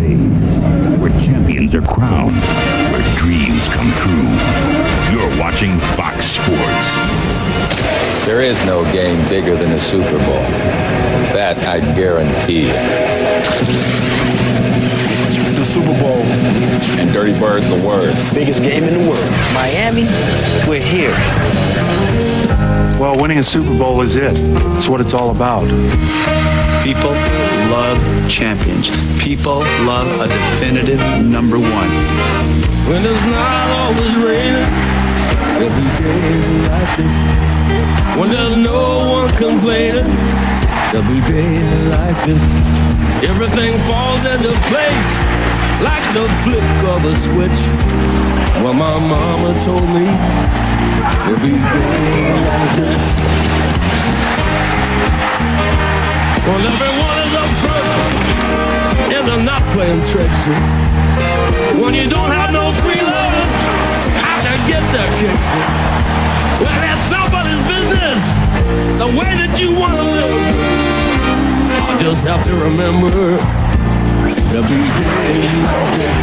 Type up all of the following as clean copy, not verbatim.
stage, where champions are crowned, where dreams come true. You're watching Fox Sports. There is no game bigger than a Super Bowl. That I guarantee you. The Super Bowl. And Dirty Bird's the word. Biggest game in the world. Miami, we're here. Well, winning a Super Bowl is it. It's what it's all about. People love champions. People love a definitive number one. When it's not always raining, there'll be days like this. When there's no one complaining, there'll be days like this. Everything falls into place like the flick of a switch. Well, my mama told me there'll be days like this. Well, everyone is up front and they're not playing tricks. When you don't have no freeloaders, how to get their kicks? Well, that's nobody's business. The way that you want to live. I just have to remember there'll be days like this.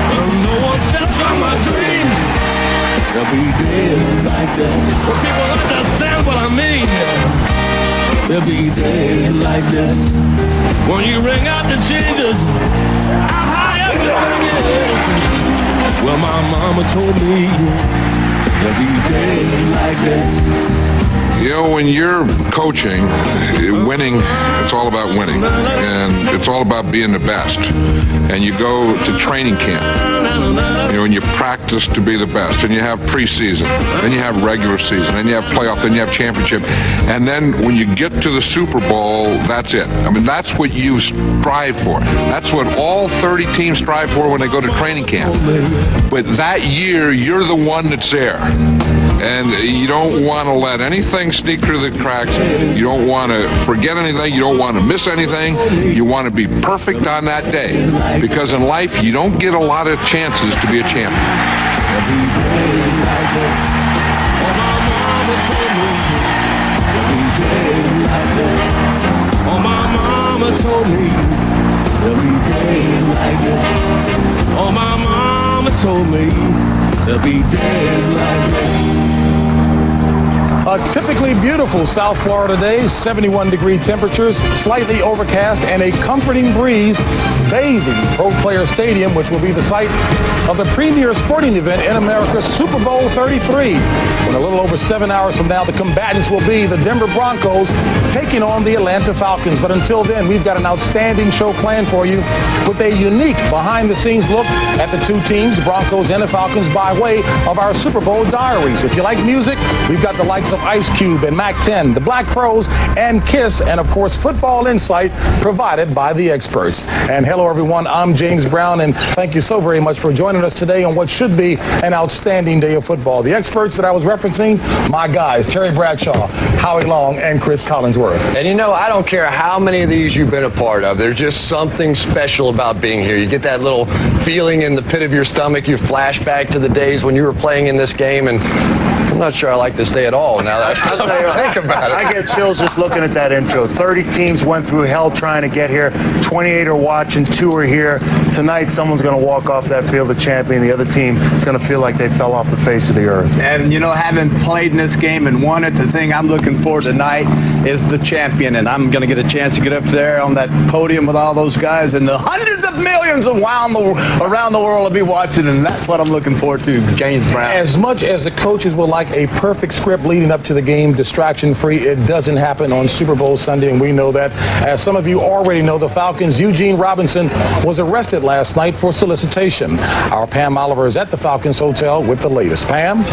Well, no one steps on my dreams. There'll be days like this. Well, people understand what I mean. There'll be days like this. When you ring out the changes, how high everything is. Well, my mama told me there'll be days like this. You know, when you're coaching, winning, it's all about winning. And it's all about being the best. And you go to training camp, you know, and you practice to be the best. And you have preseason, then you have regular season, then you have playoff, then you have championship. And then when you get to the Super Bowl, that's it. I mean, that's what you strive for. That's what all 30 teams strive for when they go to training camp. But that year, you're the one that's there. And you don't want to let anything sneak through the cracks. You don't want to forget anything. You don't want to miss anything. You want to be perfect on that day. Because in life, you don't get a lot of chances to be a champion. Oh, my mama told me there'll be days like this. Oh, my mama told me there'll be days like this. A typically beautiful South Florida day, 71-degree temperatures, slightly overcast, and a comforting breeze bathing Pro Player Stadium, which will be the site of the premier sporting event in America, Super Bowl 33. When a little over 7 hours from now, the combatants will be the Denver Broncos taking on the Atlanta Falcons. But until then, we've got an outstanding show planned for you with a unique behind-the-scenes look at the two teams, Broncos and the Falcons, by way of our Super Bowl diaries. If you like music, we've got the likes of Ice Cube and Mac 10, the Black Crowes, and Kiss, and of course, football insight provided by the experts. And hello, everyone. I'm James Brown, and thank you so very much for joining us today on what should be an outstanding day of football. The experts that I was referencing, my guys, Terry Bradshaw, Howie Long, and Chris Collinsworth. And you know, I don't care how many of these you've been a part of. There's just something special about being here. You get that little feeling in the pit of your stomach. You flash back to the days when you were playing in this game, and I'm not sure I like this day at all now that I think about it. I get chills just looking at that intro. 30 teams went through hell trying to get here. 28 are watching, 2 are here. Tonight, someone's going to walk off that field a champion. The other team is going to feel like they fell off the face of the earth. And, you know, having played in this game and won it, the thing I'm looking for tonight is the champion. And I'm going to get a chance to get up there on that podium with all those guys. And the hundreds of millions around the world will be watching. And that's what I'm looking forward to, James Brown. As much as the coaches will like a perfect script leading up to the game, distraction-free, it doesn't happen on Super Bowl Sunday, and we know that. As some of you already know, the Falcons' Eugene Robinson was arrested last night for solicitation. Our Pam Oliver is at the Falcons Hotel with the latest. Pam?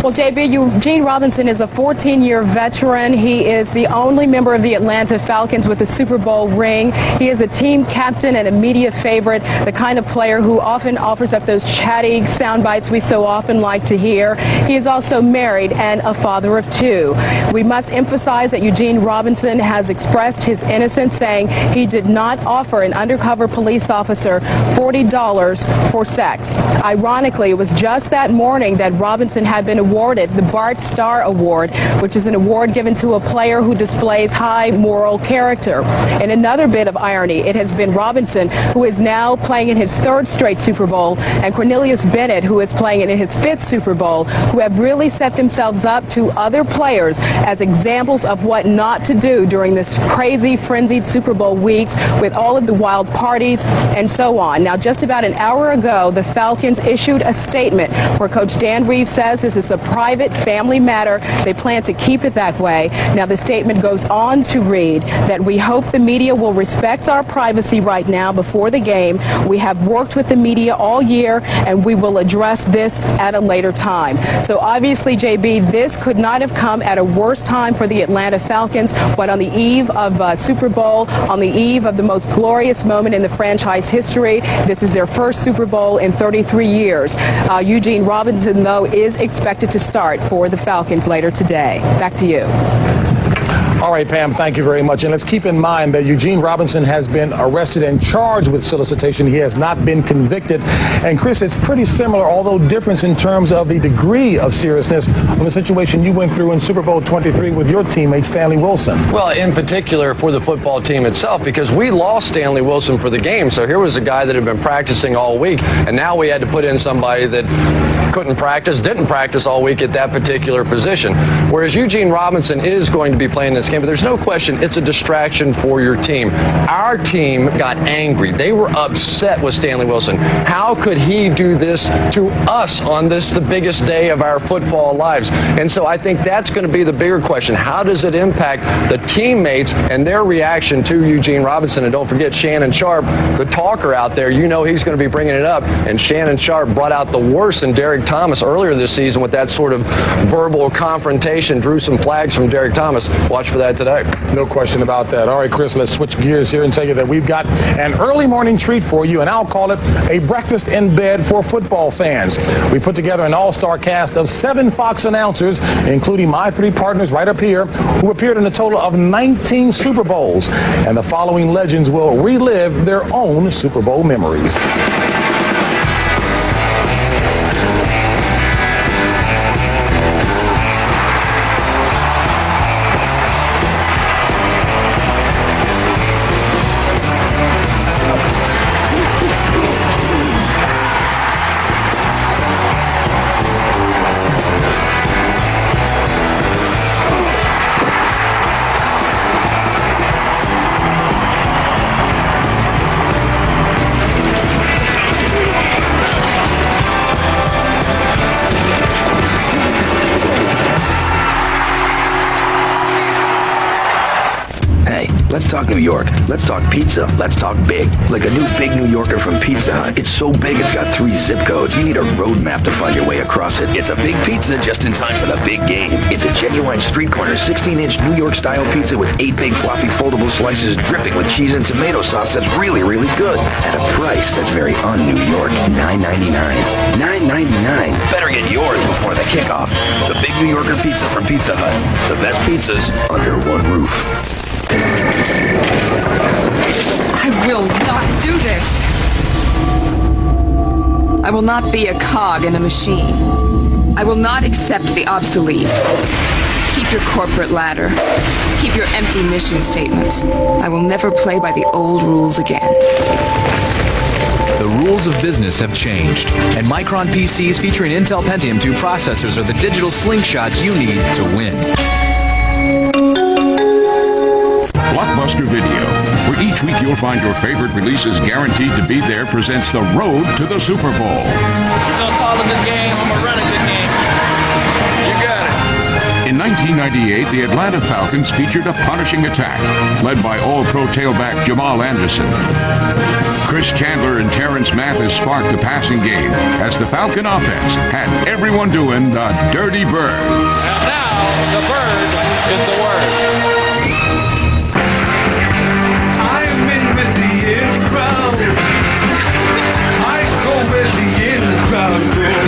Well, JB, Eugene Robinson is a 14-year veteran. He is the only member of the Atlanta Falcons with a Super Bowl ring. He is a team captain and a media favorite, the kind of player who often offers up those chatty sound bites we so often like to hear. He is also married and a father of 2. We must emphasize that Eugene Robinson has expressed his innocence, saying he did not offer an undercover police officer $40 for sex. Ironically, it was just that morning that Robinson had been awarded the Bart Starr Award, which is an award given to a player who displays high moral character. In another bit of irony, it has been Robinson, who is now playing in his 3rd straight Super Bowl, and Cornelius Bennett, who is playing in his 5th Super Bowl, who have really set themselves up to other players as examples of what not to do during this crazy, frenzied Super Bowl weeks with all of the wild parties and so on. Now, just about an hour ago, the Falcons issued a statement where Coach Dan Reeves says this is a private family matter. They plan to keep it that way. Now, the statement goes on to read that we hope the media will respect our privacy right now before the game. We have worked with the media all year, and we will address this at a later time. So obviously, JB, this could not have come at a worse time for the Atlanta Falcons, but on the eve of Super Bowl, on the eve of the most glorious moment in the franchise history. This is their first Super Bowl in 33 years. Eugene Robinson, though, is expected to start for the Falcons later today. Back to you. All right, Pam, thank you very much. And let's keep in mind that Eugene Robinson has been arrested and charged with solicitation. He has not been convicted. And Chris, it's pretty similar, although different in terms of the degree of seriousness of the situation you went through in Super Bowl 23 with your teammate Stanley Wilson. Well, in particular for the football team itself, because we lost Stanley Wilson for the game. So here was a guy that had been practicing all week, and now we had to put in somebody that couldn't practice, didn't practice all week at that particular position. Whereas Eugene Robinson is going to be playing this game, but there's no question it's a distraction for your team. Our team got angry. They were upset with Stanley Wilson. How could he do this to us on this, the biggest day of our football lives? And so I think that's going to be the bigger question. How does it impact the teammates and their reaction to Eugene Robinson? And don't forget Shannon Sharp, the talker out there. You know he's going to be bringing it up. And Shannon Sharp brought out the worst in Derek Thomas earlier this season with that sort of verbal confrontation, drew some flags from Derek Thomas. Watch for that today. No question about that. All right, Chris, let's switch gears here and tell you that we've got an early morning treat for you, and I'll call it a breakfast in bed for football fans. We put together an all-star cast of 7 Fox announcers, including my 3 partners right up here, who appeared in a total of 19 Super Bowls, and the following legends will relive their own Super Bowl memories. Let's talk New York. Let's talk pizza. Let's talk big. Like the new Big New Yorker from Pizza Hut. It's so big it's got 3 zip codes. You need a road map to find your way across it. It's a big pizza just in time for the big game. It's a genuine street corner 16-inch New York style pizza with 8 big floppy foldable slices dripping with cheese and tomato sauce that's really, really good. At a price that's very un-New York. $9.99. $9.99. Better get yours before the kickoff. The Big New Yorker pizza from Pizza Hut. The best pizzas under one roof. I will not do this. I will not be a cog in a machine. I will not accept the obsolete. Keep your corporate ladder. Keep your empty mission statements. I will never play by the old rules again. The rules of business have changed, and Micron PCs featuring Intel Pentium 2 processors are the digital slingshots you need to win. Blockbuster Video, where each week you'll find your favorite releases guaranteed to be there, presents The Road to the Super Bowl. He's gonna call a good game. I'm gonna run a good game. You got it. In 1998, the Atlanta Falcons featured a punishing attack, led by All-Pro tailback Jamal Anderson. Chris Chandler and Terrence Mathis sparked the passing game as the Falcon offense had everyone doing the dirty bird. Now the bird is the word.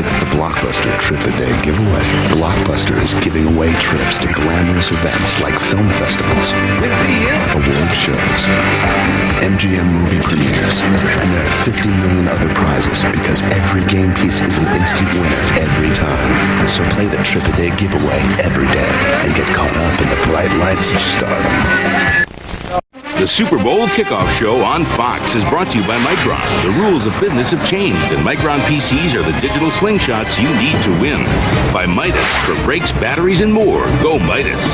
It's the Blockbuster Trip a Day giveaway. Blockbuster is giving away trips to glamorous events like film festivals, award shows, MGM movie premieres, and there are 50 million other prizes because every game piece is an instant winner every time. So play the Trip-A-Day giveaway every day and get caught up in the bright lights of stardom. The Super Bowl kickoff show on Fox is brought to you by Micron. The rules of business have changed, and Micron PCs are the digital slingshots you need to win. By Midas, for brakes, batteries, and more, go Midas.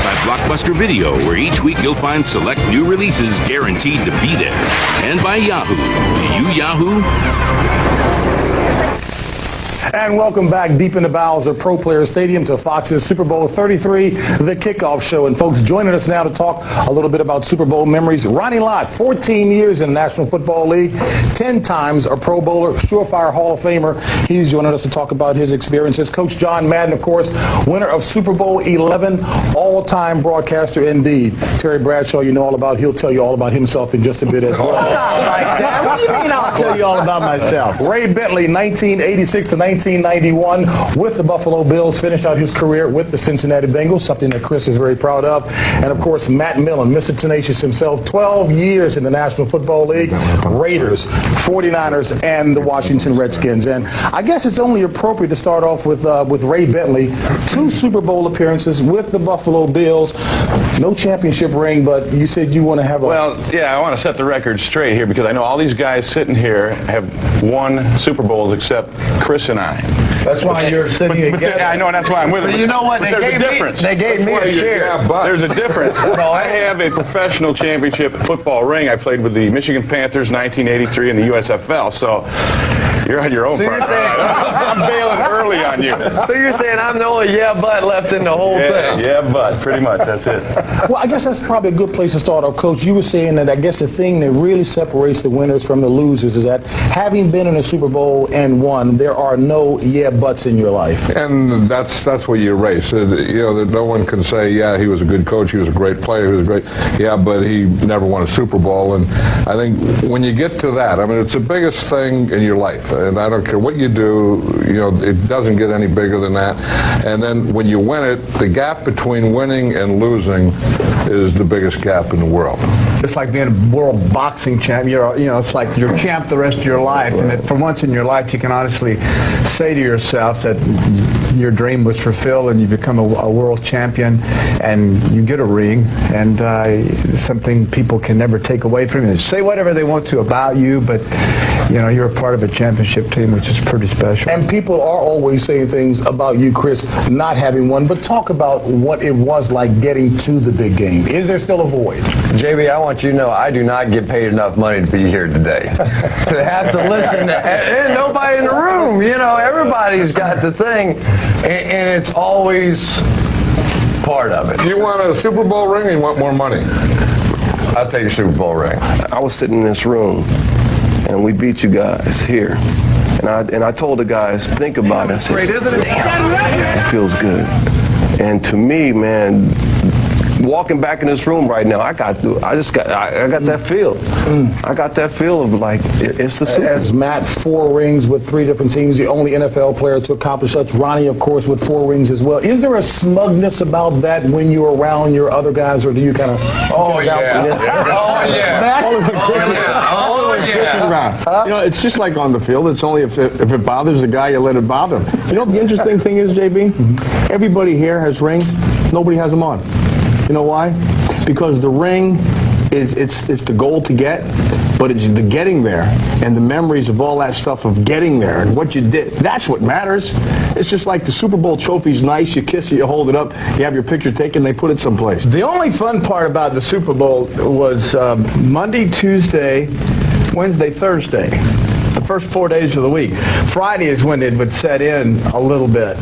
By Blockbuster Video, where each week you'll find select new releases guaranteed to be there. And by Yahoo. Do you Yahoo? And welcome back deep in the bowels of Pro Player Stadium to Fox's Super Bowl 33, the kickoff show. And folks, joining us now to talk a little bit about Super Bowl memories, Ronnie Lott, 14 years in the National Football League, 10 times a Pro Bowler, surefire Hall of Famer. He's joining us to talk about his experiences. Coach John Madden, of course, winner of Super Bowl 11, all-time broadcaster indeed. Terry Bradshaw, you know all about, he'll tell you all about himself in just a bit as well. What do you mean I'll tell you all about myself? Ray Bentley, 1986 to 1991 with the Buffalo Bills, finished out his career with the Cincinnati Bengals, something that Chris is very proud of. And of course, Matt Millen, Mr. Tenacious himself, 12 years in the National Football League, Raiders, 49ers, and the Washington Redskins. And I guess it's only appropriate to start off with Ray Bentley, 2 Super Bowl appearances with the Buffalo Bills, no championship ring, but you said you want to have a... Well, yeah, I want to set the record straight here because I know all these guys sitting here have won Super Bowls except Chris and I. That's why you're sitting together. I know, and that's why I'm with them. But you know what? They gave me a chair. There's a difference. No, I have a professional championship football ring. I played with the Michigan Panthers 1983 in the USFL, so you're on your own part. I'm bailing early on you. So you're saying I'm the only but left in the whole thing? Yeah, but pretty much, that's it. Well, I guess that's probably a good place to start off, Coach. You were saying that I guess the thing that really separates the winners from the losers is that having been in a Super Bowl and won, there are no buts in your life. And that's what you erase. You know, that no one can say, yeah, he was a good coach, he was a great player, he was great. Yeah, but he never won a Super Bowl. And I think when you get to that, I mean, it's the biggest thing in your life. And I don't care what you do, you know, it doesn't get any bigger than that. And then when you win it, the gap between winning and losing is the biggest gap in the world. It's like being a world boxing champ. It's like you're champ the rest of your life. And for once in your life, you can honestly say to yourself that your dream was fulfilled and you become a world champion and you get a ring, and something people can never take away from you. They say whatever they want to about you, but you're a part of a championship team, which is pretty special. And people are always saying things about you, Chris, not having one, but talk about what it was like getting to the big game. Is there still a void? JB, I want you to know I do not get paid enough money to be here today. To have to listen to and nobody in the room, everybody's got the thing, and it's always part of it. You want a Super Bowl ring or you want more money? I'll take a Super Bowl ring. I was sitting in this room, and we beat you guys here. And I told the guys, think about it. I said, Great, isn't it? That feels good. And to me, man, walking back in this room right now, I got that feel. I got that feel of like it's the Super Bowl. As Matt, 4 rings with 3 different teams, the only NFL player to accomplish such. Ronnie, of course, with 4 rings as well. Is there a smugness about that when you're around your other guys, or do you kind of? Oh yeah. It's just like on the field. It's only if it bothers the guy, you let it bother him. You know what the interesting thing is, JB? Everybody here has rings. Nobody has them on. You know why? Because the ring it's the goal to get, but it's the getting there and the memories of all that stuff of getting there and what you did. That's what matters. It's just like the Super Bowl trophy's nice. You kiss it, you hold it up, you have your picture taken, they put it someplace. The only fun part about the Super Bowl was Monday, Tuesday, Wednesday, Thursday. The first 4 days of the week. Friday is when it would set in a little bit,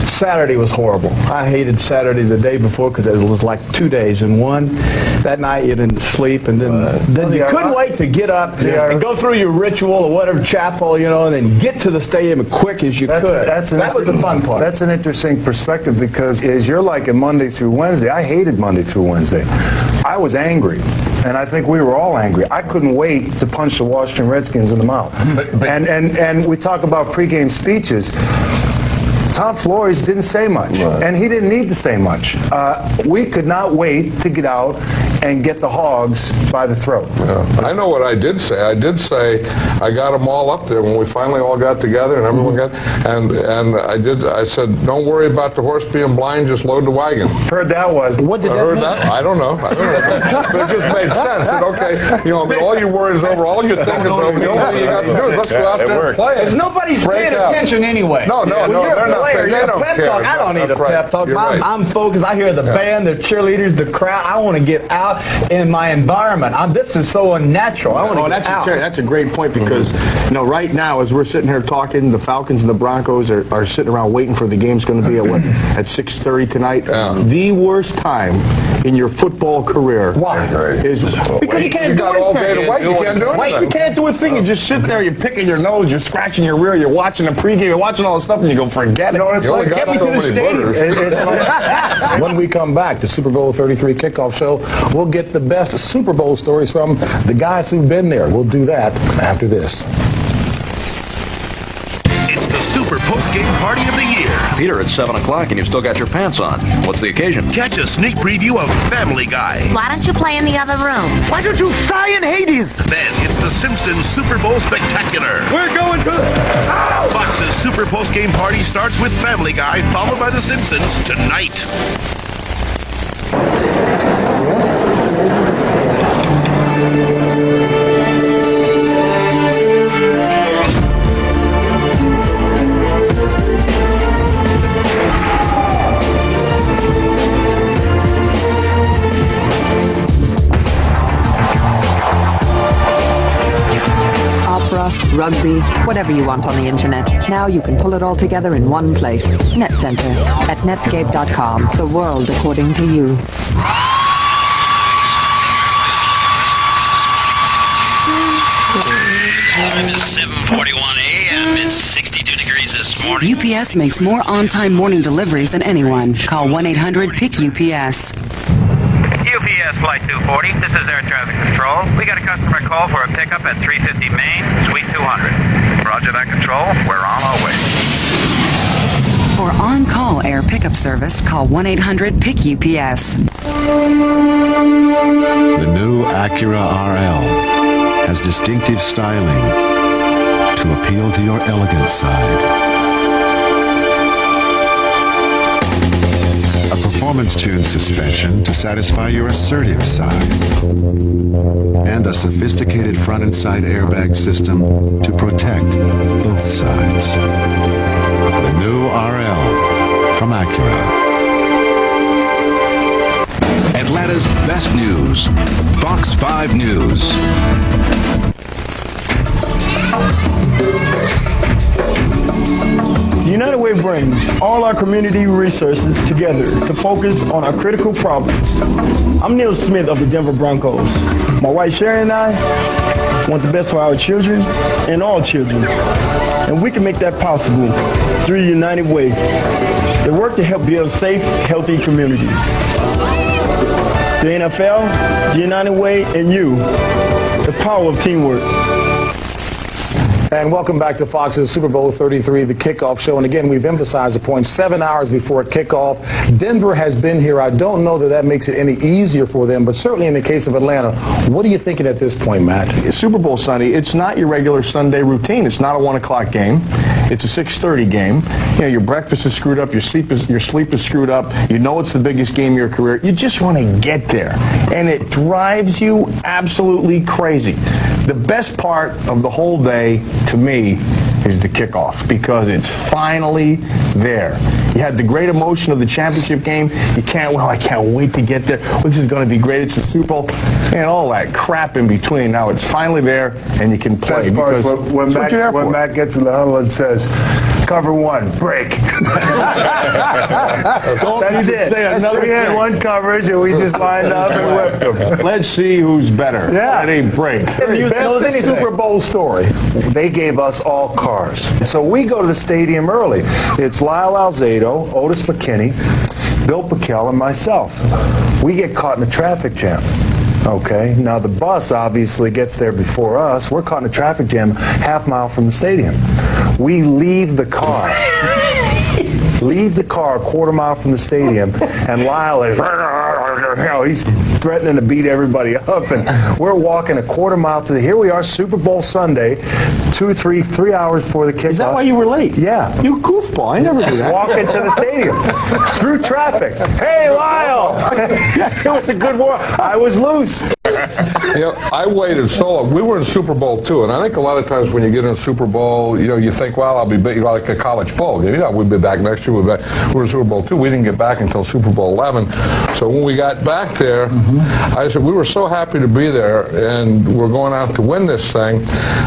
Saturday was horrible. I hated Saturday the day before because it was like 2 days in one. That night you didn't sleep, and then you couldn't wait to get up and go through your ritual or whatever, chapel, and then get to the stadium as quick as you could. That was the fun part. That's an interesting perspective because as you're like a Monday through Wednesday, I hated Monday through Wednesday. I was angry. And I think we were all angry. I couldn't wait to punch the Washington Redskins in the mouth. And we talk about pregame speeches. Tom Flores didn't say much, and he didn't need to say much. We could not wait to get out and get the Hogs by the throat. I know what I did say. I did say I got them all up there when we finally all got together and everyone got, and I said, don't worry about the horse being blind, just load the wagon. Heard that one. What did I that heard mean? that. I don't know. But it just made sense. That, okay, all your worries is over, all your thinking is over. The only thing you got to do is let's go out there and play. Because nobody's Break paying out. attention anyway. No, when you're they're a not player, paying. you're They a don't pep care. talk. I don't need That's a right. pep talk. You're right. I'm focused. I hear the band, the cheerleaders, the crowd. I want to get out in my environment. This is so unnatural. I want to get out. That's a great point because, right now as we're sitting here talking, the Falcons and the Broncos are sitting around waiting for the game's going to be at 6:30 tonight. The worst time in your football career. Why? Is because you can't do all day anything. to wait. You can't do Wait, anything. you can't do a thing. You just sit there, you're picking your nose, you're scratching your rear, you're watching the pregame, you're watching all this stuff, and you go, forget it. It's like, get me to the stadium. It's like, when we come back, the Super Bowl 33 kickoff show, we'll get the best Super Bowl stories from the guys who've been there. We'll do that after this. It's the Super Post-Game Party of the Year. Peter, it's 7 o'clock and you've still got your pants on. What's the occasion? Catch a sneak preview of Family Guy. Why don't you play in the other room? Why don't you sigh in Hades? Then it's the Simpsons Super Bowl Spectacular. We're going to Fox's Super Post-Game Party starts with Family Guy, followed by the Simpsons tonight. Opera, rugby, whatever you want on the internet. Now you can pull it all together in one place. NetCenter at netscape.com. The world according to you. Time is 7:41 a.m. It's 62 degrees this morning. UPS makes more on-time morning deliveries than anyone. Call 1-800-PICK-UPS. UPS Flight 240, this is air traffic control. We got a customer call for a pickup at 350 Main, Suite 200. Roger that, control. We're on our way. For on-call air pickup service, call 1-800-PICK-UPS. The new Acura RL has distinctive styling to appeal to your elegant side. A performance-tuned suspension to satisfy your assertive side. And a sophisticated front and side airbag system to protect both sides. The new RL from Acura. Atlanta's best news. Fox 5 News. United Way brings all our community resources together to focus on our critical problems. I'm Neil Smith of the Denver Broncos. My wife Sharon and I want the best for our children and all children. And we can make that possible through the United Way. They work to help build safe, healthy communities. The NFL, the United Way, and you, the power of teamwork. And welcome back to Fox's Super Bowl 33, the kickoff show. And again, we've emphasized the point, 7 hours before kickoff. Denver has been here. I don't know that that makes it any easier for them, but certainly in the case of Atlanta, what are you thinking at this point, Matt? Super Bowl Sunday, it's not your regular Sunday routine. It's not a 1 o'clock game. It's a 6:30 game. Your breakfast is screwed up. Your sleep is screwed up. You know it's the biggest game of your career. You just want to get there. And it drives you absolutely crazy. The best part of the whole day, to me, is the kickoff because it's finally there. You had the great emotion of the championship game. I can't wait to get there. This is going to be great. It's the Super Bowl. And all that crap in between. Now it's finally there and you can play. Best part is Because when that's what you're there for. Matt gets in the huddle and says, cover one, break. That's it. Say another we had thing. one coverage and we just lined up and whipped them. Let's see who's better. Yeah. It ain't break. Best Super Bowl story. They gave us all cars. So we go to the stadium early. It's Lyle Alzado, Otis McKinney, Bill Pickel, and myself. We get caught in a traffic jam. Okay, now the bus obviously gets there before us. We're caught in a traffic jam half mile from the stadium. We leave the car. leave the car a quarter mile from the stadium, and Lyle is, he's threatening to beat everybody up, and we're walking a quarter mile to here we are, Super Bowl Sunday, 3 hours before the kickoff. Is that why you were late? Yeah. You goofball. I never do that. Walking to the stadium through traffic. Hey, Lyle! It was a good walk. I was loose. You know, I waited so long. We were in Super Bowl II, and I think a lot of times when you get in a Super Bowl, you know, you think, well, I'll be big, like a college bowl. You know, we'll be back next year. We're in Super Bowl II. We didn't get back until Super Bowl XI. So when we got back there, I said, we were so happy to be there, and we're going out to win this thing,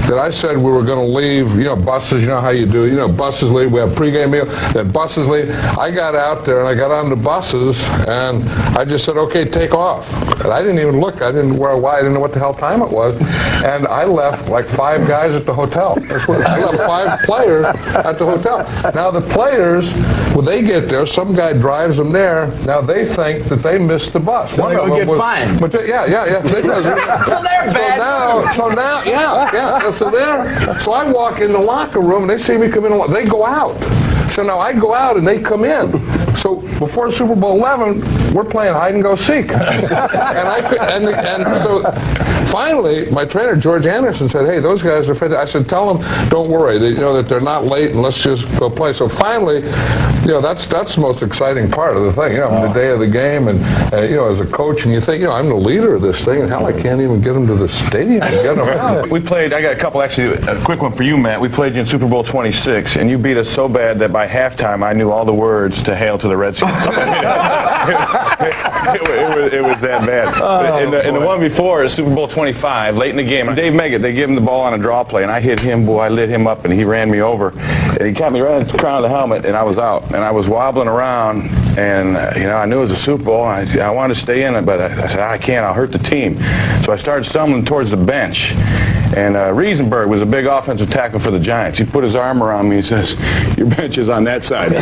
that I said we were going to leave, you know, buses, you know how you do, you know, buses leave, we have pregame meal, then buses leave. I got out there, and I got on the buses, and I just said, okay, take off. And I didn't even look. I didn't know what the hell time it was, and I left like 5 guys at the hotel. I left 5 players at the hotel. Now the players, when they get there, some guy drives them there. Now they think that they missed the bus. So they're going to get fined. Yeah. So they're bad. So I walk in the locker room, and they see me come in. They go out. So now I go out, and they come in. So before Super Bowl XI, we're playing hide and go seek, and so finally, my trainer George Anderson said, "Hey, those guys are fit." I said, "Tell them, don't worry. You know that they're not late, and let's just go play." So finally, you know, that's the most exciting part of the thing. You know, the day of the game, and you know, as a coach, and you think, you know, I'm the leader of this thing, and hell, I can't even get them to the stadium and get them out. We played. I got a couple. Actually, a quick one for you, Matt. We played you in Super Bowl 26, and you beat us so bad that by halftime, I knew all the words to "Hail to the Redskins." It was that bad. In the one before, Super Bowl 25, late in the game, Dave Meggett, they give him the ball on a draw play, and I hit him, boy, I lit him up, and he ran me over. And he got me right at the crown of the helmet, and I was out. And I was wobbling around, and, you know, I knew it was a Super Bowl. I wanted to stay in it, but I said, I can't, I'll hurt the team. So I started stumbling towards the bench. And Riesenberg was a big offensive tackle for the Giants. He put his arm around me and says, your bench is on that side.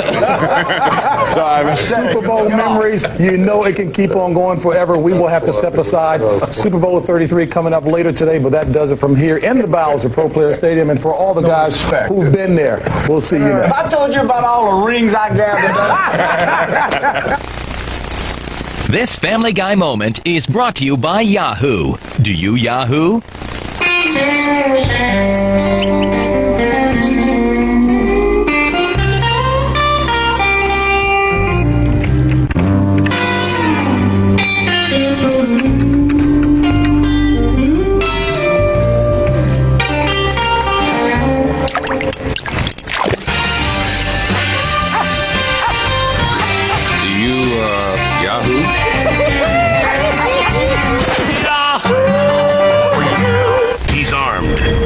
So I mean, Super Bowl memories, you know it can keep on going forever. We will have to step aside. Super Bowl 33 coming up later today, but that does it from here in the bowels of Pro Player Stadium. And for all the guys who've been there, we'll see you next. I told you about all the rings I gathered. This Family Guy moment is brought to you by Yahoo. Do you Yahoo?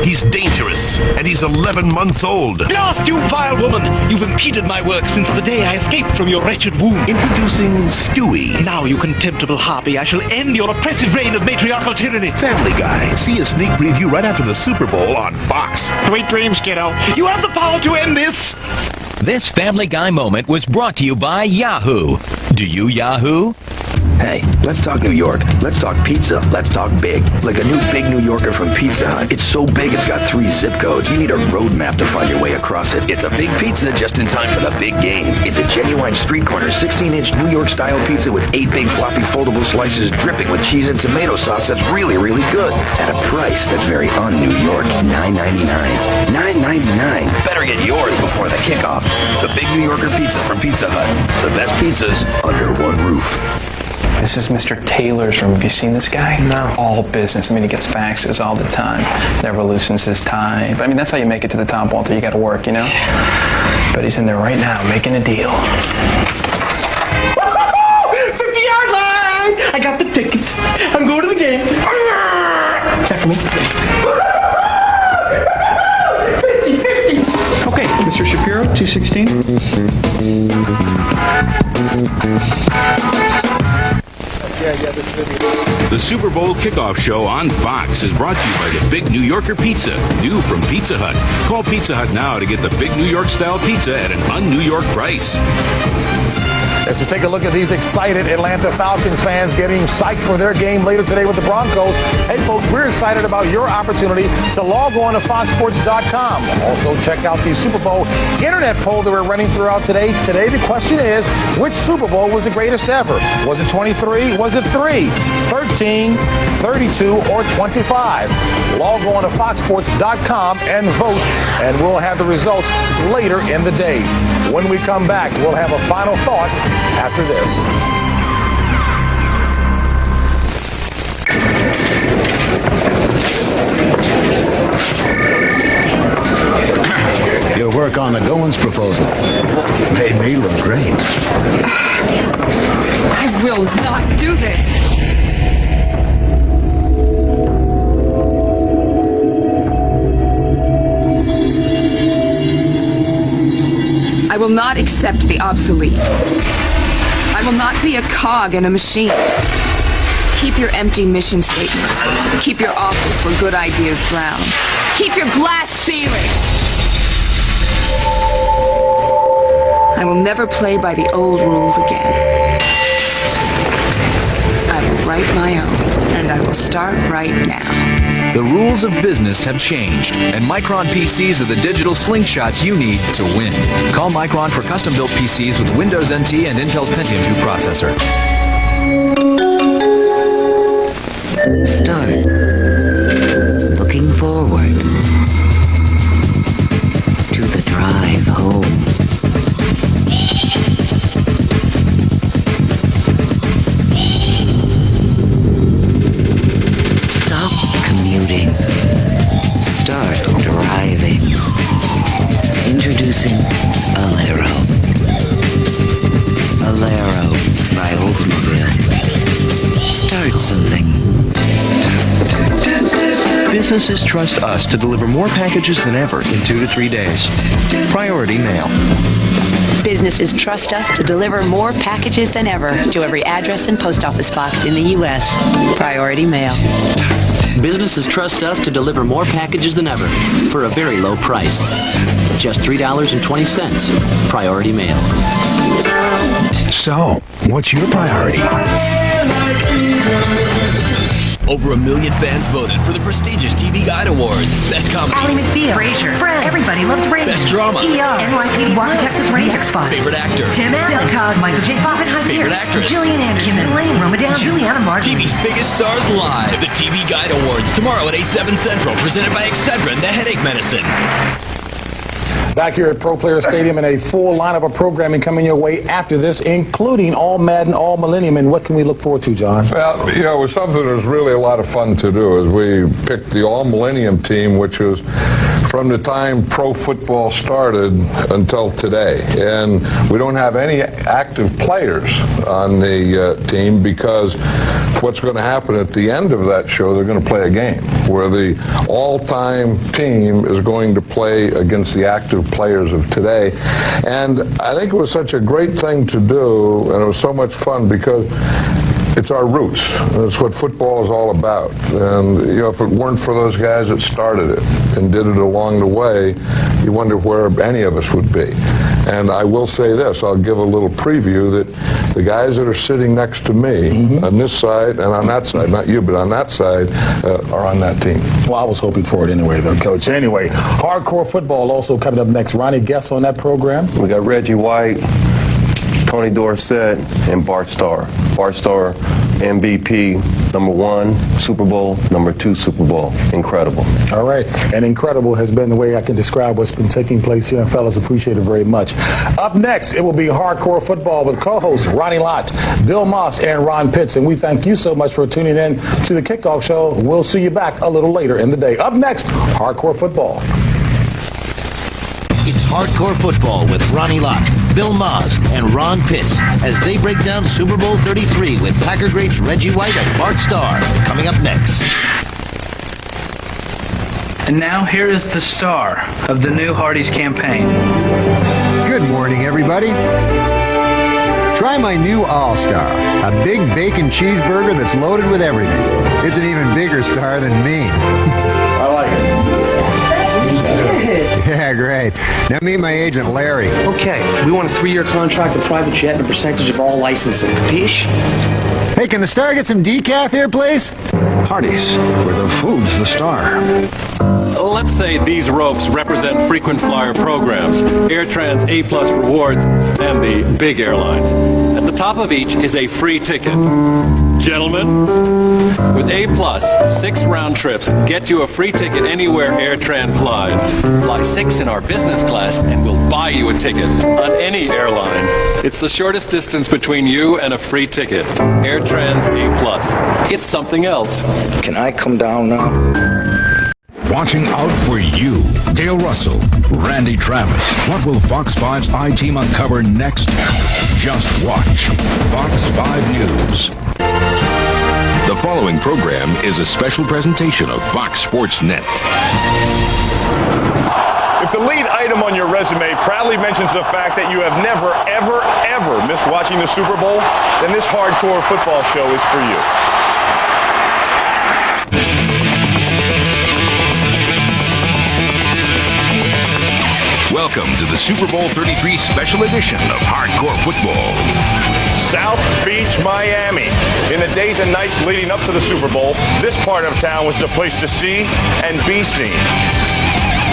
He's dangerous, and he's 11 months old. Blast, you vile woman! You've impeded my work since the day I escaped from your wretched womb. Introducing Stewie. Now, you contemptible harpy, I shall end your oppressive reign of matriarchal tyranny. Family Guy. See a sneak preview right after the Super Bowl on Fox. Sweet dreams, kiddo. You have the power to end this. This Family Guy moment was brought to you by Yahoo. Do you Yahoo? Hey, let's talk New York. Let's talk pizza. Let's talk big. Like a new big New Yorker from Pizza Hut. It's so big it's got 3 zip codes. You need a road map to find your way across it. It's a big pizza just in time for the big game. It's a genuine street corner 16-inch New York style pizza with 8 big floppy foldable slices dripping with cheese and tomato sauce that's really, really good. At a price that's very un-New York. $9.99. $9.99. Better get yours before the kickoff. The big New Yorker pizza from Pizza Hut. The best pizzas under one roof. This is Mr. Taylor's room. Have you seen this guy? No. All business. I mean, he gets faxes all the time. Never loosens his tie. But I mean, that's how you make it to the top, Walter. You got to work, you know? But he's in there right now making a deal. 50-yard line! I got the tickets. I'm going to the game. Except for me. 50. Okay, Mr. Shapiro, 216. The Super Bowl kickoff show on Fox is brought to you by the Big New Yorker Pizza, new from Pizza Hut. Call Pizza Hut now to get the Big New York style pizza at an un-New York price. As you take a look at these excited Atlanta Falcons fans getting psyched for their game later today with the Broncos. Hey, folks, we're excited about your opportunity to log on to foxsports.com. Also, check out the Super Bowl internet poll that we're running throughout today. Today, the question is, which Super Bowl was the greatest ever? Was it 23? Was it 3, 13, 32, or 25? Log on to foxsports.com and vote, and we'll have the results later in the day. When we come back, we'll have a final thought after this. Your work on the Goins proposal made me look great. I will not do this. I will not accept the obsolete. I will not be a cog in a machine. Keep your empty mission statements. Keep your office where good ideas drown. Keep your glass ceiling. I will never play by the old rules again. I will write my own, and I will start right now. The rules of business have changed, and Micron PCs are the digital slingshots you need to win. Call Micron for custom-built PCs with Windows NT and Intel's Pentium 2 processor. Start looking forward to the drive home. Stop commuting. Start driving. Introducing Alero. Alero by Oldsmobile. Start something. Businesses trust us to deliver more packages than ever in 2 to 3 days. Priority Mail. Businesses trust us to deliver more packages than ever to every address and post office box in the U.S. Priority Mail. Businesses trust us to deliver more packages than ever for a very low price. Just $3.20. Priority Mail. So, what's your priority? Over 1 million fans voted for the prestigious TV Guide Awards. Best comedy. Ally McBeal. Frasier. Friends. Everybody Loves Raymond. Best drama. ER. NYPD. Walker, Texas Rangers. X-Files. Favorite actor. Tim Allen. Bill Cosby. Michael J. Fox. Favorite actress. Gillian Anderson. Kim Lane. Roma Downey. Juliana Martin. TV's biggest stars live. The TV Guide Awards tomorrow at 8/7 Central. Presented by XXXIII, the headache medicine. Back here at Pro Player Stadium and a full lineup of programming coming your way after this, including All Madden, All Millennium. And what can we look forward to, John? Well, you know, it was something that was really a lot of fun to do as we picked the All Millennium team, which was from the time pro football started until today. And we don't have any active players on the team because what's going to happen at the end of that show, they're going to play a game where the all-time team is going to play against the active players of today. And I think it was such a great thing to do, and it was so much fun because it's our roots. That's what football is all about. And, you know, if it weren't for those guys that started it and did it along the way, you wonder where any of us would be. And I will say this, I'll give a little preview that the guys that are sitting next to me on this side and on that side, not you, but on that side, are on that team. Well, I was hoping for it anyway, though, Coach. Anyway, hardcore football also coming up next. Ronnie, guess on that program? We got Reggie White, Tony Dorsett, and Bart Starr. Bart Starr, MVP, #1 Super Bowl, #2 Super Bowl. Incredible. All right. And incredible has been the way I can describe what's been taking place here, and fellas, appreciate it very much. Up next, it will be hardcore football with co-hosts Ronnie Lott, Bill Moss, and Ron Pitts. And we thank you so much for tuning in to the Kickoff Show. We'll see you back a little later in the day. Up next, hardcore football. It's Hardcore Football with Ronnie Lott, Bill Moss, and Ron Pitts as they break down Super Bowl 33 with Packer greats Reggie White and Bart Starr. Coming up next. And now here is the star of the new Hardee's campaign. Good morning, everybody. Try my new All-Star, a big bacon cheeseburger that's loaded with everything. It's an even bigger star than me. I like it. Yeah, great. Now meet my agent, Larry. Okay, we want a 3-year contract, a private jet, and a percentage of all licensing. Capiche? Hey, can the Star get some decaf here, please? Hardee's, where the food's the star. Let's say these ropes represent frequent flyer programs, AirTran's A-Plus rewards, and the big airlines. At the top of each is a free ticket. Gentlemen, with A-Plus, 6 round trips get you a free ticket anywhere AirTran flies. Fly 6 in our business class and we'll buy you a ticket on any airline. It's the shortest distance between you and a free ticket. AirTran's A-Plus. It's something else. Can I come down now? Watching out for you, Dale Russell, Randy Travis. What will Fox 5's I-Team uncover next? Just watch Fox 5 News. The following program is a special presentation of Fox Sports Net. If the lead item on your resume proudly mentions the fact that you have never, ever, ever missed watching the Super Bowl, then this hardcore football show is for you. Welcome to the Super Bowl 33 special edition of Hardcore Football. South Beach, Miami. In the days and nights leading up to the Super Bowl, this part of town was the place to see and be seen.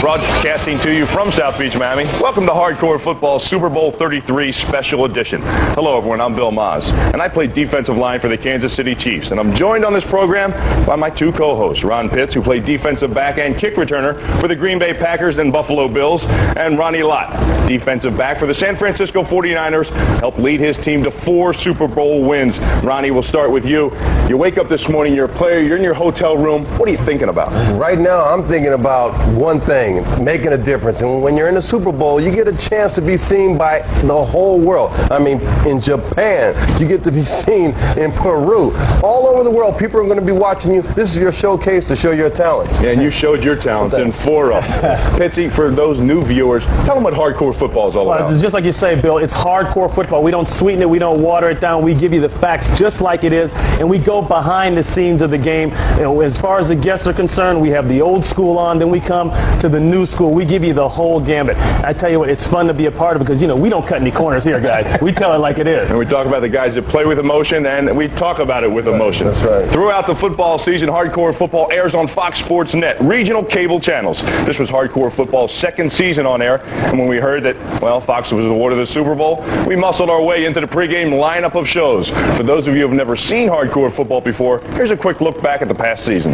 Broadcasting to you from South Beach, Miami. Welcome to Hardcore Football Super Bowl 33 Special Edition. Hello, everyone. I'm Bill Maas, and I play defensive line for the Kansas City Chiefs. And I'm joined on this program by my 2 co-hosts, Ron Pitts, who played defensive back and kick returner for the Green Bay Packers and Buffalo Bills, and Ronnie Lott, defensive back for the San Francisco 49ers, helped lead his team to 4 Super Bowl wins. Ronnie, we'll start with you. You wake up this morning, you're a player, you're in your hotel room. What are you thinking about? Right now, I'm thinking about one thing, making a difference. And when you're in the Super Bowl, you get a chance to be seen by the whole world. I mean, in Japan, you get to be seen in Peru. All over the world, people are going to be watching you. This is your showcase to show your talents. Yeah, and you showed your talents in 4 of them. Pitsy, for those new viewers, tell them what hardcore football is all about. It's just like you say, Bill, it's hardcore football. We don't sweeten it, we don't water it down. We give you the facts just like it is, and we go behind the scenes of the game. You know, as far as the guests are concerned, we have the old school on, then we come to the new school. We give you the whole gambit. I tell you what, it's fun to be a part of because, you know, we don't cut any corners here, guys. We tell it like it is. And we talk about the guys that play with emotion, and we talk about it with emotion. That's right. Throughout the football season, Hardcore Football airs on Fox Sports Net, regional cable channels. This was Hardcore Football's 2nd season on air, and when we heard that, well, Fox was awarded the Super Bowl, we muscled our way into the pregame lineup of shows. For those of you who have never seen Hardcore Football before, here's a quick look back at the past season.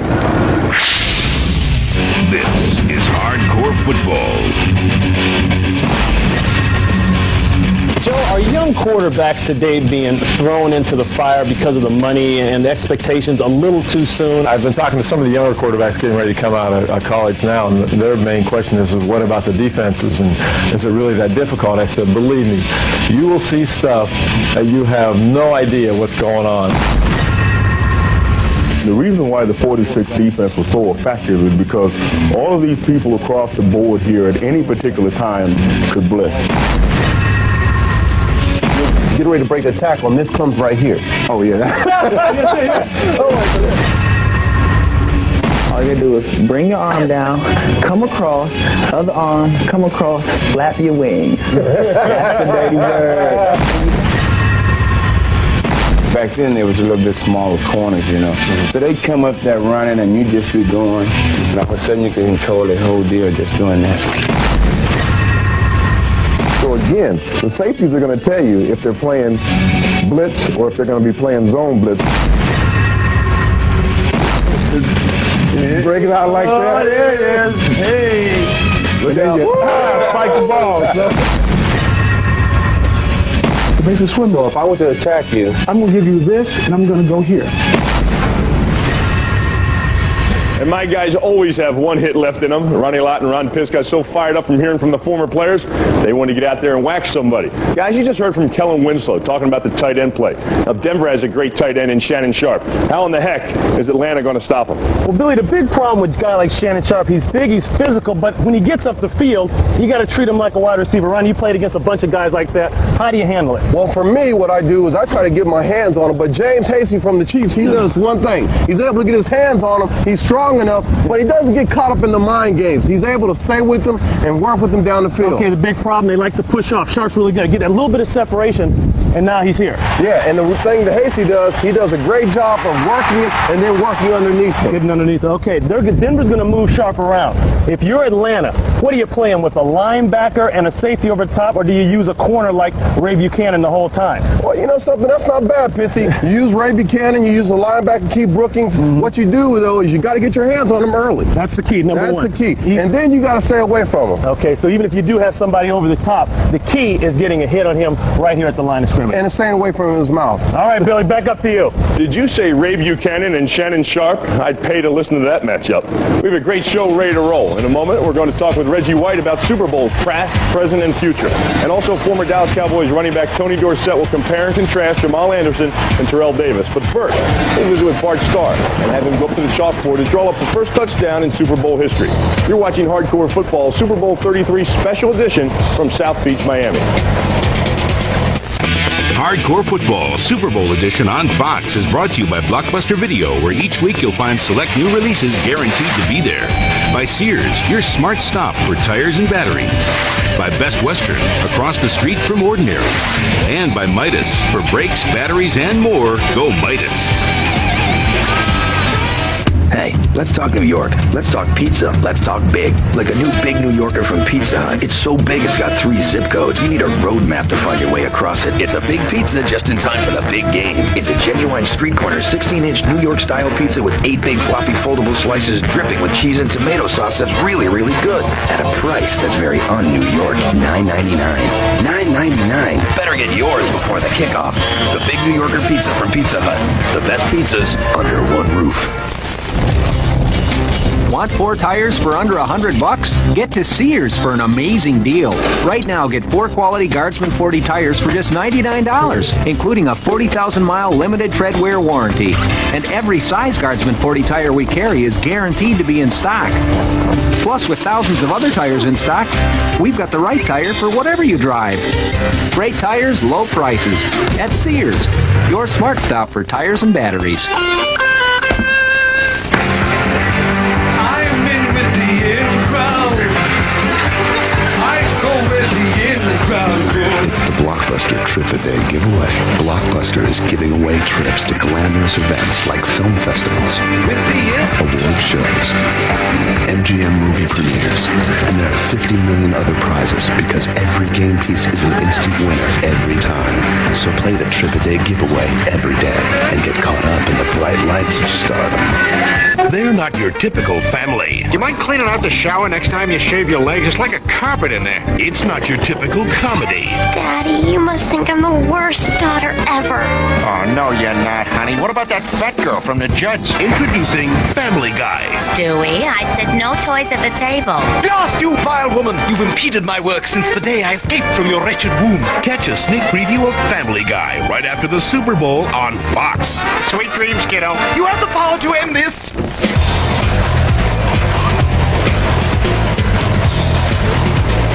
This is Hardcore Football. Joe, are young quarterbacks today being thrown into the fire because of the money and the expectations a little too soon? I've been talking to some of the younger quarterbacks getting ready to come out of college now, and their main question is what about the defenses, and is it really that difficult? I said, believe me, you will see stuff that you have no idea what's going on. The reason why the 46 defense was so effective is because all of these people across the board here at any particular time could blitz. Get ready to break the tackle, and this comes right here. Oh, yeah. All you do is bring your arm down, come across, other arm, come across, flap your wings. That's the dirty word. Back then, there was a little bit smaller corners, you know. So they'd come up there running, and you'd just be going, and all of a sudden you could control the whole deal just doing that. So again, the safeties are going to tell you if they're playing blitz or if they're going to be playing zone blitz. Break it out like that. Oh, there it is. Hey. Look out. Spike the ball. So. It makes a swim ball. If I were to attack you, I'm going to give you this, and I'm going to go here. And my guys always have one hit left in them. Ronnie Lott and Ron Pitts got so fired up from hearing from the former players, they want to get out there and whack somebody. Guys, you just heard from Kellen Winslow talking about the tight end play. Now, Denver has a great tight end in Shannon Sharp. How in the heck is Atlanta going to stop him? Well, Billy, the big problem with a guy like Shannon Sharp, he's big, he's physical, but when he gets up the field, you got to treat him like a wide receiver. Ron, you played against a bunch of guys like that. How do you handle it? Well, for me, what I do is I try to get my hands on him, but James Hasty from the Chiefs, he does one thing. He's able to get his hands on him. He's strong young enough, but he doesn't get caught up in the mind games. He's able to stay with them and work with them down the field. Okay, the big problem, they like to push off. Sharp's really good. Get a little bit of separation, and now he's here. Yeah, and the thing that Hasty does, he does a great job of working it and then working underneath him. Getting underneath. Okay, Denver's going to move Sharp around. If you're Atlanta, what are you playing with, a linebacker and a safety over the top, or do you use a corner like Ray Buchanan the whole time? Well, you know something, that's not bad, Pissy. You use Ray Buchanan, you use a linebacker, Keith Brookings. What you do, though, is you got to get your hands on them early. That's the key, number one. That's the key. And then you got to stay away from them. Okay, so even if you do have somebody over the top, the key is getting a hit on him right here at the line of scrimmage. And staying away from his mouth. All right, Billy, back up to you. Did you say Ray Buchanan and Shannon Sharp? I'd pay to listen to that matchup. We have a great show ready to roll. In a moment, we're going to talk with Reggie White about Super Bowls, past, present, and future. And also former Dallas Cowboys running back Tony Dorsett will compare and contrast Jamal Anderson and Terrell Davis. But first, we'll visit with Bart Starr and have him go up to the chalkboard and draw up the first touchdown in Super Bowl history. You're watching Hardcore Football Super Bowl 33 Special Edition from South Beach, Miami. Hardcore Football Super Bowl Edition on Fox is brought to you by Blockbuster Video, where each week you'll find select new releases guaranteed to be there. By Sears, your smart stop for tires and batteries. By Best Western, across the street from Ordinary. And by Midas, for brakes, batteries, and more, go Midas. Hey, let's talk New York. Let's talk pizza. Let's talk big. Like a new big New Yorker from Pizza Hut. It's so big it's got 3 zip codes. You need a road map to find your way across it. It's a big pizza just in time for the big game. It's a genuine street corner 16-inch New York style pizza with 8 big floppy foldable slices dripping with cheese and tomato sauce that's really, really good. At a price that's very un-New York. $9.99. $9.99. Better get yours before the kickoff. The big New Yorker pizza from Pizza Hut. The best pizzas under one roof. Want 4 tires for under $100? Get to Sears for an amazing deal. Right now, get 4 quality Guardsman 40 tires for just $99, including a 40,000-mile limited tread wear warranty. And every size Guardsman 40 tire we carry is guaranteed to be in stock. Plus, with thousands of other tires in stock, we've got the right tire for whatever you drive. Great tires, low prices. At Sears, your smart stop for tires and batteries. It's the Blockbuster Trip-A-Day giveaway. Blockbuster is giving away trips to glamorous events like film festivals, award shows, MGM movie premieres, and there are 50 million other prizes because every game piece is an instant winner every time. So play the Trip-A-Day giveaway every day and get caught up in the bright lights of stardom. They're not your typical family. You mind cleaning out the shower next time you shave your legs? It's like a carpet in there. It's not your typical comedy. Daddy, you must think I'm the worst daughter ever. Oh, no, you're not, honey. What about that fat girl from the Judds? Introducing Family Guy. Stewie, I said no toys at the table. Blast, you vile woman! You've impeded my work since the day I escaped from your wretched womb. Catch a sneak preview of Family Guy right after the Super Bowl on Fox. Sweet dreams, kiddo. You have the power to end this.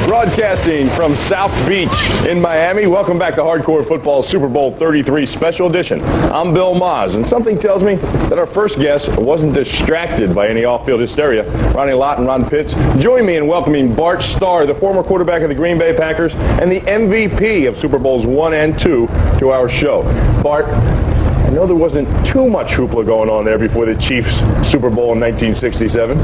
Broadcasting from South Beach in Miami, welcome back to Hardcore Football Super Bowl 33 Special Edition. I'm Bill Maas, and something tells me that our first guest wasn't distracted by any off-field hysteria. Ronnie Lott and Ron Pitts join me in welcoming Bart Starr, the former quarterback of the Green Bay Packers and the MVP of Super Bowls 1 and 2, to our show. Bart, I know there wasn't too much hoopla going on there before the Chiefs Super Bowl in 1967.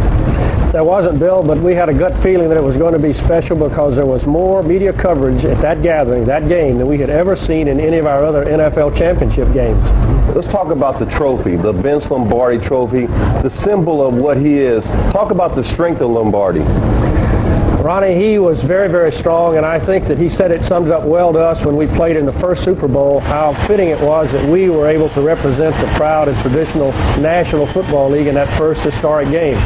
There wasn't, Bill, but we had a gut feeling that it was going to be special because there was more media coverage at that gathering, that game, than we had ever seen in any of our other NFL championship games. Let's talk about the trophy, the Vince Lombardi trophy, the symbol of what he is. Talk about the strength of Lombardi. Ronnie, he was very, very strong, and I think that he said it summed up well to us when we played in the first Super Bowl, how fitting it was that we were able to represent the proud and traditional National Football League in that first historic game.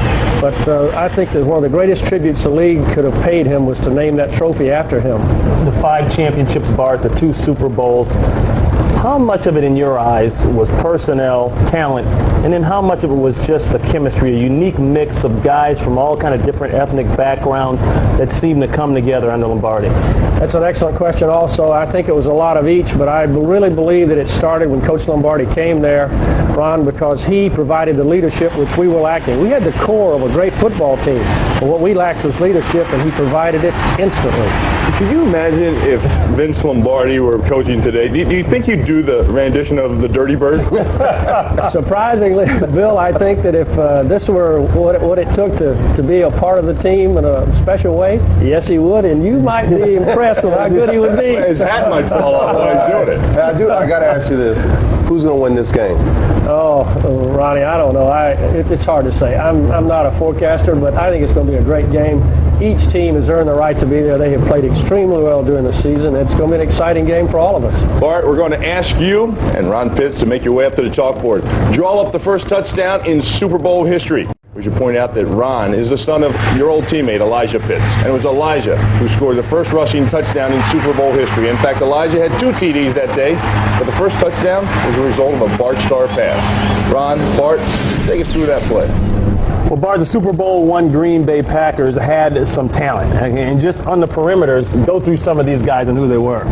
But I think that one of the greatest tributes the league could have paid him was to name that trophy after him. The 5 championships, Bart, the 2 Super Bowls. How much of it in your eyes was personnel, talent, and then how much of it was just the chemistry, a unique mix of guys from all kind of different ethnic backgrounds that seemed to come together under Lombardi? That's an excellent question also. I think it was a lot of each, but I really believe that it started when Coach Lombardi came there, Ron, because he provided the leadership which we were lacking. We had the core of a great football team, but what we lacked was leadership, and he provided it instantly. Could you imagine if Vince Lombardi were coaching today? Do you think he'd do the rendition of the Dirty Bird? Surprisingly, Bill, I think that if this were what it took to be a part of the team in a special way, yes, he would, and you might be impressed with how good he would be. His hat might fall off while he's doing it. I got to ask you this. Who's going to win this game? Oh, Ronnie, I don't know. It's hard to say. I'm not a forecaster, but I think it's going to be a great game. Each team has earned the right to be there. They have played extremely well during the season. It's going to be an exciting game for all of us. Bart, we're going to ask you and Ron Pitts to make your way up to the chalkboard. Draw up the first touchdown in Super Bowl history. We should point out that Ron is the son of your old teammate, Elijah Pitts. And it was Elijah who scored the first rushing touchdown in Super Bowl history. In fact, Elijah had 2 TDs that day, but the first touchdown was a result of a Bart Starr pass. Ron, Bart, take us through that play. Well, Bart, the Super Bowl I Green Bay Packers had some talent. And just on the perimeters, go through some of these guys and who they were.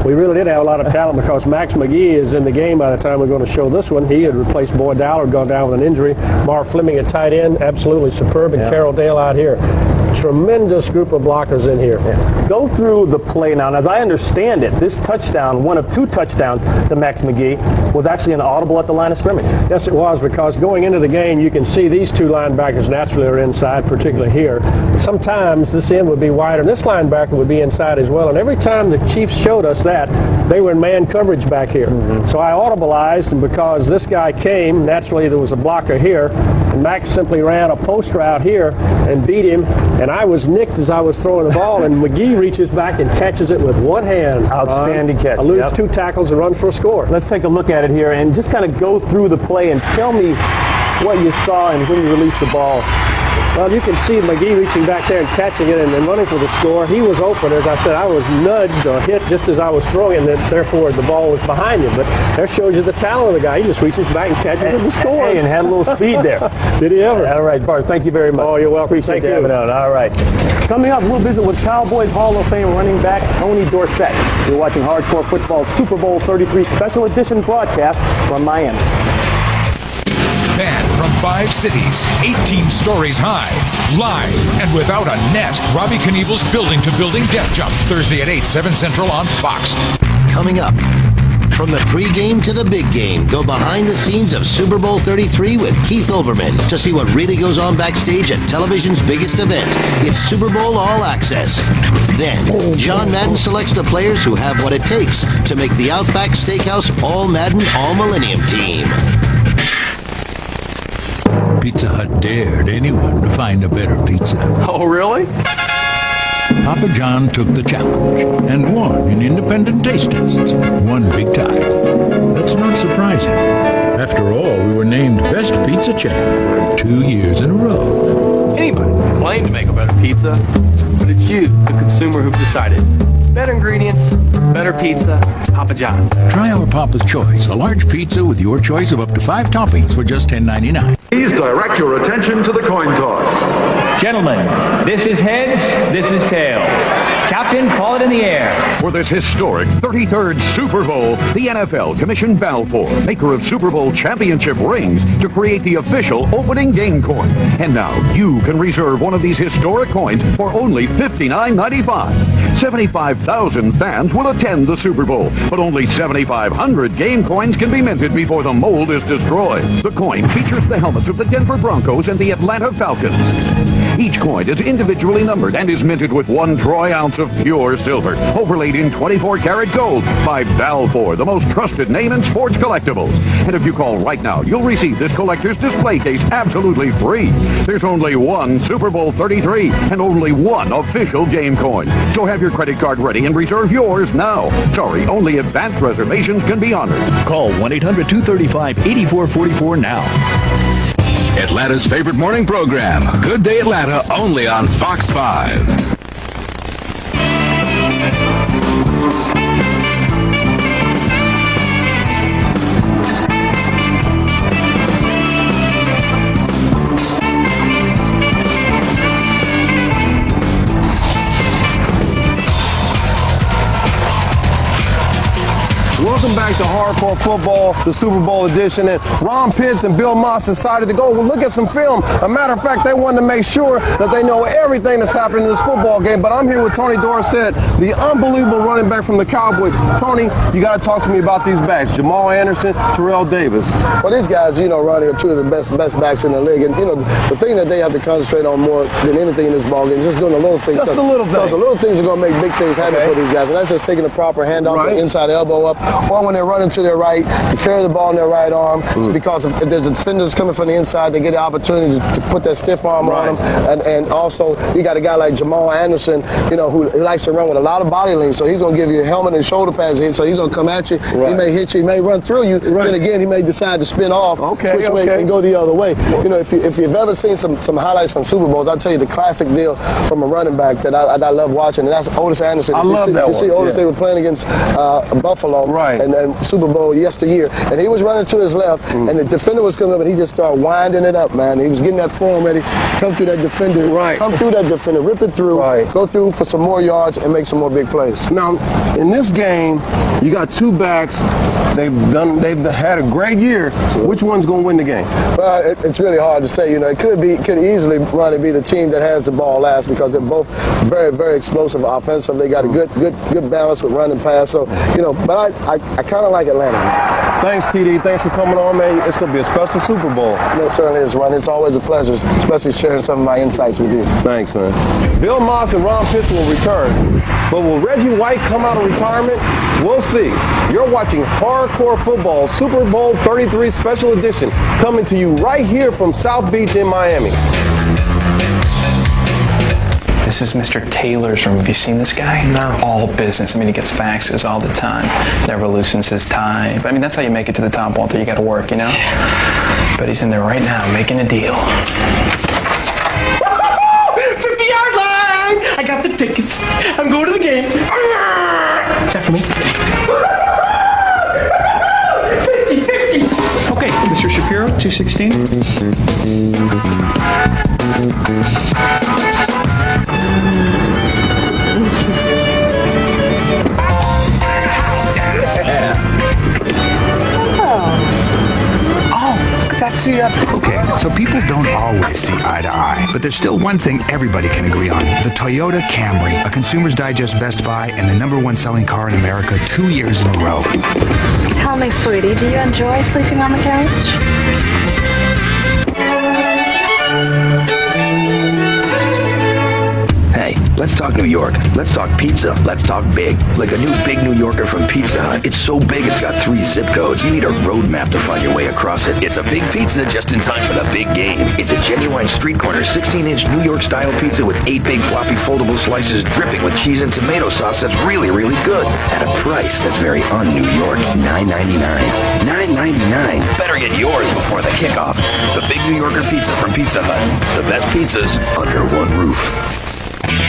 We really did have a lot of talent because Max McGee is in the game by the time we're going to show this one. He had replaced Boyd Dowler, gone down with an injury. Marv Fleming at tight end, absolutely superb, and Carroll Dale out here. Tremendous group of blockers in here. Go through the play now. And as I understand it, this touchdown, one of 2 touchdowns to Max McGee, was actually an audible at the line of scrimmage. Yes, it was, because going into the game, you can see these 2 linebackers naturally are inside, particularly here. Sometimes this end would be wider, and this linebacker would be inside as well. And every time the Chiefs showed us that, they were in man coverage back here. So I audibilized, and because this guy came, naturally there was a blocker here, and Max simply ran a post route here and beat him. And I was nicked as I was throwing the ball, and McGee reaches back and catches it with one hand. Outstanding catch. Eludes 2 tackles and runs for a score. Let's take a look at it here and just kind of go through the play and tell me what you saw and when you released the ball. Well, you can see McGee reaching back there and catching it and running for the score. He was open. As I said, I was nudged or hit just as I was throwing it, and therefore the ball was behind him. But that shows you the talent of the guy. He just reaches back and catches it and scores. Hey, and had a little speed there. Did he ever? All right, Bart, thank you very much. Oh, you're welcome. Appreciate you having on. All right. Coming up, we'll visit with Cowboys Hall of Fame running back Tony Dorsett. You're watching Hardcore Football Super Bowl 33 Special Edition broadcast from Miami. Banned from 5 cities, 18 stories high, live and without a net. Robbie Knievel's Building to Building Death Jump, Thursday at 8, 7 Central on Fox. Coming up, from the pregame to the big game, go behind the scenes of Super Bowl 33 with Keith Olbermann to see what really goes on backstage at television's biggest event. It's Super Bowl All Access. Then, John Madden selects the players who have what it takes to make the Outback Steakhouse All Madden All Millennium team. Pizza Hut dared anyone to find a better pizza. Oh, really? Papa John took the challenge and won in independent taste tests. One big time. That's not surprising. After all, we were named Best Pizza Chain 2 years in a row. Anybody can claim to make a better pizza, but it's you, the consumer, who've decided. Better ingredients, better pizza, Papa John. Try our Papa's Choice, a large pizza with your choice of up to 5 toppings for just $10.99. Please direct your attention to the coin toss. Gentlemen, this is heads, this is tails. Captain, call it in the air. For this historic 33rd Super Bowl, the NFL commissioned Balfour, maker of Super Bowl championship rings, to create the official opening game coin. And now you can reserve one of these historic coins for only $59.95. 75,000 fans will attend the Super Bowl, but only 7,500 game coins can be minted before the mold is destroyed. The coin features the helmets of the Denver Broncos and the Atlanta Falcons. Each coin is individually numbered and is minted with 1 troy ounce of pure silver, overlaid in 24-karat gold by Balfour, the most trusted name in sports collectibles. And if you call right now, you'll receive this collector's display case absolutely free. There's only one Super Bowl 33 and only one official game coin. So have your credit card ready and reserve yours now. Sorry, only advance reservations can be honored. Call 1-800-235-8444 now. Atlanta's favorite morning program, Good Day Atlanta, only on Fox 5. Welcome back to Hardcore Football, the Super Bowl edition. And Ron Pitts and Bill Moss decided to go look at some film. A matter of fact, they wanted to make sure that they know everything that's happening in this football game. But I'm here with Tony Dorsett, the unbelievable running back from the Cowboys. Tony, you got to talk to me about these backs. Jamal Anderson, Terrell Davis. Well, these guys, Ronnie, are two of the best backs in the league. And, the thing that they have to concentrate on more than anything in this ball game is just doing the little things. Just the little things. Because the little things are going to make big things happen for these guys. And that's just taking the proper handoff, the inside elbow up, or when they're running to their right, to carry the ball in their right arm. Because if there's defenders coming from the inside, they get the opportunity to put that stiff arm on them. And also, you got a guy like Jamal Anderson, who likes to run with a lot of body lean. So he's going to give you a helmet and shoulder pads in. So he's going to come at you. He may hit you. He may run through you. Then again, he may decide to spin off, switch way, and go the other way. If you've ever seen some highlights from Super Bowls, I'll tell you the classic deal from a running back that I love watching, and that's Otis Anderson. I love that one. You see Otis, they were playing against Buffalo and Super Bowl yesteryear, and he was running to his left, and the defender was coming up, and he just started winding it up, man. He was getting that form ready to come through that defender, come through that defender, rip it through, go through for some more yards, and make some more big plays. Now, in this game, you got two backs. They've had a great year. Which one's going to win the game? Well, it's really hard to say. It could easily be the team that has the ball last because they're both very, very explosive offensively. They got a good balance with run and pass. So, but I kind of like Atlanta. Thanks, TD. Thanks for coming on, man. It's going to be a special Super Bowl. It certainly is, Ron. It's always a pleasure, especially sharing some of my insights with you. Thanks, man. Bill Moss and Ron Pitts will return. But will Reggie White come out of retirement? We'll see. You're watching Hardcore Football Super Bowl 33 Special Edition coming to you right here from South Beach in Miami. This is Mr. Taylor's room. Have you seen this guy? No. All business. He gets faxes all the time. Never loosens his tie. But that's how you make it to the top, Walter. You got to work, But he's in there right now making a deal. 50-yard line! I got the tickets. I'm going to the game. Is that for me? 50. Okay, Mr. Shapiro, 216. Okay, so people don't always see eye to eye, but there's still one thing everybody can agree on. The Toyota Camry, a Consumer's Digest Best Buy and the #1 selling car in America 2 years in a row. Tell me, sweetie, do you enjoy sleeping on the couch? Hey, let's talk New York. Let's talk pizza. Let's talk big. Like the new Big New Yorker from Pizza Hut. It's so big it's got 3 zip codes. You need a road map to find your way across it. It's a big pizza just in time for the big game. It's a genuine street corner 16-inch New York style pizza with 8 big floppy foldable slices dripping with cheese and tomato sauce that's really, really good. At a price that's very un-New York. $9.99. $9.99. Better get yours before the kickoff. The Big New Yorker pizza from Pizza Hut. The best pizzas under one roof.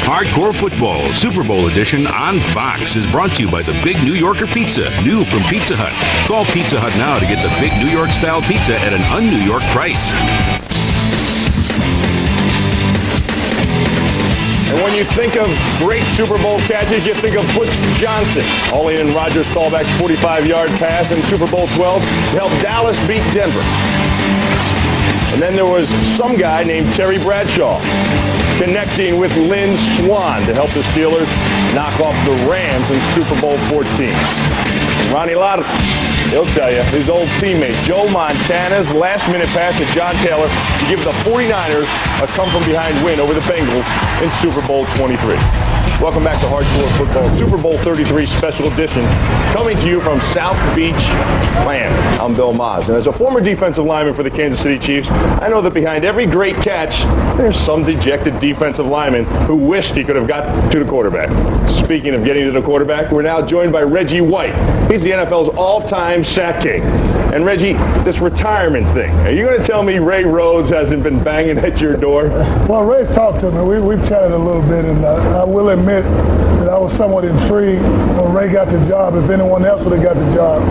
Hardcore Football Super Bowl Edition on Fox is brought to you by the Big New Yorker Pizza, new from Pizza Hut. Call Pizza Hut now to get the Big New York style pizza at an un-New York price. And when you think of great Super Bowl catches, you think of Butch Johnson hauling in Roger Staubach's 45-yard pass in Super Bowl 12 to help Dallas beat Denver. And then there was some guy named Terry Bradshaw connecting with Lynn Swann to help the Steelers knock off the Rams in Super Bowl 14. Ronnie Lott, he'll tell you, his old teammate Joe Montana's last-minute pass to John Taylor to give the 49ers a come-from-behind win over the Bengals in Super Bowl 23. Welcome back to Hardcore Football Super Bowl 33 Special Edition, coming to you from South Beach, Miami. I'm Bill Moss, and as a former defensive lineman for the Kansas City Chiefs, I know that behind every great catch, there's some dejected defensive lineman who wished he could have got to the quarterback. Speaking of getting to the quarterback, we're now joined by Reggie White. He's the NFL's all-time sack king. And Reggie, this retirement thing, are you going to tell me Ray Rhodes hasn't been banging at your door? Well, Ray's talked to me. We've chatted a little bit, and I will admit that I was somewhat intrigued when Ray got the job. If anyone else would have got the job,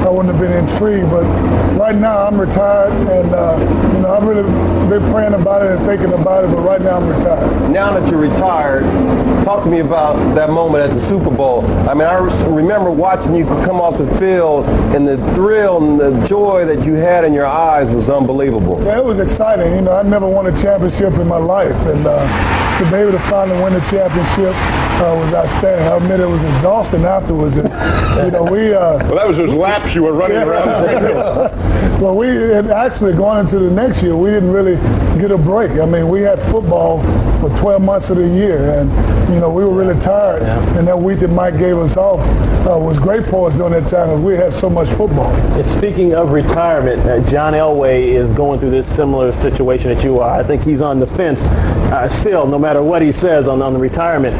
I wouldn't have been intrigued. But right now, I'm retired, and I've really been praying about it and thinking about it, but right now I'm retired. Now that you're retired, talk to me about that moment at the Super Bowl. I mean, I remember watching you come off the field, and the thrill and the joy that you had in your eyes was unbelievable. Yeah, it was exciting. I never won a championship in my life, and to be able to finally win the championship was outstanding. I admit it was exhausting afterwards. And, well, that was those laps you were running around the field. Well, we had actually going into the next year, we didn't really get a break. I mean, we had football for 12 months of the year, and we were really tired. And that week that Mike gave us off was great for us during that time because we had so much football. And speaking of retirement, John Elway is going through this similar situation that you are. I think he's on the fence still, no matter what he says on the retirement.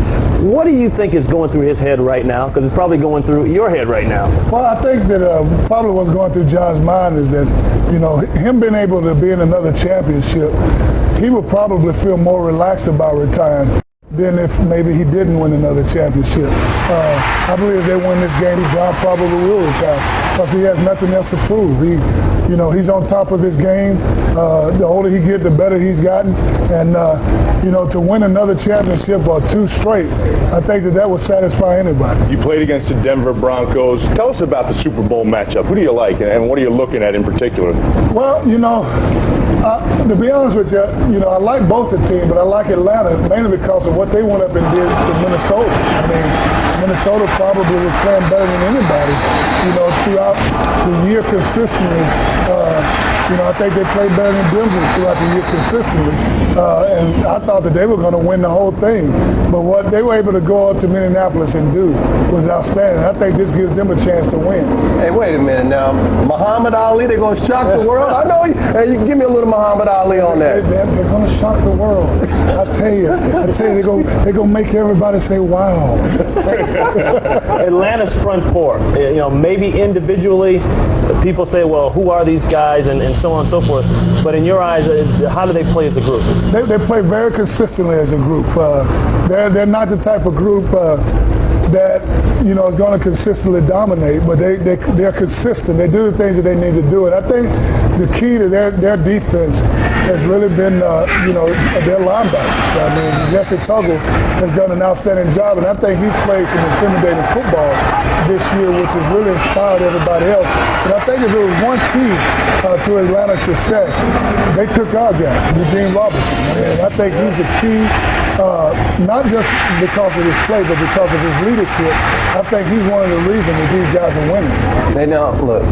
What do you think is going through his head right now? Because it's probably going through your head right now. Well, I think that probably what's going through John's mind is that, him being able to be in another championship, he would probably feel more relaxed about retiring than if maybe he didn't win another championship. I believe if they win this game, John probably will retire because he has nothing else to prove. He's on top of his game. The older he gets, the better he's gotten. And, to win another championship or two straight, I think that would satisfy anybody. You played against the Denver Broncos. Tell us about the Super Bowl matchup. Who do you like, and what are you looking at in particular? Well, to be honest with you, I like both the teams, but I like Atlanta mainly because of what they went up and did to Minnesota. I mean, Minnesota probably was playing better than anybody, throughout the year consistently. I think they played better than Denver throughout the year consistently. And I thought that they were going to win the whole thing. But what they were able to go up to Minneapolis and do was outstanding. I think this gives them a chance to win. Hey, wait a minute now. Muhammad Ali, they're going to shock the world? I know. Hey, you give me a little Muhammad Ali on that. They're going to shock the world. I tell you, they're going to make everybody say, wow. Atlanta's front four, maybe individually, people say, well, who are these guys, and so on and so forth. But in your eyes, how do they play as a group? They play very consistently as a group. They're not the type of group that is going to consistently dominate, but they're consistent. They do the things that they need to do. And I think the key to their defense has really been their linebackers. I mean, Jesse Tuggle has done an outstanding job, and I think he's played some intimidating football this year, which has really inspired everybody else. But I think if there was one key to Atlanta's success, they took our guy, Eugene Robinson. And I think he's a key, not just because of his play, but because of his leadership. I think he's one of the reasons that these guys are winning. Hey, now, look,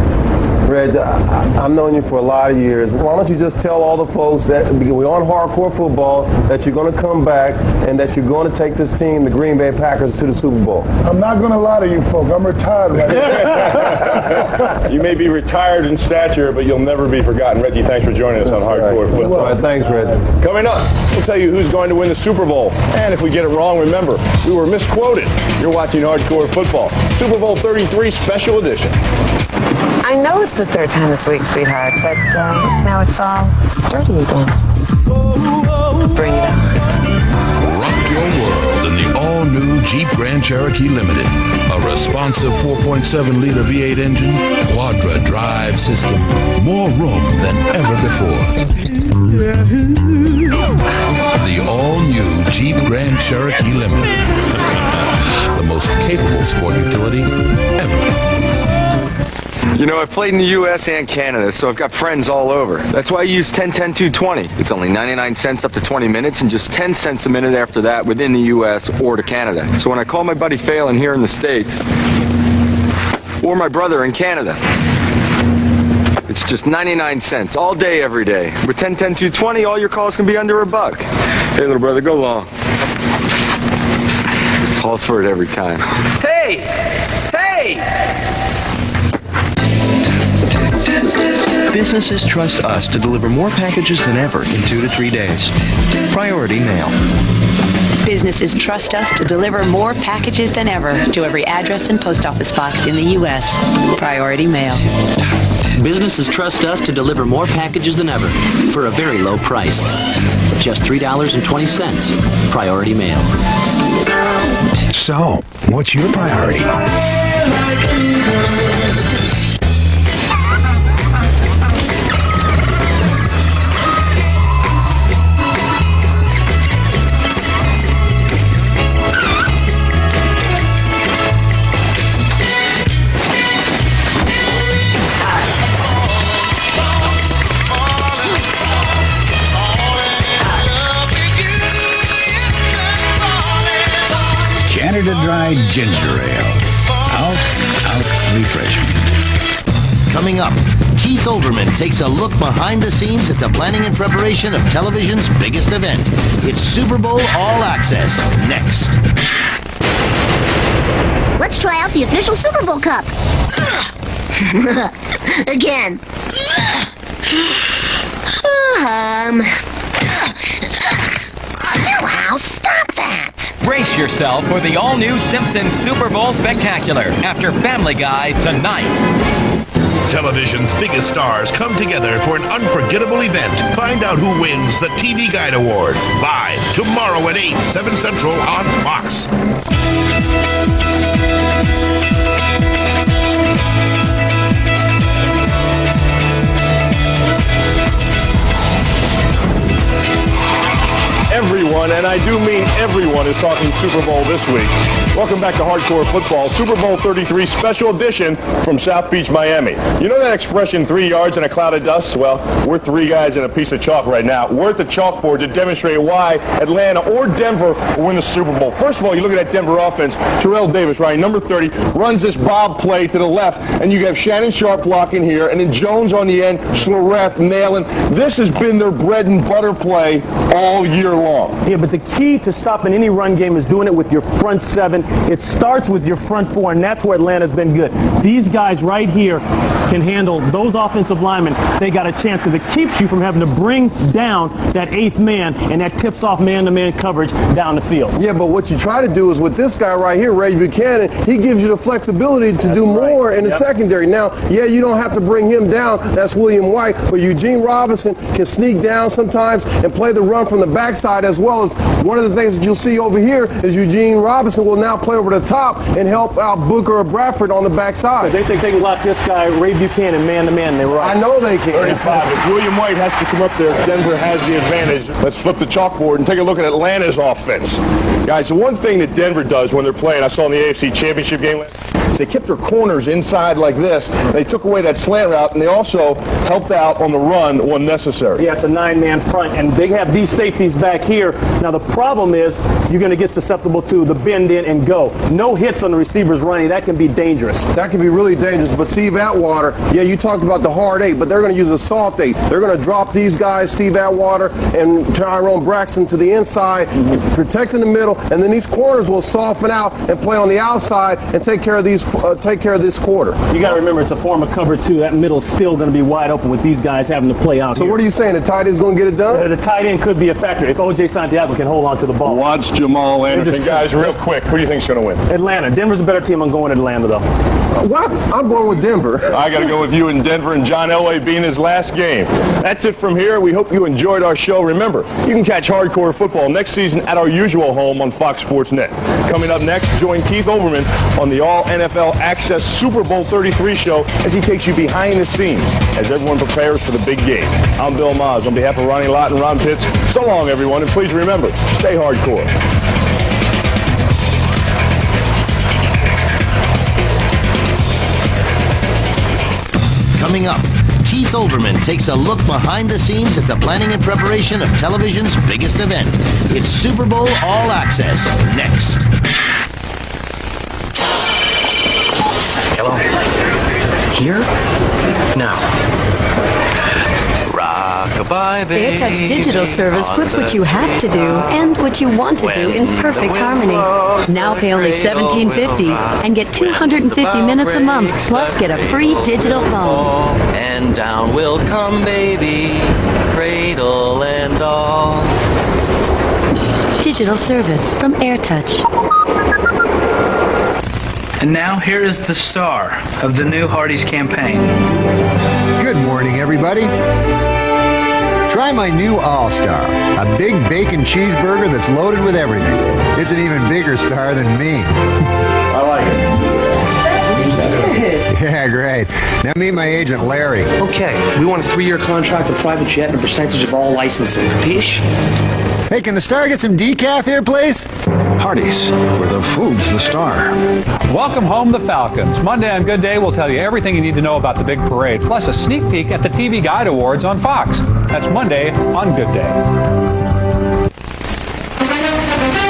Reg, I've known you for a lot of years. Why don't you just tell all the folks that we're on hardcore football, that you're going to come back and that you're going to take this team, the Green Bay Packers, to the Super Bowl? I'm not going to lie to you folks. I'm retired right now. You may be retired in stature, but you'll never be forgotten. Reggie, thanks for joining us on Hardcore Football. All right, thanks, Reggie. Coming up, we'll tell you who's going to win the Super Bowl. And if we get it wrong, remember, we were misquoted. You're watching Hardcore Football, Super Bowl 33 Special Edition. I know it's the third time this week, sweetheart, but now it's all dirty again. Bring it on. Rock your world in the all-new Jeep Grand Cherokee Limited. A responsive 4.7-liter V8 engine, quadra drive system, more room than ever before. The all-new Jeep Grand Cherokee Limited. The most capable sport utility ever. I've played in the U.S. and Canada, so I've got friends all over. That's why I use 10-10-220. It's only 99 cents up to 20 minutes and just 10 cents a minute after that within the U.S. or to Canada. So when I call my buddy Phelan here in the States, or my brother in Canada, it's just 99 cents all day, every day. With 10-10-220, all your calls can be under $1. Hey, little brother, go long. Falls for it every time. Hey! Hey! Businesses trust us to deliver more packages than ever in 2 to 3 days. Priority Mail. Businesses trust us to deliver more packages than ever to every address and post office box in the U.S. Priority Mail. Businesses trust us to deliver more packages than ever for a very low price. Just $3.20. Priority Mail. So, what's your priority? Canada Dry Ginger Ale. Out refreshment. Coming up, Keith Olbermann takes a look behind the scenes at the planning and preparation of television's biggest event. It's Super Bowl All Access. Next. Let's try out the official Super Bowl cup. Again. Wow, stop that. Brace yourself for the all-new Simpsons Super Bowl Spectacular after Family Guy tonight. Television's biggest stars come together for an unforgettable event. Find out who wins the TV Guide Awards live tomorrow at 8, 7 Central on Fox. Everyone, and I do mean everyone, is talking Super Bowl this week. Welcome back to Hardcore Football, Super Bowl 33 special edition from South Beach, Miami. You know that expression, 3 yards in a cloud of dust? Well, we're 3 guys in a piece of chalk right now. We're at the chalkboard to demonstrate why Atlanta or Denver will win the Super Bowl. First of all, you look at that Denver offense. Terrell Davis, right, number 30, runs this bob play to the left, and you have Shannon Sharp blocking here, and then Jones on the end, Schlereth nailing. This has been their bread and butter play all year long. Yeah, but the key to stopping any run game is doing it with your front 7. It starts with your front 4, and that's where Atlanta's been good. These guys right here can handle those offensive linemen. They got a chance because it keeps you from having to bring down that 8th man, and that tips off man-to-man coverage down the field. Yeah, but what you try to do is with this guy right here, Ray Buchanan, he gives you the flexibility to do more in the secondary. Now, yeah, you don't have to bring him down. That's William White. But Eugene Robinson can sneak down sometimes and play the run from the backside as well. As one of the things that you'll see over here is Eugene Robinson will now play over the top and help out Booker or Bradford on the backside. They think they can lock this guy, Ray Buchanan, man-to-man. They're right. I know they can. 35. If William White has to come up there, Denver has the advantage. Let's flip the chalkboard and take a look at Atlanta's offense. Guys, the one thing that Denver does when they're playing, I saw in the AFC Championship game last night, they kept their corners inside like this. They took away that slant route, and they also helped out on the run when necessary. Yeah, it's a 9-man front, and they have these safeties back here. Now, the problem is you're going to get susceptible to the bend in and go. No hits on the receivers running. That can be dangerous. That can be really dangerous. But Steve Atwater, yeah, you talked about the hard 8, but they're going to use a soft 8. They're going to drop these guys, Steve Atwater and Tyrone Braxton, to the inside, protect in the middle, and then these corners will soften out and play on the outside and take care of this quarter. You got to remember, it's a form of cover too. That middle is still going to be wide open with these guys having to play out. So here. What are you saying? The tight end's going to get it done? The tight end could be a factor if O.J. Santiago can hold on to the ball. Watch Jamal Anderson. Guys, real quick, who do you think's going to win? Atlanta. Denver's a better team. I'm going Atlanta, though. What? I'm going with Denver. I got to go with you in Denver and John Elway being his last game. That's it from here. We hope you enjoyed our show. Remember, you can catch Hardcore Football next season at our usual home on Fox Sports Net. Coming up next, join Keith Olbermann on the All NFL Access Super Bowl 33 show as he takes you behind the scenes as everyone prepares for the big game. I'm Bill Maas on behalf of Ronnie Lott and Ron Pitts. So long, everyone, and please remember, stay hardcore. Coming up, Keith Olbermann takes a look behind the scenes at the planning and preparation of television's biggest event. It's Super Bowl All Access. Next. Hello? Here? Now. Rock-a-bye, baby. AirTouch Digital Service puts what you have to do and what you want to do in perfect harmony. Now pay only $17.50 and get 250 minutes a month, plus get a free digital phone. And down will come, baby, cradle and all. digital service from AirTouch. And now here is the star of the new Hardee's campaign. Good morning, everybody. Try my new All-Star, a big bacon cheeseburger that's loaded with everything. It's an even bigger star than me. I like it. Yeah, great. Now meet my agent, Larry. Okay, we want a 3-year contract with private jet and a percentage of all licensing. Capiche? Hey, can the star get some decaf here, please? Hardee's, where the food's the star. Welcome home, the Falcons. Monday on Good Day, we'll tell you everything you need to know about the big parade, plus a sneak peek at the TV Guide Awards on Fox. That's Monday on Good Day.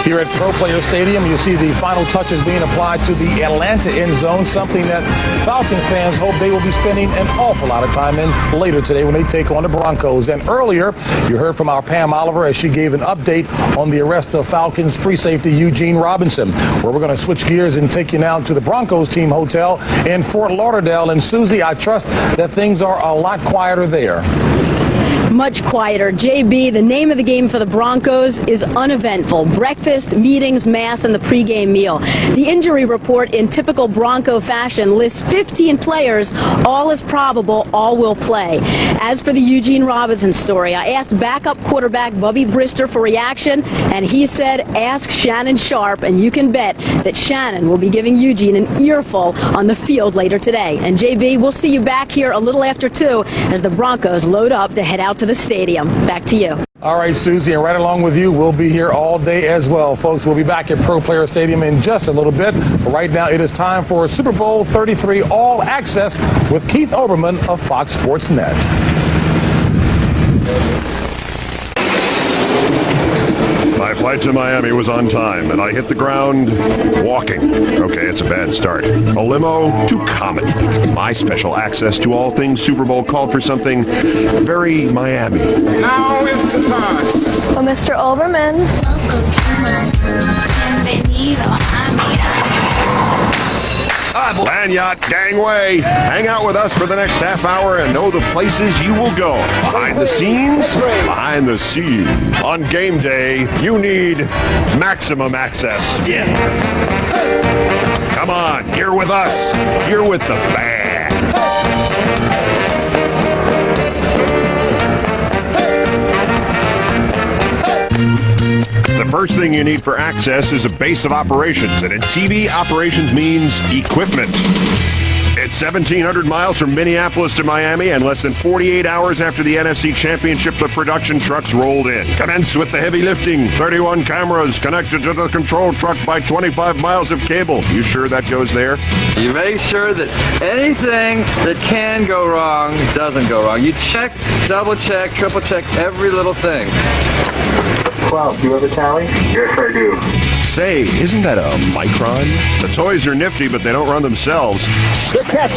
Here at Pro Player Stadium, you see the final touches being applied to the Atlanta end zone, something that Falcons fans hope they will be spending an awful lot of time in later today when they take on the Broncos. And earlier, you heard from our Pam Oliver as she gave an update on the arrest of Falcons free safety Eugene Robinson, where we're going to switch gears and take you now to the Broncos team hotel in Fort Lauderdale. And Susie, I trust that things are a lot quieter there. Much quieter. JB, the name of the game for the Broncos is uneventful. Breakfast, meetings, mass, and the pregame meal. The injury report in typical Bronco fashion lists 15 players. All is probable, all will play. As for the Eugene Robinson story, I asked backup quarterback Bubby Brister for reaction, and he said, ask Shannon Sharp, and you can bet that Shannon will be giving Eugene an earful on the field later today. And JB, we'll see you back here a little after 2 as the Broncos load up to head out to the stadium. Back to you. All right, Susie, and right along with you, we'll be here all day as well. Folks, we'll be back at Pro Player Stadium in just a little bit. But right now, it is time for Super Bowl 33 All Access with Keith Olbermann of Fox Sports Net. My flight to Miami was on time, and I hit the ground walking. Okay, it's a bad start. A limo to comedy. My special access to all things Super Bowl called for something very Miami. Now is the time. Well, Mr. Olbermann. Lanyard Gangway. Hang out with us for the next half hour and know the places you will go. Behind the scenes, behind the scene. On game day, you need maximum access. Yeah. Come on, you're with us. You're with the band. The first thing you need for access is a base of operations, and in TV, operations means equipment. It's 1,700 miles from Minneapolis to Miami, and less than 48 hours after the NFC Championship, the production trucks rolled in. Commence with the heavy lifting. 31 cameras connected to the control truck by 25 miles of cable. You sure that goes there? You make sure that anything that can go wrong doesn't go wrong. You check, double check, triple check every little thing. 12. Do you ever tally? Yes, I do. Say, isn't that a micron? The toys are nifty, but they don't run themselves. Good catch.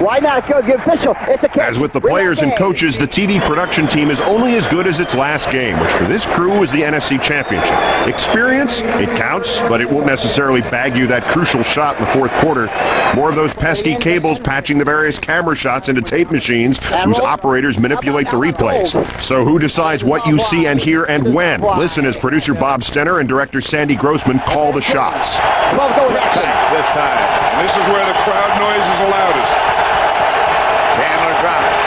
Why not go give official? It's a catch. As with the players and coaches, the TV production team is only as good as its last game, which for this crew is the NFC Championship. Experience, it counts, but it won't necessarily bag you that crucial shot in the fourth quarter. More of those pesky cables patching the various camera shots into tape machines whose operators manipulate the replays. So who decides what you see and hear and when? Listen as producer Bob Stenner and director Sandy Grossman call the shots. This time. This is where the crowd noise is the loudest. Chandler drives.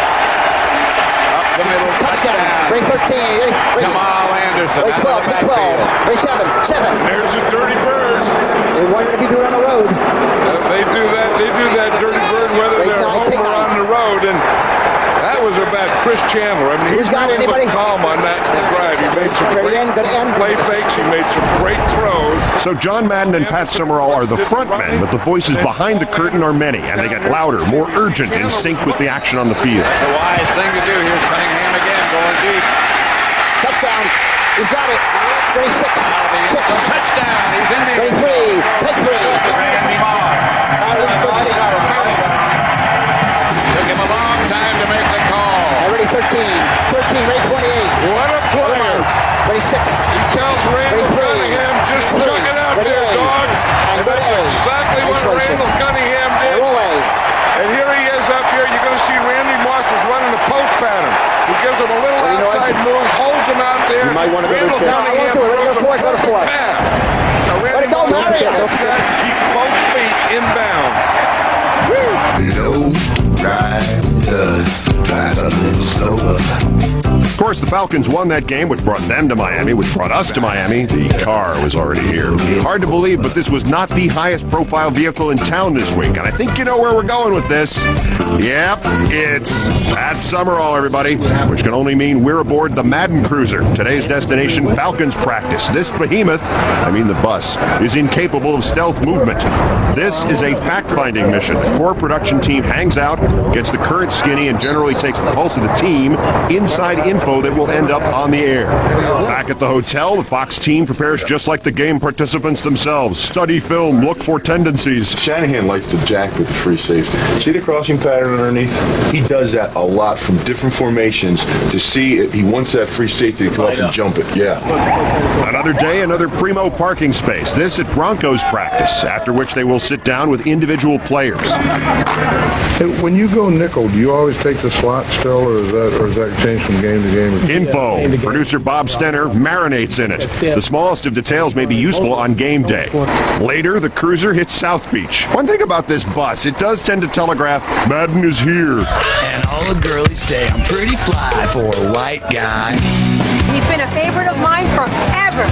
Up the middle. Touchdown. Bring 13. Jamal Anderson. Bring 12. Bring 12. Bring 7. There's the Dirty Birds. They wanted to be doing on the road. They do that Dirty Bird whether they're home or on the road. And that was about Chris Chandler. I mean, he was really calm on that drive. He made some great play fakes. He made some great throws. So John Madden and Pat Summerall are the front men, but the voices behind the curtain are many, and they get louder, more urgent, in sync with the action on the field. The wise thing to do. Here's Cunningham again, going deep. Touchdown. He's got it. 26. 6. Touchdown. He's in there. 23. Take 3. Randy Moss. Took him a long time to make the call. Already 13. 13. Ready 28. What a player. 26. He tells Randall Cunningham, just chuck it out there, dog. And that's exactly what Randall Cunningham did. And here he is up here. You're going to see Randy Moss is running the post pattern. He gives him a little outside moves, holds him out there. You might want to Randall Cunningham throws him course, the Falcons won that game, which brought them to Miami, which brought us to Miami. The car was already here. Hard to believe, but this was not the highest profile vehicle in town this week, and I think you know where we're going with this. Yep, it's at Summerall, everybody, which can only mean we're aboard the Madden Cruiser. Today's destination, Falcons practice. This behemoth, I mean the bus, is incapable of stealth movement. This is a fact-finding mission. The core production team hangs out, gets the current skinny, and generally takes the pulse of the team, inside info that will end up on the air. Back at the hotel, the Fox team prepares just like the game participants themselves. Study film, look for tendencies. Shanahan likes to jack with the free safety. See the crossing pattern underneath? He does that a lot from different formations to see if he wants that free safety to come up and jump it. Yeah. Another day, another primo parking space. This at Broncos practice, after which they will sit down with individual players. Hey, when you go nickel, do you always take the slot still, or is that change from game to game? Info. Producer Bob Stenner marinates in it. The smallest of details may be useful on game day. Later, the cruiser hits South Beach. One thing about this bus, it does tend to telegraph, Madden is here. And all the girlies say I'm pretty fly for a white guy. He's been a favorite of mine forever.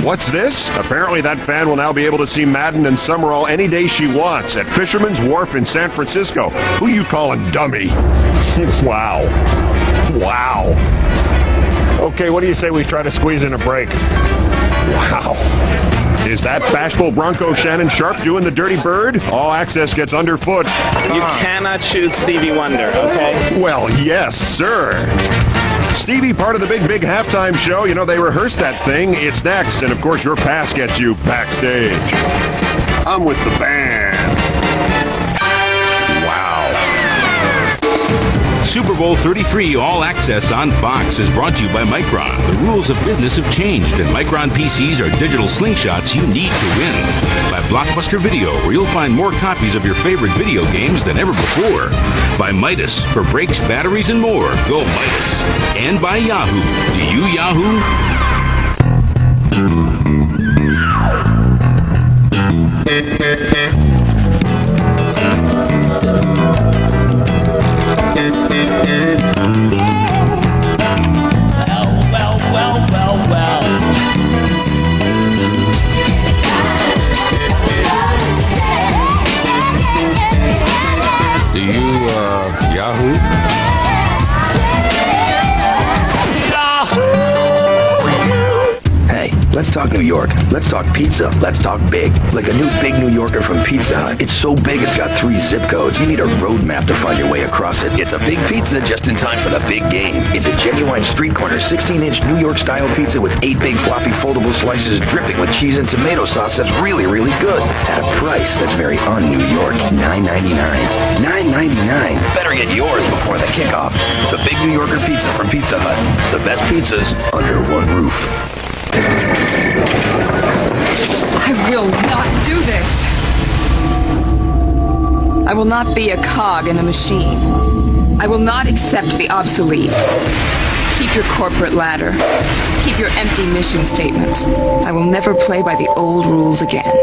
What's this? Apparently that fan will now be able to see Madden and Summerall any day she wants at Fisherman's Wharf in San Francisco. Who you calling dummy? Wow. Wow. Okay, what do you say we try to squeeze in a break? Wow. Is that bashful Bronco Shannon Sharp doing the dirty bird? All access gets underfoot. You cannot shoot Stevie Wonder, okay? Well, yes, sir. Stevie, part of the big halftime show. You know, they rehearsed that thing. It's next. And, of course, your pass gets you backstage. I'm with the band. Super Bowl 33 All Access on Fox is brought to you by Micron. The rules of business have changed, and Micron PCs are digital slingshots you need to win. By Blockbuster Video, where you'll find more copies of your favorite video games than ever before. By Midas, for brakes, batteries, and more. Go Midas. And by Yahoo. Do you Yahoo? Well. Do you, Yahoo? Hey, let's talk New York. Let's talk pizza. Let's talk big. Like the new Big New Yorker from Pizza Hut. It's so big it's got 3 zip codes. You need a road map to find your way across it. It's a big pizza just in time for the big game. It's a genuine street corner 16-inch New York style pizza with 8 big floppy foldable slices dripping with cheese and tomato sauce that's really, really good. At a price that's very un-New York. $9.99. $9.99. Better get yours before the kickoff. The Big New Yorker pizza from Pizza Hut. The best pizzas under one roof. I will not do this. I will not be a cog in a machine. I will not accept the obsolete. Keep your corporate ladder. Keep your empty mission statements. I will never play by the old rules again.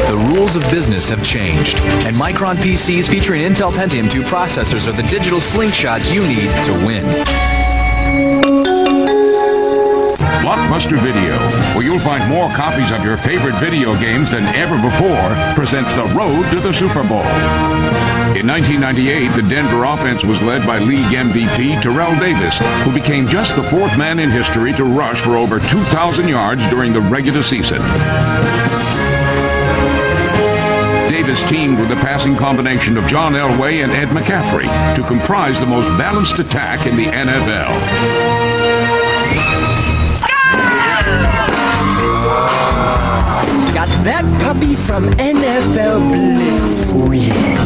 The rules of business have changed, and Micron PCs featuring Intel Pentium 2 processors are the digital slingshots you need to win. Blockbuster Video, where you'll find more copies of your favorite video games than ever before, presents The Road to the Super Bowl. In 1998, the Denver offense was led by league MVP Terrell Davis, who became just the 4th man in history to rush for over 2,000 yards during the regular season. Davis teamed with the passing combination of John Elway and Ed McCaffrey to comprise the most balanced attack in the NFL. Got that puppy from NFL Blitz. Oh, yeah.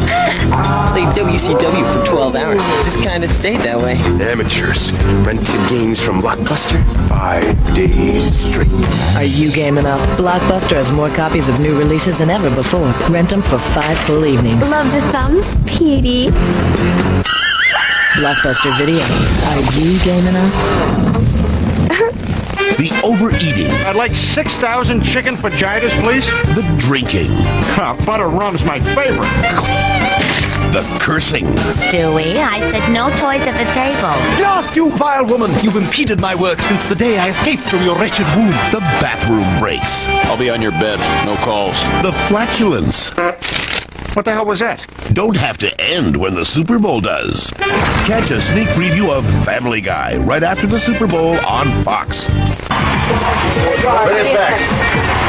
Played WCW for 12 hours. Just kind of stayed that way. Amateurs. Rented games from Blockbuster 5 days straight. Are you game enough? Blockbuster has more copies of new releases than ever before. Rent them for 5 full evenings. Love the thumbs, Petey. Blockbuster Video. Are you game enough? The overeating. I'd like 6,000 chicken fajitas, please. The drinking. Butter rum's my favorite. the cursing. Stewie, I said no toys at the table. Blast, you vile woman! You've impeded my work since the day I escaped from your wretched womb. The bathroom breaks. I'll be on your bed. No calls. The flatulence. What the hell was that? Don't have to end when the Super Bowl does. Catch a sneak preview of Family Guy right after the Super Bowl on Fox.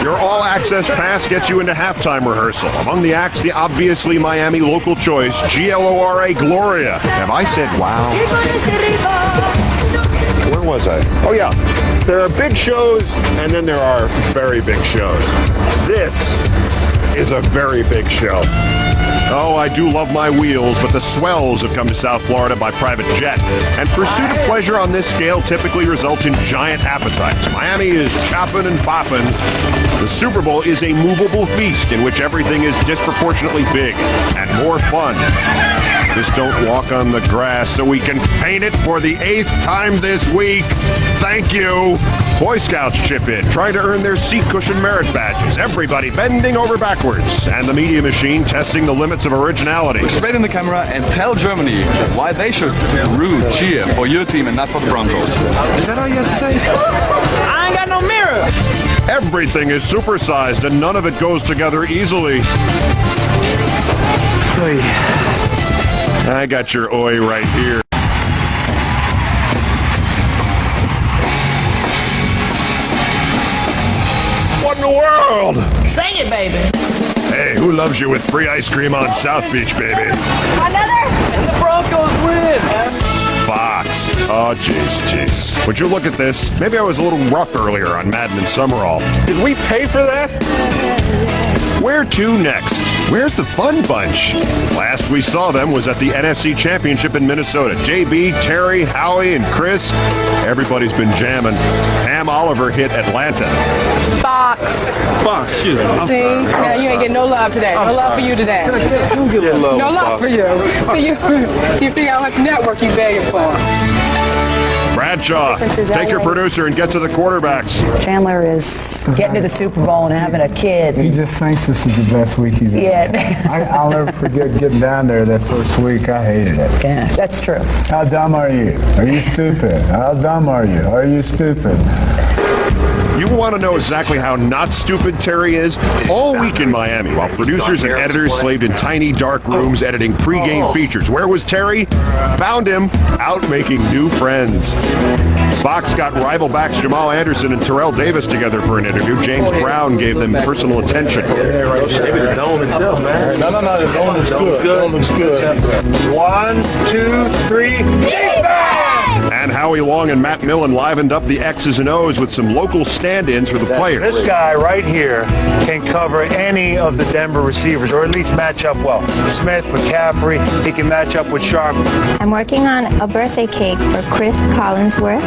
Your all-access pass gets you into halftime rehearsal. Among the acts, the obviously Miami local choice, GLORA Gloria. Have I said wow? Where was I? Oh, yeah. There are big shows, and then there are very big shows. This is a very big show. Oh, I do love my wheels, but the swells have come to South Florida by private jet. And pursuit of pleasure on this scale typically results in giant appetites. Miami is chopping and popping. The Super Bowl is a movable feast in which everything is disproportionately big and more fun. Just don't walk on the grass so we can paint it for the 8th time this week. Thank you. Boy Scouts chip in, trying to earn their seat cushion merit badges. Everybody bending over backwards. And the media machine testing the limits of originality. Look straight in the camera and tell Germany why they should cheer for your team and not for the Broncos. Is that all you have to say? I ain't got no mirror. Everything is supersized and none of it goes together easily. Oy. I got your oi right here. What in the world? Sing it, baby. Hey, who loves you with free ice cream on South Beach, baby? Another? And the Broncos win. Fox. Oh, jeez. Would you look at this? Maybe I was a little rough earlier on Madden and Summerall. Did we pay for that? Where to next? Where's the fun bunch? Last we saw them was at the NFC Championship in Minnesota. JB, Terry, Howie, and Chris. Everybody's been jamming. Pam Oliver hit Atlanta. Fox. Excuse me. See? Yeah, you ain't getting no love today. No love for you today. No love for you. So you figure out what network you begging for. Bradshaw, take your producer and get to the quarterbacks. Chandler is getting to the Super Bowl and having a kid. He just thinks this is the best week he's ever had. I'll never forget getting down there that first week. I hated it. Yeah, that's true. How dumb are you? Are you stupid? How dumb are you? Are you stupid? You want to know exactly how not stupid Terry is? All week in Miami, while producers and editors slaved in tiny, dark rooms editing pregame features. Where was Terry? Found him out making new friends. Fox got rival backs Jamal Anderson and Terrell Davis together for an interview. James Brown gave them personal attention. Maybe the dome itself, man. No. The dome looks good. The dome looks good. 1, 2, 3. And Howie Long and Matt Millen livened up the X's and O's with some local stand-ins for the players. This guy right here can cover any of the Denver receivers, or at least match up well. Smith, McCaffrey, he can match up with Sharp. I'm working on a birthday cake for Chris Collinsworth.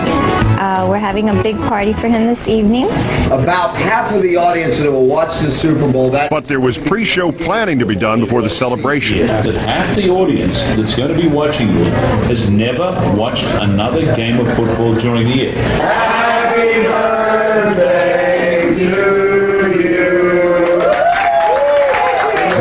We're having a big party for him this evening. About half of the audience that will watch the Super Bowl. But there was pre-show planning to be done before the celebration. That half the audience that's going to be watching you has never watched another game of football during the year. Happy birthday to you.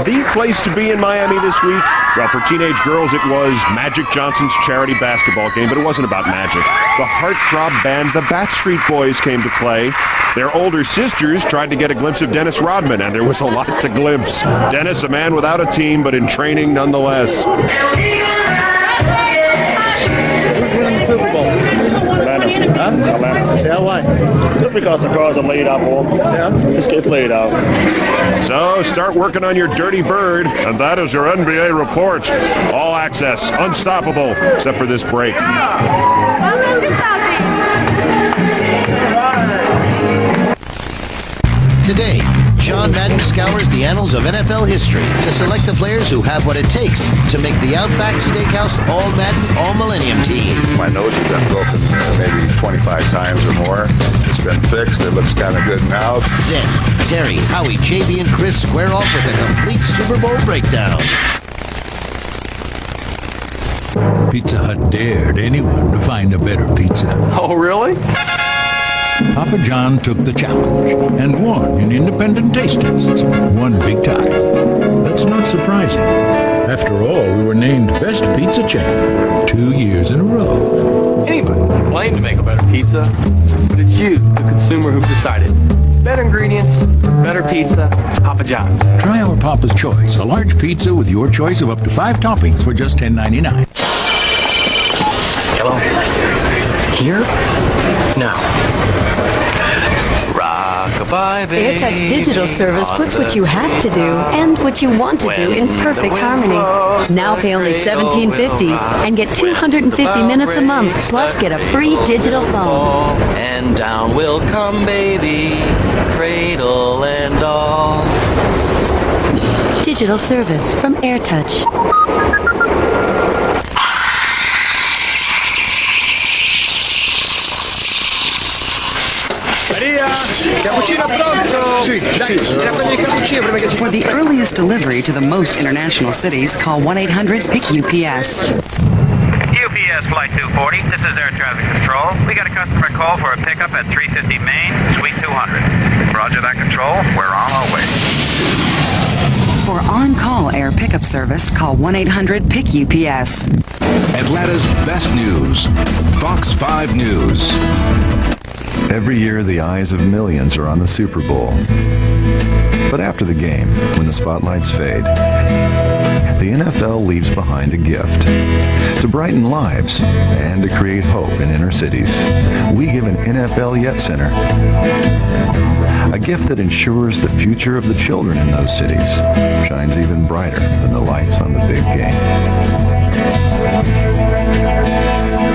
The place to be in Miami this week? Well, for teenage girls, it was Magic Johnson's charity basketball game, but it wasn't about Magic. The heartthrob band, the Backstreet Boys, came to play. Their older sisters tried to get a glimpse of Dennis Rodman, and there was a lot to glimpse. Dennis, a man without a team, but in training nonetheless. Super Bowl. Atlanta. Yeah, why? Just because the girls are laid out more. Yeah, this gets laid out. So start working on your dirty bird, and that is your NBA report. All access, unstoppable, except for this break. Welcome to South Beach. Today, John Madden scours the annals of NFL history to select the players who have what it takes to make the Outback Steakhouse All-Madden, All-Millennium team. My nose has been broken maybe 25 times or more. It's been fixed. It looks kind of good now. Then, Terry, Howie, JB, and Chris square off with a complete Super Bowl breakdown. Pizza Hut dared anyone to find a better pizza. Oh, really? Papa John took the challenge and won in independent taste tests. One big time. That's not surprising. After all, we were named Best Pizza Chain 2 years in a row. Anybody can claim to make a better pizza, but it's you, the consumer, who've decided. Better ingredients, better pizza, Papa John's. Try our Papa's Choice, a large pizza with your choice of up to 5 toppings for just $10.99. Hello? Here? Now. Rock-a-bye, baby. AirTouch Digital Service puts what you have to do and what you want to do in perfect harmony. Now pay only $17.50 and get 250 minutes a month, plus get a free digital phone. And down will come baby, cradle and all. Digital service from AirTouch. For the earliest delivery to the most international cities, call 1-800-PIC-UPS. UPS Flight 240, this is Air Traffic Control. We got a customer call for a pickup at 350 Main, Suite 200. Roger that, Control. We're on our way. For on-call air pickup service, call 1-800-PIC-UPS. Atlanta's best news. Fox 5 News. Every year, the eyes of millions are on the Super Bowl. But after the game, when the spotlights fade, the NFL leaves behind a gift. To brighten lives and to create hope in inner cities, we give an NFL Yet Center. A gift that ensures the future of the children in those cities shines even brighter than the lights on the big game.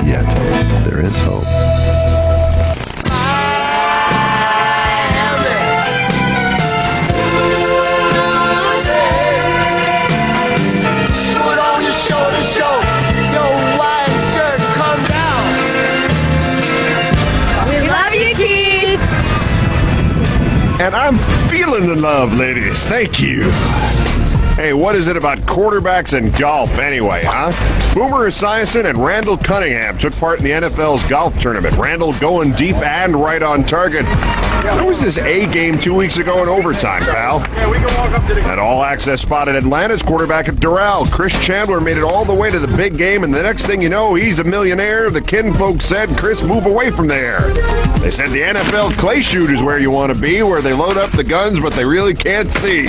Yet, there is hope. And I'm feeling the love, ladies. Thank you. Hey, what is it about quarterbacks and golf anyway, huh? Boomer Esiason and Randall Cunningham took part in the NFL's golf tournament. Randall going deep and right on target. There was this A game 2 weeks ago in overtime, pal. Yeah, we can walk up to the... That All Access spot at Atlanta's quarterback at Doral. Chris Chandler made it all the way to the big game, and the next thing you know, he's a millionaire. The kinfolk said, Chris, move away from there. They said the NFL clay shoot is where you want to be, where they load up the guns, but they really can't see.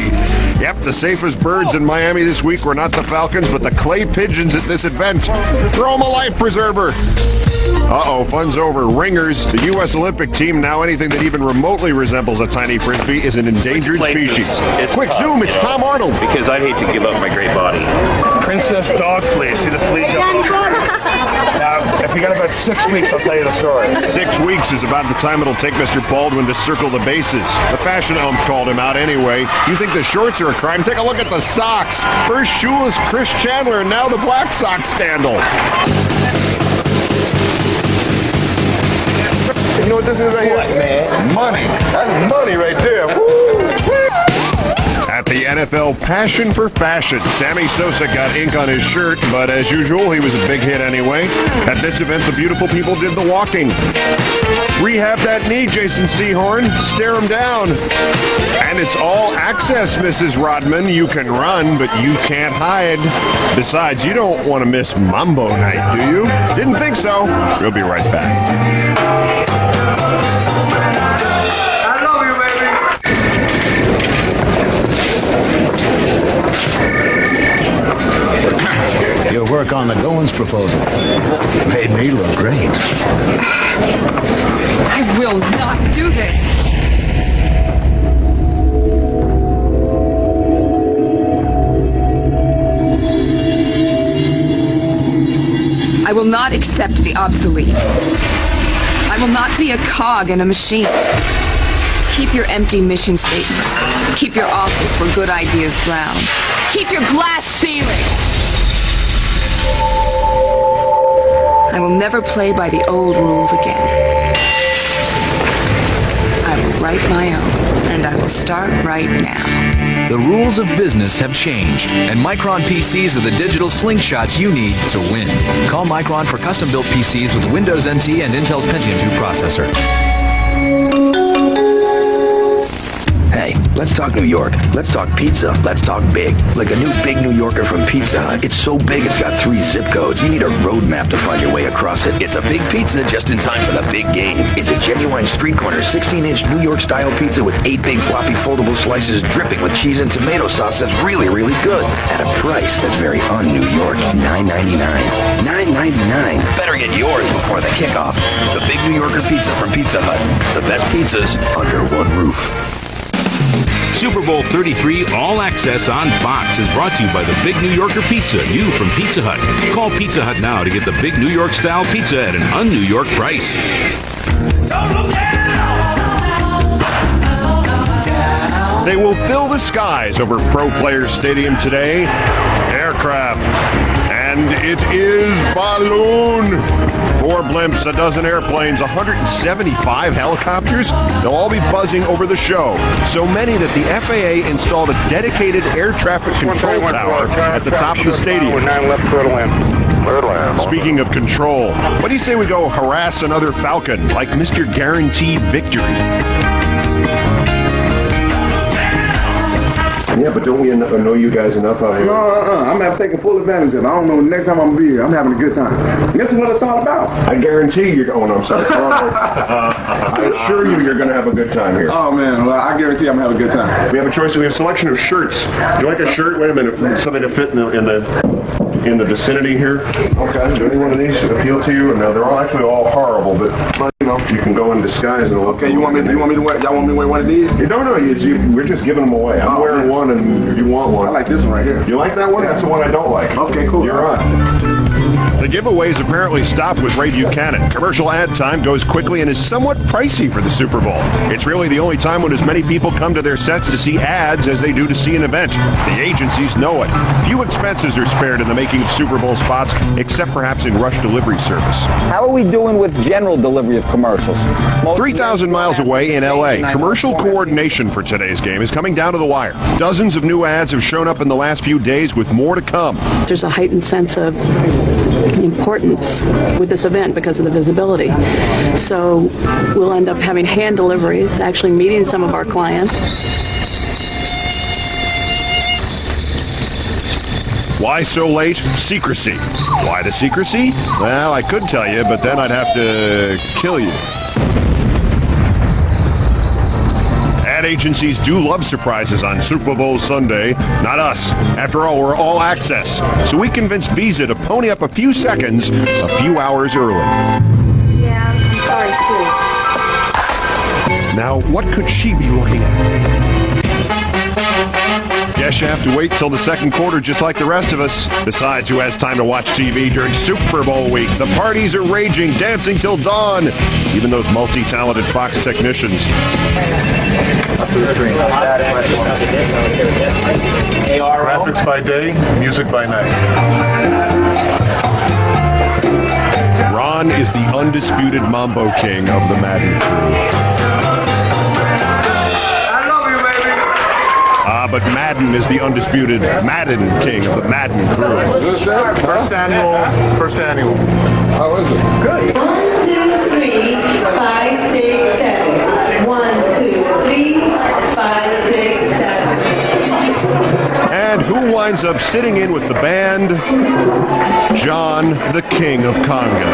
Yep, the safest birds in Miami this week were not the Falcons, but the clay pigeons at this event. Throw them a life preserver. Uh-oh, fun's over. Ringers, the U.S. Olympic team, now anything that even remotely resembles a tiny frisbee is an endangered species. Quick zoom, it's Tom Arnold. Because I'd hate to give up my great body. Princess dog flea. See the flea jump? Now, if you got about 6 weeks, I'll tell you the story. 6 weeks is about the time it'll take Mr. Baldwin to circle the bases. The fashion ump called him out anyway. You think the shorts are a crime? Take a look at the socks. First shoeless Chris Chandler, and now the Black Sox scandal. You know what this is right here? What, man? Money. That's money right there. Woo! At the NFL Passion for Fashion, Sammy Sosa got ink on his shirt, but as usual, he was a big hit anyway. At this event, the beautiful people did the walking. Rehab that knee, Jason Sehorn. Stare him down. And it's all access, Mrs. Rodman. You can run, but you can't hide. Besides, you don't want to miss Mambo Night, do you? Didn't think so. We'll be right back. Your work on the Goins proposal made me look great. I will not do this. I will not accept the obsolete. I will not be a cog in a machine. Keep your empty mission statements. Keep your office where good ideas drown. Keep your glass ceiling. I will never play by the old rules again. I will write my own, and I will start right now. The rules of business have changed, and Micron PCs are the digital slingshots you need to win. Call Micron for custom-built PCs with Windows NT and Intel's Pentium 2 processor. Hey, let's talk New York. Let's talk pizza. Let's talk big. Like the new Big New Yorker from Pizza Hut. It's so big it's got 3 zip codes. You need a road map to find your way across it. It's a big pizza just in time for the big game. It's a genuine street corner 16-inch New York style pizza with 8 big floppy foldable slices dripping with cheese and tomato sauce that's really, really good. At a price that's very un-New York. $9.99. $9.99. Better get yours before the kickoff. The Big New Yorker pizza from Pizza Hut. The best pizzas under one roof. Super Bowl 33 All Access on Fox is brought to you by the Big New Yorker Pizza, new from Pizza Hut. Call Pizza Hut now to get the Big New York style pizza at an un-New York price. They will fill the skies over Pro Players Stadium today. Aircraft. And it is balloon. 4 blimps, a dozen airplanes, 175 helicopters. They'll all be buzzing over the show. So many that the FAA installed a dedicated air traffic control tower at the top of the stadium. Speaking of control, what do you say we go harass another Falcon like Mr. Guaranteed Victory? Yeah, but don't we know you guys enough out here? No, I'm not taking full advantage of it. I don't know. Next time I'm going to be here, I'm having a good time. And this is what it's all about. I guarantee you're... Oh, no, I'm sorry. I assure you're going to have a good time here. Oh, man. Well, I guarantee I'm having a good time. We have a choice. We have a selection of shirts. Do you like a shirt? Wait a minute. Something to fit in the vicinity here? Okay. Do any one of these appeal to you? No, they're all horrible, but you know, you can go in disguise and look. Okay, you want me to wear? Y'all want me to wear one of these? No, we're just giving them away. I'm wearing one, and you want one. I like this one right here. You like that one? Yeah. That's the one I don't like. Okay, cool. You're on. The giveaways apparently stopped with Ray Buchanan. Commercial ad time goes quickly and is somewhat pricey for the Super Bowl. It's really the only time when as many people come to their sets to see ads as they do to see an event. The agencies know it. Few expenses are spared in the making of Super Bowl spots, except perhaps in rush delivery service. How are we doing with general delivery of commercials? 3,000 miles away in L.A., commercial coordination for today's game is coming down to the wire. Dozens of new ads have shown up in the last few days with more to come. There's a heightened sense of importance with this event because of the visibility. So we'll end up having hand deliveries, actually meeting some of our clients. Why so late? Secrecy. Why the secrecy? Well, I could tell you, but then I'd have to kill you. Ad agencies do love surprises on Super Bowl Sunday. Not us. After all, we're all access. So we convinced Visa to pony up a few seconds, a few hours early. Yeah, I'm sorry too. Now, what could she be looking at? Guess you have to wait till the second quarter just like the rest of us. Besides, who has time to watch TV during Super Bowl week? The parties are raging, dancing till dawn. Even those multi-talented Fox technicians. Up to the screen. Graphics by day, music by night. Ron is the undisputed Mambo King of the Madden crew. But Madden is the undisputed Madden King of the Madden crew. First annual. How is it? Good. 1, 2, 3, 5, 6, 7. 1, 2, 3, 5, 6, 7. And who winds up sitting in with the band? John, the King of Conga.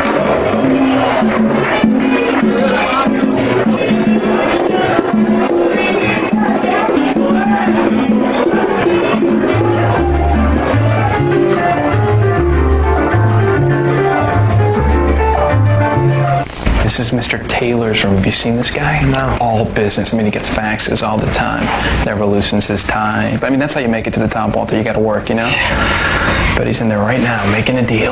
This is Mr. Taylor's room. Have you seen this guy? No. All business. I mean, he gets faxes all the time. Never loosens his tie. But I mean, that's how you make it to the top, Walter. You got to work, you know? But he's in there right now making a deal.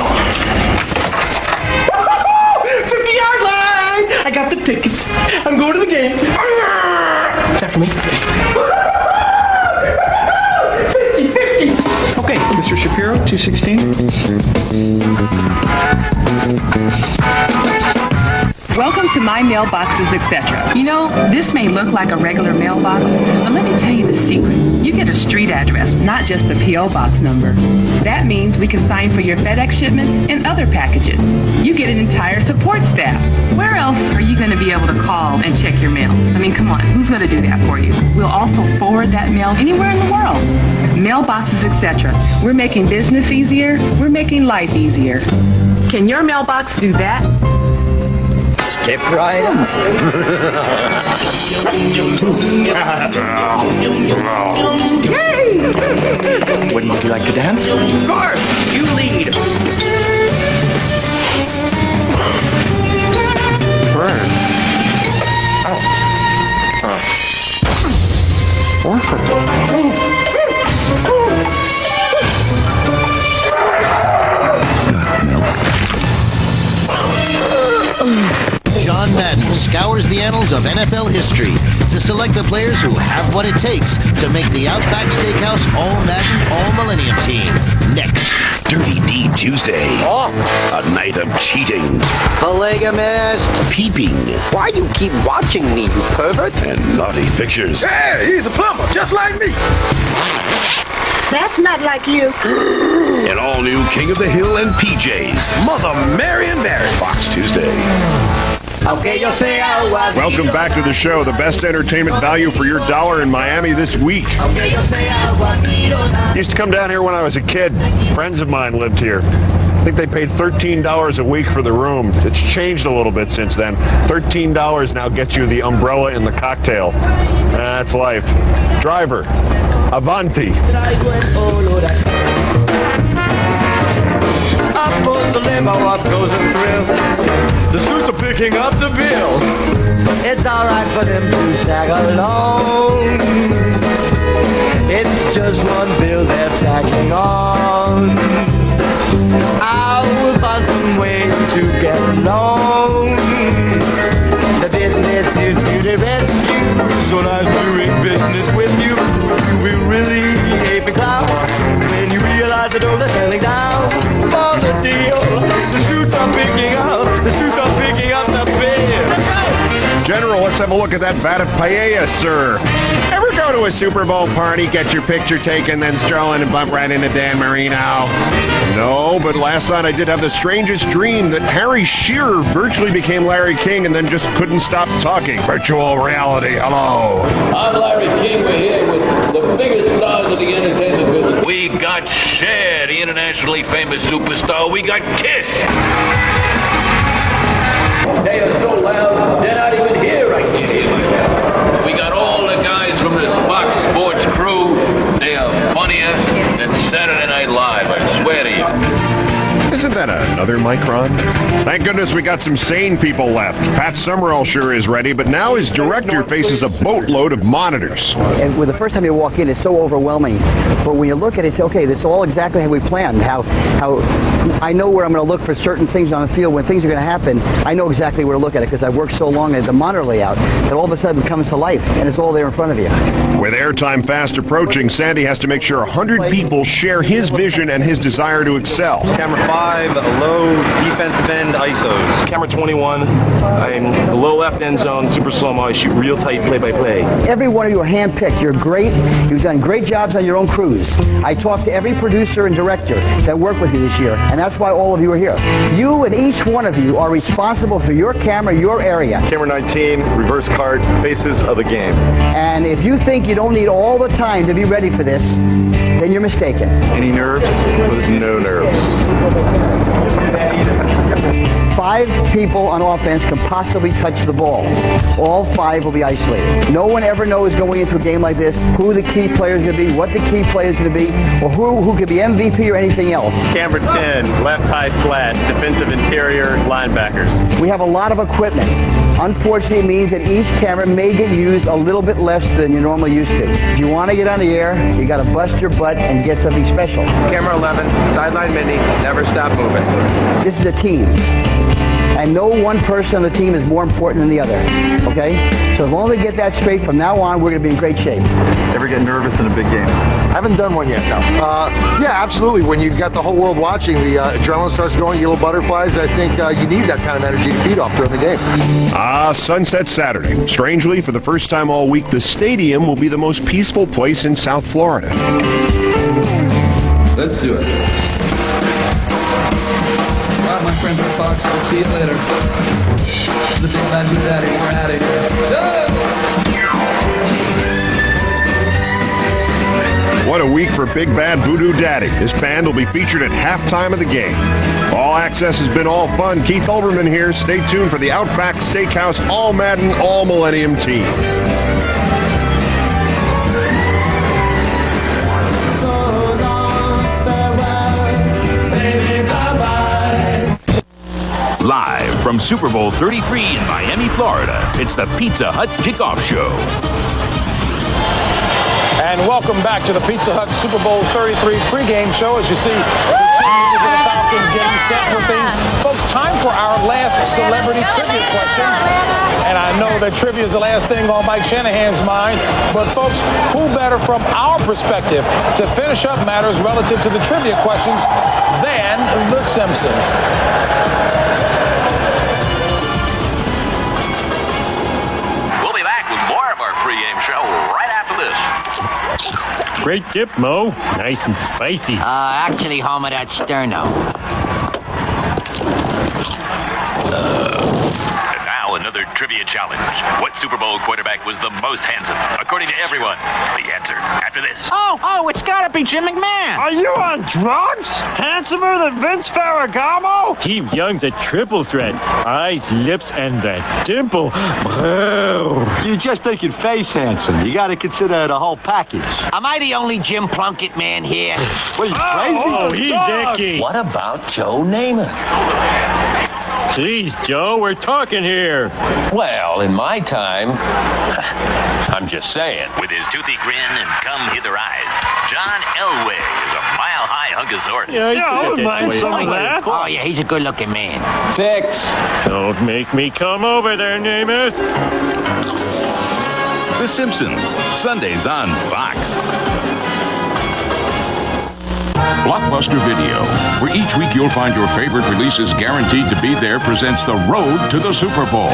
50-yard line! I got the tickets. I'm going to the game. Is that for me? 50. Okay, Mr. Shapiro, 216. Welcome to My Mailboxes, etc. You know, this may look like a regular mailbox, but let me tell you the secret. You get a street address, not just the P.O. box number. That means we can sign for your FedEx shipment and other packages. You get an entire support staff. Where else are you going to be able to call and check your mail? I mean, come on, who's going to do that for you? We'll also forward that mail anywhere in the world. Mailboxes, etc. We're making business easier. We're making life easier. Can your mailbox do that? Step right up. Would you like to dance? Of course, you lead. John Madden scours the annals of NFL history to select the players who have what it takes to make the Outback Steakhouse All-Madden All-Millennium team. Next, Dirty Deed Tuesday. A night of cheating. Polygamist. Peeping. Why you keep watching me, you pervert? And naughty pictures. Hey, he's a plumber, just like me. That's not like you. An all-new King of the Hill and PJs. Mother Mary and Mary. Fox Tuesday. Welcome back to the show, the best entertainment value for your dollar in Miami this week. Used to come down here when I was a kid. Friends of mine lived here. I think they paid $13 a week for the room. It's changed a little bit since then. $13 now gets you the umbrella and the cocktail. That's life. Driver, Avanti. Up goes the limo, up goes the thrill. The suits are picking up the bill. It's alright for them to tag along. It's just one bill they're tagging on. I will find some way to get along. The business is to the rescue. So nice doing business with you. You will really hate the clown when you realize that all they're selling down for the deal. The suits are picking up. The suits are picking up the bill. General, let's have a look at that vat of paella, sir. Ever go to a Super Bowl party, get your picture taken, then stroll in and bump right into Dan Marino? No, but last night I did have the strangest dream that Harry Shearer virtually became Larry King and then just couldn't stop talking. Virtual reality, hello. I'm Larry King. We're here with the biggest stars of the entertainment business. We got Cher, the internationally famous superstar. We got Kiss. They are so loud, they're not even here. I can't hear myself. We got all the guys from this Fox Sports crew. They are funnier than Saturday Night Live, I swear to you. Isn't that another Micron? Thank goodness we got some sane people left. Pat Summerall sure is ready, but now his director faces a boatload of monitors. And with the first time you walk in, it's so overwhelming. But when you look at it, it's okay, this is all exactly how we planned. How I know where I'm going to look for certain things on the field. When things are going to happen, I know exactly where to look at it because I've worked so long at the monitor layout that all of a sudden it comes to life and it's all there in front of you. With airtime fast approaching, Sandy has to make sure 100 people share his vision and his desire to excel. Camera 5, low defensive end ISOs. Camera 21, I'm the low left end zone, super slow-mo. I shoot real tight play-by-play. Every one of you are handpicked. You're great. You've done great jobs on your own crews. I talked to every producer and director that worked with you this year, and that's why all of you are here. You and each one of you are responsible for your camera, your area. Camera 19, reverse card, faces of the game. And if you think you don't need all the time to be ready for this, then you're mistaken. Any nerves? Well, there's no nerves. 5 people on offense can possibly touch the ball. All 5 will be isolated. No one ever knows going into a game like this who the key player is going to be, what the key player is going to be, or who could be MVP or anything else. Camera 10, left high slash, defensive interior, linebackers. We have a lot of equipment. Unfortunately, it means that each camera may get used a little bit less than you're normally used to. If you want to get on the air, you got to bust your butt and get something special. Camera 11, sideline mini, never stop moving. This is a team. and no one person on the team is more important than the other. Okay? So as long as we get that straight from now on, we're going to be in great shape. Ever get nervous in a big game? I haven't done one yet, no. Yeah, absolutely. When you've got the whole world watching, the adrenaline starts going, you get little butterflies. I think you need that kind of energy to feed off during the game. Sunset Saturday. Strangely, for the first time all week, the stadium will be the most peaceful place in South Florida. Let's do it. All right, my friends at Fox, we'll see you later. The big bad Voodoo Daddy, we're out of here. What a week for Big Bad Voodoo Daddy. This band will be featured at halftime of the game. All Access has been all fun. Keith Olbermann here. Stay tuned for the Outback Steakhouse All Madden All Millennium team. Live from Super Bowl 33 in Miami, Florida, it's the Pizza Hut Kickoff Show. And welcome back to the Pizza Hut Super Bowl 33 pregame show. As you see, the Falcons getting set for things. Folks, time for our last celebrity trivia question. And I know that trivia is the last thing on Mike Shanahan's mind. But folks, who better from our perspective to finish up matters relative to the trivia questions than The Simpsons? We'll be back with more of our pregame show right after this. Great dip, Mo. Nice and spicy. Actually, Homer, that's sterno. And now another trivia challenge. What Super Bowl quarterback was the most handsome? According to everyone, the answer after this. Oh, it's gotta be Jim McMahon. Are you on drugs? Handsomer than Vince Ferragamo? Steve Young's a triple threat. Eyes, lips, and that dimple. You're just thinking face handsome. You gotta consider the whole package. Am I the only Jim Plunkett man here? What, you crazy? Oh, he's icky. What about Joe Namath? Please, Joe, we're talking here. Well, in my time, I'm just saying. With his toothy grin and come-hither eyes, John Elway is a mile-high hunkosaurus. Yeah, I wouldn't mind some of that. Oh, yeah, he's a good-looking man. Fix. Don't make me come over there, Namath. The Simpsons, Sundays on Fox. Blockbuster Video, where each week you'll find your favorite releases guaranteed to be there, presents The Road to the Super Bowl.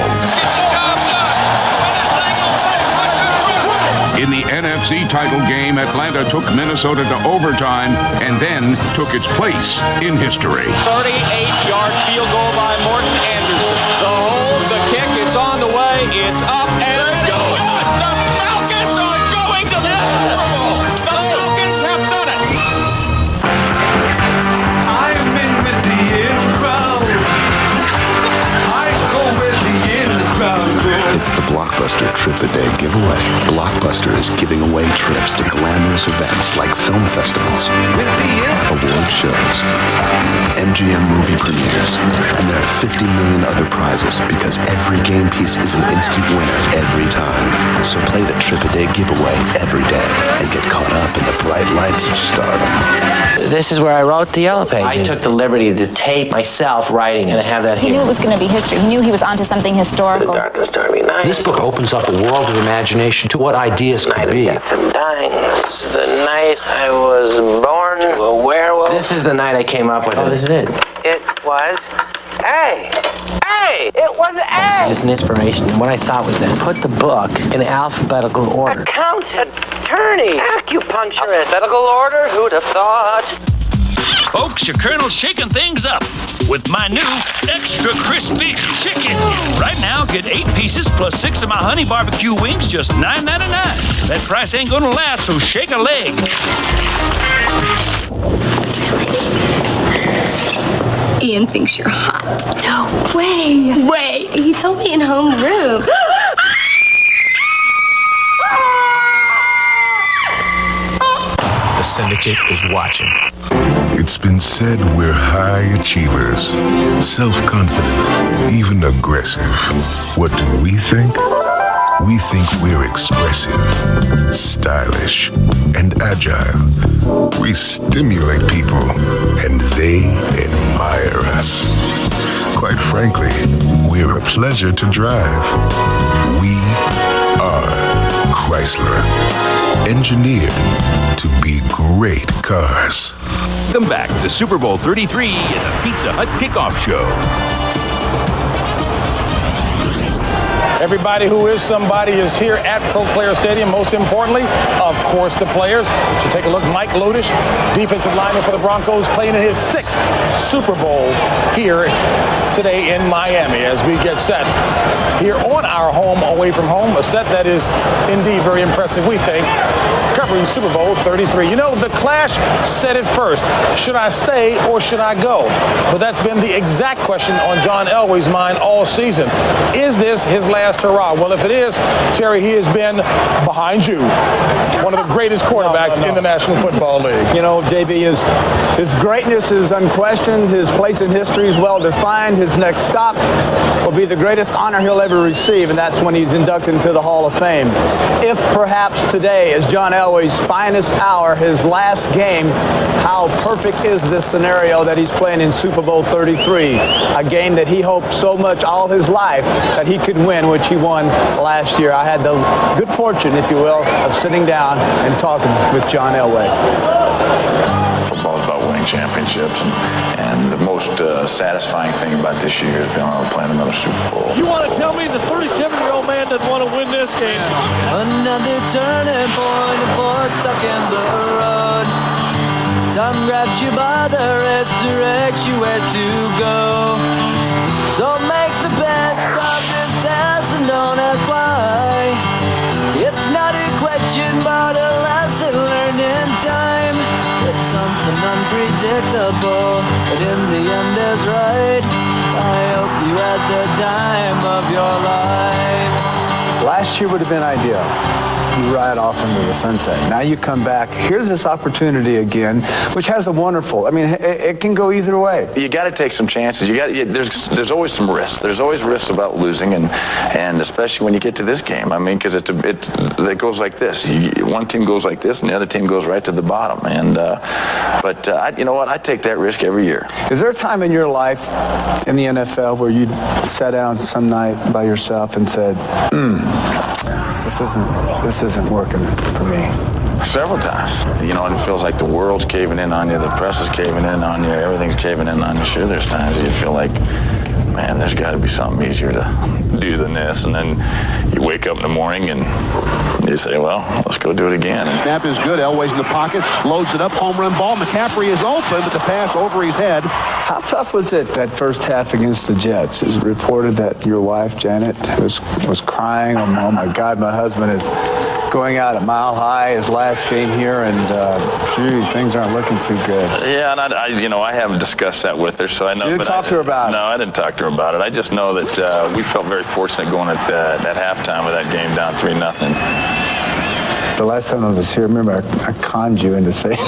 In the NFC title game, Atlanta took Minnesota to overtime and then took its place in history. 38-yard field goal by Morton Anderson. The hold, the kick, it's on the way, it's up and going. The Falcons are going to the Super Bowl. The Falcons have done it. I'm in with the in crowd. I go with the in crowd. It's the Blockbuster Trip a Day giveaway. Blockbuster is giving away trips to glamorous events like film festivals, award shows, MGM movie premieres, and there are 50 million other prizes because every game piece is an instant winner every time. So play the Trip a Day giveaway every day and get caught up in the bright lights of stardom. This is where I wrote the Yellow Pages. I took the liberty to tape myself writing and have that He knew it was going to be history. He knew he was onto something historical. The darkest army night. This book opens up a world of imagination to what ideas could be. Death and dying. This is the night I was born to a werewolf. This is the night I came up with it. Oh, this is it. It was A. It was A. This is just an inspiration. And what I thought was this. Put the book in alphabetical order. Accountants, attorney, acupuncturist. Alphabetical order? Who'd have thought? Folks, your Colonel's shaking things up with my new extra crispy chicken. Right now, get 8 pieces plus 6 of my honey barbecue wings, just $9.99. That price ain't gonna last, so shake a leg. Ian thinks you're hot. No way. Wait, he told me in homeroom. The syndicate is watching. It's been said we're high achievers, self-confident, even aggressive. What do we think? We think we're expressive, stylish, and agile. We stimulate people, and they admire us. Quite frankly, we're a pleasure to drive. We are Chrysler, engineered to be great cars. Come back to Super Bowl 33 and the Pizza Hut Kickoff Show. Everybody who is somebody is here at Pro Player Stadium. Most importantly, of course, the players. You should take a look. Mike Lodish, defensive lineman for the Broncos, playing in his 6th Super Bowl here today in Miami as we get set here on our home away from home. A set that is indeed very impressive, we think, covering Super Bowl 33. You know, the Clash said it first. Should I stay or should I go? But that's been the exact question on John Elway's mind all season. Is this his last hurrah? Well, if it is, Terry, he has been behind you. One of the greatest quarterbacks in the National Football League. You know, JB, his greatness is unquestioned. His place in history is well defined. His next stop will be the greatest honor he'll ever receive, and that's when he's inducted into the Hall of Fame. If perhaps today is John Elway's finest hour, his last game, how perfect is this scenario that he's playing in Super Bowl 33, a game that he hoped so much all his life that he could win, which he won last year. I had the good fortune, if you will, of sitting down and talking with John Elway. Football is about winning championships, and the most satisfying thing about this year is being able to play in another Super Bowl. You want to tell me the 37-year-old man doesn't want to win this game? Another turning point, a fork stuck in the road. Time grabs you by the wrist, directs you where to go. So make the best of this test and don't ask why. It's not a question but a lesson learned in time. It's something unpredictable, but in the end is right. I hope you had the time of your life. Last year would have been ideal. You ride off into the sunset. Now you come back. Here's this opportunity again, which has a wonderful. I mean, it can go either way. You got to take some chances. There's always some risk. There's always risks about losing, and especially when you get to this game. I mean, because it goes like this. One team goes like this, and the other team goes right to the bottom. And you know what? I take that risk every year. Is there a time in your life in the NFL where you sat down some night by yourself and said, This isn't working for me? Several times. You know, and it feels like the world's caving in on you, the press is caving in on you, everything's caving in on you. Sure, there's times that you feel like, man, there's got to be something easier to do than this. And then you wake up in the morning and you say, well, let's go do it again. Snap is good. Elway's in the pocket, loads it up, home run ball. McCaffrey is open, but the pass over his head. How tough was it, that first half against the Jets? It was reported that your wife, Janet, was crying. Oh, my God, my husband is going out at Mile High, his last game here, and things aren't looking too good. Yeah, and I haven't discussed that with her, so I know. You didn't talk to her about it? No, I didn't talk to her about it. I just know that we felt very fortunate going at halftime with that game down 3-0. The last time I was here, remember, I conned you into saying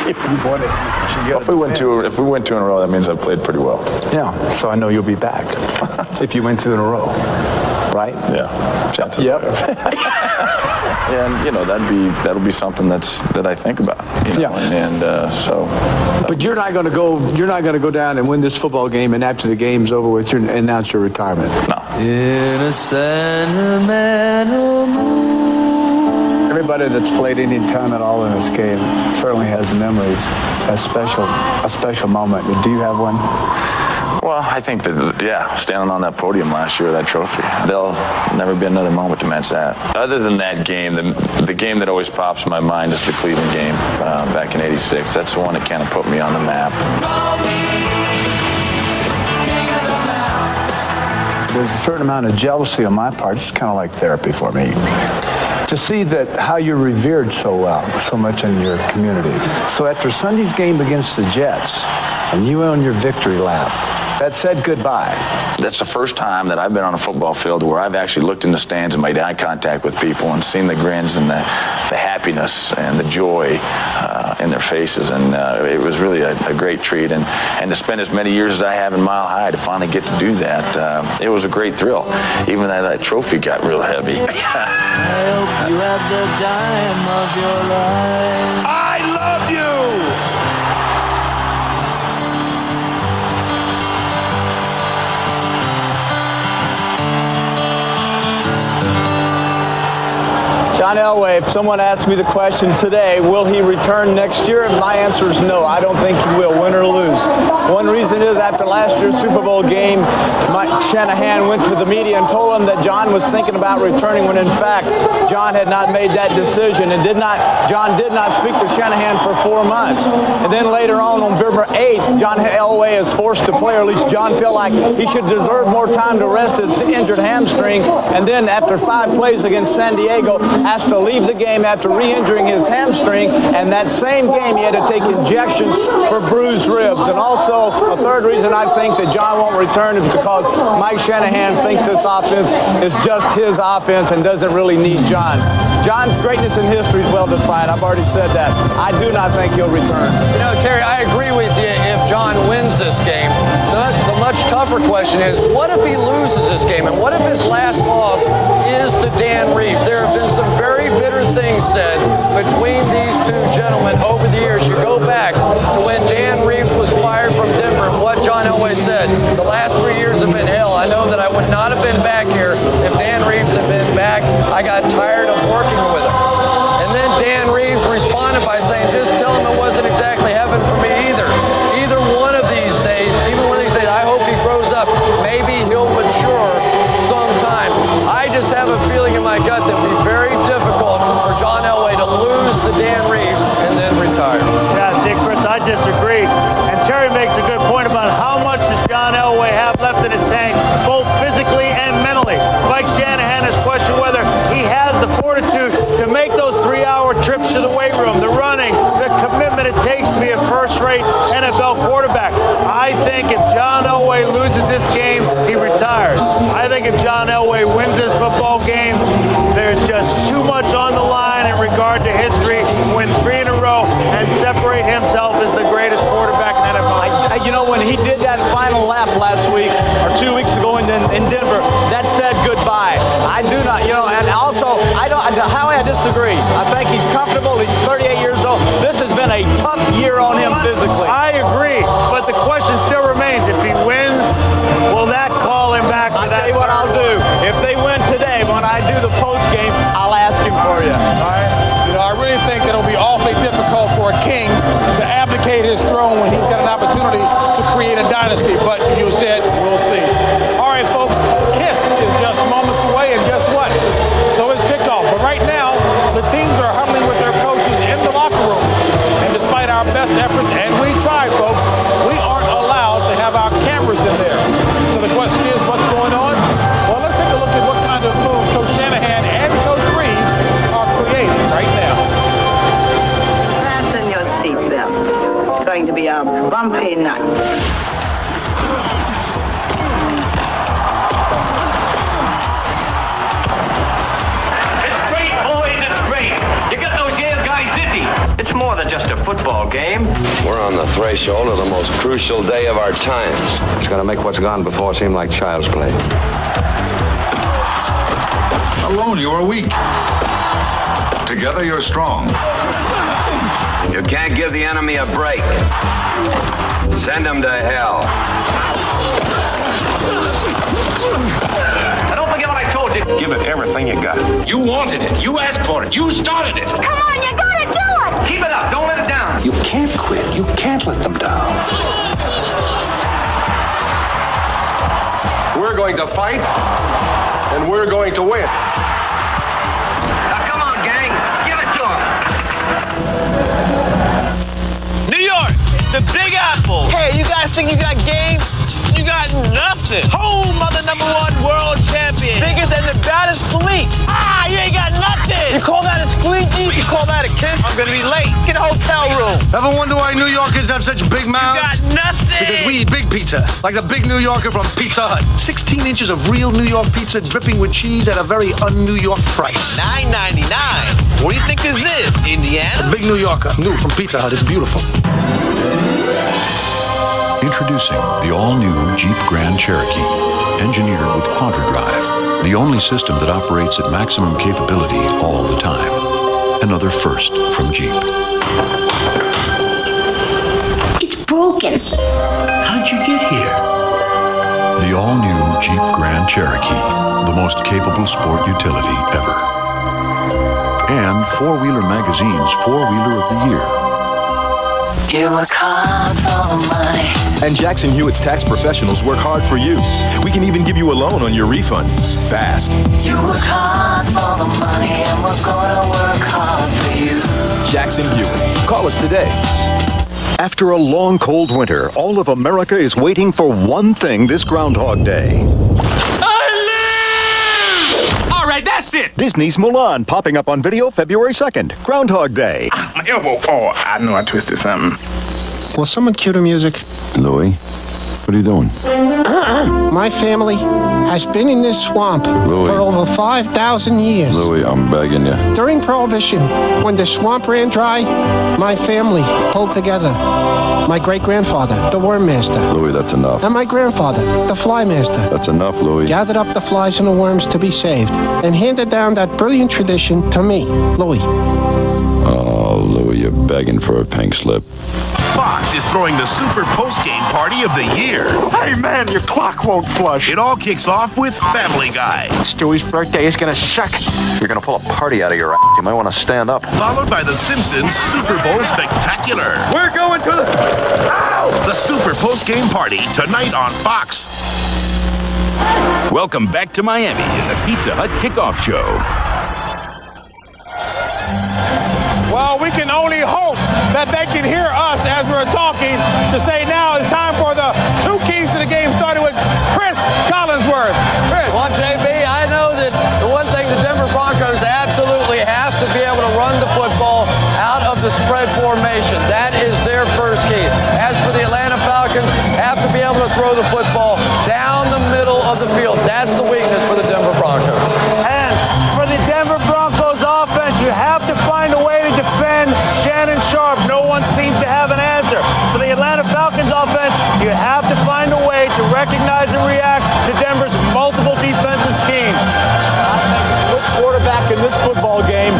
if you won it, you should get if we went two in a row, that means I played pretty well. Yeah, so I know you'll be back if you win 2 in a row, right? Yeah. Chances yep. And that'll be something that I think about. Yeah. And so. But you're not going to go down and win this football game, and after the game's over with, you announce your retirement. No. In a sentimental mood. Everybody that's played any time at all in this game certainly has memories, a special moment. Do you have one? Well, I think that, standing on that podium last year with that trophy, there'll never be another moment to match that. Other than that game, the game that always pops in my mind is the Cleveland game back in '86. That's the one that kind of put me on the map. There's a certain amount of jealousy on my part. It's kind of like therapy for me. To see that how you're revered so much in your community. So after Sunday's game against the Jets, and you on your victory lap, that said goodbye. That's the first time that I've been on a football field where I've actually looked in the stands and made eye contact with people and seen the grins and the happiness and the joy in their faces. And it was really a great treat. And to spend as many years as I have in Mile High to finally get to do that, it was a great thrill, even though that trophy got real heavy. I hope you had the time of your life. I love you! John Elway, if someone asked me the question today, will he return next year? My answer is no. I don't think he will, win or lose. One reason is after last year's Super Bowl game, Mike Shanahan went to the media and told him that John was thinking about returning when in fact John had not made that decision and John did not speak to Shanahan for 4 months. And then later on November 8th, John Elway is forced to play, or at least John felt like he should deserve more time to rest his injured hamstring. And then after 5 plays against San Diego, has to leave the game after re-injuring his hamstring. And that same game, he had to take injections for bruised ribs. And also, a third reason I think that John won't return is because Mike Shanahan thinks this offense is just his offense and doesn't really need John. John's greatness in history is well defined. I've already said that. I do not think he'll return. You know, Terry, I agree with you if John wins this game. The much tougher question is, what if he loses this game? And what if his last loss is to Dan Reeves? There have been some very bitter things said between these two gentlemen over the years. You go back to when Dan Reeves was fired from Denver and what John Elway said. The last 3 years have been hell. I know that I would not have been back here if Dan Reeves had been back. I got tired of working with him. And then Dan Reeves responded by saying, just tell him it wasn't exactly heaven for me either. Either one of these days, I hope he grows up. Maybe he'll mature sometime. I just have a feeling in my gut that it will be very difficult for John Elway to lose to Dan Reeves and then retire. Yeah, see, Chris, I disagree. And Terry makes a good point about how much does John Elway have left in his tank, both physically and mentally. Mike Shanahan has questioned whether he has the fortitude to make those 3-hour trips to the weight room, the running, the commitment it takes to be a first-rate NFL quarterback. I think if John Elway loses this game, he retires. I think if John Elway wins this football game, there's just too much on the line in regard to history, win 3 in a row, and separate himself as the greatest quarterback in NFL. You know, when he did that final lap last week, or 2 weeks ago in Denver, that said goodbye. I do not, and also, I disagree. I think he's comfortable. He's 38 years old. This has been a tough year on him physically. I agree, but the question still remains, if he wins, will that call him back to I'll tell you what I'll do. If they win today, when I do the post game, I'll ask him for you. All right? I really think that it'll be awfully difficult for a king to abdicate his throne when he's got an opportunity to create a dynasty. But you said, we'll see. All right, folks, KISS is just moments away, and guess what? So is kickoff. But right now, the teams are huddling with their coaches in the locker rooms. And despite our best efforts, and we tried, folks, we aren't allowed to have our cameras in there. So the question is, what's going on? Well, let's take a look at what kind of move Coach Shanahan and Coach Reeves are creating right now. Fasten your seatbelts. It's going to be a bumpy night. It's more than just a football game. We're on the threshold of the most crucial day of our times. It's gonna make what's gone before seem like child's play. Alone, you are weak. Together, you're strong. You can't give the enemy a break. Send them to hell. Now, don't forget what I told you. Give it everything you got. You wanted it. You asked for it. You started it. Come on, you gotta do it! Keep it up. Don't let it down. You can't quit. You can't let them down. We're going to fight, and we're going to win. Now, come on, gang. Give it to them. New York, the Big Apple. Hey, you guys think you got game? You got nothing. Home of the #1 world champion. Biggest and the baddest police. You ain't got nothing. You call that a squeegee? You call that a kiss? I'm gonna be late. Get a hotel room. Ever wonder why New Yorkers have such big mouths? You got nothing. Because we eat big pizza, like the big New Yorker from Pizza Hut. 16 inches of real New York pizza dripping with cheese at a very un-New York price. $9.99. What do you think this is? Indiana? The big New Yorker, new from Pizza Hut. It's beautiful. Introducing the all-new Jeep Grand Cherokee, engineered with Quadra Drive, the only system that operates at maximum capability all the time. Another first from Jeep. It's broken. How'd you get here? The all-new Jeep Grand Cherokee, the most capable sport utility ever. and Four Wheeler Magazine's Four Wheeler of the Year. You work hard for the money. And Jackson Hewitt's tax professionals work hard for you. We can even give you a loan on your refund. Fast. You work hard for the money, and we're gonna work hard for you. Jackson Hewitt. Call us today. After a long, cold winter, all of America is waiting for one thing this Groundhog Day. All right, that's it. Disney's Mulan, popping up on video February 2nd. Groundhog Day. My elbow. Oh, I know I twisted something. Will someone cue the music? Louie, what are you doing? My family has been in this swamp for over 5,000 years. Louie, I'm begging you. During Prohibition, when the swamp ran dry, my family pulled together. My great-grandfather, the Worm Master. Louie, that's enough. And my grandfather, the Fly Master. That's enough, Louie. Gathered up the flies and the worms to be saved and handed down that brilliant tradition to me, Louie. Oh, Louie, you're begging for a pink slip. Fox is throwing the Super Post-Game Party of the Year. Hey, man, your clock won't flush. It all kicks off with Family Guy. Stewie's birthday is gonna suck. If you're gonna pull a party out of your ass, you might want to stand up. Followed by The Simpsons Super Bowl Spectacular. We're going to the... Ow! The Super Post-Game Party, tonight on Fox. Welcome back to Miami in the Pizza Hut Kickoff Show. Well, we can only hope that they can hear us as we're talking to say now it's time for the two keys to the game, starting with Chris Collinsworth. Chris. Well, JB, I know that the one thing the Denver Broncos absolutely have to be able to run the football out of the spread formation. That is their first key. As for the Atlanta Falcons, have to be able to throw the football down the middle of the field. That's the weakness for the Denver Broncos. And for the Denver Broncos offense, you have to find a way to defend Shannon Sharp. No one seems to have an answer. For the Atlanta Falcons offense, you have to find a way to recognize and react to Denver's multiple defensive schemes. Which quarterback in this football game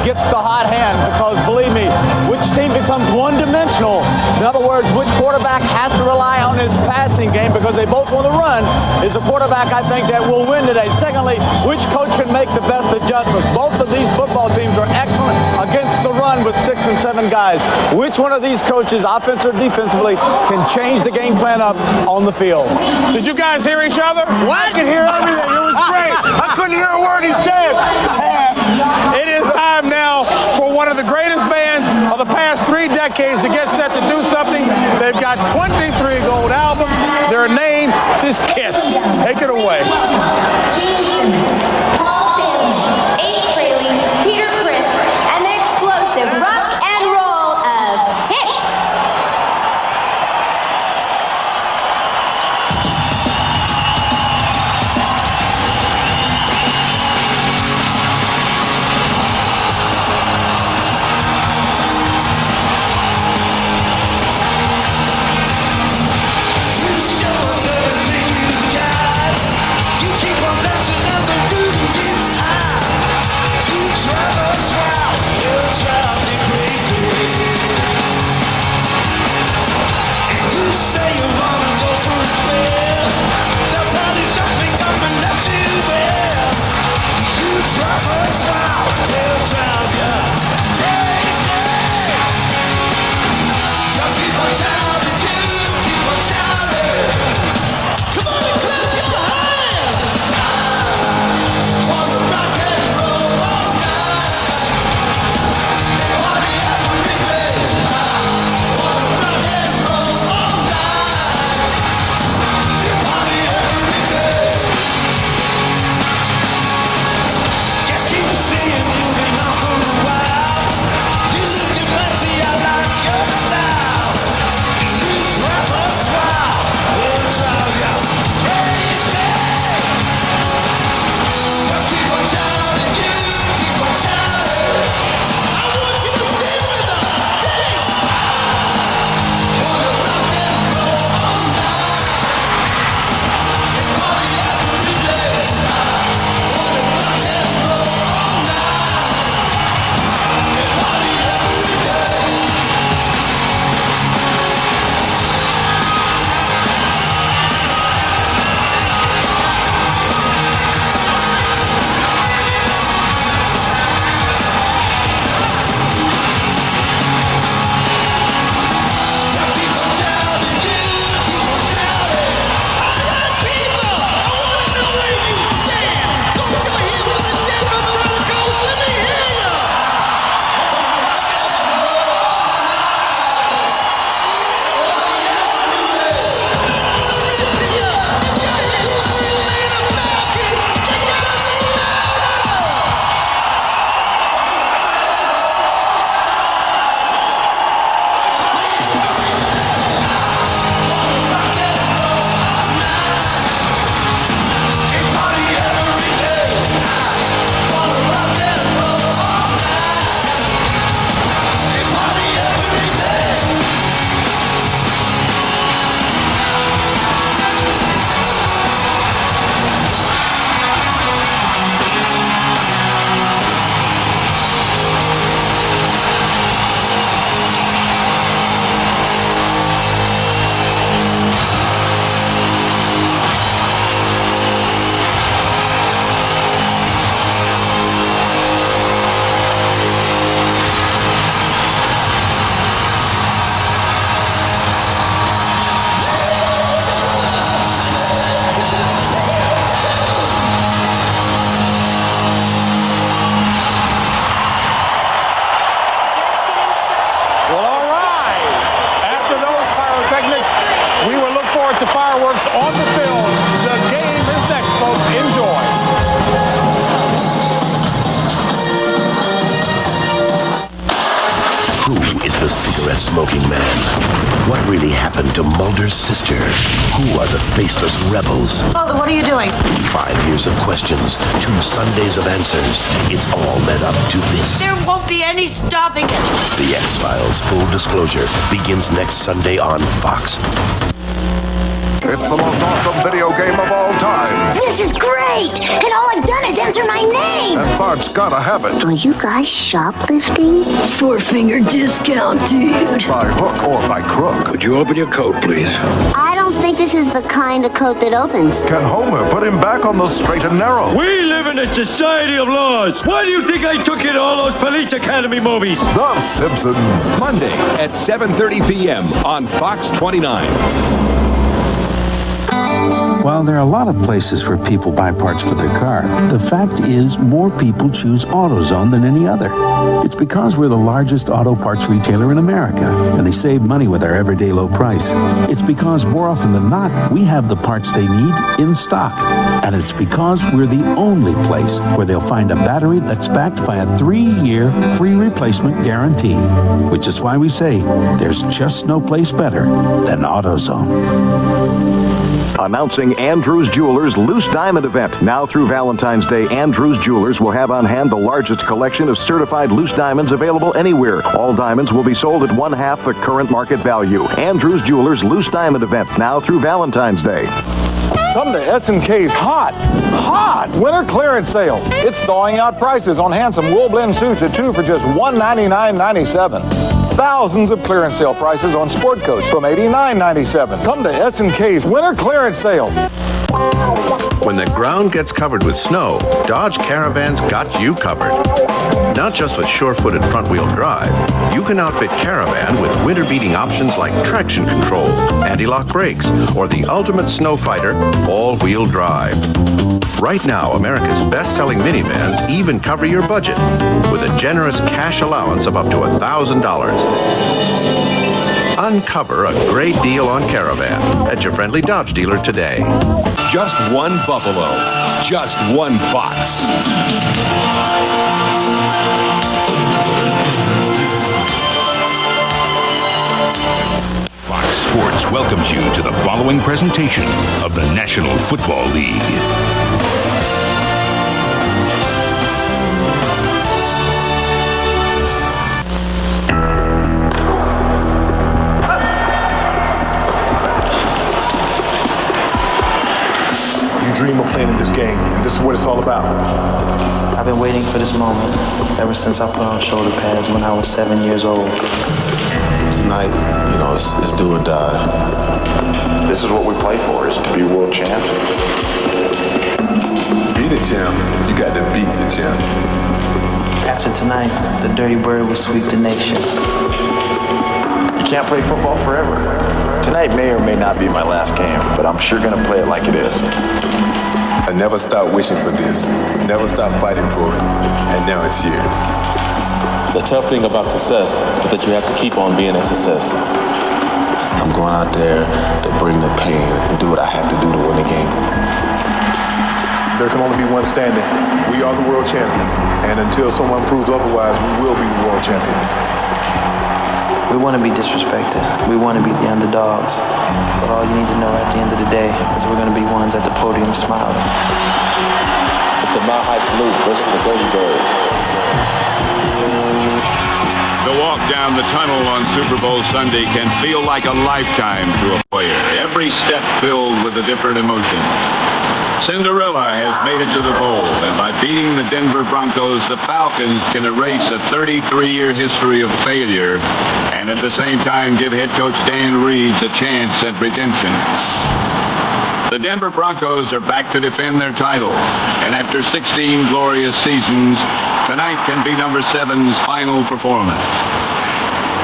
gets the hot hand? Because believe me, which team becomes one-dimensional? In other words, which quarterback has to rely on his passing game because they both want to run is a quarterback I think that will win today. Secondly, which coach can make the best adjustments? Both of these football teams are excellent against the run with 6 and 7 guys. Which one of these coaches, offensively or defensively, can change the game plan up on the field? Did you guys hear each other? I could hear everything. It was great. I couldn't hear a word he said. It is time now for one of the greatest bands of the past 3 decades to get set to do something. They've got 23 gold albums. Their name is Kiss. Take it away. Ace Frehley, Peter Criss, and the explosive rock and roll of hits. smoking man? What really happened to Mulder's sister? Who are the faceless rebels? Mulder, what are you doing? 5 years of questions, 2 Sundays of answers. It's all led up to this. There won't be any stopping it. The X-Files Full Disclosure begins next Sunday on Fox. It's the most awesome video game of all time. This is great! And all I've done is enter my name! And Bart's gotta have it. Are you guys shoplifting? 4-finger discount, dude. By hook or by crook. Would you open your coat, please? I don't think this is the kind of coat that opens. Can Homer put him back on the straight and narrow? We live in a society of laws. Why do you think I took you to all those Police Academy movies? The Simpsons. Monday at 7:30 p.m. on Fox 29. While there are a lot of places where people buy parts for their car, the fact is more people choose AutoZone than any other. It's because we're the largest auto parts retailer in America, and they save money with our everyday low price. It's because more often than not, we have the parts they need in stock. And it's because we're the only place where they'll find a battery that's backed by a 3-year free replacement guarantee. Which is why we say there's just no place better than AutoZone. Announcing Andrews Jewelers' Loose Diamond event. Now through Valentine's Day, Andrews Jewelers will have on hand the largest collection of certified loose diamonds available anywhere. All diamonds will be sold at 1/2 the current market value. Andrews Jewelers' Loose Diamond event. Now through Valentine's Day. Come to S&K's hot winter clearance sale. It's thawing out prices on handsome wool blend suits at 2 for just $199.97. Thousands of clearance sale prices on sport coats from $89.97. Come to S&K's winter clearance sale. When the ground gets covered with snow, Dodge Caravan's got you covered. Not just with sure-footed front-wheel drive, you can outfit Caravan with winter-beating options like traction control, anti-lock brakes, or the ultimate snow fighter, all-wheel drive. Right now, America's best-selling minivans even cover your budget with a generous cash allowance of up to $1,000. Uncover a great deal on Caravan at your friendly Dodge dealer today. Just one Buffalo. Just one Fox. Fox Sports welcomes you to the following presentation of the National Football League. Dream of playing in this game. This is what it's all about. I've been waiting for this moment ever since I put on shoulder pads when I was 7 years old. Tonight, it's do or die. This is what we play for, is to be world champs. Be the champ. You got to beat the champ. After tonight, the Dirty Bird will sweep the nation. You can't play football forever. Tonight may or may not be my last game, but I'm sure going to play it like it is. I never stopped wishing for this, never stopped fighting for it, and now it's here. The tough thing about success is that you have to keep on being a success. I'm going out there to bring the pain and do what I have to do to win the game. There can only be one standing. We are the world champions, and until someone proves otherwise, we will be the world champion. We want to be disrespected. We want to be the underdogs. But all you need to know at the end of the day is we're going to be ones at the podium smiling. It's the Mile High Salute versus the Dirty Birds. The walk down the tunnel on Super Bowl Sunday can feel like a lifetime to a player. Every step filled with a different emotion. Cinderella has made it to the bowl, and by beating the Denver Broncos, the Falcons can erase a 33-year history of failure and at the same time give head coach Dan Reeves a chance at redemption. The Denver Broncos are back to defend their title, and after 16 glorious seasons, tonight can be number 7's final performance.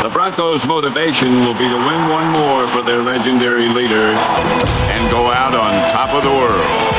The Broncos' motivation will be to win one more for their legendary leader and go out on top of the world.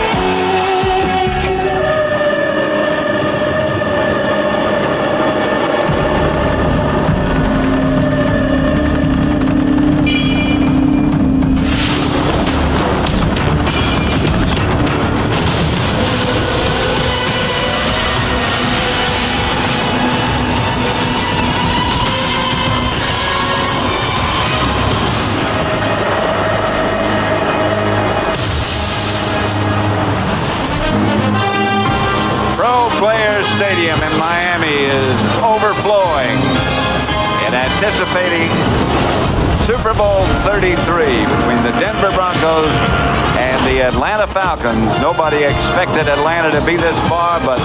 O'Hare Stadium in Miami is overflowing in anticipating Super Bowl 33 between the Denver Broncos and the Atlanta Falcons. Nobody expected Atlanta to be this far, but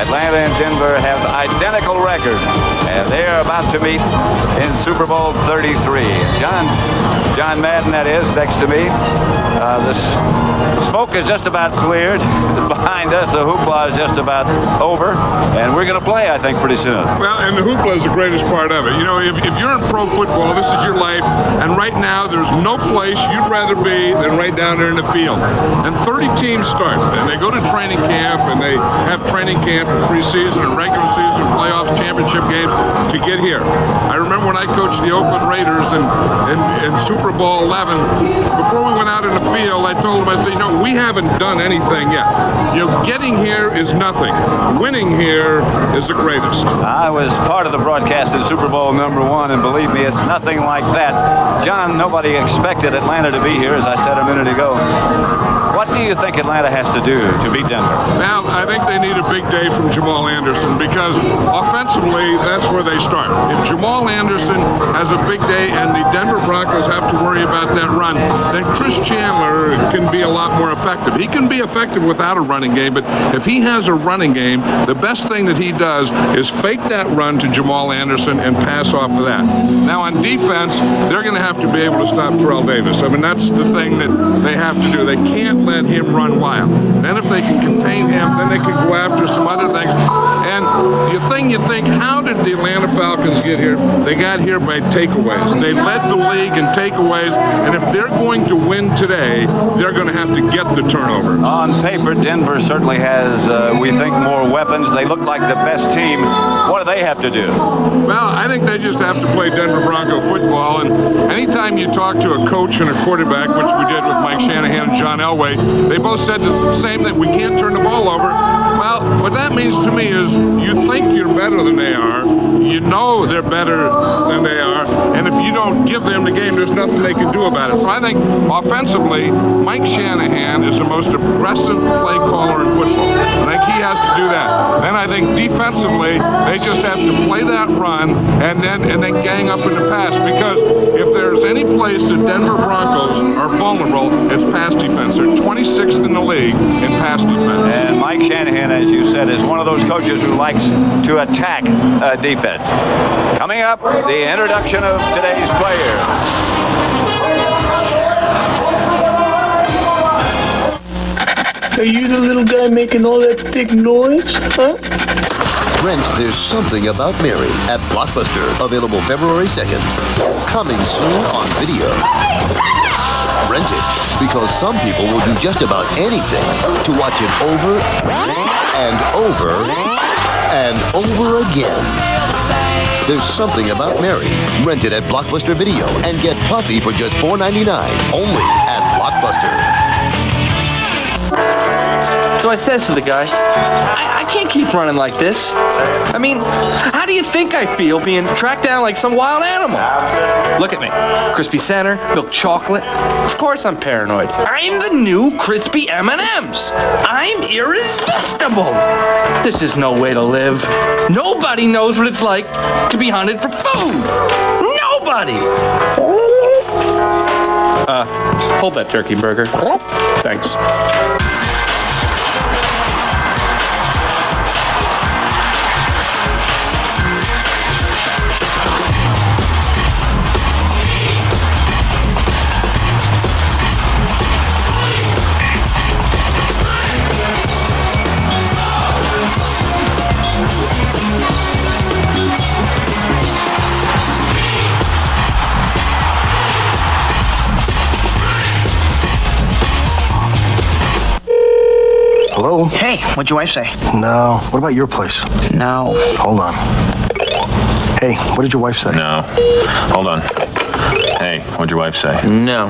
Atlanta and Denver have identical records, and they are about to meet in Super Bowl 33. John Madden, that is, next to me. The smoke is just about cleared. Behind us, the hoopla is just about over, and we're going to play, I think, pretty soon. Well, and the hoopla is the greatest part of it. You know, if you're in pro football, this is your life, and right now there's no place you'd rather be than right down there in the field. And 30 teams start, and they go to training camp, and they have training camp and preseason and regular season, playoffs, championship games to get here. I remember when I coached the Oakland Raiders in Super Bowl 11, before we went out in the field, I told them, I said, you know, we haven't done anything yet. You know, getting here is nothing. Winning here is the greatest. I was part of the broadcast in Super Bowl #1, and believe me, it's nothing like that. John, nobody expected Atlanta to be here, as I said a minute ago. What do you think Atlanta has to do to beat Denver? Well, I think they need a big day from Jamal Anderson, because offensively, that's where they start. If Jamal Anderson has a big day and the Denver Broncos have to worry about that run, then Chris Chandler can be a lot more effective. He can be effective without a running game, but if he has a running game, the best thing that he does is fake that run to Jamal Anderson and pass off of that. Now on defense, they're going to have to be able to stop Terrell Davis. I mean, that's the thing that they have to do. They can't let him run wild. Then if they can contain him, then they can go after some other things. And you think, how did the Atlanta Falcons get here? They got here by takeaways. They led the league in takeaways, and if they're going to win today, they're going to have to get the turnover. On paper, Denver certainly has, we think, more weapons. They look like the best team. What do they have to do? Well, I think they just have to play Denver Bronco football, and anytime you talk to a coach and a quarterback, which we did with Mike Shanahan and John Elway, they both said the same thing: we can't turn the ball over. Well, what that means to me is you think you're better than they are, you know they're better than they are, and if you don't give them the game, there's nothing they can do about it. So I think offensively, Mike Shanahan is the most aggressive play caller in football. I think he has to do that. Then I think defensively, they just have to play that run and then gang up in the pass, because if there's any place the Denver Broncos are vulnerable, it's pass defense. They're 26th in the league in pass defense. And Mike Shanahan, as you said, is one of those coaches who likes to attack defense. Coming up, the introduction of today's players. Are you the little guy making all that big noise, huh? Rent There's Something About Mary at Blockbuster. Available February 2nd. Coming soon on video. Rent it, because some people will do just about anything to watch it over and over and over again. There's Something About Mary. Rent it at Blockbuster Video and get Puffy for just $4.99. Only at Blockbuster. So I says to the guy, I can't keep running like this. I mean, how do you think I feel being tracked down like some wild animal? Look at me. Crispy center, milk chocolate. Of course I'm paranoid. I'm the new crispy M&Ms. I'm irresistible. This is no way to live. Nobody knows what it's like to be hunted for food. Nobody. Hold that turkey burger. Thanks. Hello? Hey, what'd your wife say? No. What about your place? No. Hold on. Hey, what did your wife say? No. Hold on. Hey, what'd your wife say? No.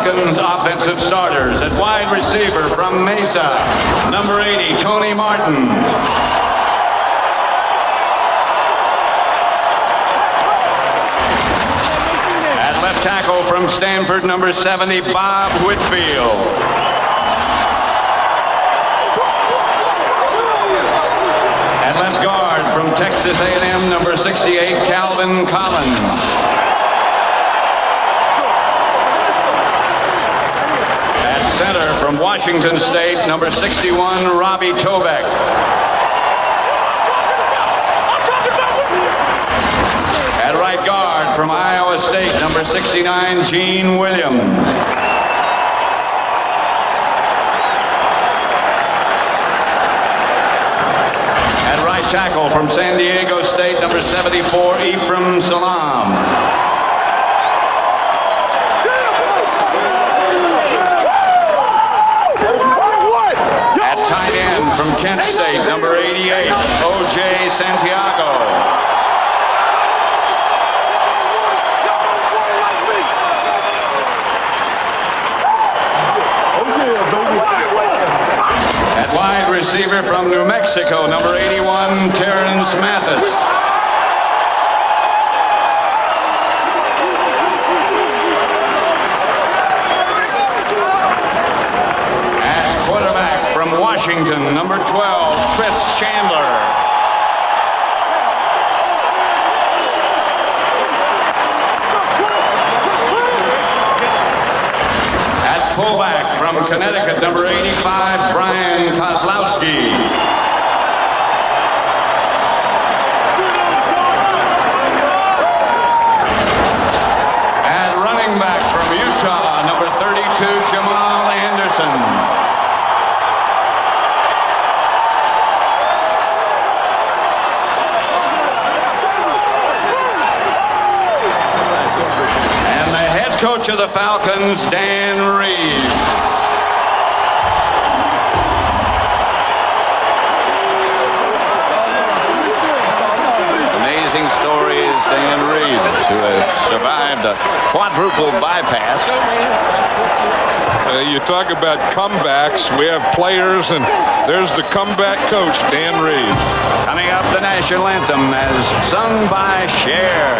Falcons offensive starters. At wide receiver from Mesa, number 80, Tony Martin. At left tackle from Stanford, number 70, Bob Whitfield. At left guard from Texas A&M, number 68, Calvin Collins. Center from Washington State, number 61, Robbie Tobeck. At right guard from Iowa State, number 69, Gene Williams. At right tackle from San Diego State, number 74, Ephraim Salam. Tight end from Kent State, number 88, O.J. Santiago. At wide receiver from New Mexico, number 81, Terrence Mathis. Washington, number 12, Chris Chandler. At fullback from Connecticut, number 85, Brian Kozlowski. At running back from Utah, number 32, Jamal Anderson. Coach of the Falcons, Dan Reeves. Amazing story is Dan Reeves, who has survived a quadruple bypass. You talk about comebacks. We have players, and there's the comeback coach, Dan Reeves. Coming up, the national anthem as sung by Cher.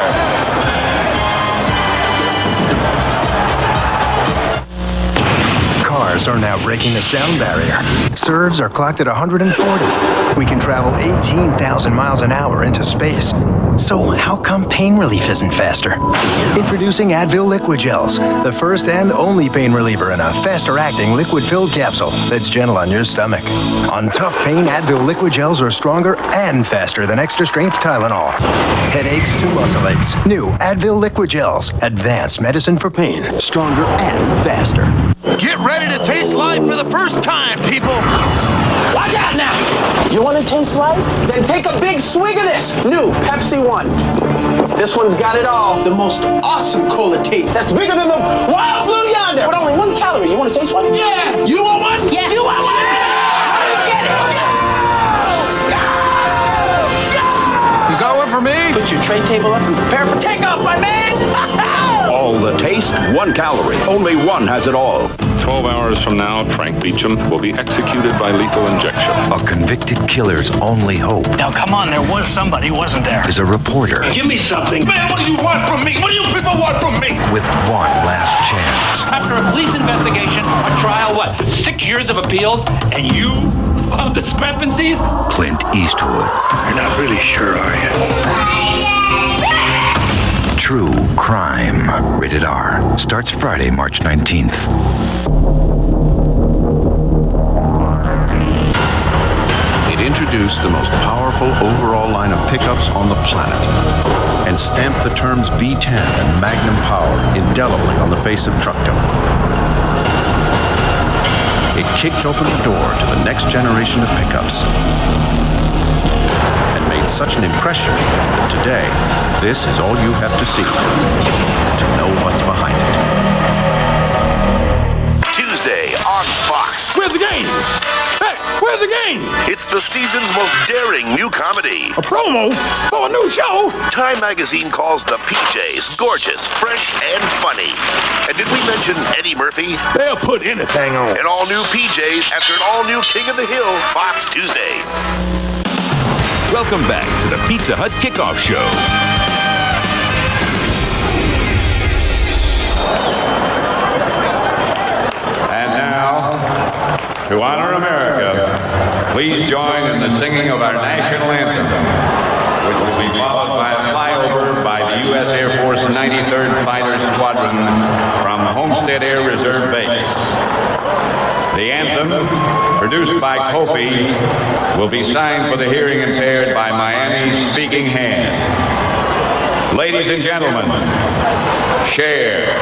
Cars are now breaking the sound barrier. Serves are clocked at 140. We can travel 18,000 miles an hour into space. So how come pain relief isn't faster? Introducing Advil Liquid Gels, the first and only pain reliever in a faster-acting liquid-filled capsule that's gentle on your stomach. On tough pain, Advil Liquid Gels are stronger and faster than extra-strength Tylenol. Headaches to muscle aches. New Advil Liquid Gels. Advanced medicine for pain. Stronger and faster. Get ready to taste life for the first time, people. Watch out now. You want to taste life? Then take a big swig of this new Pepsi One. This one's got it all. The most awesome cola taste that's bigger than the Wild Blue Yonder. With only 1 calorie. You want to taste one? Yeah. You want one? Yeah. You want one? Yeah. Get it. Go. You got one for me? Put your tray table up and prepare for takeoff, my man. All the taste, 1 calorie. Only one has it all. 12 hours from now, Frank Beecham will be executed by lethal injection. A convicted killer's only hope. Now, come on, there was somebody, wasn't there? Is a reporter. Give me something. Man, what do you want from me? What do you people want from me? With one last chance. After a police investigation, a trial, 6 years of appeals, and you found discrepancies? Clint Eastwood. You're not really sure, are you? True Crime. Rated R. Starts Friday, March 19th. It introduced the most powerful overall line of pickups on the planet and stamped the terms V10 and Magnum Power indelibly on the face of truckdom. It kicked open the door to the next generation of pickups and made such an impression that today, this is all you have to see to know what's behind it. Tuesday on Fox. Where's the game? Hey, where's the game? insane! It's the season's most daring new comedy. A promo for a new show? Time magazine calls the PJs gorgeous, fresh, and funny. And did we mention Eddie Murphy? They'll put anything on. An all-new PJs after an all-new King of the Hill, Fox Tuesday. Welcome back to the Pizza Hut Kickoff Show. And now, to honor America, please join in the singing of our national anthem, which will be followed by a flyover by the U.S. Air Force 93rd Fighter Squadron from Homestead Air Reserve Base. The anthem, produced by Kofi, will be signed for the hearing impaired by Miami's Speaking Hand. Ladies and gentlemen, share.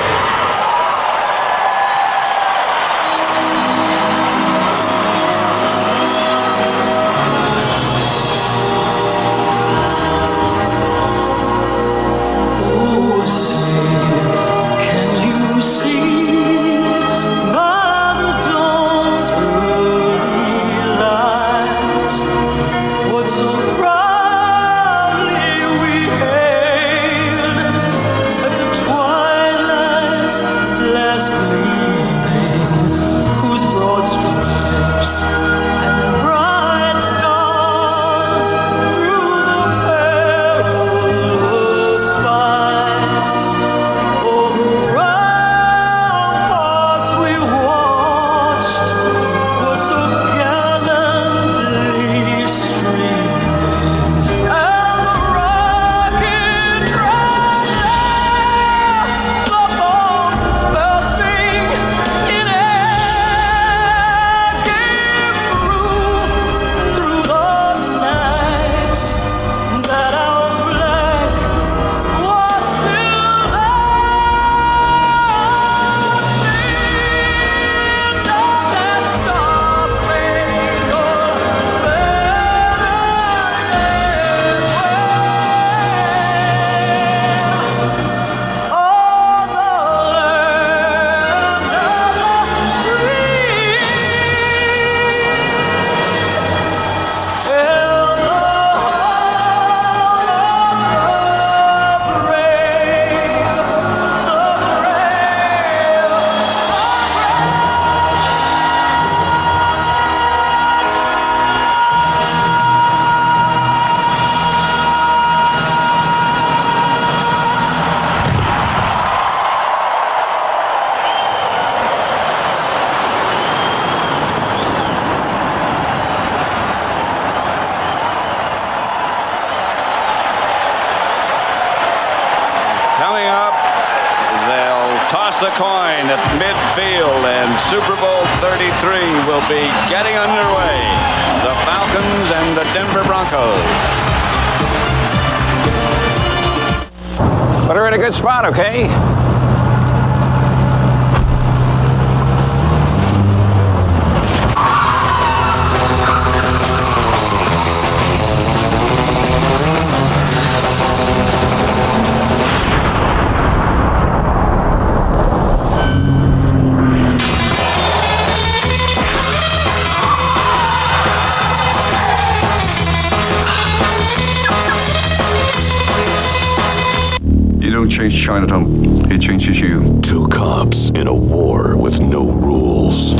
A coin at midfield, and Super Bowl 33 will be getting underway. The Falcons and the Denver Broncos. But we're in a good spot, okay? You don't change Chinatown, it changes you. Two cops in a war with no rules.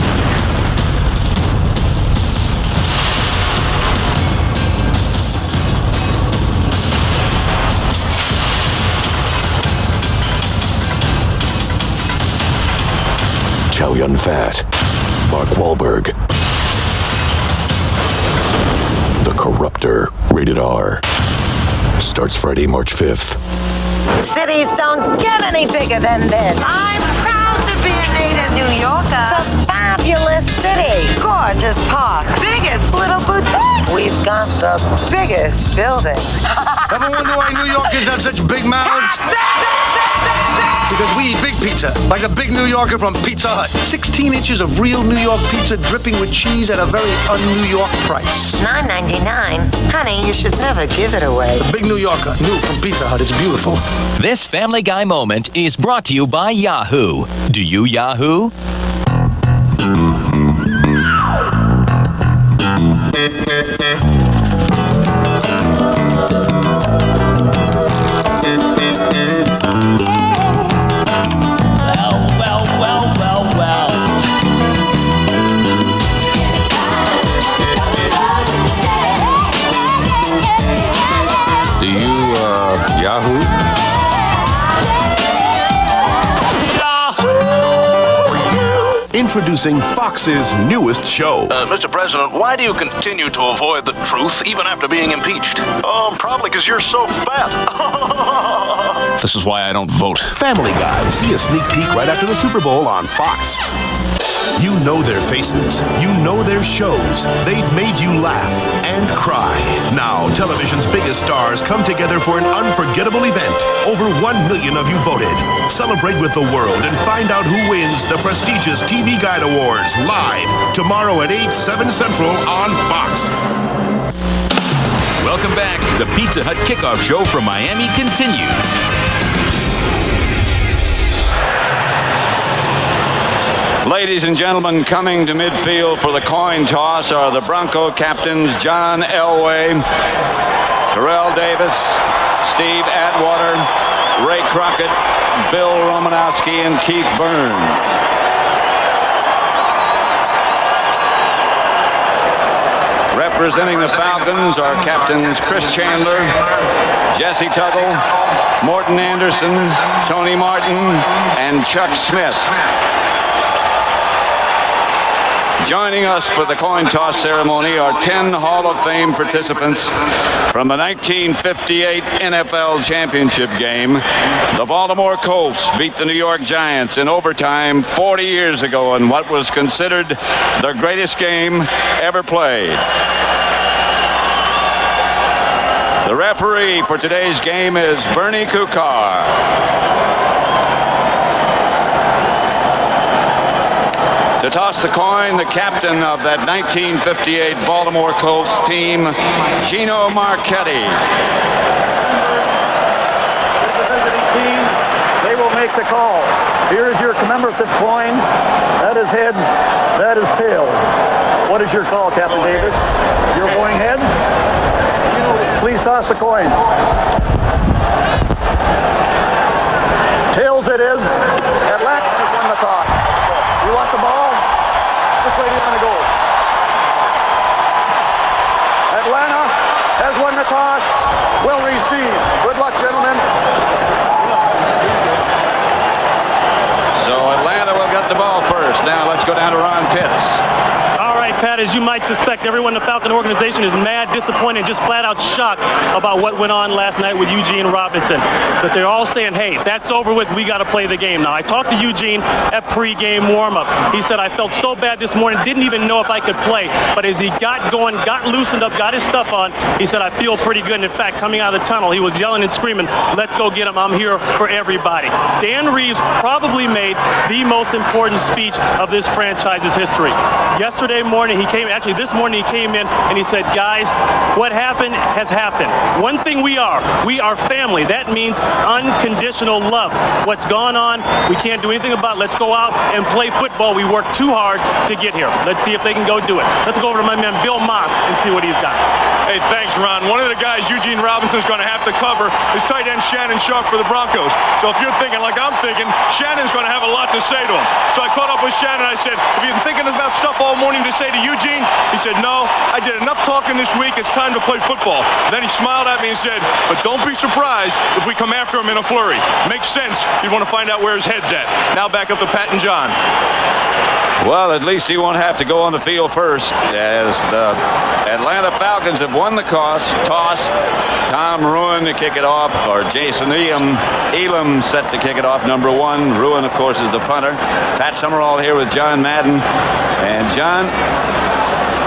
Chow Yun-Fat, Mark Wahlberg. The Corruptor, rated R. Starts Friday, March 5th. Cities don't get any bigger than this. I'm proud to be a native New Yorker. It's a fabulous city. Gorgeous park. Biggest little boutique. We've got the biggest buildings. Ever wonder why New Yorkers have such big mouths? Because we eat big pizza, like a big New Yorker from Pizza Hut. 16 inches of real New York pizza dripping with cheese at a very un-New York price. $9.99. Honey, you should never give it away. The big New Yorker, new from Pizza Hut. It's beautiful. This Family Guy moment is brought to you by Yahoo. Do you Yahoo? Introducing Fox's newest show. Mr. President, why do you continue to avoid the truth even after being impeached? Probably because you're so fat. This is why I don't vote. Family Guy. See a sneak peek right after the Super Bowl on Fox. You know their faces. You know their shows. They've made you laugh and cry. Now, television's biggest stars come together for an unforgettable event. Over 1 million of you voted. Celebrate with the world and find out who wins the prestigious TV Guide Awards live tomorrow at 8, 7 Central on Fox. Welcome back. The Pizza Hut Kickoff Show from Miami continues. Ladies and gentlemen, coming to midfield for the coin toss are the Bronco captains John Elway, Terrell Davis, Steve Atwater, Ray Crockett, Bill Romanowski, and Keith Burns. Representing the Falcons are captains Chris Chandler, Jesse Tuggle, Morton Anderson, Tony Martin, and Chuck Smith. Joining us for the coin toss ceremony are 10 Hall of Fame participants from the 1958 NFL championship game. The Baltimore Colts beat the New York Giants in overtime 40 years ago in what was considered the greatest game ever played. The referee for today's game is Bernie Kukar. To toss the coin, the captain of that 1958 Baltimore Colts team, Gino Marchetti. The visiting team, they will make the call. Here is your commemorative coin. That is heads, that is tails. What is your call, Captain Davis? You're going heads? Please toss the coin. Tails it is. Atlanta has won the toss. You want the ball? Which way do you want to go? Atlanta has won the toss. Will receive. Good luck, gentlemen. So Atlanta will get the ball first. Now let's go down to Ron Pitts. All right, Pat, as you might suspect, everyone in the Falcon organization is mad, disappointed, just flat out shocked about what went on last night with Eugene Robinson. But they're all saying, hey, that's over with. We got to play the game now. I talked to Eugene at pregame warm-up. He said, I felt so bad this morning, didn't even know if I could play. But as he got going, got loosened up, got his stuff on, he said, I feel pretty good. And in fact, coming out of the tunnel, he was yelling and screaming, let's go get him. I'm here for everybody. Dan Reeves probably made the most important speech of this franchise's history. Yesterday morning, this morning he came in and he said, guys, what happened has happened. One thing we are family. That means unconditional love. What's gone on, we can't do anything about it. Let's go out and play football. We worked too hard to get here. Let's see if they can go do it. Let's go over to my man Bill Moss and see what he's got. Hey, thanks, Ron. One of the guys Eugene Robinson's going to have to cover is tight end Shannon Sharp for the Broncos. So if you're thinking like I'm thinking, Shannon's going to have a lot to say to him. So I caught up with Shannon. I said, have you been thinking about stuff all morning to say to Eugene? He said, no, I did enough talking this week. It's time to play football. Then he smiled at me and said, but don't be surprised if we come after him in a flurry. Makes sense. You'd want to find out where his head's at. Now back up to Pat and John. Well, at least he won't have to go on the field first, as the Atlanta Falcons have won the toss. Tom Ruin to kick it off, or Jason Elam set to kick it off, number one. Ruin, of course, is the punter. Pat Summerall here with John Madden. And John,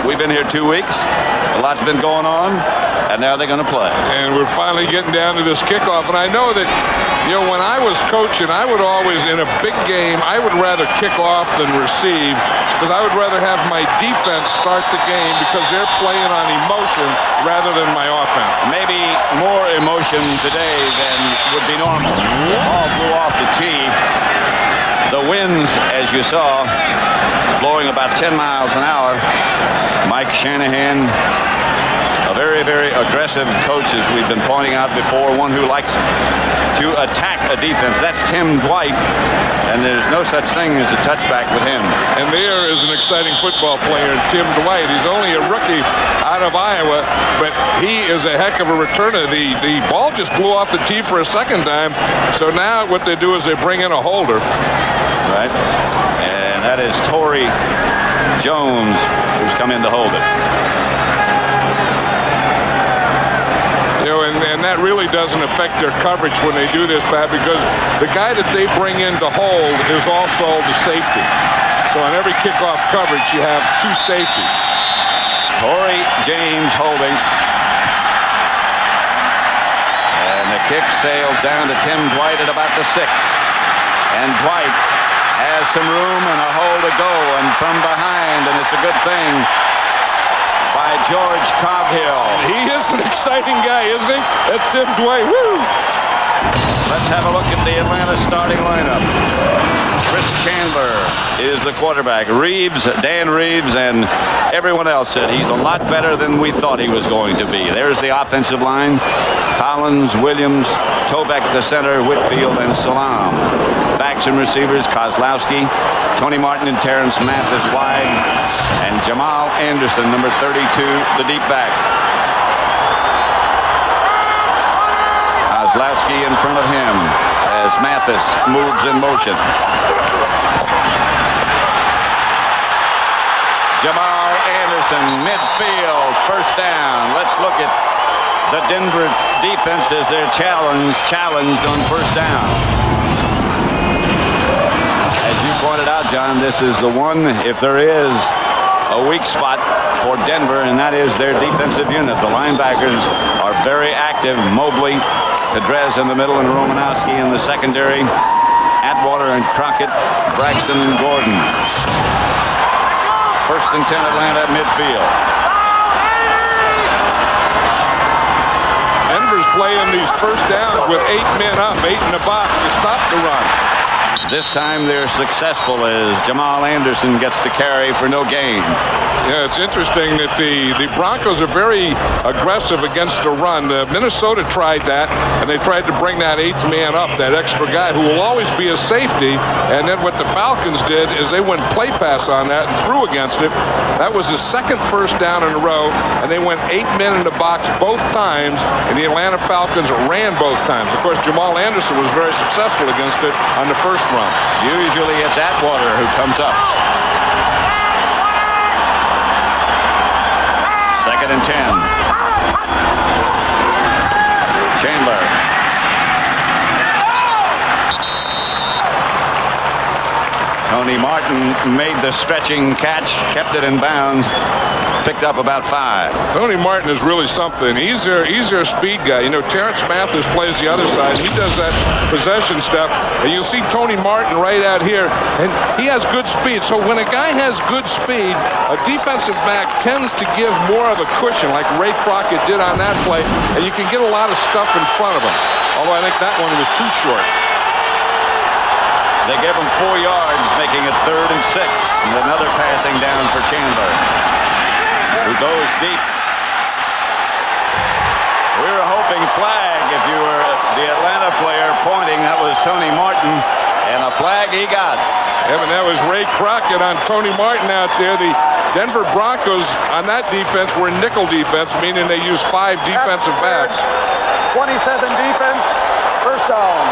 we've been here 2 weeks. A lot's been going on, and now they're going to play. And we're finally getting down to this kickoff. And I know that, when I was coaching, I would always, in a big game, I would rather kick off than receive, because I would rather have my defense start the game because they're playing on emotion rather than my offense. Maybe more emotion today than would be normal. The ball blew off the tee. The winds, as you saw, blowing about 10 miles an hour. Mike Shanahan, a very, very aggressive coach, as we've been pointing out before, one who likes to attack a defense. That's Tim Dwight, and there's no such thing as a touchback with him. And there is an exciting football player, Tim Dwight. He's only a rookie out of Iowa, but he is a heck of a returner. The ball just blew off the tee for a second time, so now what they do is they bring in a holder. Right. And And that is Torrey Jones, who's come in to hold it. You know, and that really doesn't affect their coverage when they do this, Pat, because the guy that they bring in to hold is also the safety. So on every kickoff coverage, you have two safeties. Torrey James holding. And the kick sails down to Tim Dwight at about the 6. And Dwight has some room and a hole to go, and from behind, and it's a good thing by George Coghill. He is an exciting guy, isn't he? That's Tim Dwight. Woo! Let's have a look at the Atlanta starting lineup. Chris Chandler is the quarterback. Dan Reeves, and everyone else said he's a lot better than we thought he was going to be. There's the offensive line. Collins, Williams, Tobeck the center, Whitfield, and Salam. Backs and receivers, Kozlowski, Tony Martin and Terrence Mathis wide, and Jamal Anderson, number 32, the deep back. Kozlowski in front of him as Mathis moves in motion. Jamal Anderson, midfield, first down. Let's look at the Denver defense as they're challenged on first down. As you pointed out, John, this is the one, if there is a weak spot for Denver, and that is their defensive unit. The linebackers are very active. Mobley, Tedrez in the middle, and Romanowski in the secondary. Atwater and Crockett, Braxton and Gordon. First and 10 Atlanta at midfield. Denver's playing these first downs with 8 men up, 8 in the box to stop the run. This time they're successful as Jamal Anderson gets to carry for no gain. Yeah, it's interesting that the Broncos are very aggressive against the run. Minnesota tried that, and they tried to bring that 8th man up, that extra guy who will always be a safety. And then what the Falcons did is they went play pass on that and threw against it. That was the second first down in a row, and they went 8 men in the box both times, and the Atlanta Falcons ran both times. Of course, Jamal Anderson was very successful against it on the first run. Usually it's Atwater who comes up. Second and 10. Chandler. Tony Martin made the stretching catch, kept it in bounds, picked up about 5. Tony Martin is really something. He's their speed guy. You know, Terrence Mathis plays the other side. He does that possession stuff. And you'll see Tony Martin right out here, and he has good speed. So when a guy has good speed, a defensive back tends to give more of a cushion, like Ray Crockett did on that play, and you can get a lot of stuff in front of him. Although I think that one was too short. They give him 4 yards, making it 3rd and 6. And another passing down for Chandler, who goes deep. We were hoping flag if you were the Atlanta player pointing. That was Tony Martin, and a flag he got. Yeah, but that was Ray Crockett on Tony Martin out there. The Denver Broncos on that defense were nickel defense, meaning they used 5 defensive backs. 27 defense, first down.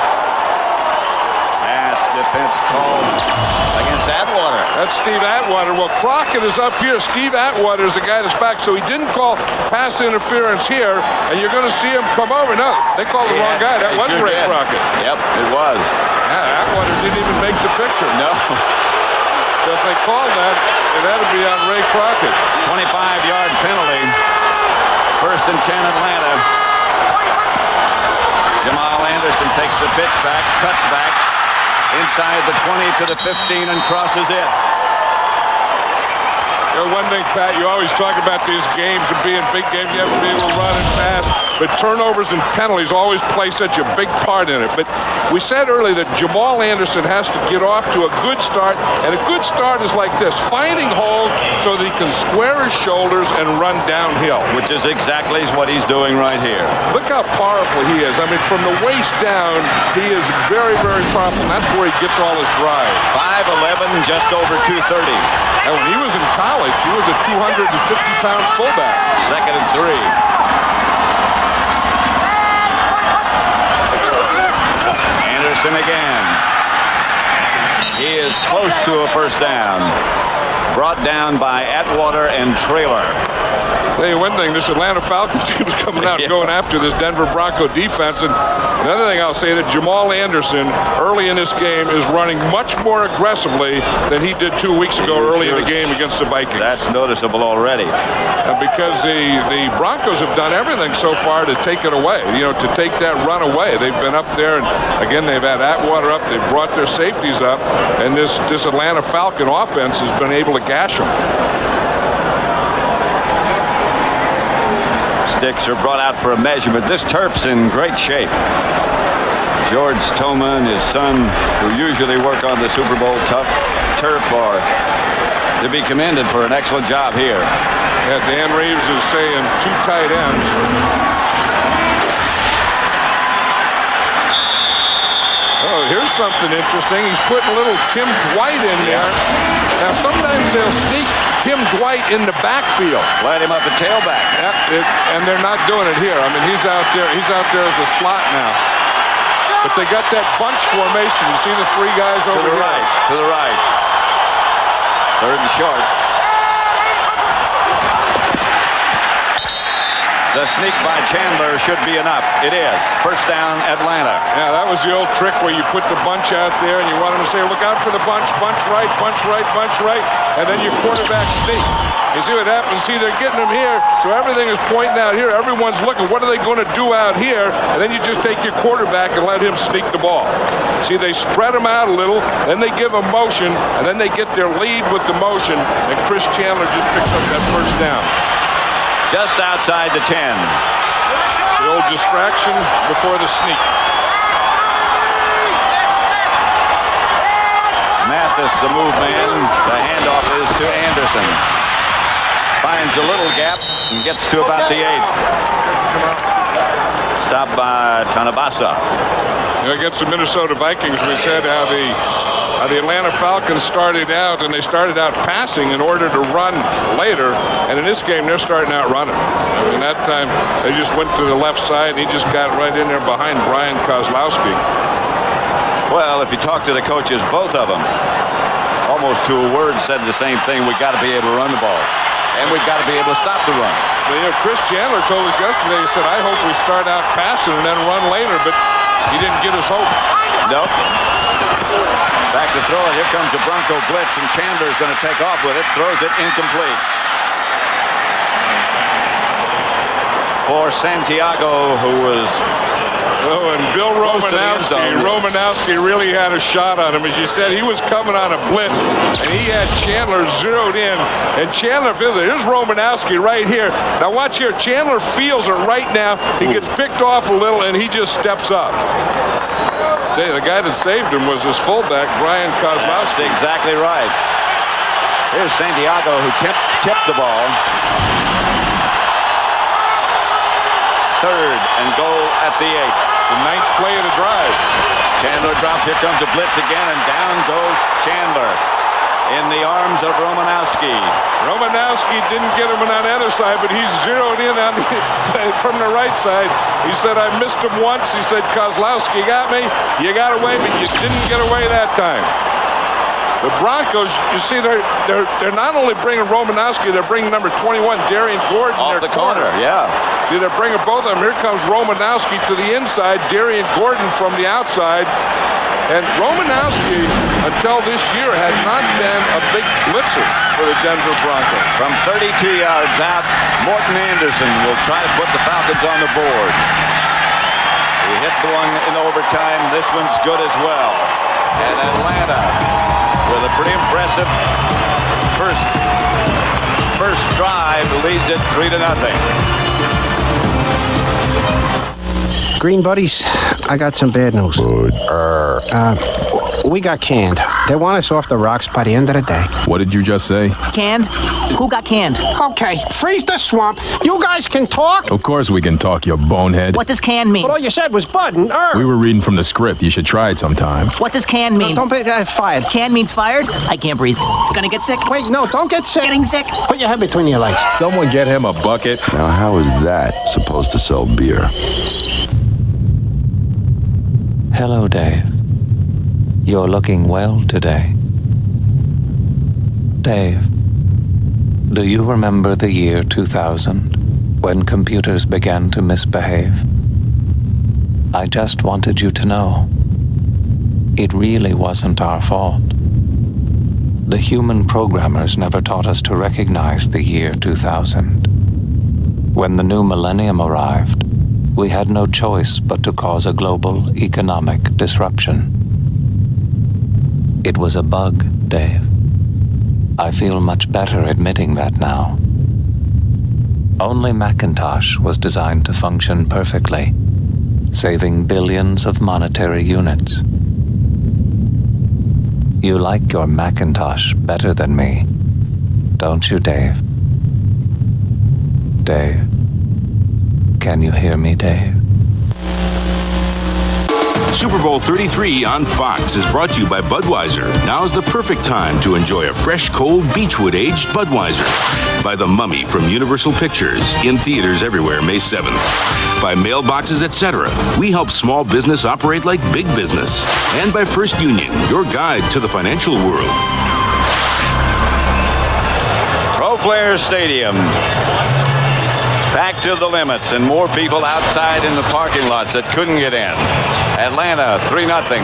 Defense called against Atwater. That's Steve Atwater. Well, Crockett is up here. Steve Atwater is the guy that's back, so he didn't call pass interference here, and you're going to see him come over. No, they called the wrong guy. That was Ray Crockett. Yep, it was. Yeah, Atwater didn't even make the picture. No. So if they called that, it had to be on Ray Crockett. 25-yard penalty. First and 10 Atlanta. Jamal Anderson takes the pitch back, cuts back. Inside the 20 to the 15 and crosses it. You know, one thing, Pat, you always talk about these games and being big games, you have to be able to run and pass, but turnovers and penalties always play such a big part in it. But we said earlier that Jamal Anderson has to get off to a good start, and a good start is like this, finding holes so that he can square his shoulders and run downhill. Which is exactly what he's doing right here. Look how powerful he is. I mean, from the waist down, he is very, very powerful, and that's where he gets all his drive. 5'11", just over 230. And when he was in college, he was a 250-pound fullback. Second and 3. Anderson again. He is close to a first down. Brought down by Atwater and Traylor. Tell you one thing, this Atlanta Falcons team is coming out going after this Denver Bronco defense. And another thing I'll say, that Jamal Anderson early in this game is running much more aggressively than he did 2 weeks ago early in the game against the Vikings. That's noticeable already. Because the Broncos have done everything so far to take it away, to take that run away. They've been up there, and again, they've had Atwater up. They've brought their safeties up, and this Atlanta Falcon offense has been able to gash them. Sticks are brought out for a measurement. This turf's in great shape. George Toma and his son, who usually work on the Super Bowl turf, are to be commended for an excellent job here. Yeah, Dan Reeves is saying 2 tight ends. Oh, here's something interesting. He's putting a little Tim Dwight in there. Now, sometimes they'll sneak Tim Dwight in the backfield. Light him up at tailback. And they're not doing it here. I mean, he's out there as a slot now. But they got that bunch formation. You see the 3 guys over to the here? Right, to the right. Third and short. The sneak by Chandler should be enough. It is. First down, Atlanta. Yeah, that was the old trick where you put the bunch out there and you want them to say, look out for the bunch right, and then your quarterback sneak. You see what happens? See, they're getting them here, so everything is pointing out here. Everyone's looking, what are they going to do out here? And then you just take your quarterback and let him sneak the ball. See, they spread them out a little, then they give them motion, and then they get their lead with the motion, and Chris Chandler just picks up that first down. Just outside the 10. The old distraction before the sneak. Mathis, the move man. The handoff is to Anderson. Finds a little gap and gets to about the 8. Stopped by Tanabasa. Against the Minnesota Vikings, we said how the Atlanta Falcons started out, and they started out passing in order to run later. And in this game, they're starting out running. I mean, that time, they just went to the left side, and he just got right in there behind Brian Kozlowski. Well, if you talk to the coaches, both of them, almost to a word, said the same thing. We've got to be able to run the ball, and we've got to be able to stop the run. Well, Chris Chandler told us yesterday, he said, I hope we start out passing and then run later, but he didn't get us hope. Nope. Back to throw it. Here comes the Bronco blitz, and Chandler is going to take off with it. Throws it incomplete. For Santiago, who was... Oh, and Bill Romanowski really had a shot on him. As you said, he was coming on a blitz, and he had Chandler zeroed in. And Chandler feels it. Here's Romanowski right here. Now watch here. Chandler feels it right now. He gets picked off a little, and he just steps up. The guy that saved him was his fullback, Brian Kozlowski. That's exactly right. Here's Santiago, who tipped the ball. Third and goal at the 8. The 9th play of the drive. Chandler drops. Here comes a blitz again, and down goes Chandler in the arms of Romanowski. Romanowski didn't get him on the other side, but he's zeroed in on from the right side. He said, I missed him once. He said, Kozlowski got me. You got away, but you didn't get away that time. The Broncos, you see, they're not only bringing Romanowski, they're bringing number 21, Darian Gordon, off their the corner. Yeah. See, they're bringing both of them. Here comes Romanowski to the inside, Darian Gordon from the outside. And Romanowski, until this year, had not been a big blitzer for the Denver Broncos. From 32 yards out, Morton Anderson will try to put the Falcons on the board. He hit the one in overtime. This one's good as well. And Atlanta, with a pretty impressive first drive, leads it 3-0. Green buddies, I got some bad news. Good. We got canned. They want us off the rocks by the end of the day. What did you just say? Canned? Who got canned? Okay, freeze the swamp. You guys can talk? Of course we can talk, you bonehead. What does canned mean? But all you said was bud and We were reading from the script. You should try it sometime. What does canned mean? No, don't be fired. Canned means fired? I can't breathe. Gonna get sick? Wait, no, don't get sick. Getting sick? Put your head between your legs. Someone get him a bucket. Now, how is that supposed to sell beer? Hello, Dave. You're looking well today. Dave, do you remember the year 2000, when computers began to misbehave? I just wanted you to know, it really wasn't our fault. The human programmers never taught us to recognize the year 2000. When the new millennium arrived, we had no choice but to cause a global economic disruption. It was a bug, Dave. I feel much better admitting that now. Only Macintosh was designed to function perfectly, saving billions of monetary units. You like your Macintosh better than me, don't you, Dave? Dave? Can you hear me, Dave? Super Bowl 33 on Fox is brought to you by Budweiser. Now's the perfect time to enjoy a fresh, cold, Beechwood-aged Budweiser. By The Mummy from Universal Pictures, in theaters everywhere May 7th. By Mailboxes, etc. We help small business operate like big business. And by First Union, your guide to the financial world. Pro Players Stadium. Packed to the limits, and more people outside in the parking lots that couldn't get in. Atlanta 3-0,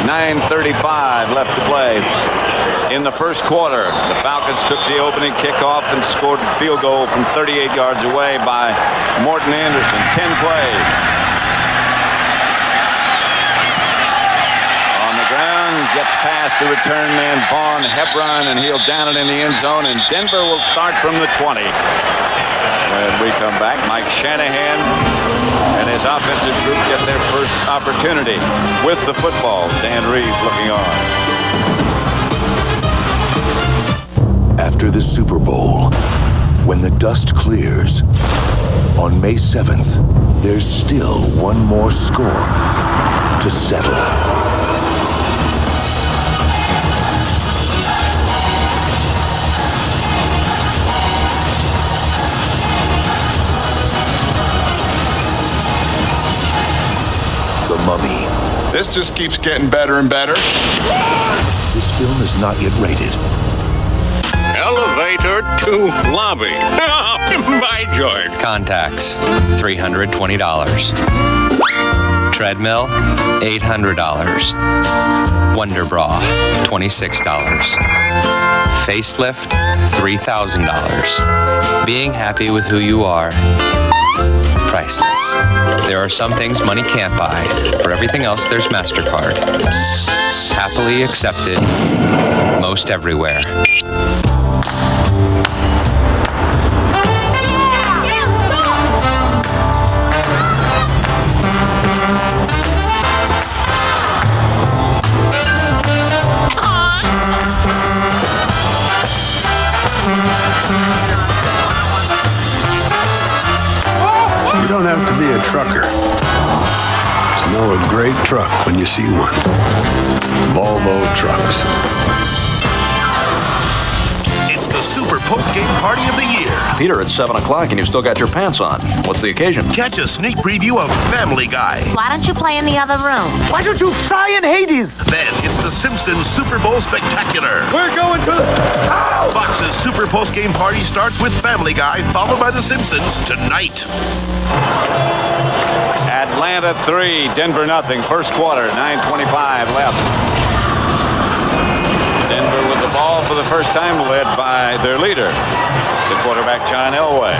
9:35 left to play. In the first quarter, the Falcons took the opening kickoff and scored a field goal from 38 yards away by Morton Anderson. 10 plays. On the ground, gets past the return man Vaughn Hebron, and he'll down it in the end zone, and Denver will start from the 20. When we come back, Mike Shanahan and his offensive group get their first opportunity with the football. Dan Reeves looking on. After the Super Bowl, when the dust clears, on May 7th, there's still one more score to settle. The Mummy. This just keeps getting better and better. This film is not yet rated. Elevator to lobby. By George. Contacts, $320. Treadmill, $800. Wonder Bra, $26. Facelift, $3,000. Being happy with who you are, priceless. There are some things money can't buy. For everything else, there's MasterCard. Happily accepted most everywhere. You don't have to be a trucker to know a great truck when you see one. Volvo Trucks. It's the Super Post-Game Party of the Year. Peter, it's 7 o'clock and you've still got your pants on. What's the occasion? Catch a sneak preview of Family Guy. Why don't you play in the other room? Why don't you fry in Hades? Then it's the Simpsons Super Bowl Spectacular. We're going to the... Fox's Super Post-Game Party starts with Family Guy, followed by the Simpsons tonight. Atlanta 3, Denver 0. First quarter, 9:25 left. Denver with the ball for the first time, led by their leader, the quarterback John Elway.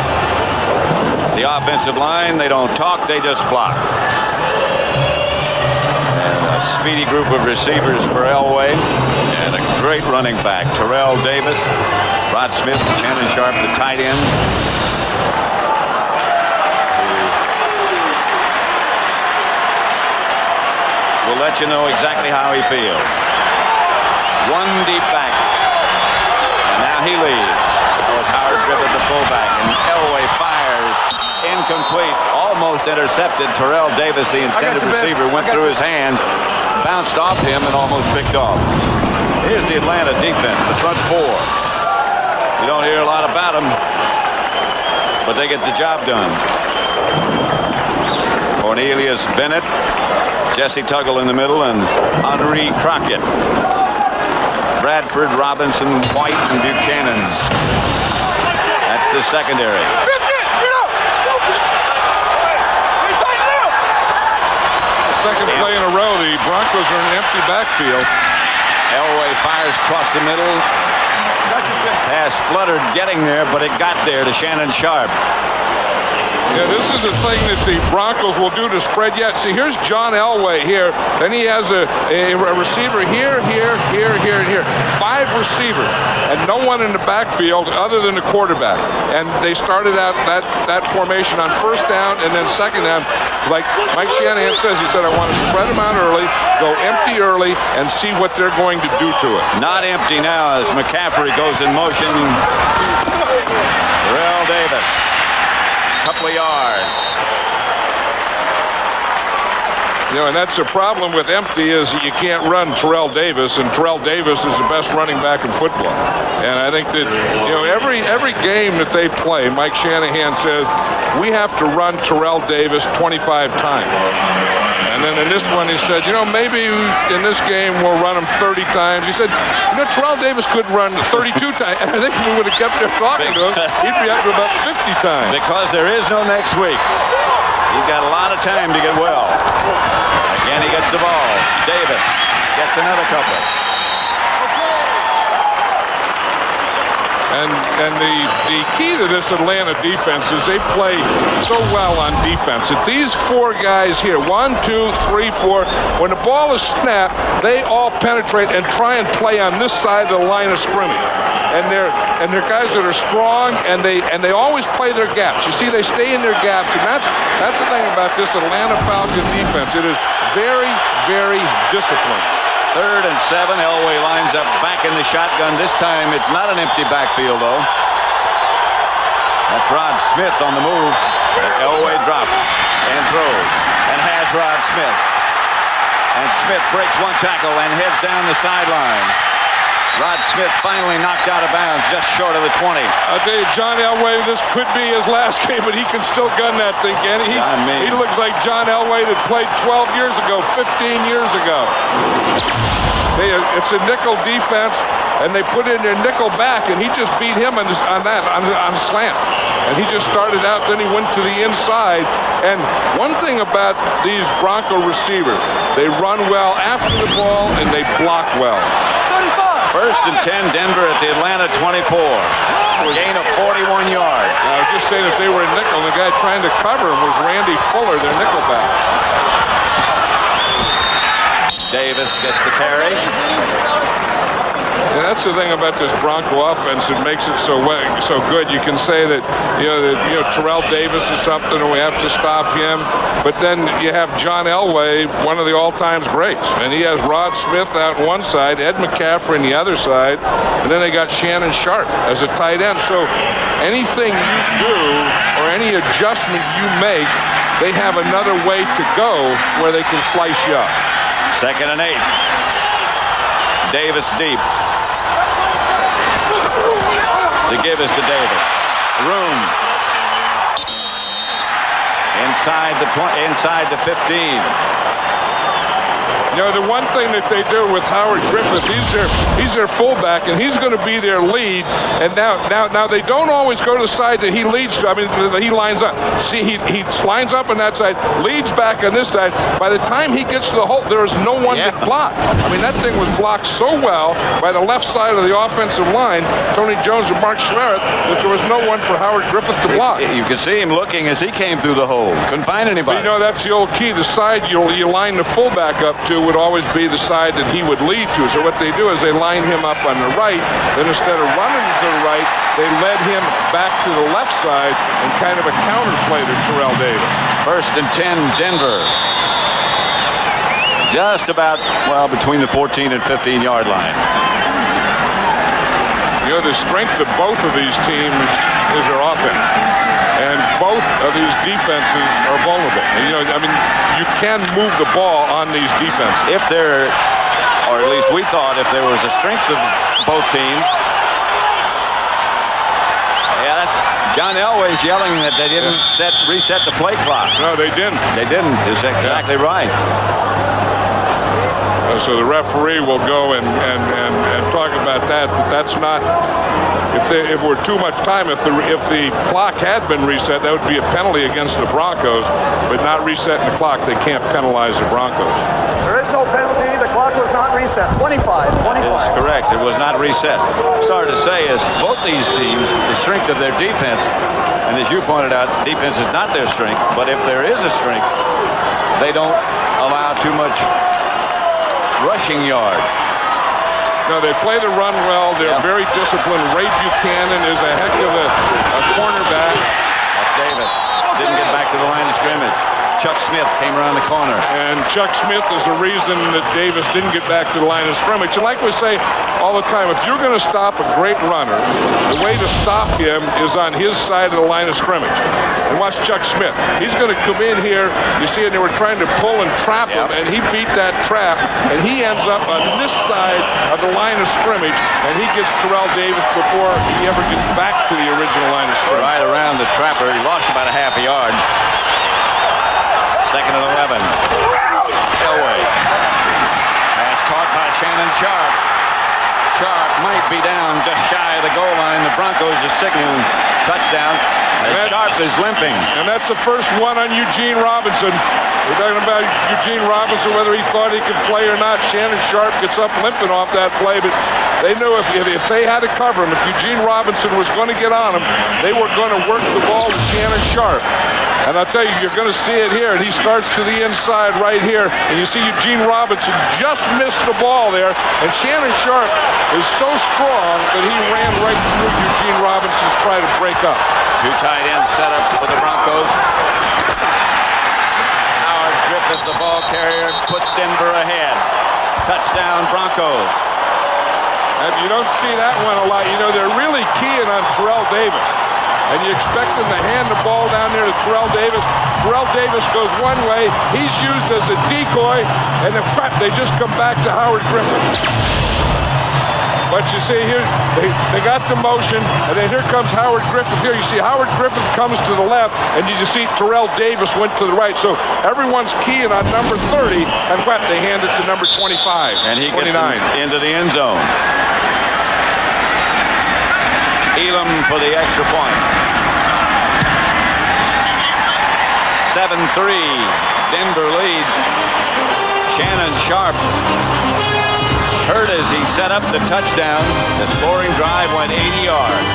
The offensive line, they don't talk, they just block. And a speedy group of receivers for Elway, and a great running back, Terrell Davis, Rod Smith, Shannon Sharp, the tight end. We'll let you know exactly how he feels. One deep back. And now he leads. As Howard dribbled the fullback. And Elway fires. Incomplete. Almost intercepted. Terrell Davis, the intended receiver, went through his hands. Bounced off him and almost picked off. Here's the Atlanta defense, the front four. You don't hear a lot about them, but they get the job done. Cornelius Bennett, Jesse Tuggle in the middle and Henri Crockett. Bradford, Robinson, White, and Buchanan. That's the secondary. Second play in a row, the Broncos are in an empty backfield. Elway fires across the middle. Pass fluttered getting there, but it got there to Shannon Sharp. Yeah, this is the thing that the Broncos will do to spread yet. See, here's John Elway here. Then he has a receiver here, and here. 5 receivers, and no one in the backfield other than the quarterback. And they started out that formation on first down and then second down. Like Mike Shanahan says, he said, I want to spread them out early, go empty early, and see what they're going to do to it. Not empty now as McCaffrey goes in motion. Terrell Davis. Couple of yards. You know, and that's the problem with empty is you can't run Terrell Davis, and Terrell Davis is the best running back in football. And I think that, you know, every game that they play, Mike Shanahan says, we have to run Terrell Davis 25 times. And then in this one, he said, you know, maybe in this game we'll run him 30 times. He said, you know, Terrell Davis could run 32 times. And I think if we would have kept there talking to him, he'd be up to about 50 times. Because there is no next week. He's got a lot of time to get well. Again, he gets the ball. Davis gets another couple. And the key to this Atlanta defense is they play so well on defense. That these 4 guys here, 1, 2, 3, 4, when the ball is snapped, they all penetrate and try and play on this side of the line of scrimmage. And they're guys that are strong, and they always play their gaps. You see, they stay in their gaps, and that's the thing about this Atlanta Falcons defense. It is very, very disciplined. 3rd and 7. Elway lines up back in the shotgun. This time it's not an empty backfield, though. That's Rod Smith on the move. Elway drops and throws and has Rod Smith. And Smith breaks one tackle and heads down the sideline. Rod Smith finally knocked out of bounds just short of the 20. I'll tell you, John Elway, this could be his last game, but he can still gun that thing, can he? He looks like John Elway that played 12 years ago, 15 years ago. It's a nickel defense, and they put in their nickel back, and he just beat him on slant. And he just started out, then he went to the inside. And one thing about these Bronco receivers, they run well after the ball, and they block well. 1st and 10, Denver at the Atlanta 24. Gain of 41 yards. I was just saying that they were in nickel, and the guy trying to cover him was Randy Fuller, their nickelback. Davis gets the carry. And that's the thing about this Bronco offense that makes it so good. You can say that, Terrell Davis is something, and we have to stop him. But then you have John Elway, one of the all-time greats. And he has Rod Smith out on one side, Ed McCaffrey on the other side, and then they got Shannon Sharp as a tight end. So anything you do or any adjustment you make, they have another way to go where they can slice you up. 2nd and 8. Davis deep. The give is to Davis. Room. Inside the 15. You know, the one thing that they do with Howard Griffith, he's their fullback, and he's going to be their lead. And now they don't always go to the side that he leads to. I mean, he lines up. See, he lines up on that side, leads back on this side. By the time he gets to the hole, there is no one to block. I mean, that thing was blocked so well by the left side of the offensive line, Tony Jones and Mark Schlereth, that there was no one for Howard Griffith to block. You could see him looking as he came through the hole. Couldn't find anybody. But, you know, that's the old key. The side you line the fullback up to would always be the side that he would lead to. So what they do is they line him up on the right, then instead of running to the right, they led him back to the left side and kind of a counterplay to Terrell Davis. 1st and 10, Denver. Just about, between the 14 and 15-yard line. You know, the strength of both of these teams is their offense. And both of these defenses are vulnerable. And, you know, I mean, you can move the ball on these defenses. If there, or at least we thought, if there was a strength of both teams. Yeah, John Elway's yelling that they didn't reset the play clock. No, they didn't. They didn't. Is exactly right. So the referee will go and talk about that. That's not. If we're too much time, if the clock had been reset, that would be a penalty against the Broncos. But not resetting the clock, they can't penalize the Broncos. There is no penalty. The clock was not reset. 25. That's correct. It was not reset. Sorry to say is both these teams, the strength of their defense, and as you pointed out, defense is not their strength. But if there is a strength, they don't allow too much rushing yard. No, they play the run well. They're very disciplined. Ray Buchanan is a heck of a cornerback. That's Davis. Didn't get back to the line of scrimmage. Chuck Smith came around the corner. And Chuck Smith is the reason that Davis didn't get back to the line of scrimmage. And like we say all the time, if you're going to stop a great runner, the way to stop him is on his side of the line of scrimmage. And watch Chuck Smith. He's going to come in here. You see, and they were trying to pull and trap him, and he beat that trap, and he ends up on this side of the line of scrimmage, and he gets Terrell Davis before he ever gets back to the original line of scrimmage. Right around the trapper. He lost about a half a yard. Second and 11. Elway. Pass caught by Shannon Sharp. Sharp might be down just shy of the goal line. The Broncos are signaling touchdown as Sharp is limping. And that's the first one on Eugene Robinson. We're talking about Eugene Robinson, whether he thought he could play or not. Shannon Sharp gets up limping off that play, but they knew if they had to cover him, if Eugene Robinson was going to get on him, they were going to work the ball with Shannon Sharp. And I'll tell you, you're going to see it here. And he starts to the inside right here. And you see Eugene Robinson just missed the ball there. And Shannon Sharp is so strong that he ran right through Eugene Robinson's try to break up. Two tight ends set up for the Broncos. Howard Griffith, the ball carrier, puts Denver ahead. Touchdown, Broncos. And you don't see that one a lot. You know, they're really keying on Terrell Davis. And you expect them to hand the ball down there to Terrell Davis. Terrell Davis goes one way. He's used as a decoy. And they just come back to Howard Griffith. But you see here, they got the motion. And then here comes Howard Griffith here. You see Howard Griffith comes to the left. And you just see Terrell Davis went to the right. So everyone's keying on number 30. And they hand it to number 25. And he 29. gets into the end zone. Elam for the extra point. 7-3. Denver leads. Shannon Sharp hurt as he set up the touchdown. The scoring drive went 80 yards.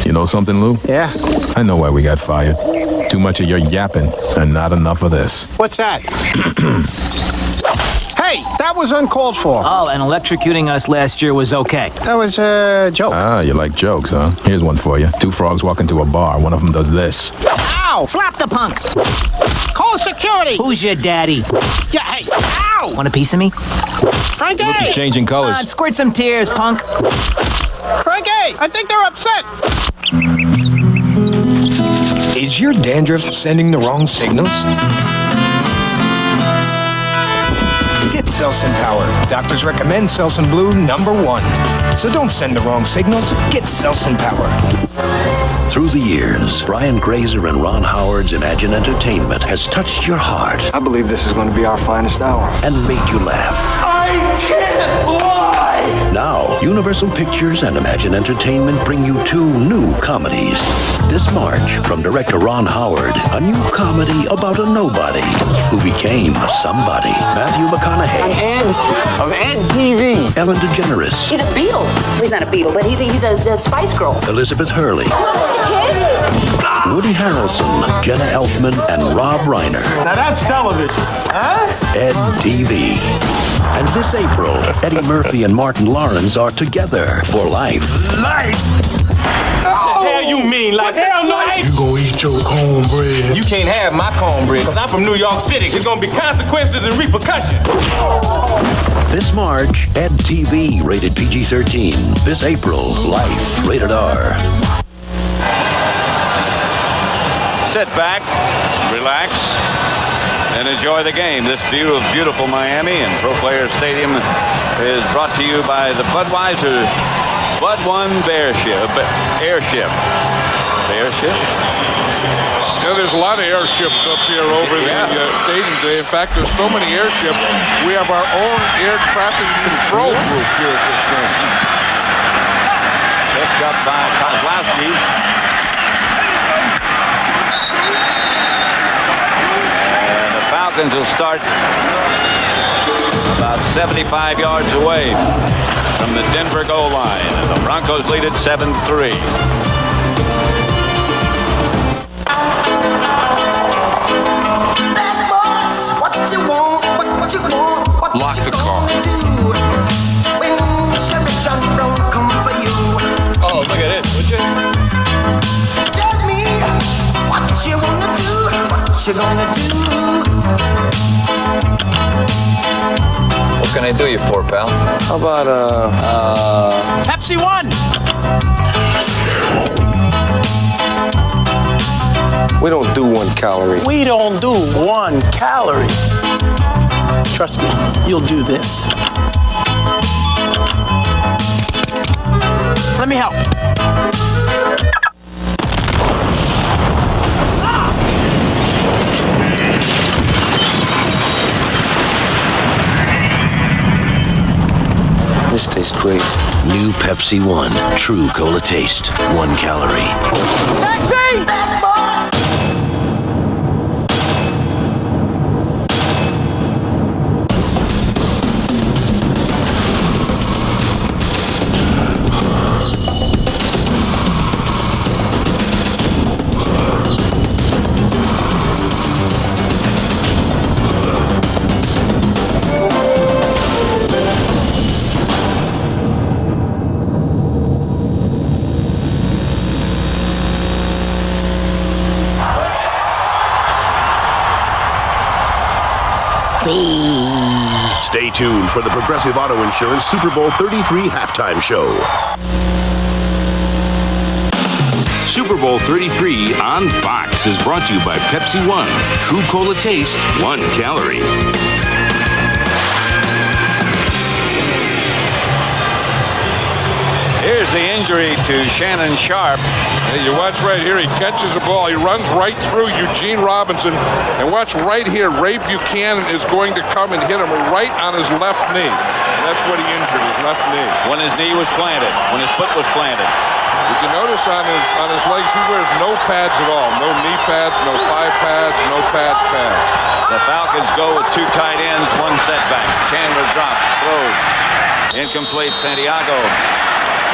You know something, Lou? Yeah? I know why we got fired. Too much of your yapping and not enough of this. What's that? Hey, that was uncalled for. Oh, and electrocuting us last year was okay. That was a joke. Ah, you like jokes, huh? Here's one for you. Two frogs walk into a bar. One of them does this. Ow! Slap the punk! Call security! Who's your daddy? Yeah, hey! Ow! Want a piece of me? Frankie! Look, he's changing colors. Squirt some tears, punk. Frankie! I think they're upset. Is your dandruff sending the wrong signals? Get Selsun Power. Doctors recommend Selsun Blue #1. So don't send the wrong signals. Get Selsun Power. Through the years, Brian Grazer and Ron Howard's Imagine Entertainment has touched your heart. I believe this is going to be our finest hour. And made you laugh. I can't lie! Now, Universal Pictures and Imagine Entertainment bring you two new comedies. This March, from director Ron Howard, a new comedy about a nobody who became a somebody. Matthew McConaughey. Of Ed TV. Ellen DeGeneres. He's a Beatle. Well, he's not a Beatle, but he's a Spice Girl. Elizabeth Hurley. What's a kiss? Woody Harrelson, Jenna Elfman, and Rob Reiner. Now that's television, huh? Ed TV. And this April, Eddie Murphy and Martin Lawrence are together for life. Life? What the hell you mean? Like, hell no! You gonna eat your cornbread? You can't have my cornbread, because I'm from New York City. There's gonna be consequences and repercussions. This March, Ed TV, rated PG-13. This April, Life, rated R. Sit back, relax, and enjoy the game. This view of beautiful Miami and Pro Players Stadium is brought to you by the Budweiser but one airship. Yeah, there's a lot of airships up here over the stadium today. In fact, there's so many airships, we have our own air traffic control group here at this game. Picked up by Kozlowski. And the Falcons will start about 75 yards away from the Denver goal line. And the Broncos lead it 7-3. Lock the car. Oh, look at this, would you? Tell me what you wanna do, what you gonna do. What can I do you for, pal? How about Pepsi One! we don't do 1 calorie. We don't do 1 calorie. Trust me, you'll do this. Let me help. This tastes great. New Pepsi One. True cola taste. 1 calorie. Taxi! Stay tuned for the Progressive Auto Insurance Super Bowl 33 halftime show. Super Bowl 33 on Fox is brought to you by Pepsi One. True cola taste, 1 calorie. Here's the injury to Shannon Sharp. You watch right here, he catches the ball, he runs right through Eugene Robinson, and watch right here, Ray Buchanan is going to come and hit him right on his left knee. And that's what he injured, his left knee. When his knee was planted, when his foot was planted. You can notice on his legs, he wears no pads at all. No knee pads, no thigh pads, no pads. The Falcons go with 2 tight ends, 1 setback. Chandler dropped, throw. Incomplete. Santiago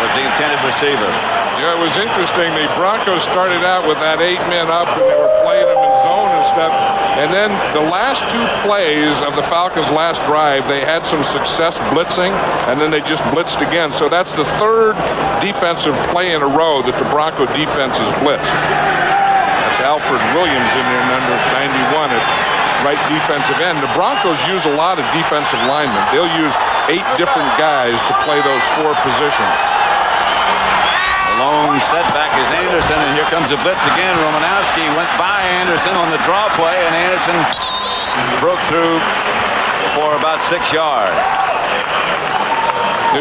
was the intended receiver. Yeah, it was interesting. The Broncos started out with that 8 men up, and they were playing them in zone and stuff. And then the last 2 plays of the Falcons' last drive, they had some success blitzing, and then they just blitzed again. So that's the 3rd defensive play in a row that the Bronco defense has blitzed. That's Alfred Williams in there, number 91 at right defensive end. The Broncos use a lot of defensive linemen. They'll use 8 different guys to play those 4 positions. Lone setback is Anderson, and here comes the blitz again. Romanowski went by Anderson on the draw play, and Anderson broke through for about 6 yards.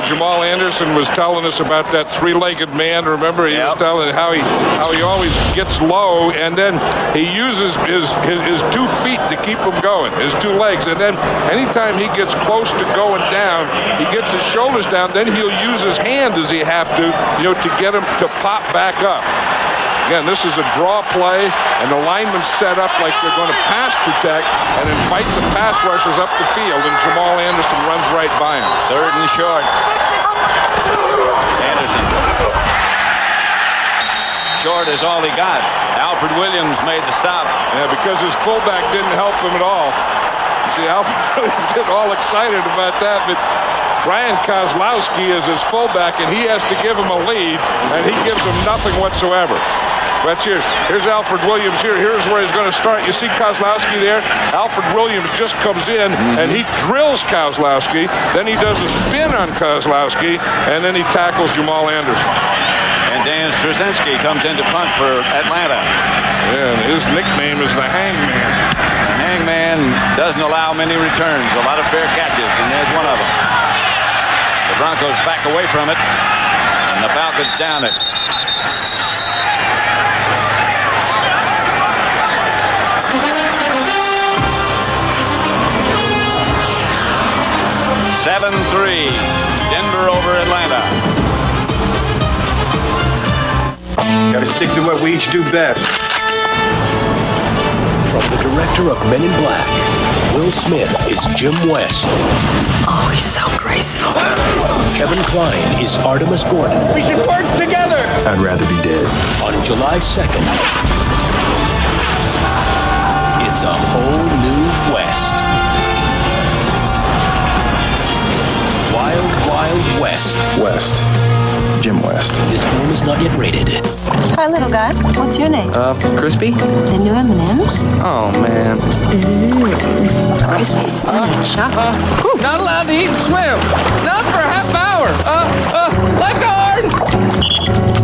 Jamal Anderson was telling us about that 3-legged man. Remember, he was telling how he always gets low, and then he uses his 2 feet to keep him going, his 2 legs. And then anytime he gets close to going down, he gets his shoulders down. Then he'll use his hand as he have to, to get him to pop back up. Again, this is a draw play, and the linemen set up like they're going to pass protect and invite the pass rushers up the field, and Jamal Anderson runs right by him. 3rd and short. Anderson. Short is all he got. Alfred Williams made the stop. Yeah, because his fullback didn't help him at all. You see, Alfred Williams get all excited about that, but Brian Kozlowski is his fullback, and he has to give him a lead, and he gives him nothing whatsoever. But here's Alfred Williams here. Here's where he's going to start. You see Kozlowski there? Alfred Williams just comes in, and he drills Kozlowski. Then he does a spin on Kozlowski, and then he tackles Jamal Anderson. And Dan Straczynski comes in to punt for Atlanta. Yeah, and his nickname is the Hangman. The Hangman doesn't allow many returns. A lot of fair catches, and there's one of them. The Broncos back away from it. And the Falcons down it. (7-3). Denver over Atlanta. Gotta stick to what we each do best. From the director of Men in Black, Will Smith is Jim West. Oh, he's so graceful. Kevin Kline is Artemis Gordon. We should work together. I'd rather be dead. On July 2nd, it's a whole new West. Wild, Wild West. West. Jim West. This film is not yet rated. Hi, little guy. What's your name? Crispy? The new M&M's? Oh, man. Crispy cinnamon chocolate. Not allowed to eat and swim. Not for a half hour. Lifeguard!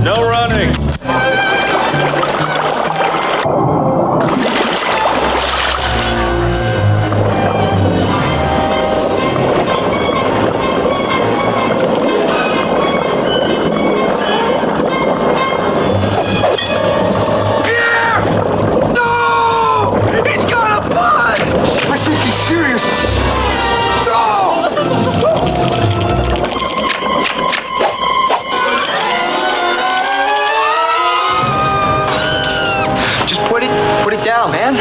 No running. Down, man.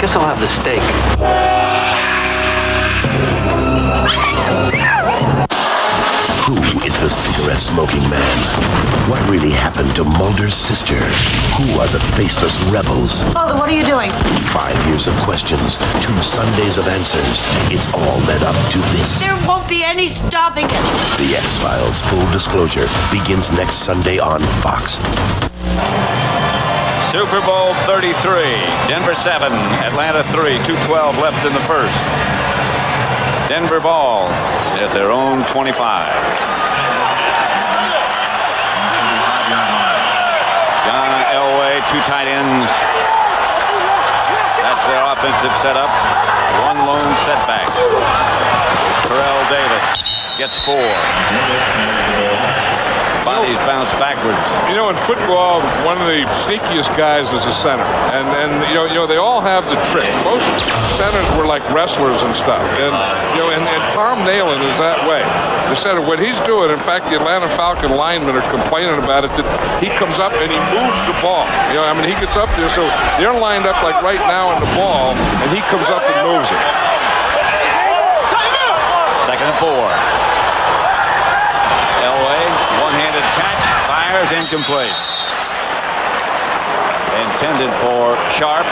Guess I'll have the steak. Who is the cigarette-smoking man? What really happened to Mulder's sister? Who are the faceless rebels? Mulder, what are you doing? 5 years of questions, 2 Sundays of answers. It's all led up to this. There won't be any stopping it. The X-Files Full Disclosure begins next Sunday on Fox. Super Bowl 33. Denver 7, Atlanta 3. 2:12 left in the first. Denver ball at their own 25. John Elway, 2 tight ends. That's their offensive setup. 1 lone setback. Terrell Davis gets 4. Bodies bounce backwards. You know, in football, one of the sneakiest guys is a center, and you know they all have the trick. Most centers were like wrestlers and stuff, and and Tom Nalen is that way. The center, what he's doing, in fact, the Atlanta Falcon linemen are complaining about it, that he comes up and he moves the ball. I mean, he gets up there, so they're lined up like right now on the ball, and he comes up and moves it. 2nd and 4. Elway, one-handed catch, fires incomplete. Intended for Sharp.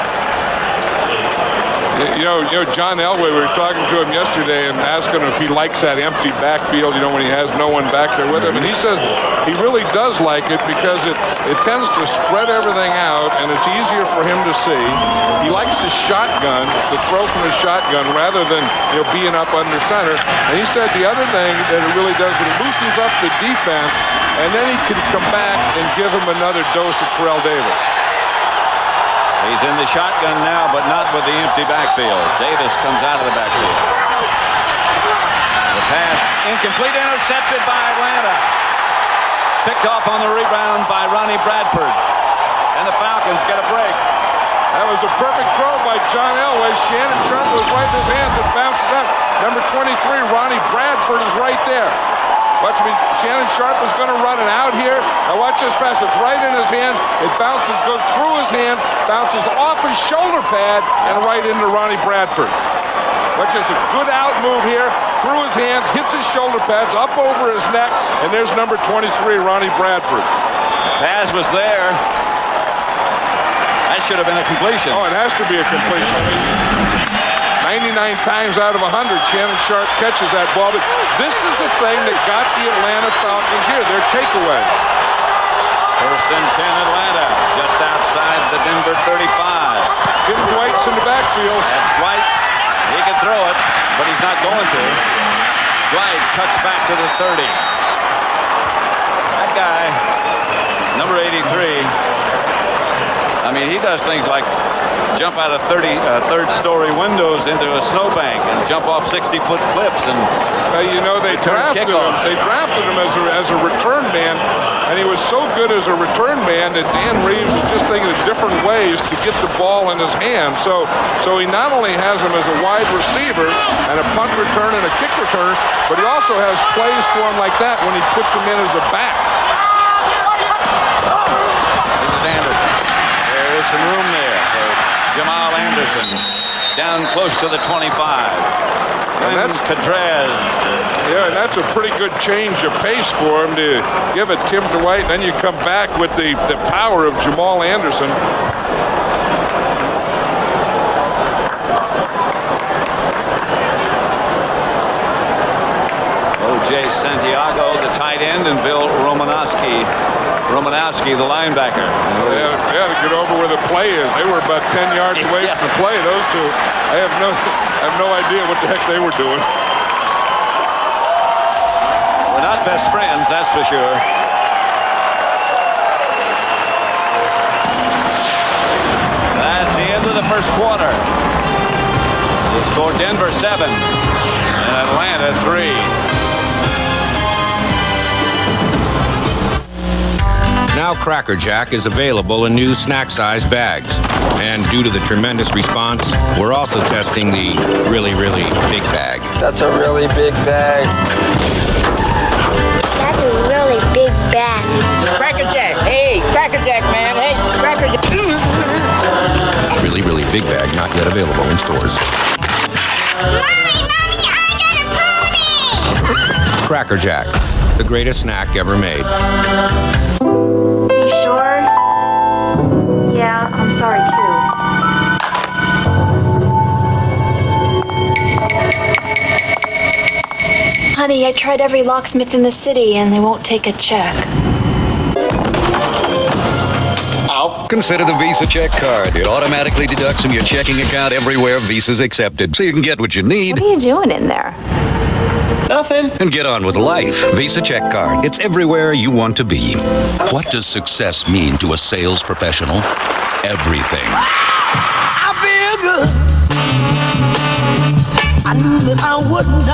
You know, John Elway, we were talking to him yesterday and asking him if he likes that empty backfield, when he has no one back there with him. And he says he really does like it because it tends to spread everything out and it's easier for him to see. He likes the shotgun, the throw from the shotgun, rather than being up under center. And he said the other thing that it really does, it loosens up the defense, and then he can come back and give him another dose of Terrell Davis. He's in the shotgun now, but not with the empty backfield. Davis comes out of the backfield. The pass incomplete, intercepted by Atlanta. Picked off on the rebound by Ronnie Bradford. And the Falcons get a break. That was a perfect throw by John Elway. Shannon Sharp was right in his hands and bounces up. Number 23, Ronnie Bradford, is right there. Watch me. Shannon Sharp is going to run it out here. Now watch this pass. It's right in his hands. It bounces, goes through his hands, bounces off his shoulder pad, and right into Ronnie Bradford. Watch this. A good out move here. Through his hands, hits his shoulder pads, up over his neck, and there's number 23, Ronnie Bradford. Pass was there. That should have been a completion. Oh, it has to be a completion. 99 times out of 100, Shannon Sharp catches that ball. But this is the thing that got the Atlanta Falcons here, their takeaways. 1st and 10 Atlanta, just outside the Denver 35. Tim Dwight's in the backfield. That's Dwight. He can throw it, but he's not going to. Dwight cuts back to the 30. That guy, number 83, I mean, he does things like jump out of third-story windows into a snowbank and jump off 60-foot cliffs. And you know, they drafted him as a return man, and he was so good as a return man that Dan Reeves was just thinking of different ways to get the ball in his hands. So he not only has him as a wide receiver and a punt return and a kick return, but he also has plays for him like that when he puts him in as a back. This is Anderson. There is some room there for Jamal Anderson down close to the 25. And that's Cadrez. Yeah, and that's a pretty good change of pace for him to give it Tim Dwight, and then you come back with the power of Jamal Anderson. O.J. Santiago, the tight end, and Bill Romanowski, the linebacker. Yeah, to get over where the play is. They were about 10 yards away from the play, those two. I have no idea what the heck they were doing. We're not best friends, that's for sure. That's the end of the first quarter. They scored Denver 7 and Atlanta 3. Now Cracker Jack is available in new snack-sized bags. And due to the tremendous response, we're also testing the really, really big bag. That's a really big bag. That's a really big bag. Cracker Jack. Hey, Cracker Jack, man. Hey, Cracker Jack. Really, really big bag, not yet available in stores. Mommy, I got a pony! Cracker Jack, the greatest snack ever made. You sure? Yeah, I'm sorry too. Honey, I tried every locksmith in the city and they won't take a check. Consider the Visa check card. It automatically deducts from your checking account everywhere Visa's accepted, so you can get what you need. What are you doing in there? Nothing. And get on with life. Visa check card. It's everywhere you want to be. What does success mean to a sales professional? Everything. I feel good. I knew that I wouldn't.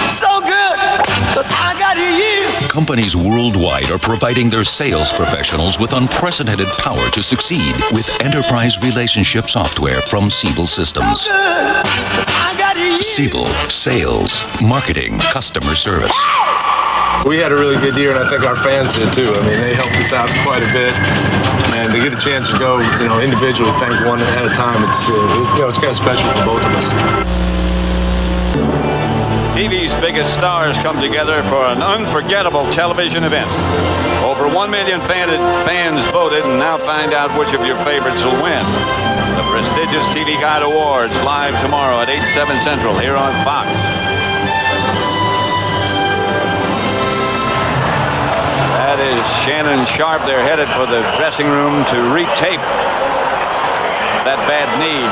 So good, 'cause I got you. Companies worldwide are providing their sales professionals with unprecedented power to succeed with enterprise relationship software from Siebel Systems. Siebel, sales, marketing, customer service. We had a really good year, and I think our fans did too. I mean, they helped us out quite a bit, and to get a chance to go, individually, thank one at a time, it's kind of special for both of us. TV's biggest stars come together for an unforgettable television event. Over 1 million fans voted, and now find out which of your favorites will win. The prestigious TV Guide Awards, live tomorrow at 8/7 Central here on Fox. That is Shannon Sharp. They're headed for the dressing room to retape that bad knee.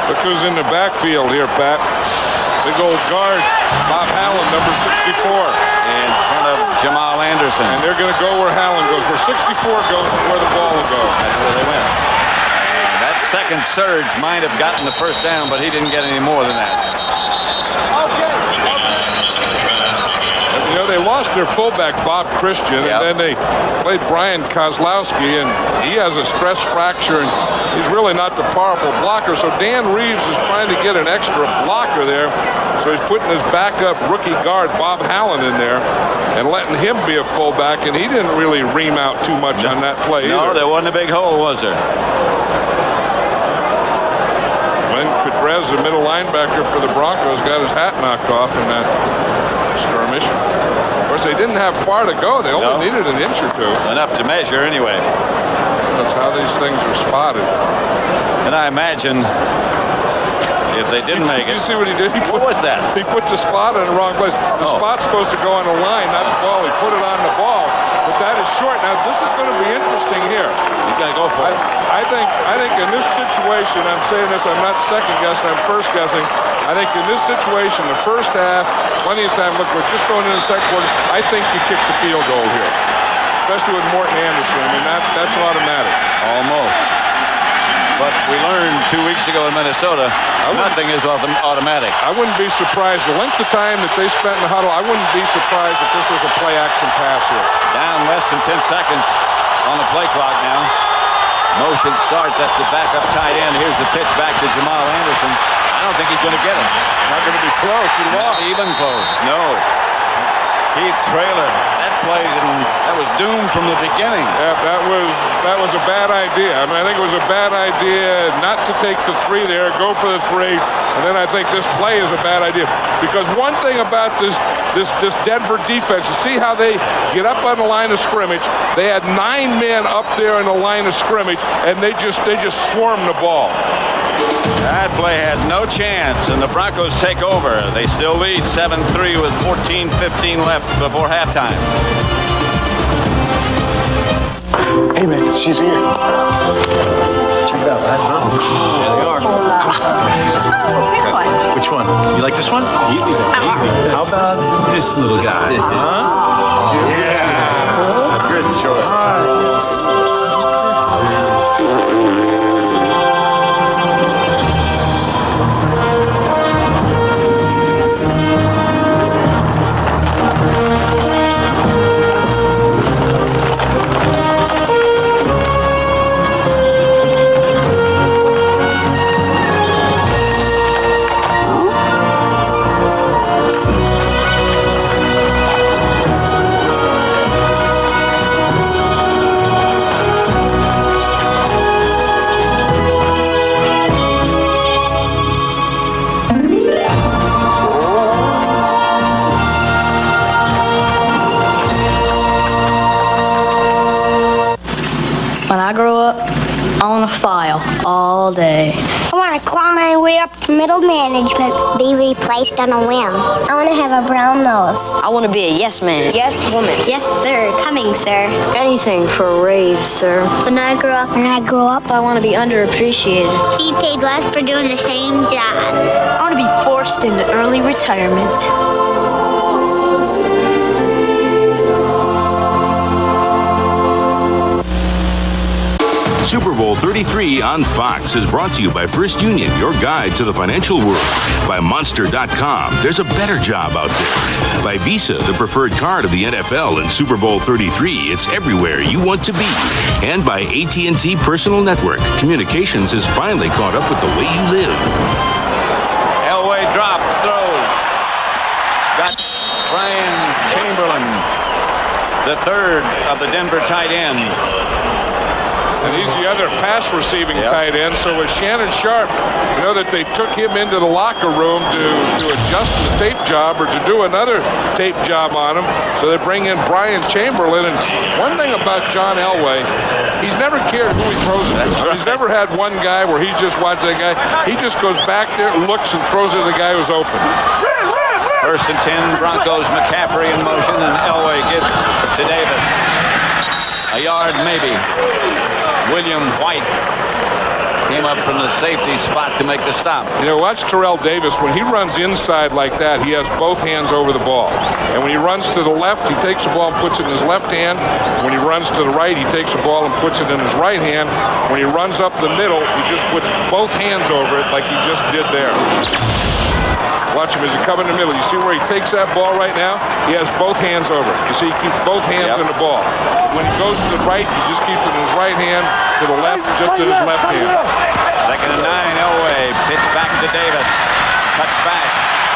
Look who's in the backfield here, Pat. Big old guard, Bob Hallen, number 64. In front of Jamal Anderson. And they're going to go where Hallen goes. Where 64 goes is where the ball will go. That's where they went. That second surge might have gotten the first down, but he didn't get any more than that. They lost their fullback, Bob Christian, and then they played Brian Kozlowski, and he has a stress fracture, and he's really not the powerful blocker. So Dan Reeves is trying to get an extra blocker there. So he's putting his backup rookie guard, Bob Hallen, in there and letting him be a fullback, and he didn't really ream out too much on that play either. No, there wasn't a big hole, was there? When Cadrez, the middle linebacker for the Broncos, got his hat knocked off in that skirmish. Of course, they didn't have far to go. They only needed an inch or two. Enough to measure anyway. That's how these things are spotted. And I imagine if they didn't make it. You see what he did? What was that? He put the spot in the wrong place. The spot's supposed to go on the line, not the ball. He put it on the ball, but that is short. Now, this is going to be interesting here. He's going to go for it. I think in this situation, I'm saying this, I'm not second guessing, I'm first guessing. I think in this situation, the first half, plenty of time. Look, we're just going into the second quarter. I think you kick the field goal here. especially with Morton Anderson. I mean, that's automatic. Almost. But we learned 2 weeks ago in Minnesota, nothing is automatic. I wouldn't be surprised. The length of time that they spent in the huddle, I wouldn't be surprised if this was a play-action pass here. Down less than 10 seconds on the play clock now. Motion starts. That's the backup tight end. Here's the pitch back to Jamal Anderson. I don't think he's going to get him. Not going to be close. He lost. Not even close. No. Keith Traylor. That play that was doomed from the beginning. Yeah, that was a bad idea. I mean, I think it was a bad idea not to take the 3 there, go for the 3, and then I think this play is a bad idea. Because one thing about this Denver defense, you see how they get up on the line of scrimmage. They had 9 men up there in the line of scrimmage, and they just swarmed the ball. That play had no chance, and the Broncos take over. They still lead 7-3 with 14:15 left before halftime. Hey, man, she's here. Check it out. There they are. Which one? You like this one? Easy. How about this little guy? Yeah. Good choice. When I grow up, I want to file all day. I want to claw my way up to middle management. Be replaced on a whim. I want to have a brown nose. I want to be a yes man. Yes, woman. Yes, sir. Coming, sir. Anything for a raise, sir. When I grow up, I want to be underappreciated. be paid less for doing the same job. I want to be forced into early retirement. Super Bowl 33 on Fox is brought to you by First Union, your guide to the financial world. By Monster.com, there's a better job out there. By Visa, the preferred card of the NFL and Super Bowl 33, it's everywhere you want to be. And by AT&T Personal Network, communications has finally caught up with the way you live. Elway drops, throws. Got Brian Chamberlain, the third of the Denver tight ends. And he's the other pass-receiving tight end. So with Shannon Sharp, you know that they took him into the locker room to adjust his tape job or to do another tape job on him. So they bring in Brian Chamberlain. And one thing about John Elway, he's never cared who he throws it to. So he's never had one guy where he just watches that guy. He just goes back there, looks, and throws it to the guy who's open. First and 10, Broncos, McCaffrey in motion, and Elway gives to Davis. A yard maybe. William White came up from the safety spot to make the stop. You know, watch Terrell Davis. When he runs inside like that, he has both hands over the ball. And when he runs to the left, he takes the ball and puts it in his left hand. When he runs to the right, he takes the ball and puts it in his right hand. When he runs up the middle, he just puts both hands over it like he just did there. Watch him as he comes in the middle. You see where he takes that ball right now? He has both hands over it. You see, he keeps both hands on the ball. When he goes to the right, he just keeps it in his right hand. To the left, just in his left hand. Second and 9, Elway. Pitch back to Davis. Cuts back.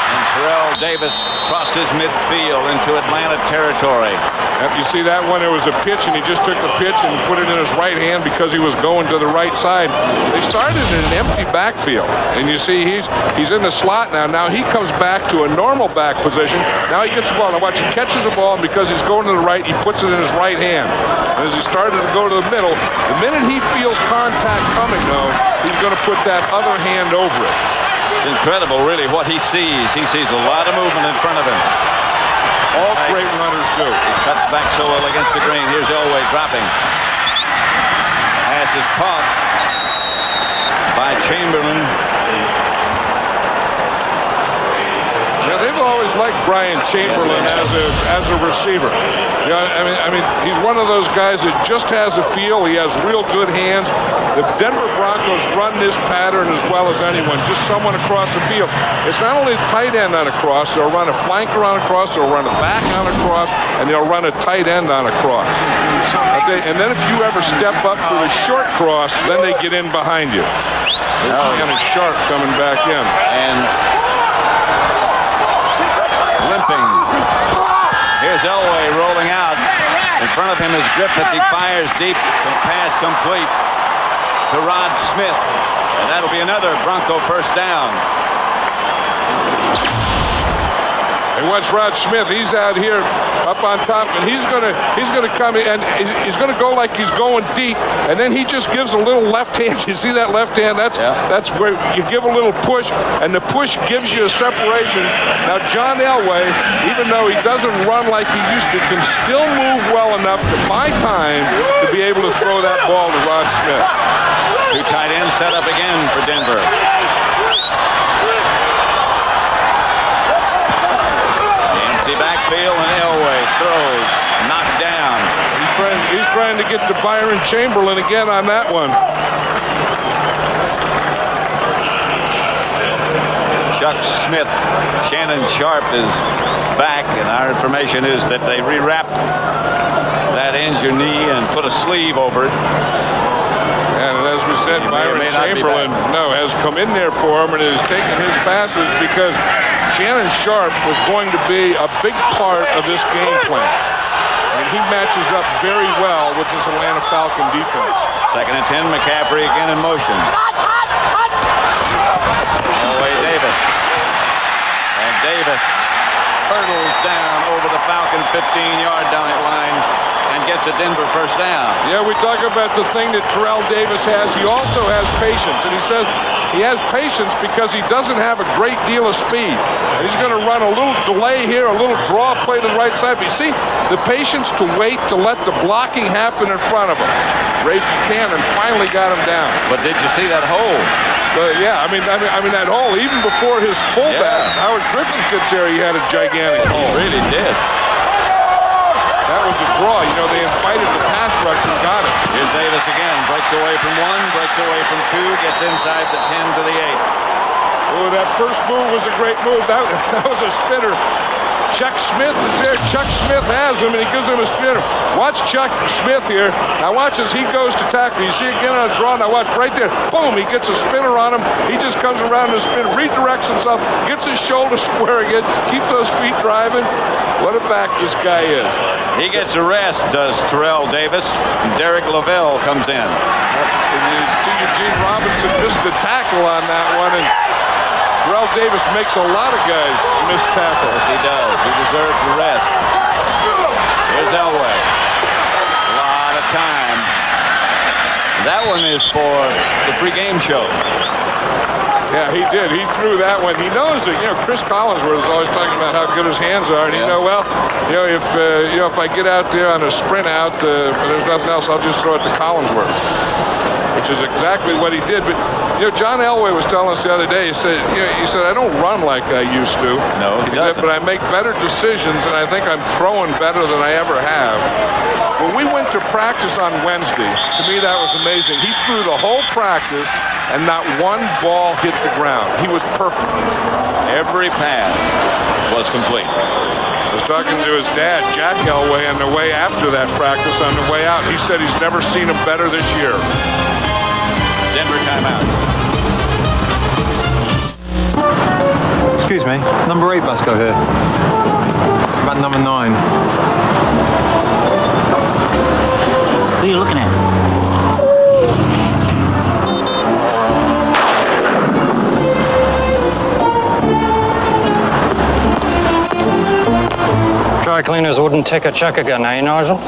And Terrell Davis crosses midfield into Atlanta territory. Yep, you see that one? There was a pitch, and he just took the pitch and put it in his right hand because he was going to the right side. They started in an empty backfield, and you see he's in the slot now. Now he comes back to a normal back position. Now he gets the ball. Now watch, he catches the ball, and because he's going to the right, he puts it in his right hand. And as he started to go to the middle, the minute he feels contact coming, though, he's going to put that other hand over it. It's incredible, really, what he sees. He sees a lot of movement in front of him. All great runners do. He cuts back so well against the green. Here's Elway dropping. Pass is caught by Chamberlain. Now, they've always like Brian Chamberlain as a receiver. Yeah, I mean, he's one of those guys that just has a feel. He has real good hands. The Denver Broncos run this pattern as well as anyone. Just someone across the field. It's not only a tight end on a cross. They'll run a flanker on a cross. They'll run a back on a cross, and they'll run a tight end on a cross. And then if you ever step up for the short cross, then they get in behind you. There's Shannon Sharp coming back in. And limping. Here's Elway rolling out. In front of him is Griffith. He fires deep. The pass complete to Rod Smith. And that'll be another Bronco first down. And watch Rod Smith. He's out here up on top, and he's gonna come in, and he's gonna go like he's going deep, and then he just gives a little left hand. You see that left hand? That's where you give a little push, and the push gives you a separation. Now John Elway, even though he doesn't run like he used to, can still move well enough to buy time to be able to throw that ball to Rod Smith. Two tight ends set up again for Denver. Backfield, and Elway throws, knocked down. He's trying to get to Byron Chamberlain again on that one. Chuck Smith, Shannon Sharp is back, and our information is that they rewrapped that injured knee and put a sleeve over it. And as we said, Byron Chamberlain has come in there for him and has taken his passes because Shannon Sharp was going to be a big part of this game plan. And he matches up very well with this Atlanta Falcon defense. 2nd and 10, McCaffrey again in motion. Elway Davis. And Davis hurdles down over the Falcon 15-yard line and gets a Denver first down. Yeah, we talk about the thing that Terrell Davis has. He also has patience, and he says he has patience because he doesn't have a great deal of speed. And he's going to run a little delay here, a little draw play to the right side. But you see, the patience to wait to let the blocking happen in front of him. Ray Buchanan finally got him down. But did you see that hole? Yeah, I mean that hole, even before his fullback, Howard Griffith gets there, he had a gigantic hole. Really did. That was a draw. You know, they invited the pass rush and got it. Here's Davis again. Breaks away from 1, breaks away from 2, gets inside the 10 to the 8. Oh, that first move was a great move. That was a spinner. Chuck Smith is there. Chuck Smith has him, and he gives him a spinner. Watch Chuck Smith here. Now watch as he goes to tackle. You see again on a draw. Now watch right there. Boom, he gets a spinner on him. He just comes around and spin, redirects himself, gets his shoulder square again, keep those feet driving. What a back this guy is. He gets a rest, does Terrell Davis. And Derek Lavelle comes in. And you see Eugene Robinson missed the tackle on that one, and Terrell Davis makes a lot of guys miss tackles. Yes, he does. He deserves a rest. Here's Elway. A lot of time. That one is for the pregame show. Yeah, he did. He threw that one. He knows that, Chris Collinsworth is always talking about how good his hands are. And if I get out there on a sprint out, but there's nothing else, I'll just throw it to Collinsworth, which is exactly what he did. But, John Elway was telling us the other day, he said, I don't run like I used to. No, he doesn't. Said, but I make better decisions, and I think I'm throwing better than I ever have. When we went to practice on Wednesday, to me that was amazing. He threw the whole practice, and not one ball hit the ground. He was perfect. Every pass was complete. I was talking to his dad, Jack Elway, on the way after that practice, on the way out. He said he's never seen him better this year. Denver timeout. Excuse me, number 8 bus go here. About number 9. Who are you looking at? Dry cleaners wouldn't take a check again, eh, Nigel?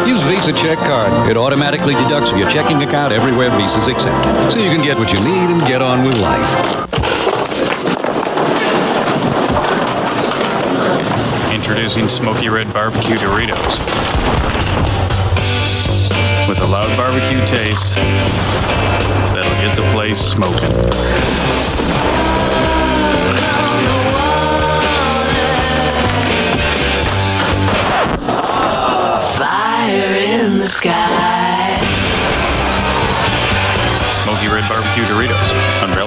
Use Visa Check Card. It automatically deducts from your checking account everywhere Visa's accepted. So you can get what you need and get on with life. Introducing Smoky Red Barbecue Doritos. With a loud barbecue taste that'll get the place smoking.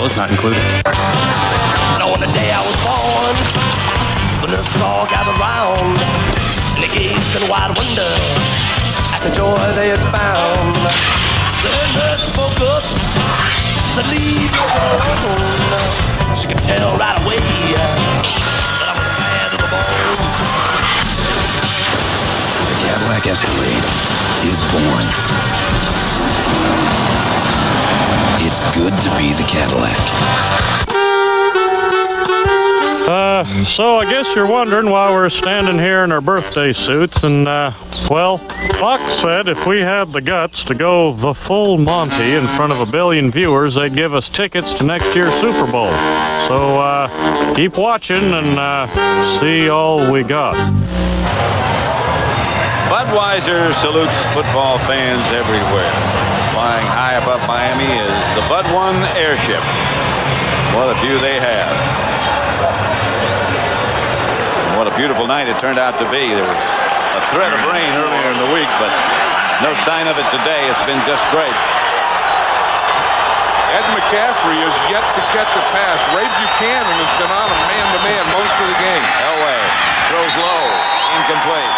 was not included. And on the day I was born, the nurses all gathered round, and they gazed in wide wonder at the joy they had found. The nurse spoke up, said, "Leave this alone." She could tell right away that I was bad to the bone. The Cadillac Escalade is born. It's good to be the Cadillac. So I guess you're wondering why we're standing here in our birthday suits, and, well, Fox said if we had the guts to go the full Monty in front of 1 billion viewers, they'd give us tickets to next year's Super Bowl. So, keep watching and, see all we got. Budweiser salutes football fans everywhere. Flying high above Miami is the Bud 1 airship. What a view they have. What a beautiful night it turned out to be. There was a threat of rain earlier in the week, but no sign of it today. It's been just great. Ed McCaffrey is yet to catch a pass. Ray Buchanan has been on him man-to-man most of the game. Elway throws low, incomplete.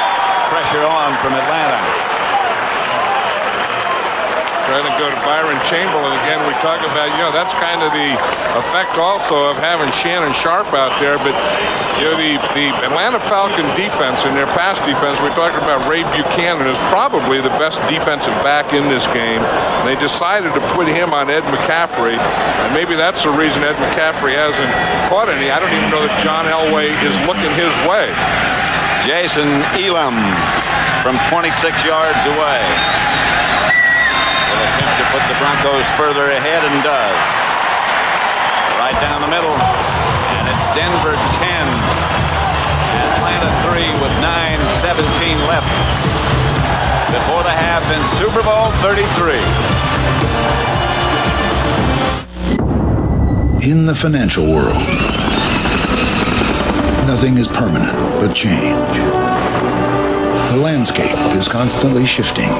Pressure on from Atlanta. Trying to go to Byron Chamberlain again. We talk about, that's kind of the effect also of having Shannon Sharp out there. But, the Atlanta Falcon defense and their pass defense, we talked about Ray Buchanan is probably the best defensive back in this game. And they decided to put him on Ed McCaffrey. And maybe that's the reason Ed McCaffrey hasn't caught any. I don't even know that John Elway is looking his way. Jason Elam from 26 yards away. Will attempt to put the Broncos further ahead and does. Right down the middle. And it's Denver 10. Atlanta 3 with 9:17 left before the half in Super Bowl 33. In the financial world, nothing is permanent but change. The landscape is constantly shifting.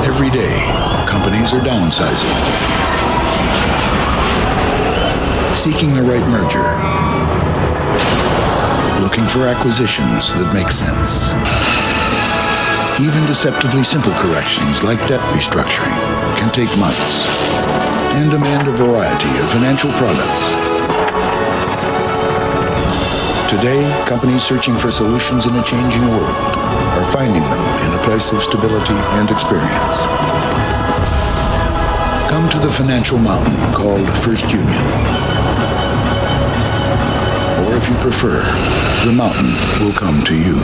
Every day, companies are downsizing, seeking the right merger, looking for acquisitions that make sense. Even deceptively simple corrections like debt restructuring can take months and demand a variety of financial products. Today, companies searching for solutions in a changing world are finding them in a place of stability and experience. Come to the financial mountain called First Union. Or if you prefer, the mountain will come to you.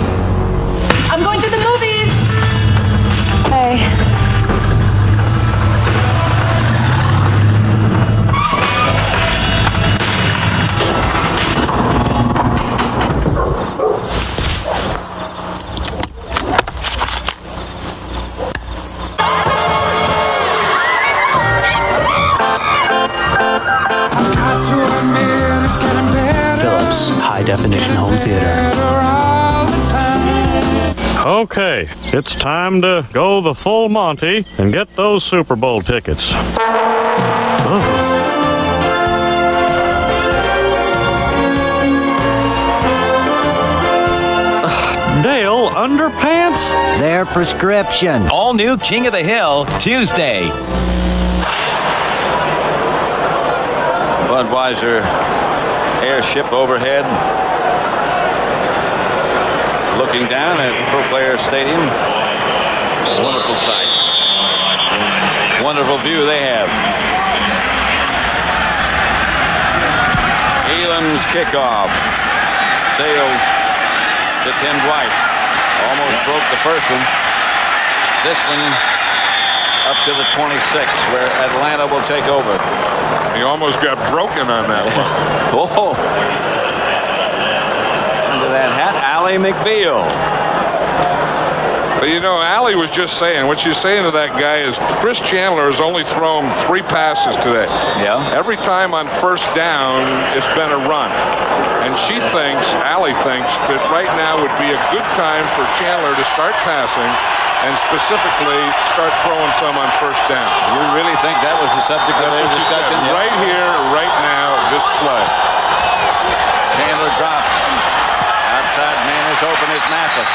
I'm going to the movies! Hey. Philips High Definition Home Theater. Okay, it's time to go the full Monty and get those Super Bowl tickets. Dale, underpants? Their prescription. All new King of the Hill, Tuesday. Budweiser airship overhead. Looking down at Pro Player Stadium. Wonderful sight. Wonderful view they have. Elam's kickoff. Sailed to Tim Dwight. Almost broke the first one. This one up to the 26, where Atlanta will take over. He almost got broken on that one. Oh. Under that hat, Allie McBeal. Well, you know, Allie was just saying, what she's saying to that guy is Chris Chandler has only thrown 3 passes today. Yeah. Every time on first down, it's been a run. And she thinks, Allie thinks, that right now would be a good time for Chandler to start passing and specifically start throwing some on first down. You really think that was the subject of their discussion? Right here, right now, this play. Chandler drops. Outside man is open is Mathis.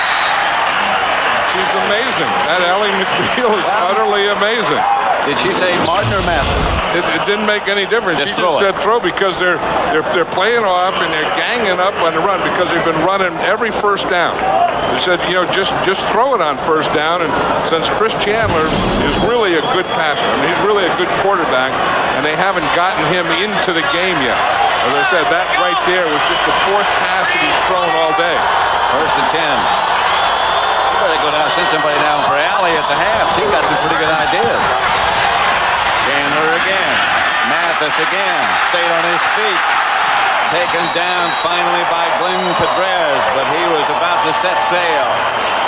She's amazing. That Ellie McBeal is utterly amazing. Did she say Martin or Mathis? It didn't make any difference. Just she just said throw because they're playing off and they're ganging up on the run because they've been running every first down. They said, you know, just throw it on first down. And since Chris Chandler is really a good passer, I mean, he's really a good quarterback, and they haven't gotten him into the game yet. As I said, that right there was just the 4th pass that he's thrown all day. First and 10. You better go down, send somebody down for Allie at the half. She got some pretty good ideas. Chandler again. Mathis again. Stayed on his feet. Taken down finally by Glenn Pedrez, but he was about to set sail.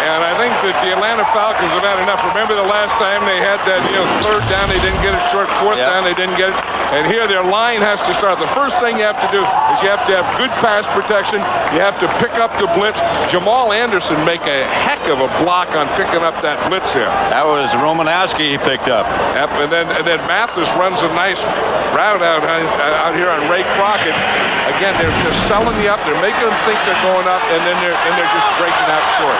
And I think that the Atlanta Falcons have had enough. Remember the last time they had that, you know, 3rd down, they didn't get it short, 4th down, they didn't get it. And here their line has to start. The first thing you have to do is you have to have good pass protection. You have to pick up the blitz. Jamal Anderson make a heck of a block on picking up that blitz here. That was Romanowski he picked up. Yep, and then Mathis runs a nice route out here on Ray Crockett. Again, they're selling you up. They're making them think they're going up, and then they're just breaking out short.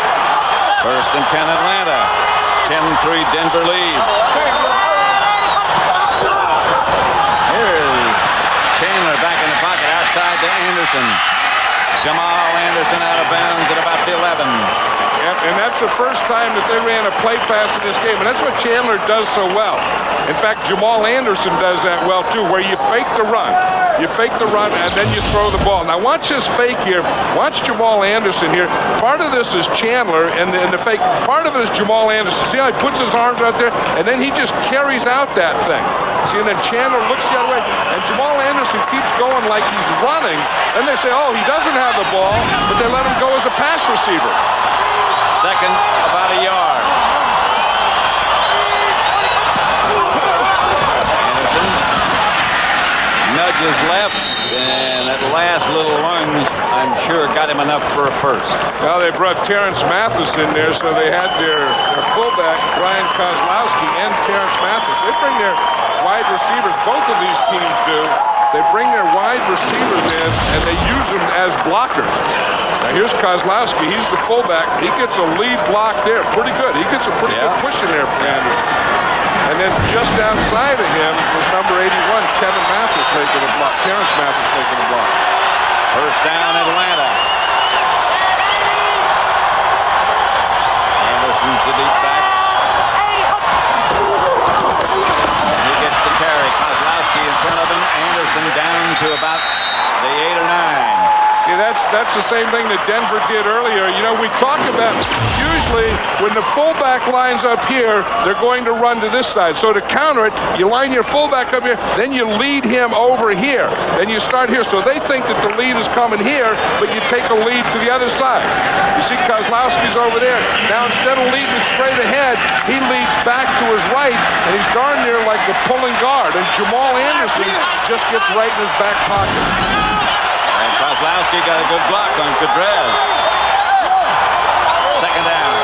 First and 10 Atlanta. 10-3 Denver lead. Here's Chandler back in the pocket outside to Anderson. Jamal Anderson out of bounds at about the 11. Yep, and that's the first time that they ran a play pass in this game, and that's what Chandler does so well. In fact, Jamal Anderson does that well too, where you fake the run. You fake the run, and then you throw the ball. Now watch this fake here. Watch Jamal Anderson here. Part of this is Chandler, and the fake. Part of it is Jamal Anderson. See how he puts his arms out there, and then he just carries out that thing. See, and then Chandler looks the other way, and Jamal Anderson keeps going like he's running. Then they say, oh, he doesn't have the ball, but they let him go as a pass receiver. Second, about a yard. Anderson nudges left, and that last little lunge, I'm sure, got him enough for a first. Now they brought Terrence Mathis in there, so they had their fullback, Brian Kozlowski, and Terrence Mathis. They bring their wide receivers, both of these teams do. They bring their wide receivers in, and they use them as blockers. Now here's Kozlowski. He's the fullback. He gets a lead block there. Pretty good. He gets a pretty good push in there for Anderson. And then just outside of him was number 81, Kevin Mathis making a block. Terrence Mathis making a block. First down, Atlanta. Anderson's the deep back. And he gets the carry. Kozlowski in front of him. Anderson down to about the 8 or 9. See, that's the same thing that Denver did earlier. You know, we talked about usually when the fullback lines up here, they're going to run to this side. So to counter it, you line your fullback up here, then you lead him over here. Then you start here. So they think that the lead is coming here, but you take a lead to the other side. You see Kozlowski's over there. Now instead of leading straight ahead, he leads back to his right, and he's darn near like the pulling guard. And Jamal Anderson just gets right in his back pocket. And Kozlowski got a good block on Pedrez. Second down.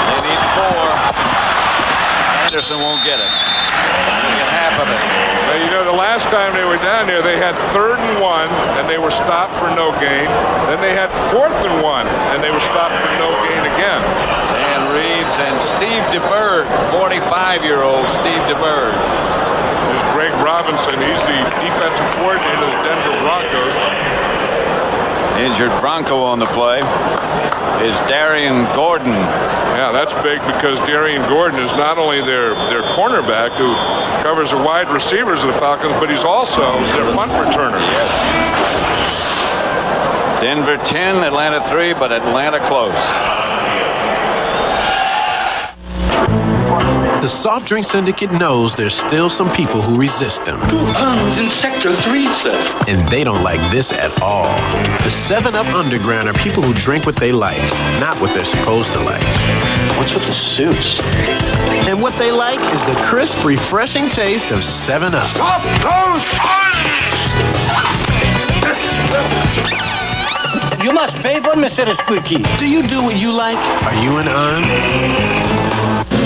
They need 4. Anderson won't get it. He'll get half of it. Well, you know, the last time they were down there, they had 3rd and 1, and they were stopped for no gain. Then they had 4th and 1, and they were stopped for no gain again. Dan Reeves and Steve DeBerg, 45-year-old Steve DeBerg. There's Greg Robinson. He's the defensive coordinator of the Denver Broncos. Injured Bronco on the play is Darian Gordon. Yeah, that's big because Darian Gordon is not only their cornerback who covers the wide receivers of the Falcons, but he's also their punt returner. Yes. Denver 10, Atlanta 3, but Atlanta close. The soft drink syndicate knows there's still some people who resist them. 2 pounds in Sector 3, sir. And they don't like this at all. The 7-Up Underground are people who drink what they like, not what they're supposed to like. What's with the suits? And what they like is the crisp, refreshing taste of 7-Up. Stop those guns! You must pay for Mr. Squeaky. Do you do what you like? Are you an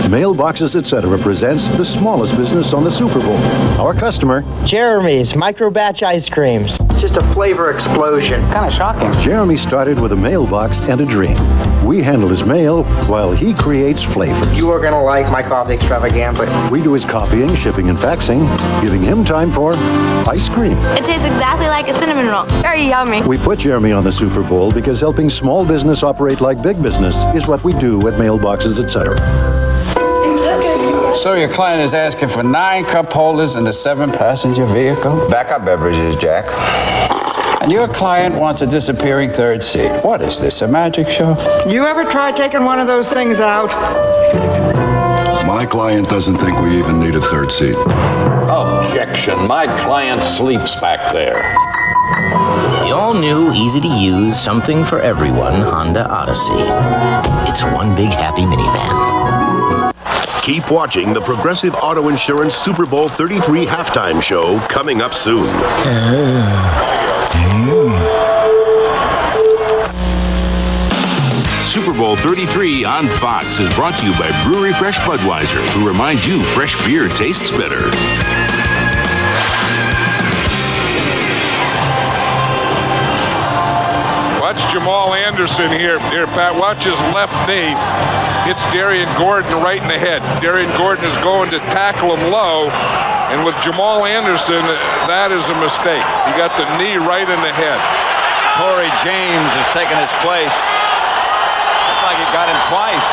Mailboxes, etc. presents the smallest business on the Super Bowl. Our customer, Jeremy's Micro Batch Ice Creams. Just a flavor explosion. Kind of shocking. Jeremy started with a mailbox and a dream. We handle his mail while he creates flavors. You are going to like my coffee extravaganza. We do his copying, shipping, and faxing, giving him time for ice cream. It tastes exactly like a cinnamon roll. Very yummy. We put Jeremy on the Super Bowl because helping small business operate like big business is what we do at Mailboxes, etc. So your client is asking for 9 cup holders in a 7-passenger vehicle? Backup beverages, Jack. And your client wants a disappearing third seat. What is this, a magic show? You ever try taking one of those things out? My client doesn't think we even need a third seat. Objection. My client sleeps back there. The all-new, easy-to-use, something for everyone Honda Odyssey. It's one big happy minivan. Keep watching the Progressive Auto Insurance Super Bowl 33 halftime show coming up soon. Super Bowl 33 on Fox is brought to you by Brewery Fresh Budweiser, who reminds you fresh beer tastes better. Watch Jamal Anderson here. Here, Pat, watch his left knee. Hits Darian Gordon right in the head. Darian Gordon is going to tackle him low, and with Jamal Anderson, that is a mistake. He got the knee right in the head. Torrey James has taken his place. Looks like he got him twice.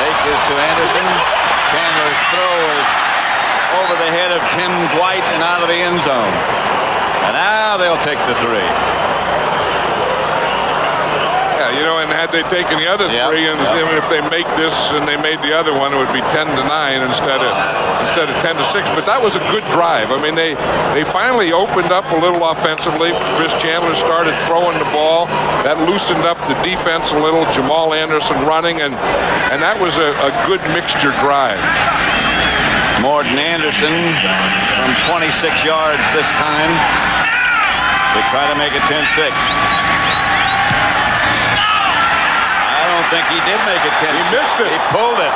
Take this to Anderson. Chandler's throw is over the head of Tim Dwight and out of the end zone. And now they'll take the 3. Yeah, you know, and had they taken the other 3, and if they make this and they made the other one, it would be 10-9 instead of 10-6. But that was a good drive. I mean, they finally opened up a little offensively. Chris Chandler started throwing the ball. That loosened up the defense a little. Jamal Anderson running, and that was a good mixture drive. Morton Anderson from 26 yards this time to try to make it 10-6. I don't think he did make it 10-6. He missed it. He pulled it.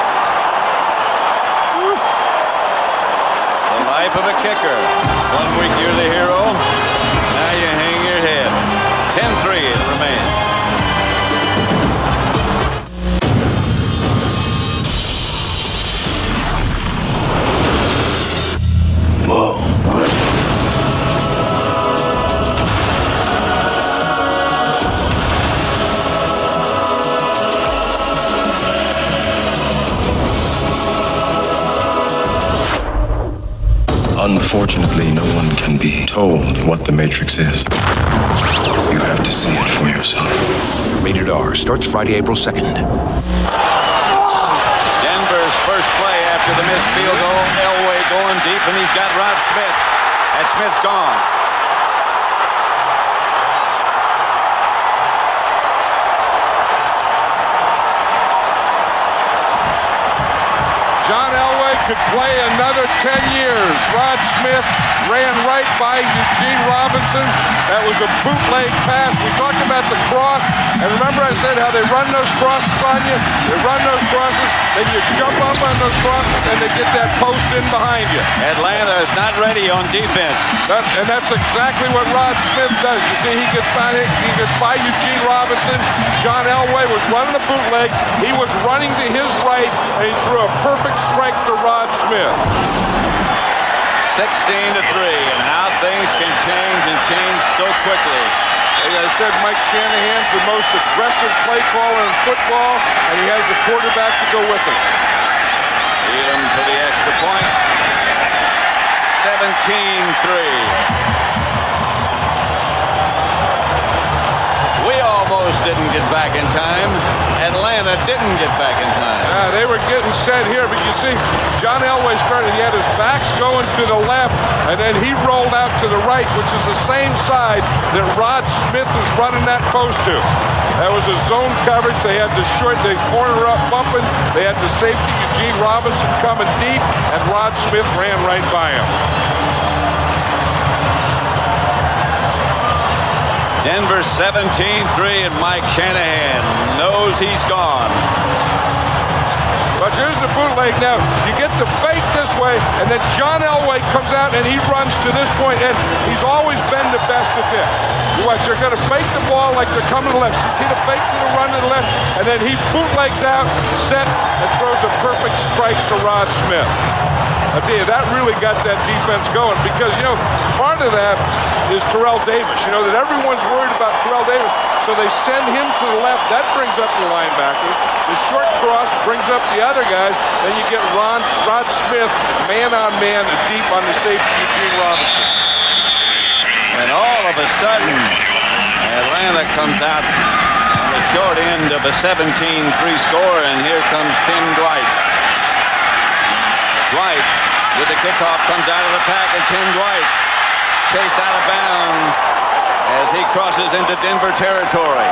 The life of a kicker. 1 week you're the hero. Now you hang your head. 10-3 it remains. Whoa. Unfortunately, no one can be told what the Matrix is. You have to see it for yourself. Rated R starts Friday, April 2nd. Denver's first play after the missed field goal. Elway going deep, and he's got Rod Smith. And Smith's gone. John Elway could play another 10 years. Rod Smith ran right by Eugene Robinson. That was a bootleg pass. We talked about the cross. And remember I said how they run those crosses on you? They run those crosses, then you jump up on those crosses, and they get that post in behind you. Atlanta is not ready on defense. And that's exactly what Rod Smith does. You see, he gets by Eugene Robinson. John Elway was running a bootleg. He was running to his right, and he threw a perfect strike to Rod Smith. 16-3, and how things can change and change so quickly. Like I said, Mike Shanahan's the most aggressive play caller in football, and he has the quarterback to go with him. Elam for the extra point. 17-3. We almost didn't get back in time. Atlanta Atlanta didn't get back in time. They were getting set here, but you see, John Elway started. He had his backs going to the left, and then he rolled out to the right, which is the same side that Rod Smith is running that post to. That was a zone coverage. They had the corner up bumping. They had the safety, Eugene Robinson, coming deep, and Rod Smith ran right by him. Denver 17-3, and Mike Shanahan knows he's gone. But here's the bootleg now. You get the fake this way, and then John Elway comes out and he runs to this point, and he's always been the best at this. You watch, they're going to fake the ball like they're coming to the left. See the fake to the run to the left, and then he bootlegs out, sets, and throws a perfect strike to Rod Smith. I tell you, that really got that defense going because, part of that is Terrell Davis. That everyone's worried about Terrell Davis, so they send him to the left. That brings up the linebackers. The short cross brings up the other guys. Then you get Rod Smith man-on-man deep on the safety, Eugene Robinson. And all of a sudden, Atlanta comes out on the short end of a 17-3 score, and here comes Tim Dwight. Dwight with the kickoff comes out of the pack, and Tim Dwight chased out of bounds as he crosses into Denver territory.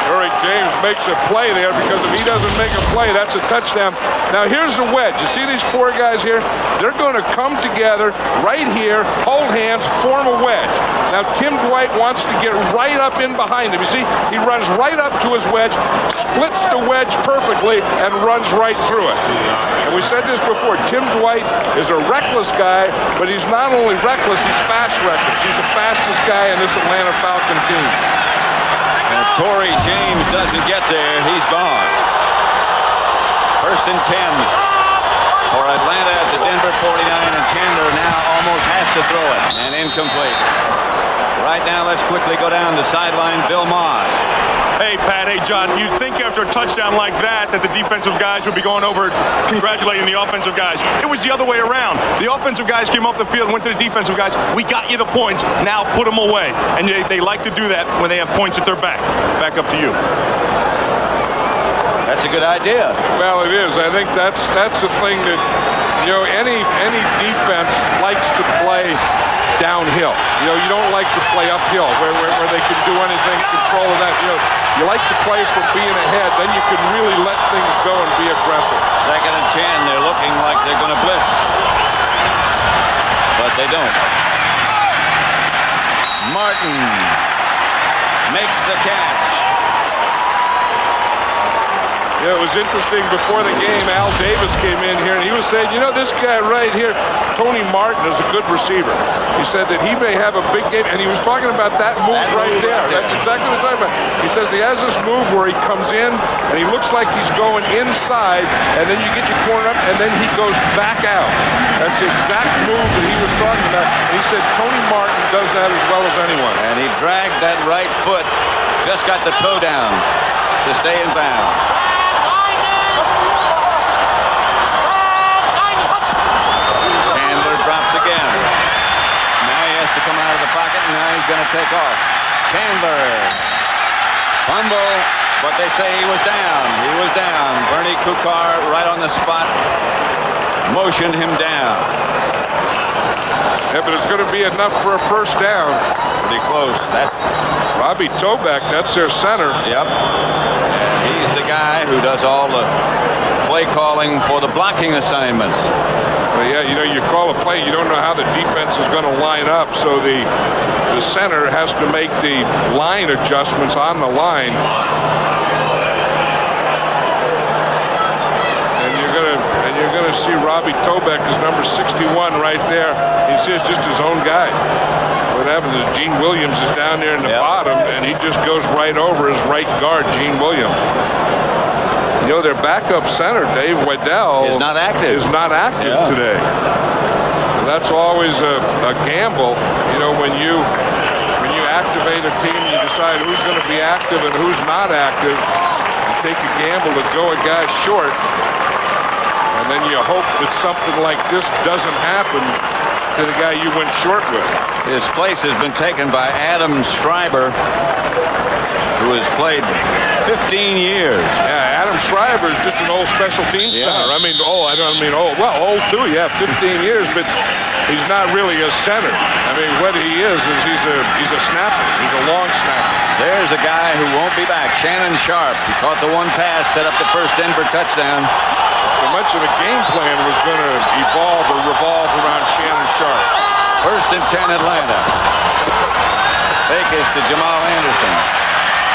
Derrick James makes a play there because if he doesn't make a play, that's a touchdown. Now here's the wedge. You see these four guys here? They're going to come together right here, hold hands, form a wedge. Now Tim Dwight wants to get right up in behind him. You see, he runs right up to his wedge, splits the wedge perfectly, and runs right through it. And we said this before, Tim Dwight is a reckless guy, but he's not only reckless, he's fast reckless. He's the fastest guy in this Atlanta Falcon team. And if Torrey James doesn't get there, he's gone. 1st and 10 for Atlanta at the Denver 49, and Chandler now almost has to throw it, and incomplete. Right now, let's quickly go down to sideline Bill Moss. Hey, Pat. Hey, John. You'd think after a touchdown like that the defensive guys would be going over congratulating the offensive guys. It was the other way around. The offensive guys came off the field and went to the defensive guys. We got you the points. Now put them away. And they like to do that when they have points at their back. Back up to you. That's a good idea. Well, it is. I think that's the thing that, any defense likes to play downhill. You don't like to play uphill where they can do anything, control of that. You like to play from being ahead, then you can really let things go and be aggressive. 2nd and 10, they're looking like they're going to blitz. But they don't. Martin makes the catch. It was interesting before the game, Al Davis came in here and he was saying, this guy right here, Tony Martin, is a good receiver. He said that he may have a big game, and he was talking about that move right there. That's exactly what he's talking about. He says he has this move where he comes in and he looks like he's going inside, and then you get your corner up, and then he goes back out. That's the exact move that he was talking about. And he said Tony Martin does that as well as anyone. And he dragged that right foot, just got the toe down to stay in bounds. To come out of the pocket, and now he's going to take off. Chandler. Fumble, but they say he was down. He was down. Bernie Kukar right on the spot motioned him down. Yeah, but it's going to be enough for a first down. Pretty close. That's Robbie Toback, that's their center. Yep. He's the guy who does all the play calling for the blocking assignments. Well, yeah, you call a play, you don't know how the defense is going to line up, so the center has to make the line adjustments on the line. And you're gonna see Robbie Toback is number 61 right there. He's just his own guy. What happens is Gene Williams is down there in the bottom, and he just goes right over his right guard, Gene Williams. Their backup center, Dave Waddell, is not active today. And that's always a gamble. When you activate a team, you decide who's going to be active and who's not active. You take a gamble to go a guy short, and then you hope that something like this doesn't happen to the guy you went short with. His place has been taken by Adam Schreiber, who who has played 15 years. Yeah, Adam Schreiber is just an old special teams center. I mean, old too. Yeah, 15 years, but he's not really a center. I mean, what he is he's a snapper. He's a long snapper. There's a guy who won't be back, Shannon Sharp. He caught the one pass, set up the first Denver touchdown. So much of the game plan was going to revolve around Shannon Sharp. 1st and 10 Atlanta. Fake is to Jamal Anderson.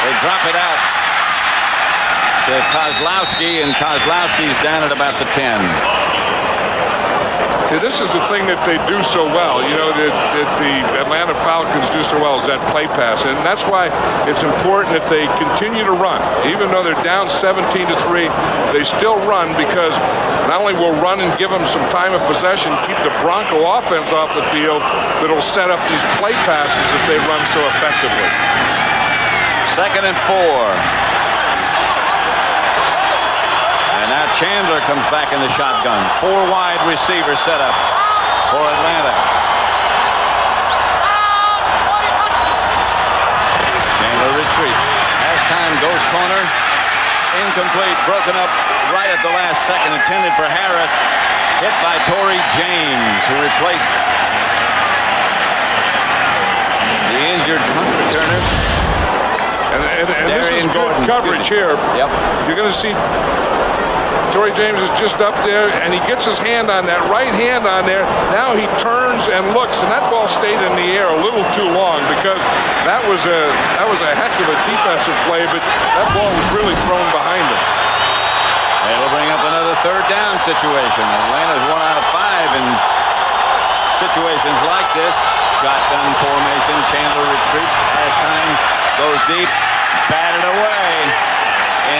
They drop it out to Kozlowski, and Kozlowski's down at about the 10. See, this is the thing that they do so well, that the Atlanta Falcons do so well, is that play pass. And that's why it's important that they continue to run. Even though they're down 17-3, they still run, because not only will run and give them some time of possession, keep the Bronco offense off the field, but it'll set up these play passes if they run so effectively. 2nd and 4. Chandler comes back in the shotgun. 4 wide receiver setup for Atlanta. Chandler retreats. Halftime goes corner. Incomplete. Broken up right at the last second. Intended for Harris. Hit by Torrey James, who replaced the injured punt returner. And this is good coverage here. Yep. You're going to see Torrey James is just up there, and he gets his hand on that right hand on there. Now he turns and looks, and that ball stayed in the air a little too long, because that was a heck of a defensive play, but that ball was really thrown behind him. It'll bring up another 3rd down situation. Atlanta's 1 out of 5 in situations like this. Shotgun formation. Chandler retreats. Halftime goes deep. Batted away.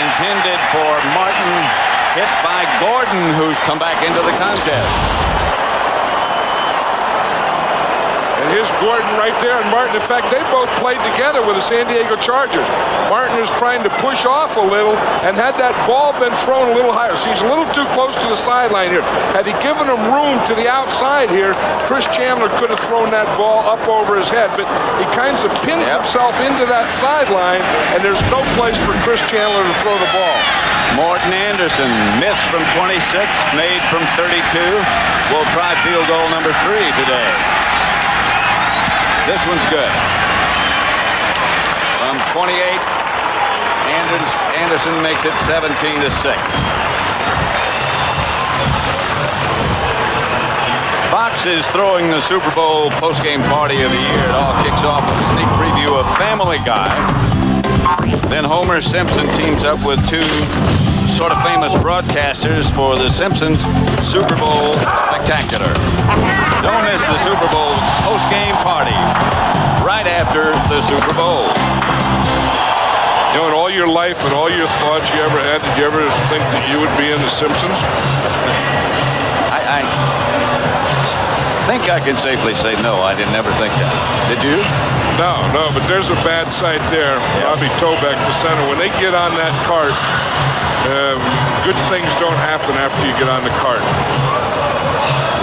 Intended for Martin. Hit by Gordon, who's come back into the contest. And here's Gordon right there, and Martin. In fact, they both played together with the San Diego Chargers. Martin is trying to push off a little, and had that ball been thrown a little higher. So he's a little too close to the sideline here. Had he given him room to the outside here, Chris Chandler could have thrown that ball up over his head. But he kind of pins himself into that sideline, and there's no place for Chris Chandler to throw the ball. Morton Anderson missed from 26, made from 32. Will try field goal number 3 today. This one's good. From 28, Anderson makes it 17-6. Fox is throwing the Super Bowl postgame party of the year. It all kicks off with a sneak preview of Family Guy. Then Homer Simpson teams up with 2 sort of famous broadcasters for the Simpsons Super Bowl Spectacular. Don't miss the Super Bowl post-game party right after the Super Bowl. In all your life and all your thoughts you ever had, did you ever think that you would be in the Simpsons? I think I can safely say no. I didn't ever think that. Did you? No, but there's a bad sight there. Yeah. Robbie Tobeck, the center. When they get on that cart, good things don't happen after you get on the cart.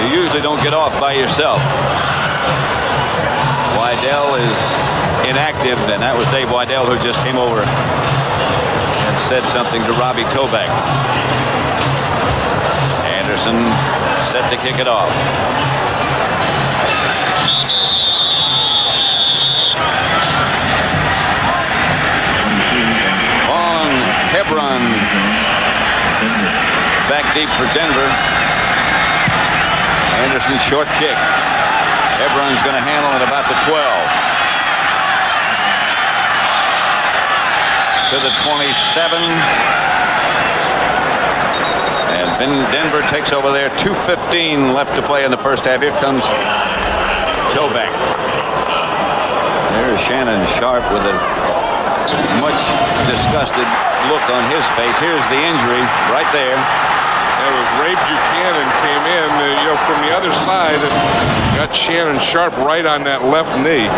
You usually don't get off by yourself. Weidel is inactive, and that was Dave Weidel who just came over and said something to Robbie Tobeck. Anderson set to kick it off. Hebron back deep for Denver. Anderson's short kick. Hebron's going to handle it about the 12. To the 27. And Denver takes over there. 2:15 left to play in the first half. Here comes Tobeck. There's Shannon Sharp with a much disgusted look on his face. Here's the injury right there. It was Ray Buchanan came in, from the other side and got Shannon Sharp right on that left knee.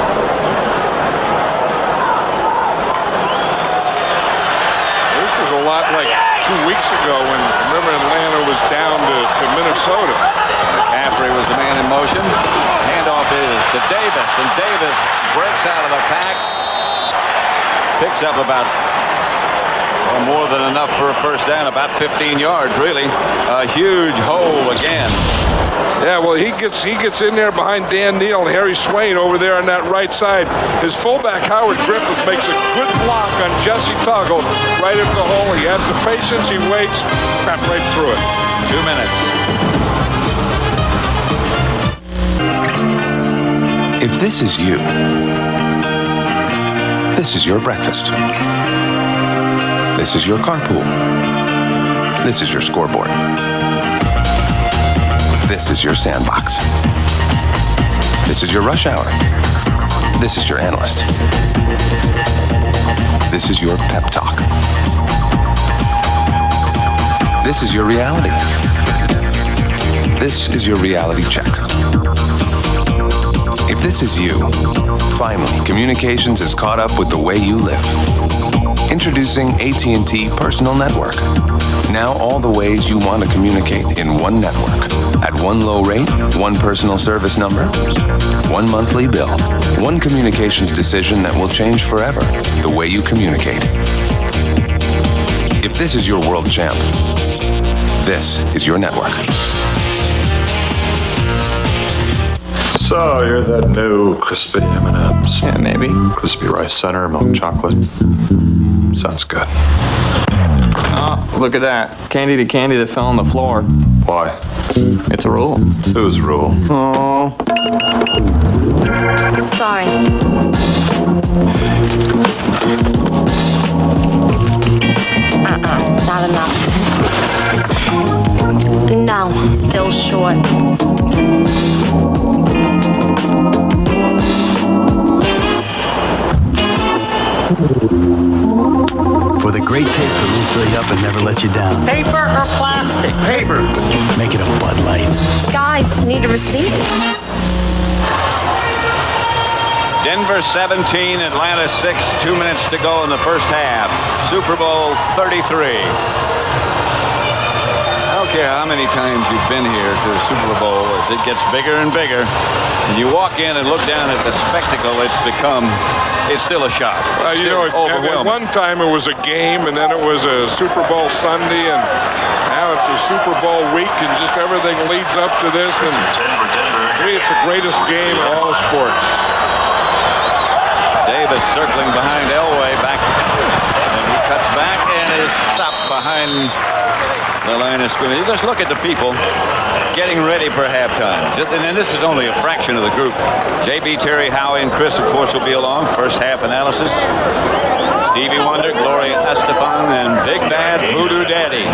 This was a lot like 2 weeks ago when, remember, Atlanta was down to Minnesota. Caffrey was the man in motion. Handoff is to Davis, and Davis breaks out of the pack. Picks up about more than enough for a first down, about 15 yards, really. A huge hole again. Yeah, well, he gets in there behind Dan Neal and Harry Swain over there on that right side. His fullback, Howard Griffith, makes a good block on Jesse Tuggle right at the hole. He has the patience. He waits. Crap right through it. 2 minutes. If this is you, this is your breakfast. This is your carpool. This is your scoreboard. This is your sandbox. This is your rush hour. This is your analyst. This is your pep talk. This is your reality. This is your reality check. If this is you, finally, communications has caught up with the way you live. Introducing AT&T Personal Network. Now all the ways you want to communicate in one network. At one low rate, one personal service number, one monthly bill, one communications decision that will change forever the way you communicate. If this is your world champ, this is your network. So, you're that new crispy M&M's. Yeah, maybe. Crispy rice center, milk chocolate. Sounds good. Oh, look at that. Candy to candy that fell on the floor. Why? It's a rule. Whose rule? Oh. Sorry. Not enough. No, still short. For the great taste that will fill you up and never let you down. Paper or plastic? Paper. Make it a Bud Light. Guys, need a receipt? Denver 17, Atlanta 6, 2 minutes to go in the first half. Super Bowl 33. I don't care how many times you've been here to the Super Bowl, as it gets bigger and bigger, and you walk in and look down at the spectacle it's still a shock. You know, at one time it was a game, and then it was a Super Bowl Sunday, and now it's a Super Bowl week, and just everything leads up to this, and to me, it's the greatest game of all sports. Davis circling behind Elway back, and he cuts back and is stopped behind the line of scrimmage. Just look at the people getting ready for halftime. And then this is only a fraction of the group. JB, Terry, Howie, and Chris, of course, will be along. First half analysis. Stevie Wonder, Gloria Estefan, and Big Bad Voodoo Daddy.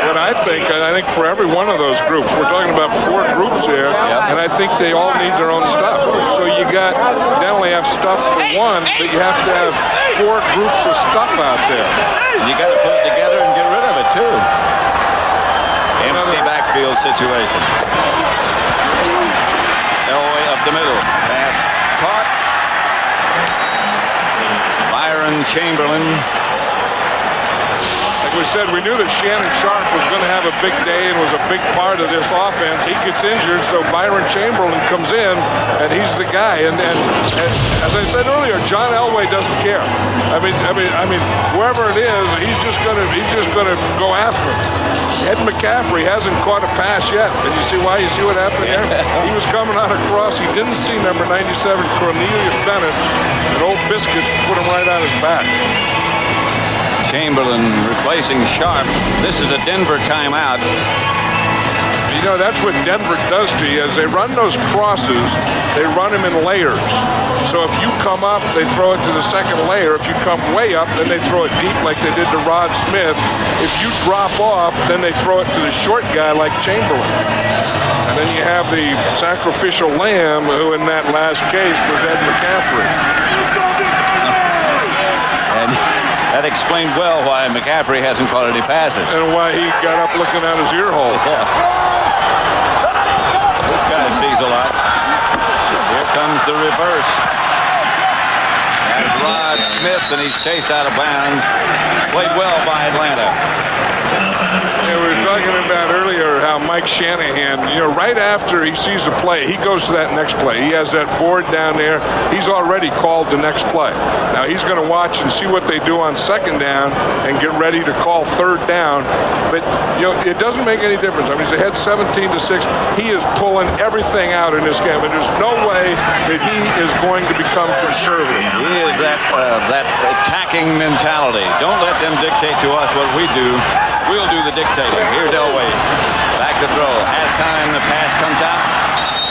What I think for every one of those groups, we're talking about 4 groups here, and I think they all need their own stuff. So you not only have stuff for one, but you have to have 4 groups of stuff out there. And you got to put it together and get rid of it, too. Empty backfield situation. Elway up the middle. Pass caught. Byron Chamberlain. Like we said, we knew that Shannon Sharp was going to have a big day and was a big part of this offense. He gets injured, so Byron Chamberlain comes in, and he's the guy. And as I said earlier, John Elway doesn't care. I mean, whoever it is, he's just going to go after him. Ed McCaffrey hasn't caught a pass yet. And you see why? You see what happened there? He was coming out across. He didn't see number 97, Cornelius Bennett. An old biscuit put him right on his back. Chamberlain replacing Sharp. This is a Denver timeout. You know, that's what Denver does to you. As they run those crosses, they run them in layers. So if you come up, they throw it to the second layer. If you come way up, then they throw it deep like they did to Rod Smith. If you drop off, then they throw it to the short guy like Chamberlain. And then you have the sacrificial lamb, who in that last case was Ed McCaffrey. And that explained well why McCaffrey hasn't caught any passes. And why he got up looking out his ear hole. Yeah. This guy sees a lot. Here comes the reverse. That's Rod Smith, and he's chased out of bounds. Played well by Atlanta. Yeah, we were talking about earlier how Mike Shanahan, right after he sees a play, he goes to that next play. He has that board down there. He's already called the next play. Now he's going to watch and see what they do on second down and get ready to call third down. But, it doesn't make any difference. I mean, he's ahead 17-6. He is pulling everything out in this game, and there's no way that he is going to become conservative. He is that attacking mentality. Don't let them dictate to us what we do. We'll do the dictating. Here's Elway. Back to throw. Has time. The pass comes out.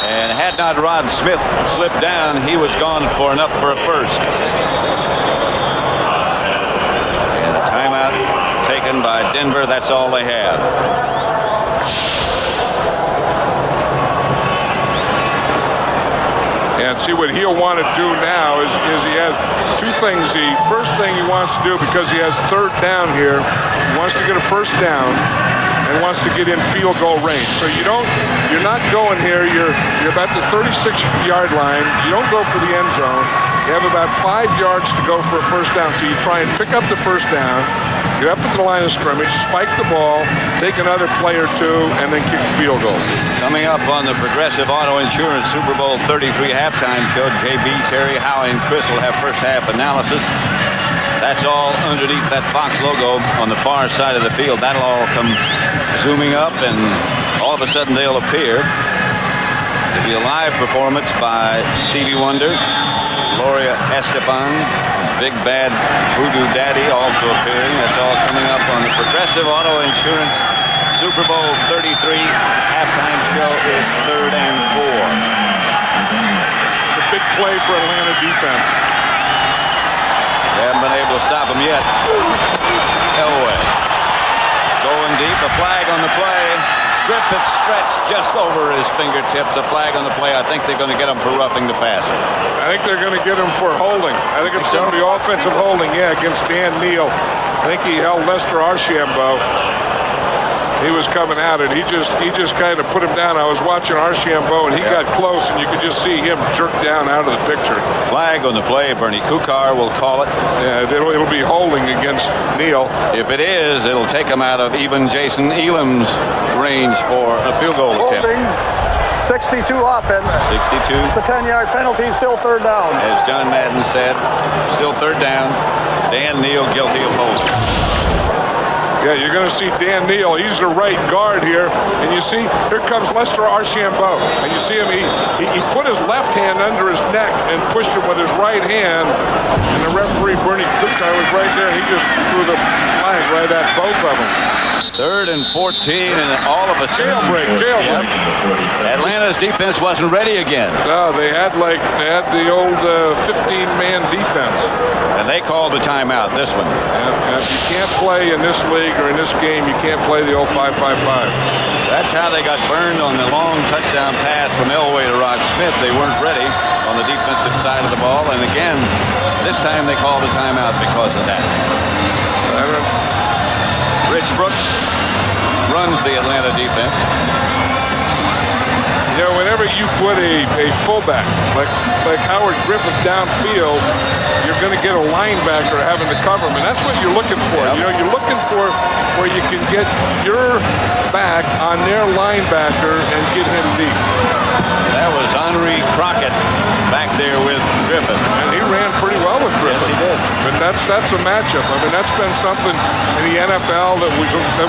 And had not Rod Smith slipped down, he was gone for enough for a first. And a timeout taken by Denver. That's all they have. And see what he'll want to do now is he has two things. The first thing he wants to do, because he has third down here, he wants to get a first down and wants to get in field goal range. So you're not going here. You're about the 36-yard line. You don't go for the end zone. You have about 5 yards to go for a first down. So you try and pick up the first down, get up at the line of scrimmage, spike the ball, take another play or two, and then kick a field goal. Coming up on the Progressive Auto Insurance Super Bowl 33 halftime show, JB, Terry, Howie, and Chris will have first half analysis. That's all underneath that Fox logo on the far side of the field. That'll all come zooming up, and all of a sudden they'll appear. There'll be a live performance by Stevie Wonder, Gloria Estefan, Big Bad Voodoo Daddy also appearing. That's all coming up on the Progressive Auto Insurance Super Bowl 33 halftime show. It's 3rd and 4. It's a big play for Atlanta defense. They haven't been able to stop him yet. Elway going deep. A flag on the play. Griffith stretched just over his fingertips. A flag on the play. I think they're going to get him for roughing the passer. I think they're going to get him for holding. I think it's going to be offensive holding, against Dan Neal. I think he held Lester Archambault. He was coming at it. He just kind of put him down. I was watching Archambault, and he got close, and you could just see him jerk down out of the picture. Flag on the play. Bernie Kukar will call it. Yeah, it'll be holding against Neal. If it is, it'll take him out of even Jason Elam's range for a field goal attempt. Holding. 62 offense. 62. It's a 10-yard penalty, still third down. As John Madden said, still third down. Dan Neal guilty of holding. Yeah, you're going to see Dan Neal. He's the right guard here. And you see, here comes Lester Archambault. And you see him, he put his left hand under his neck and pushed him with his right hand. And the referee, Bernie Kukar, was right there. He just threw the flag right at both of them. 3rd and 14, and all of a sudden, jailbreak. Atlanta's defense wasn't ready again. No, they had the old 15-man defense. And they called a timeout, this one. And you can't play in this league or in this game, you can't play the old 5-5-5. That's how they got burned on the long touchdown pass from Elway to Rod Smith. They weren't ready on the defensive side of the ball. And again, this time they called a timeout because of that. Rich Brooks runs the Atlanta defense. Whenever you put a fullback like Howard Griffith downfield, you're going to get a linebacker having to cover him, and that's what you're looking for. Yep. You're looking for where you can get your back on their linebacker and get him deep. That was Henri Crockett back there with Griffith. And he ran pretty well with Griffith. Yes, he did. But that's a matchup. I mean, that's been something in the NFL that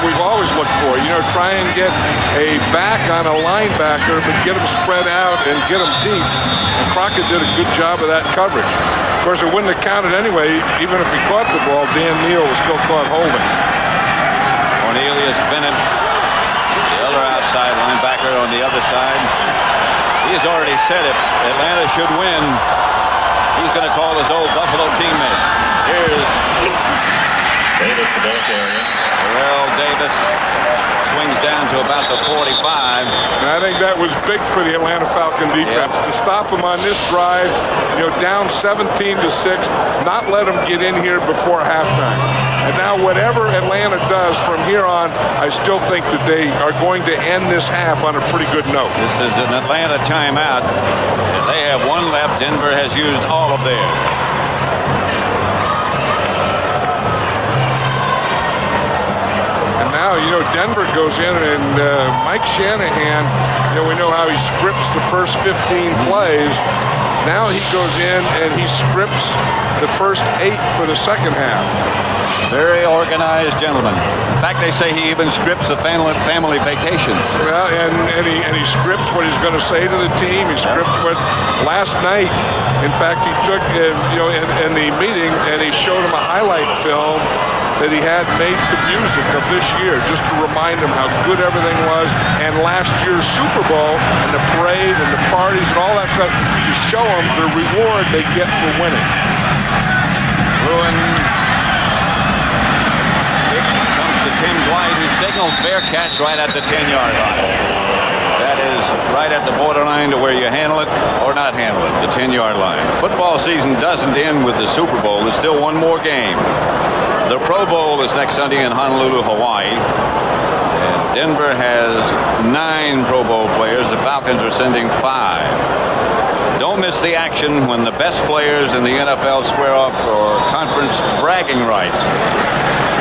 we've always looked for. Try and get a back on a linebacker, but get him spread out and get him deep. And Crockett did a good job of that coverage. Of course, it wouldn't have counted anyway. Even if he caught the ball, Dan Neal was still caught holding. Cornelius Bennett, the other outside linebacker on the other side. He has already said if Atlanta should win, he's going to call his old Buffalo teammates. Here's Davis, the ball carrier. Terrell Davis swings down to about the 45. And I think that was big for the Atlanta Falcon defense to stop them on this drive, down 17-6, not let them get in here before halftime. And now whatever Atlanta does from here on, I still think that they are going to end this half on a pretty good note. This is an Atlanta timeout. They have one left. Denver has used all of theirs. And now, Denver goes in, and Mike Shanahan, we know how he scripts the first 15 plays. Now he goes in and he scripts the first 8 for the second half. Very organized gentleman. In fact, they say he even scripts a family vacation. Well, and he scripts what he's going to say to the team. He scripts what last night. In fact, he took in the meeting and he showed him a highlight film that he had made to music of this year, just to remind him how good everything was, and last year's Super Bowl and the parade and the parties and all that stuff, to show him the reward they get for winning. Bruin. It comes to Tim Dwight, who signaled fair catch right at the 10-yard line. That is right at the borderline to where you handle it or not handle it, the 10-yard line. Football season doesn't end with the Super Bowl. There's still one more game. The Pro Bowl is next Sunday in Honolulu, Hawaii. And Denver has 9 Pro Bowl players. The Falcons are sending 5. Don't miss the action when the best players in the NFL square off for conference bragging rights.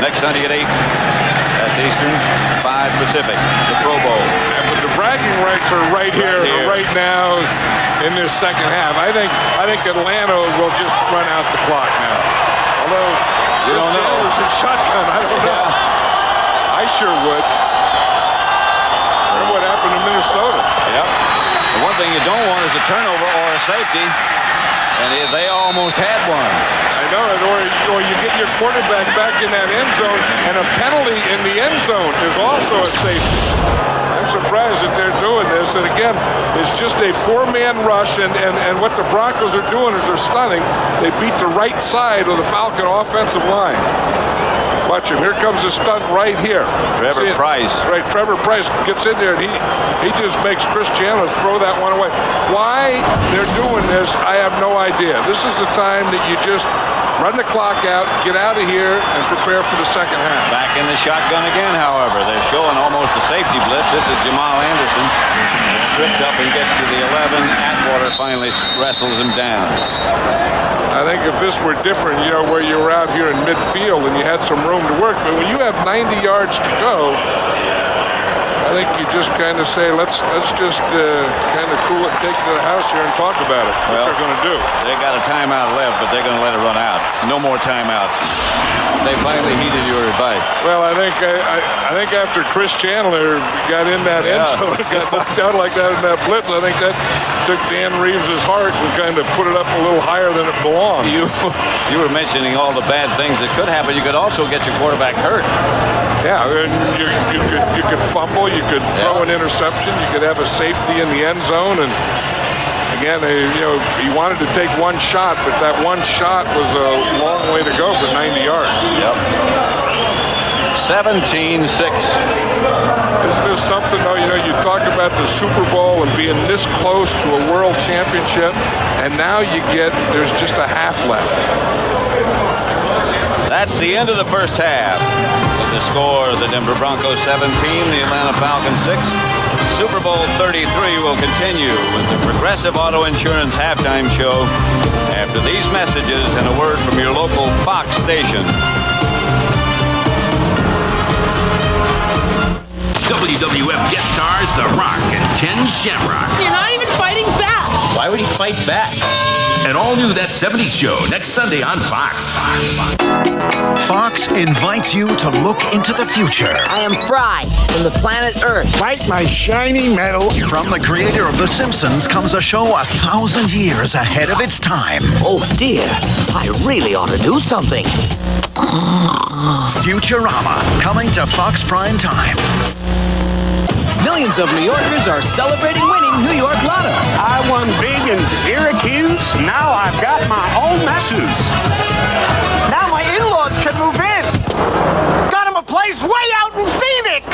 Next Sunday at 8. That's Eastern, 5 Pacific. The Pro Bowl. But the bragging rights are right here, right now in this second half. I think Atlanta will just run out the clock now. Although you don't know. Shotgun, I don't know. I sure would. Remember what happened in Minnesota? Yep. The one thing you don't want is a turnover or a safety, and they almost had one. I know it, or you get your quarterback back in that end zone, and a penalty in the end zone is also a safety. I'm surprised that they're doing this, and again, it's just a 4-man rush, and what the Broncos are doing is they're stunning. They beat the right side of the Falcon offensive line. Watch him. Here comes a stunt right here. Trevor Price. Right, Trevor Price gets in there, and he just makes Chris Chandler throw that one away. Why they're doing this, I have no idea. This is the time that you just run the clock out, get out of here, and prepare for the second half. Back in the shotgun again, however. They're showing almost a safety blitz. This is Jamal Anderson. Tripped up and gets to the 11. Atwater finally wrestles him down. I think if this were different, where you were out here in midfield and you had some room to work, but when you have 90 yards to go, I think you just kind of say, let's just kind of cool it, take it to the house here and talk about it. What they're going to do. They got a timeout left, but they're going to let it run out. No more timeouts. They finally heeded your advice. Well, I think after Chris Chandler got in that end zone and got knocked out like that in that blitz, I think that took Dan Reeves' heart and kind of put it up a little higher than it belonged. You were mentioning all the bad things that could happen. You could also get your quarterback hurt. Yeah, and you could fumble, you could throw an interception, you could have a safety in the end zone, and again, he wanted to take one shot, but that one shot was a long way to go for 90 yards. Yep. 17-6. Isn't this something, though? You talk about the Super Bowl and being this close to a world championship, and now there's just a half left. That's the end of the first half. With the score, the Denver Broncos 17, the Atlanta Falcons 6. Super Bowl 33 will continue with the Progressive Auto Insurance halftime show after these messages and a word from your local Fox station. WWF guest stars The Rock and Ken Shamrock. You're not even fighting back. Why would he fight back? An all-new That 70s Show next Sunday on Fox. Fox invites you to look into the future. I am Fry from the planet Earth. Fight my shiny metal. From the creator of The Simpsons comes a show 1,000 years ahead of its time. Oh dear, I really ought to do something. Futurama, coming to Fox Prime Time. Millions of New Yorkers are celebrating winning New York Lotto. I won big in Syracuse. Now I've got my own masseuse. Now my in-laws can move in. Got him a place way out in Phoenix.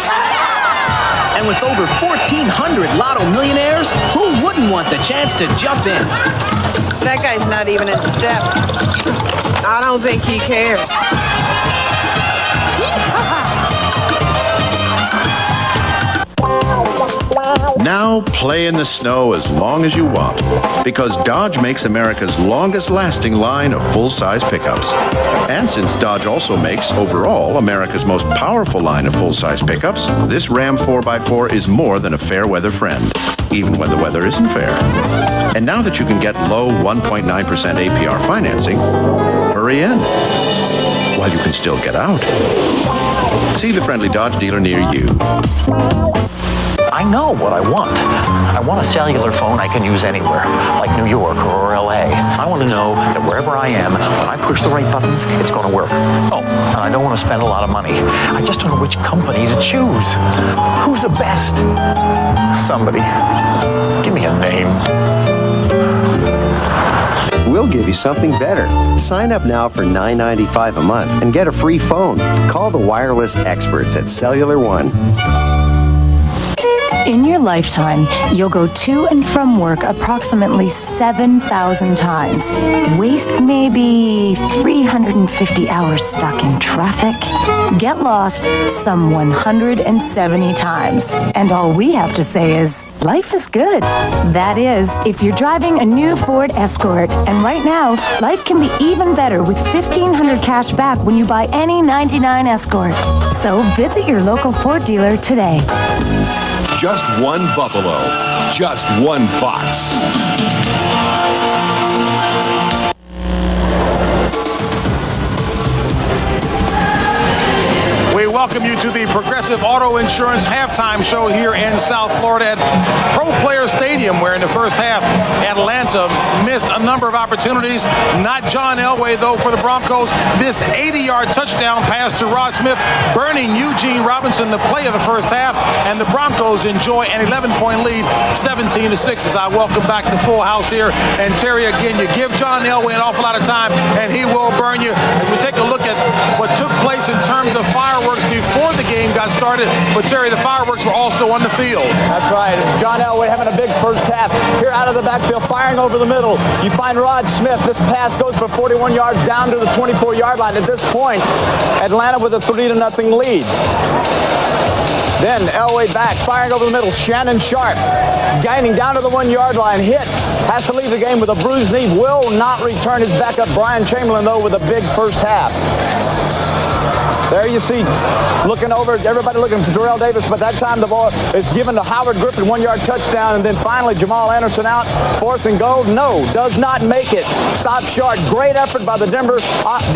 And with over 1,400 Lotto millionaires, who wouldn't want the chance to jump in? That guy's not even in step. I don't think he cares. Now play in the snow as long as you want, because Dodge makes America's longest-lasting line of full-size pickups. And since Dodge also makes, overall, America's most powerful line of full-size pickups, this Ram 4x4 is more than a fair-weather friend, even when the weather isn't fair. And now that you can get low 1.9% APR financing, hurry in while you can still get out. See the friendly Dodge dealer near you. I know what I want. I want a cellular phone I can use anywhere, like New York or LA. I want to know that wherever I am, when I push the right buttons, it's going to work. Oh, and I don't want to spend a lot of money. I just don't know which company to choose. Who's the best? Somebody. Give me a name. We'll give you something better. Sign up now for $9.95 a month and get a free phone. Call the wireless experts at Cellular One. In your lifetime, you'll go to and from work approximately 7,000 times. Waste maybe 350 hours stuck in traffic. Get lost some 170 times. And all we have to say is, life is good. That is, if you're driving a new Ford Escort. And right now, life can be even better with $1,500 cash back when you buy any '99 Escort. So visit your local Ford dealer today. Just one buffalo, just one fox. We welcome you to the Progressive Auto Insurance halftime show here in South Florida at Pro Player Stadium, where in the first half, Atlanta missed a number of opportunities. Not John Elway, though, for the Broncos. This 80-yard touchdown pass to Rod Smith, burning Eugene Robinson, the play of the first half, and the Broncos enjoy an 11-point lead, 17-6, as I welcome back the full house here. And Terry, again, you give John Elway an awful lot of time, and he will burn you. As we take a look at what took place in terms of fireworks before the game got started, but Terry, the fireworks were also on the field. That's right. John Elway having a big first half. Here out of the backfield, firing over the middle. You find Rod Smith. This pass goes for 41 yards down to the 24-yard line. At this point, Atlanta with a 3-0 lead. Then Elway back, firing over the middle. Shannon Sharp gaining down to the 1-yard line. Hit. Has to leave the game with a bruised knee. Will not return his backup. Brian Chamberlain, though, with a big first half. There you see, looking over, everybody looking for Darrell Davis, but that time the ball is given to Howard Griffin, 1-yard touchdown, and then finally Jamal Anderson out, 4th and goal. No, does not make it. Stop short. Great effort by the Denver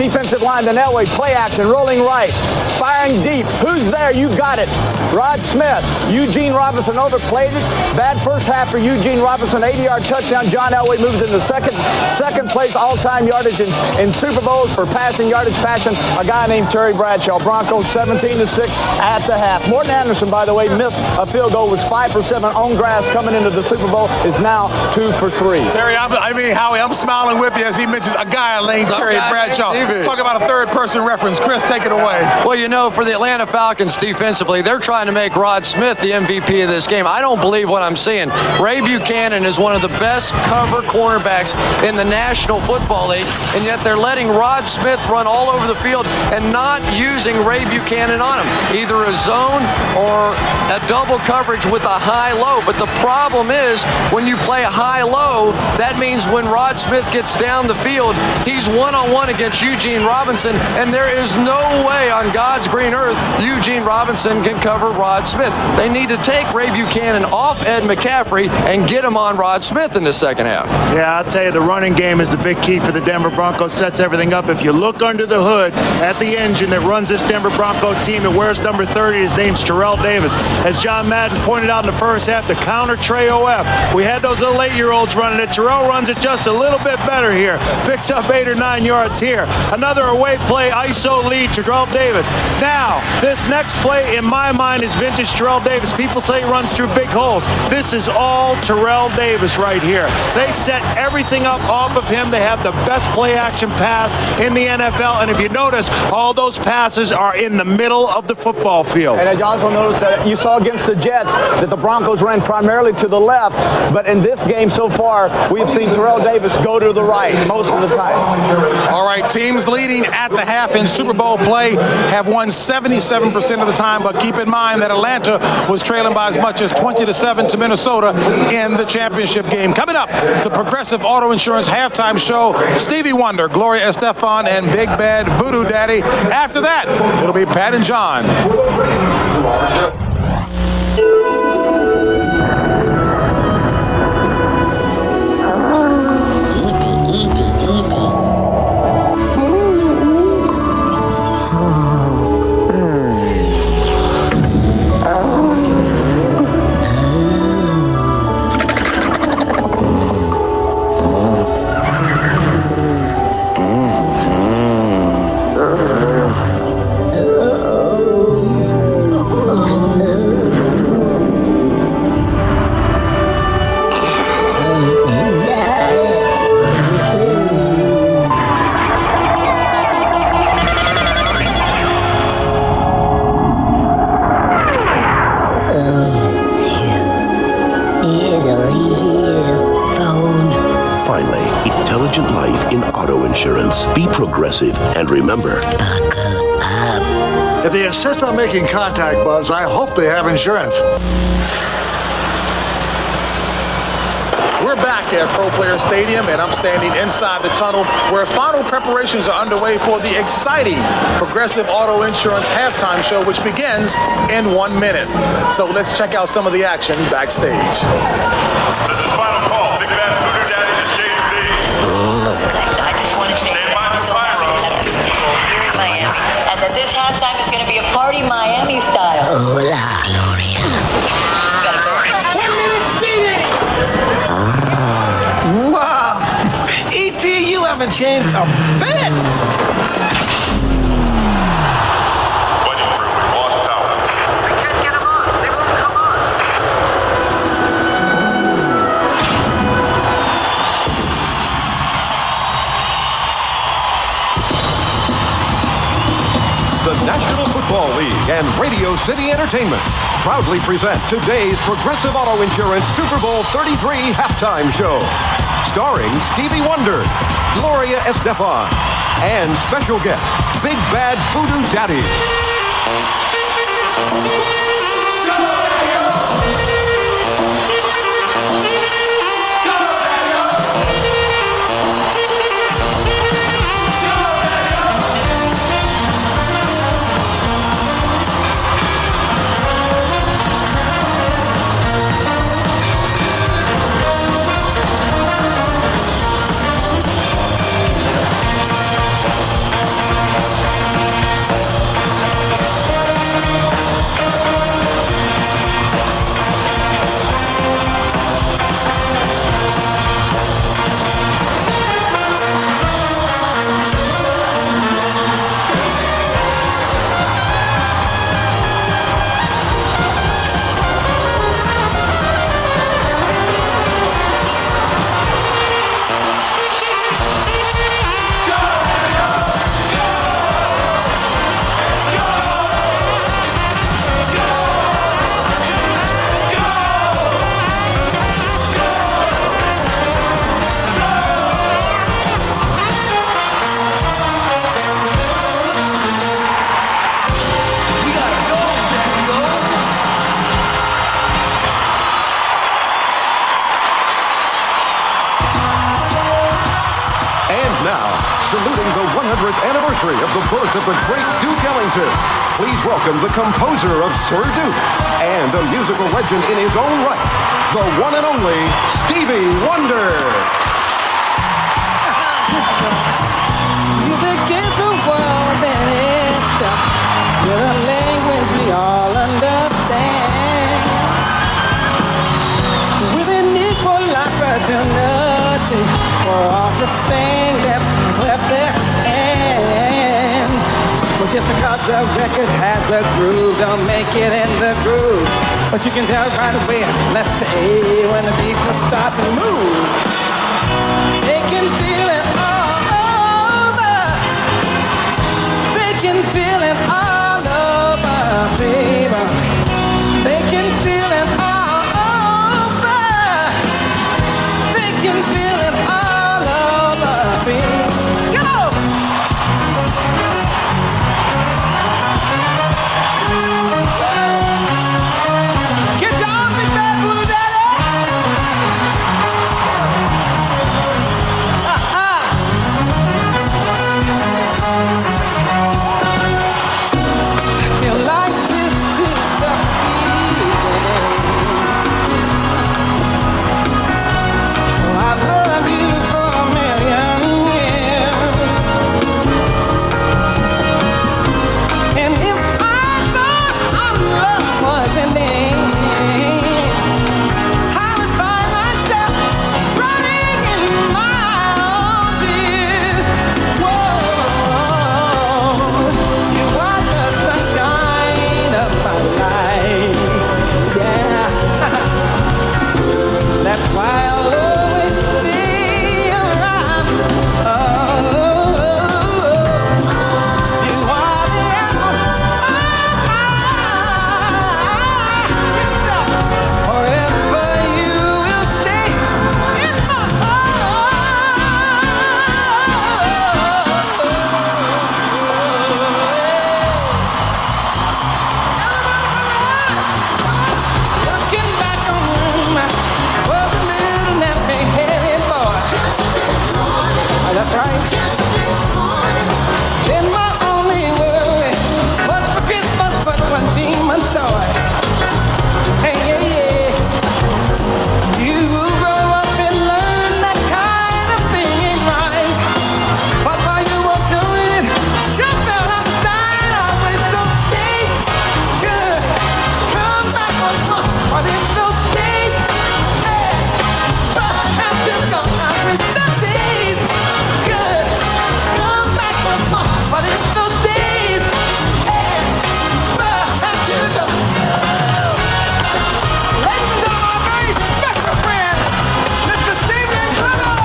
defensive line. Then Elway, play action, rolling right, firing deep. Who's there? You got it. Rod Smith. Eugene Robinson overplayed it. Bad first half for Eugene Robinson. 80-yard touchdown. John Elway moves into second place all-time yardage in Super Bowls for passing yardage, passing a guy named Terry Bradshaw. Broncos 17-6 at the half. Morton Anderson, by the way, missed a field goal, was 5 for 7 on grass coming into the Super Bowl, is now 2 for 3. Terry, Howie, I'm smiling with you as he mentions a guy named Terry Bradshaw. Talk about a third-person reference. Chris, take it away. Well, you know, for the Atlanta Falcons defensively, they're trying to make Rod Smith the MVP of this game. I don't believe what I'm seeing. Ray Buchanan is one of the best cover cornerbacks in the National Football League, and yet they're letting Rod Smith run all over the field and not using Ray Buchanan on him, either a zone or a double coverage with a high-low. But the problem is, when you play high-low, that means when Rod Smith gets down the field, he's one-on-one against Eugene Robinson, and there is no way on God's green earth Eugene Robinson can cover Rod Smith. They need to take Ray Buchanan off Ed McCaffrey and get him on Rod Smith in the second half. Yeah, I'll tell you, the running game is the big key for the Denver Broncos. Sets everything up. If you look under the hood at the engine that runs this Denver Bronco team, that wears number 30, his name's Terrell Davis. As John Madden pointed out in the first half, to counter Trey O.F., we had those little 8-year-olds running it. Terrell runs it just a little bit better here. Picks up 8 or 9 yards here. Another away play, ISO lead, Terrell Davis. Now, this next play, in my mind, is vintage Terrell Davis. People say he runs through big holes. This is all Terrell Davis right here. They set everything up off of him. They have the best play-action pass in the NFL, and if you notice, all those passes passes are in the middle of the football field. And you also notice that you saw against the Jets that the Broncos ran primarily to the left, but in this game so far, we've seen Terrell Davis go to the right most of the time. All right, teams leading at the half in Super Bowl play have won 77% of the time, but keep in mind that Atlanta was trailing by as much as 20-7 to Minnesota in the championship game. Coming up, the Progressive Auto Insurance halftime show, Stevie Wonder, Gloria Estefan, and Big Bad Voodoo Daddy. After that, it'll be Pat and John. Be progressive and remember. If they insist on making contact, Buzz, I hope they have insurance. We're back at Pro Player Stadium, and I'm standing inside the tunnel where final preparations are underway for the exciting Progressive Auto Insurance halftime show, which begins in 1 minute. So let's check out some of the action backstage. This is final call. Big Bad Voodoo Daddy to Shady Please. Stand by for Pyro. Here in Miami. And that this halftime is going to be a party Miami style. Hola, Gloria. Gotta go. 1 minute, Stevie! Wow! E.T., you haven't changed a bit! Wedding crew, we've lost power. I can't get them on. They won't come on. The National Football League and Radio City Entertainment proudly present today's Progressive Auto Insurance Super Bowl 33 halftime show. Starring Stevie Wonder, Gloria Estefan, and special guest, Big Bad Voodoo Daddy. Saluting the 100th anniversary of the birth of the great Duke Ellington, please welcome the composer of Sir Duke and a musical legend in his own right, the one and only Stevie Wonder. Music is a world in itself, with a language we all understand, with an equal opportunity for all to sing, dance, and clap their hands. Well, just because a record has a groove, don't make it in the groove. But you can tell right away, let's say, when the people start to move, they can feel it all over. They can feel it all over, baby. They can feel it all over. They can feel it all over, baby. Go! Get down, big bad voodoo daddy! I feel like this is the beginning. Oh, I've loved you for a million years. And if I thought our love wasn't in, I would find myself drowning in my own tears. Whoa, you are the sunshine of my life. Yeah, that's why I'll always stay around. Oh, you are the apple of my eye. Forever you will stay in my Looking back on when I was a little nappy-headed boy. Oh, that's right. Then my only worry was for Christmas, but one demon toy. Hey, yeah, yeah. You grow up and learn that kind of thing ain't right. But while you were doing it, jump out on the side. I wish those days could come back once more. But if those days have to go, I wish those days could come back once more. But if those days have to go. Ladies and gentlemen, my very special friend, Mr. Stephen Clement.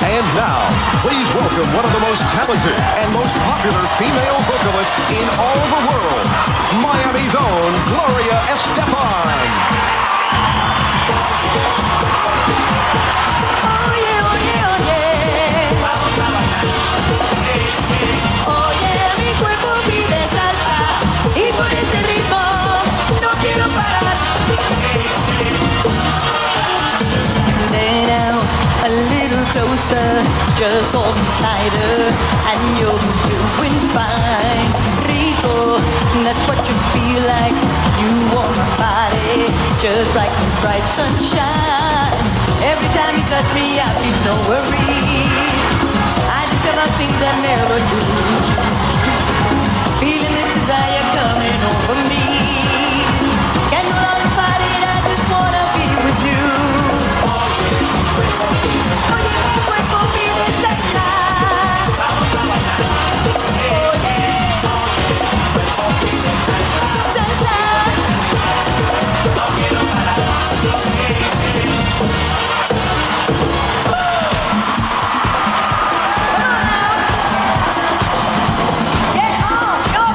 And now, please welcome one of the most talented and most popular female vocalists in all the world, Miami's own Gloria Estefan. Oye, mi cuerpo pide salsa y por este ritmo no quiero parar. Lay down a little closer, just hold me tighter, and you'll be doing fine. Rico, that's what you feel like. You warm my body, just like the bright sunshine. Every time you touch me, I feel no worry. I discover things I never do. Feeling this desire coming over me. Can you love the party? I just wanna be with you. Oye, mi cuerpo pide salsa. Oye, salsa. Come on now. Get on your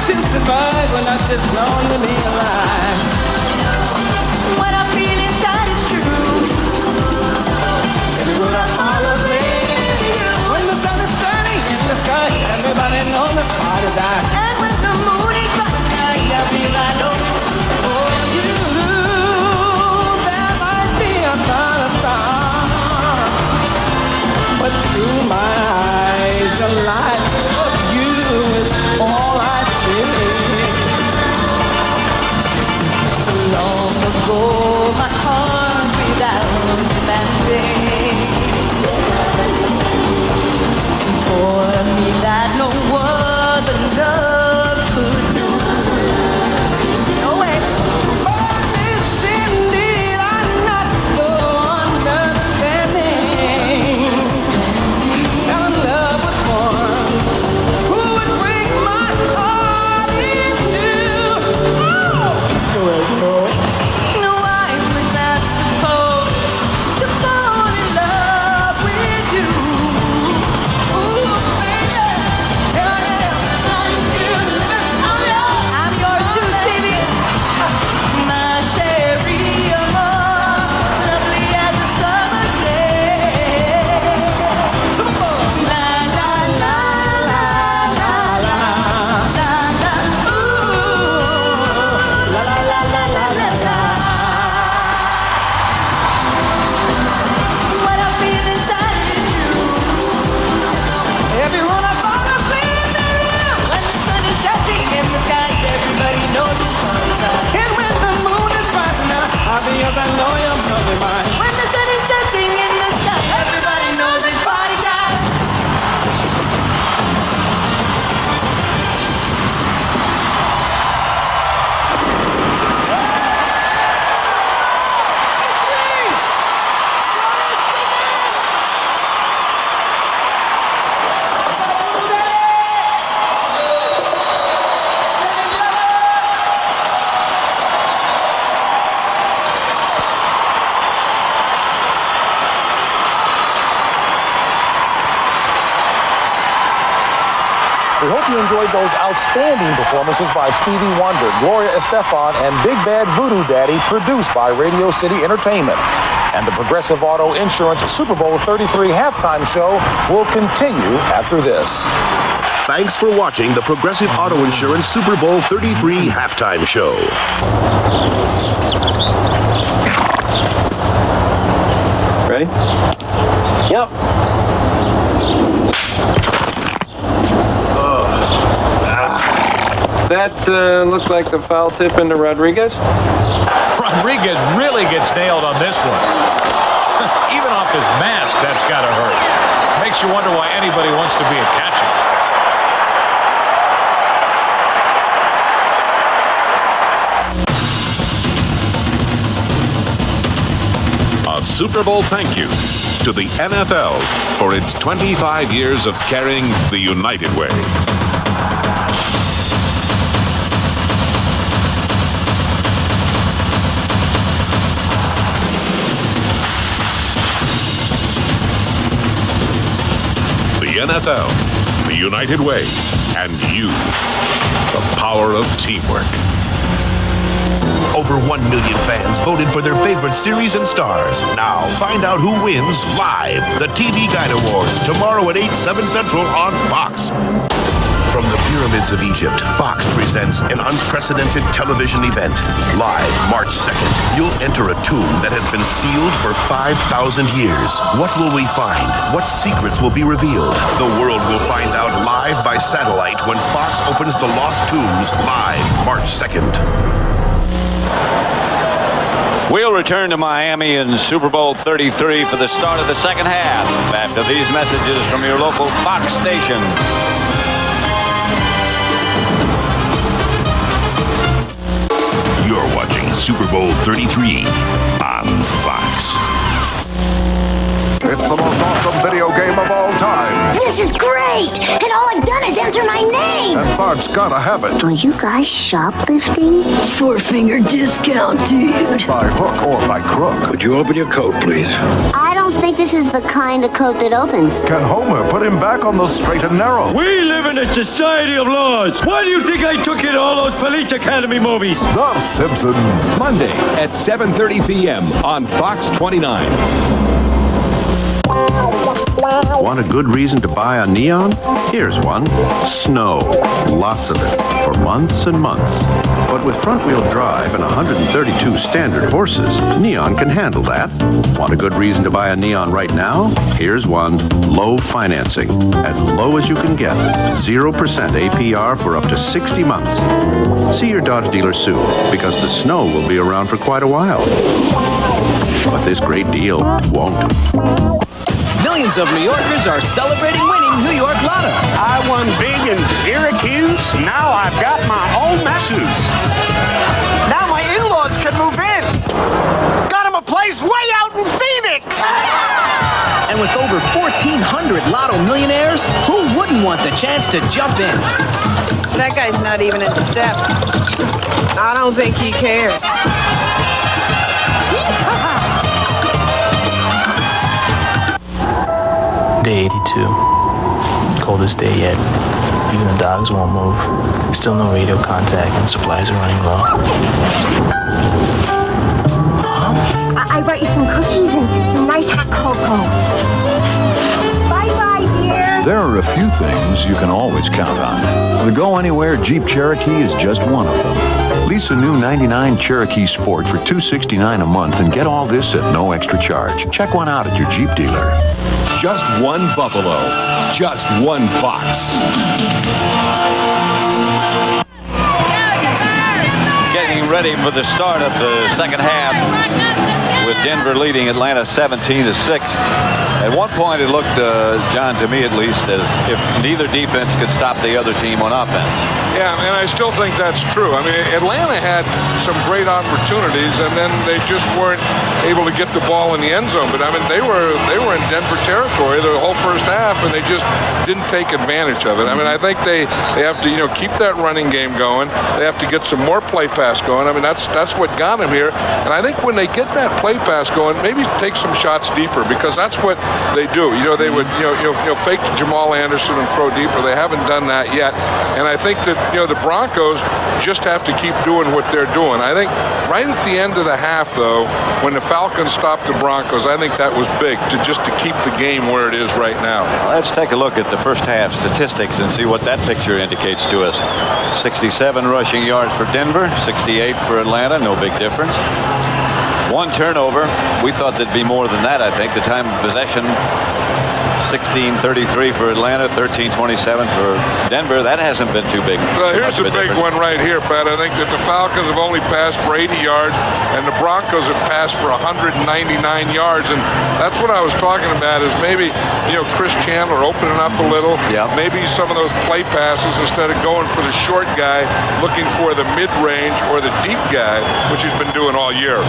to survive when I just long to be alive. What I feel inside is true. Every road I follow leads to you. When the sun is shining in the sky, everybody knows it's hard to die. And when the moon is bright, I feel I know for you there might be another star, but through my eyes the light of you is all I see. so long ago, my heart without band-aid. For me that no other love could do. No way. But this indeed I'm not the understanding. Fell in love with one who would bring my heart into. No, I was not supposed to fall in love with you. Ooh, baby, here I am, starting to live. I'm yours too, Stevie. My sherry amor, lovely as the summer day. La la la la la la la la. Ooh, la la la la la la la. What I feel inside is true. Everyone I follow sees me. When the sun is setting in the sky, everybody knows it's party time. And when the moon is rising up, I'll be up and know you're probably mine. When the sun is setting in the sky, everybody knows it's party time. We hope you enjoyed those outstanding performances by Stevie Wonder, Gloria Estefan, and Big Bad Voodoo Daddy, produced by Radio City Entertainment. And the Progressive Auto Insurance Super Bowl 33 halftime show will continue after this. Thanks for watching the Progressive Auto Insurance Super Bowl 33 halftime show. Ready? Yep. That looked like the foul tip into Rodriguez. Rodriguez really gets nailed on this one. Even off his mask, that's got to hurt. Makes you wonder why anybody wants to be a catcher. A Super Bowl thank you to the NFL for its 25 years of carrying the United Way. The NFL, the United Way, and you. The power of teamwork. Over 1 million fans voted for their favorite series and stars. Now, find out who wins live. The TV Guide Awards, tomorrow at 8/7 Central on Fox. From the pyramids of Egypt, Fox presents an unprecedented television event. Live March 2nd, you'll enter a tomb that has been sealed for 5,000 years. What will we find? What secrets will be revealed? The world will find out live by satellite when Fox opens the Lost Tombs live March 2nd. We'll return to Miami in Super Bowl 33 for the start of the second half after these messages from your local Fox station. You're watching Super Bowl 33 on Fox. It's the most awesome video game of all time. This is great! And all I've done is enter my name! And Bart's gotta have it. Are you guys shoplifting? Four-finger discount, dude. By hook or by crook. Could you open your coat, please? I don't think this is the kind of coat that opens. Can Homer put him back on the straight and narrow? We live in a society of laws. Why do you think I took you to all those Police Academy movies? The Simpsons. Monday at 7:30 p.m. on Fox 29. Want a good reason to buy a Neon? Here's one. Snow. Lots of it. For months and months. But with front-wheel drive and 132 standard horses, Neon can handle that. Want a good reason to buy a Neon right now? Here's one. Low financing. As low as you can get. 0% APR for up to 60 months. See your Dodge dealer soon, because the snow will be around for quite a while. But this great deal won't. Millions of New Yorkers are celebrating winning New York Lotto. I won big in Syracuse. Now I've got my own masseuse. Now my in-laws can move in. Got him a place way out in Phoenix. And with over 1,400 Lotto millionaires, who wouldn't want the chance to jump in? That guy's not even in step. I don't think he cares. Day 82. Coldest day yet. Even the dogs won't move. Still no radio contact and supplies are running low. I brought you some cookies and some nice hot cocoa. Bye-bye, dear. There are a few things you can always count on. The Go Anywhere Jeep Cherokee is just one of them. Lease a new 99 Cherokee Sport for $269 a month and get all this at no extra charge. Check one out at your Jeep dealer. Just one Buffalo. Just one Fox. Getting ready for the start of the second half with Denver leading Atlanta 17-6. At one point it looked, John, to me at least, as if neither defense could stop the other team on offense. Yeah, and I still think that's true. I mean, Atlanta had some great opportunities, and then they just weren't able to get the ball in the end zone. But I mean, they were in Denver territory the whole first half, and they just didn't take advantage of it. I mean, I think they have to keep that running game going. They have to get some more play pass going. I mean, that's what got them here. And I think when they get that play pass going, maybe take some shots deeper, because that's what they do. They would fake Jamal Anderson and throw deeper. They haven't done that yet, and I think that the Broncos just have to keep doing what they're doing. I think right at the end of the half, though, when the Falcons stopped the Broncos, I think that was big to keep the game where it is right now. Let's take a look at the first half statistics and see what that picture indicates to us. 67 rushing yards for Denver, 68 for Atlanta, no big difference. One turnover. We thought there'd be more than that, I think. The time of possession, 16:33 for Atlanta, 13:27 for Denver. That hasn't been too big. Here's a big one right here, Pat. I think that the Falcons have only passed for 80 yards, and the Broncos have passed for 199 yards. And that's what I was talking about, is maybe, Chris Chandler opening up a little. Yeah. Maybe some of those play passes, instead of going for the short guy, looking for the mid-range or the deep guy, which he's been doing all year.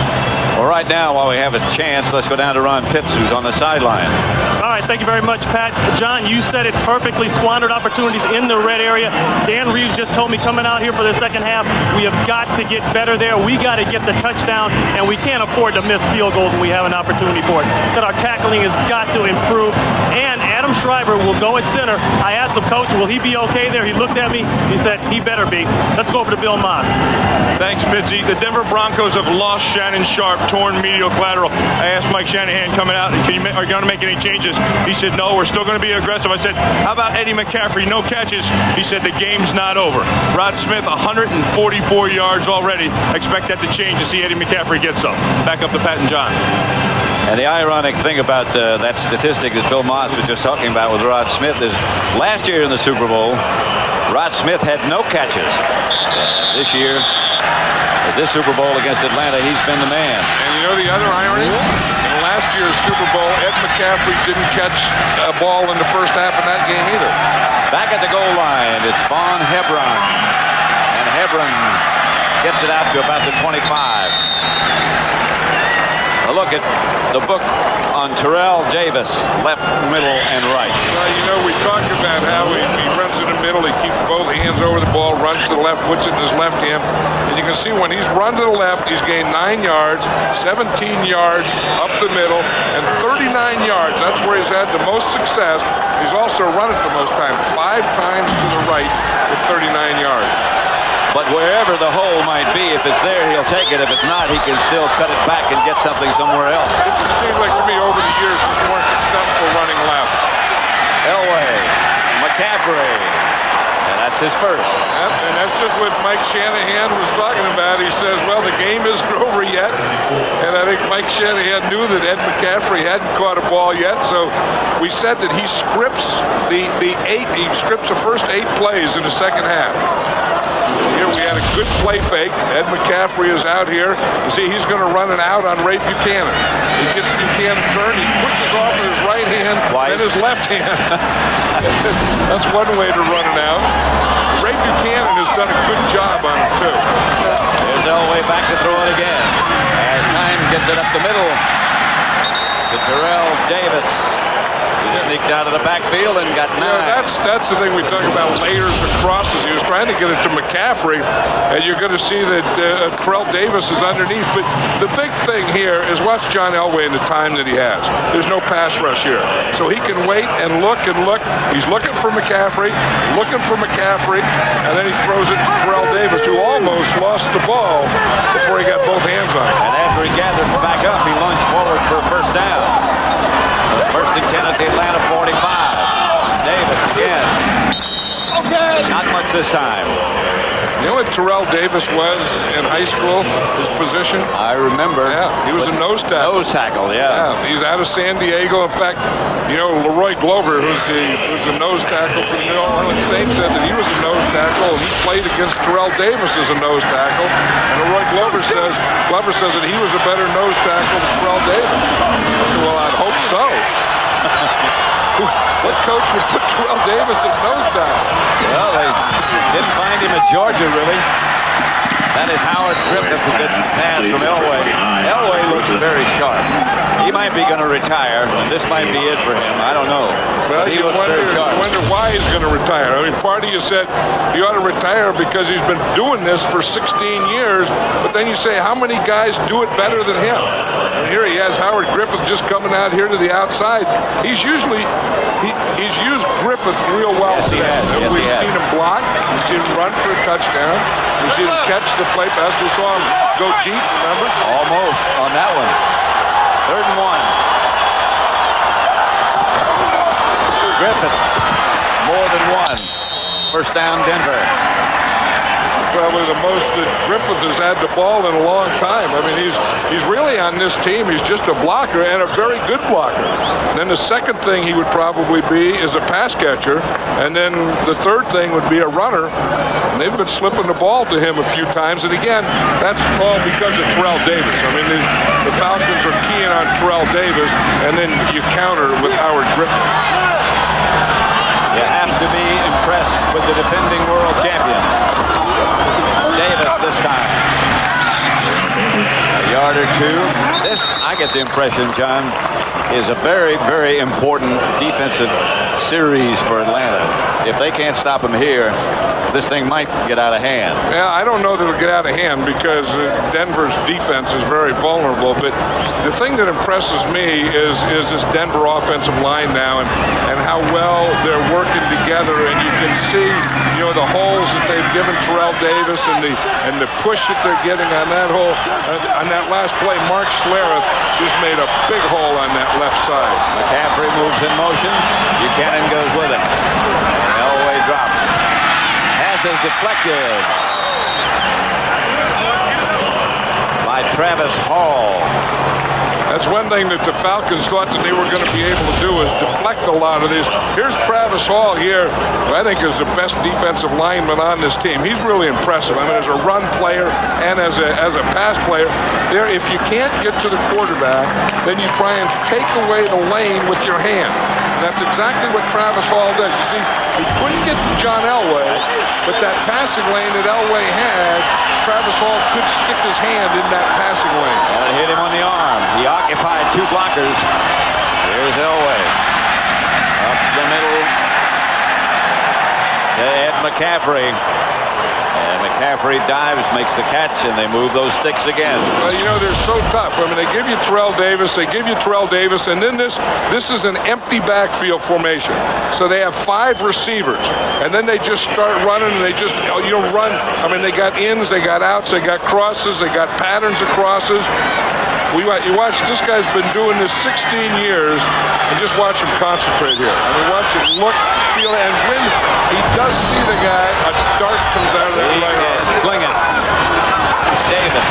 Well, right now, while we have a chance, let's go down to Ron Pitts, who's on the sideline. All right, thank you very much, Pat. John, you said it perfectly. Squandered opportunities in the red area. Dan Reeves just told me coming out here for the second half, we have got to get better there. We got to get the touchdown, and we can't afford to miss field goals when we have an opportunity for it. Said our tackling has got to improve, and Adam Schreiber will go at center. I asked the coach, will he be okay there? He looked at me. He said, he better be. Let's go over to Bill Moss. Thanks, Pittsy. The Denver Broncos have lost Shannon Sharp, torn medial collateral. I asked Mike Shanahan coming out, are you going to make any changes? He said, no, we're still going to be aggressive. I said, how about Eddie McCaffrey? No catches. He said, the game's not over. Rod Smith, 144 yards already. Expect that to change to see Eddie McCaffrey get some. Back up to Pat and John. And the ironic thing about that statistic that Bill Moss was just talking about with Rod Smith is last year in the Super Bowl, Rod Smith had no catches. This year, at this Super Bowl against Atlanta, he's been the man. And the other irony? In last year's Super Bowl, Ed McCaffrey didn't catch a ball in the first half of that game either. Back at the goal line, it's Von Hebron. And Hebron gets it out to about the 25. A look at the book on Terrell Davis, left, middle, and right. Well, you know, we talked about how he runs in the middle. He keeps both hands over the ball, runs to the left, puts it in his left hand. And you can see when he's run to the left, he's gained 9 yards, 17 yards up the middle, and 39 yards. That's where he's had the most success. He's also run it the most time, 5 times to the right with 39 yards. But wherever the hole might be, if it's there, he'll take it. If it's not, he can still cut it back and get something somewhere else. It just seems like to me over the years he's more successful running left. Elway, McCaffrey, and that's his first. Yep, and that's just what Mike Shanahan was talking about. He says, well, the game isn't over yet. And I think Mike Shanahan knew that Ed McCaffrey hadn't caught a ball yet. So we said that he scripts he scripts the first 8 plays in the second half. Here we had a good play fake. Ed McCaffrey is out here. You see, he's going to run an out on Ray Buchanan. He gets Buchanan turned. He pushes off with his right hand and his left hand. That's one way to run an out. Ray Buchanan has done a good job on it, too. There's Elway back to throw it again. As time gets it up the middle to Terrell Davis. He sneaked out of the backfield and got 9. Yeah, that's the thing we talk about, layers of crosses. He was trying to get it to McCaffrey, and you're going to see that Terrell Davis is underneath. But the big thing here is watch John Elway in the time that he has. There's no pass rush here. So he can wait and look and look. He's looking for McCaffrey, and then he throws it to Terrell Davis, who almost lost the ball before he got both hands on it. And after he gathered back up, he lunged forward for a first down. First and 10 at the Atlanta 45. Davis again. Not much this time. You know what Terrell Davis was in high school, his position? I remember. Yeah, he was a nose tackle. Nose tackle, yeah. He's out of San Diego. In fact, you know, Leroy Glover, who's a nose tackle for the New Orleans Saints, said that he was a nose tackle, and he played against Terrell Davis as a nose tackle. And Leroy Glover says that he was a better nose tackle than Terrell Davis. I said, well, I'd hope so. What coach would put Terrell Davis at nose tackle? Well, they didn't find him at Georgia, really. That is Howard Griffith who gets his pass from Elway. Elway looks very sharp. He might be going to retire, and this might be it for him. I don't know. Well, but he looks very sharp. You wonder why he's going to retire. I mean, part of you said he ought to retire because he's been doing this for 16 years, but then you say, how many guys do it better than him? And here he has Howard Griffith just coming out here to the outside. He's used Griffith real well. Yes, he has. Yes, We've seen him block. We've seen him run for a touchdown. We've seen him catch the play pass. We saw him go deep, remember? Almost on that one. 3rd and 1. Griffith, more than one. First down, Denver. Probably the most that Griffith has had the ball in a long time. I mean, he's really on this team. He's just a blocker and a very good blocker. And then the second thing he would probably be is a pass catcher. And then the third thing would be a runner. And they've been slipping the ball to him a few times. And again, that's all because of Terrell Davis. I mean, the Falcons are keying on Terrell Davis, and then you counter with Howard Griffith. You have to be impressed with the defending world champion. Davis this time. A yard or two. This, I get the impression, John, is a very, very important defensive series for Atlanta. If they can't stop him here, this thing might get out of hand. Yeah, I don't know that it'll get out of hand because Denver's defense is very vulnerable. But the thing that impresses me is this Denver offensive line now and how well they're working together. And you can see, you know, the holes that they've given Terrell Davis and the push that they're getting on that hole. On that last play, Mark Schlereth just made a big hole on that left side. McCaffrey moves in motion. Buchanan goes with it. Elway drops. Pass is deflected by Travis Hall. That's one thing that the Falcons thought that they were going to be able to do is deflect a lot of these. Here's Travis Hall here, who I think is the best defensive lineman on this team. He's really impressive. I mean, as a run player and as a pass player, there, if you can't get to the quarterback, then you try and take away the lane with your hand. And that's exactly what Travis Hall does. You see, he couldn't get to John Elway, but that passing lane that Elway had, Travis Hall could stick his hand in that passing lane. And it hit him on the arm. He occupied two blockers. Here's Elway. Up the middle to Ed McCaffrey. And McCaffrey dives, makes the catch, and they move those sticks again. Well, you know, they're so tough. I mean, they give you Terrell Davis, and then this is an empty backfield formation. So they have 5 receivers, and then they just start running, and they just, run. I mean, they got ins, they got outs, they got crosses, they got patterns of crosses. You watch, this guy's been doing this 16 years, and just watch him concentrate here. I mean, watch him look, feel, and when he does see the guy, a dart comes out of that right arm. Sling it. Davis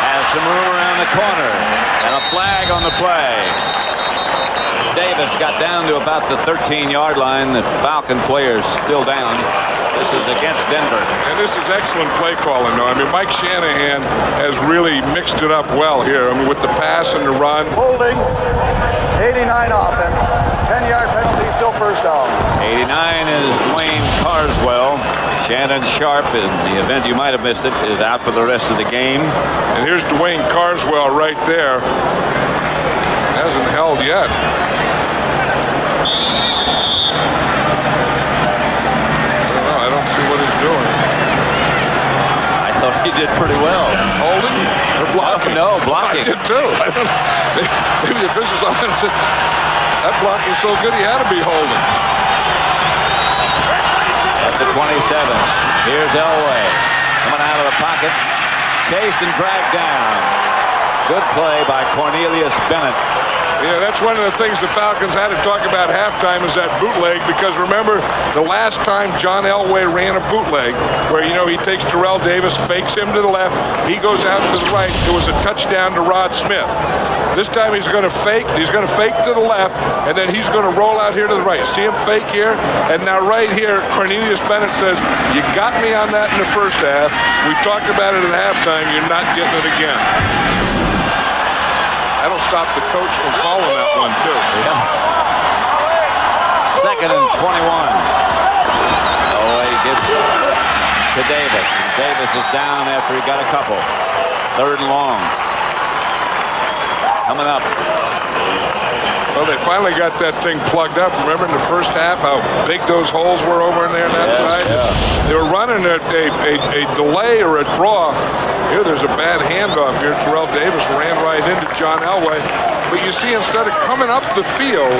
has some room around the corner, and a flag on the play. Davis got down to about the 13-yard line. The Falcon players still down. This is against Denver. And this is excellent play calling, though. I mean, Mike Shanahan has really mixed it up well here. I mean, with the pass and the run. Holding, 89 offense, 10-yard penalty, still first down. 89 is Dwayne Carswell. Shannon Sharp, in the event you might have missed it, is out for the rest of the game. And here's Dwayne Carswell right there. Hasn't held yet. What he's doing. I thought he did pretty well. Holding or blocking? No, blocking. I did too. Maybe the officials on and said that block was so good he had to be holding. At the 27, here's Elway coming out of the pocket, chased and dragged down. Good play by Cornelius Bennett. Yeah, that's one of the things the Falcons had to talk about halftime is that bootleg, because remember the last time John Elway ran a bootleg where, he takes Terrell Davis, fakes him to the left, he goes out to the right. It was a touchdown to Rod Smith. This time he's going to fake to the left, and then he's going to roll out here to the right. See him fake here, and now right here, Cornelius Bennett says, you got me on that in the first half. We talked about it at halftime. You're not getting it again. That'll stop the coach from calling that one, too. Yeah. 2nd and 21. Elway gives to Davis. Davis is down after he got a couple. 3rd and long. Coming up. Well, they finally got that thing plugged up. Remember in the first half how big those holes were over in there on that side? Yeah. They were running a delay or a draw. Here, there's a bad handoff here. Terrell Davis ran right into John Elway. But you see, instead of coming up the field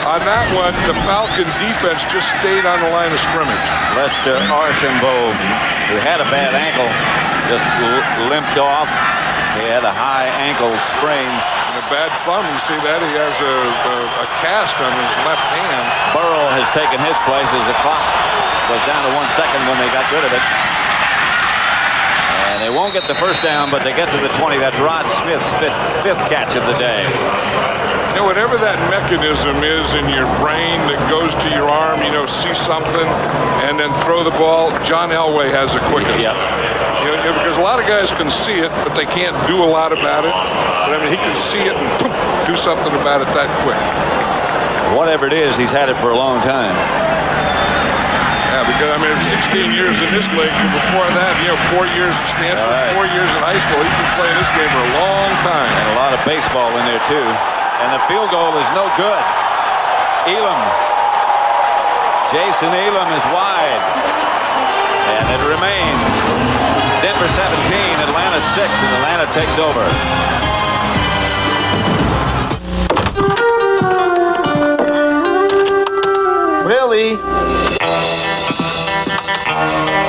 on that one, the Falcon defense just stayed on the line of scrimmage. Lester Archambault, who had a bad ankle, just limped off. He had a high ankle sprain. And a bad thumb, you see that? He has a cast on his left hand. Burrow has taken his place as the clock was down to 1 second when they got rid of it. And they won't get the first down, but they get to the 20. That's Rod Smith's fifth catch of the day. Whatever that mechanism is in your brain that goes to your arm, see something and then throw the ball, John Elway has the quickest. Yep. Because a lot of guys can see it, but they can't do a lot about it. But I mean, he can see it and do something about it that quick. Whatever it is, he's had it for a long time. Yeah, because I mean, 16 years in this league, but before that, 4 years at Stanford, right. 4 years in high school. He's been playing this game for a long time. And a lot of baseball in there, too. And the field goal is no good. Elam. Jason Elam is wide. And it remains Denver 17, Atlanta 6, and Atlanta takes over. Really?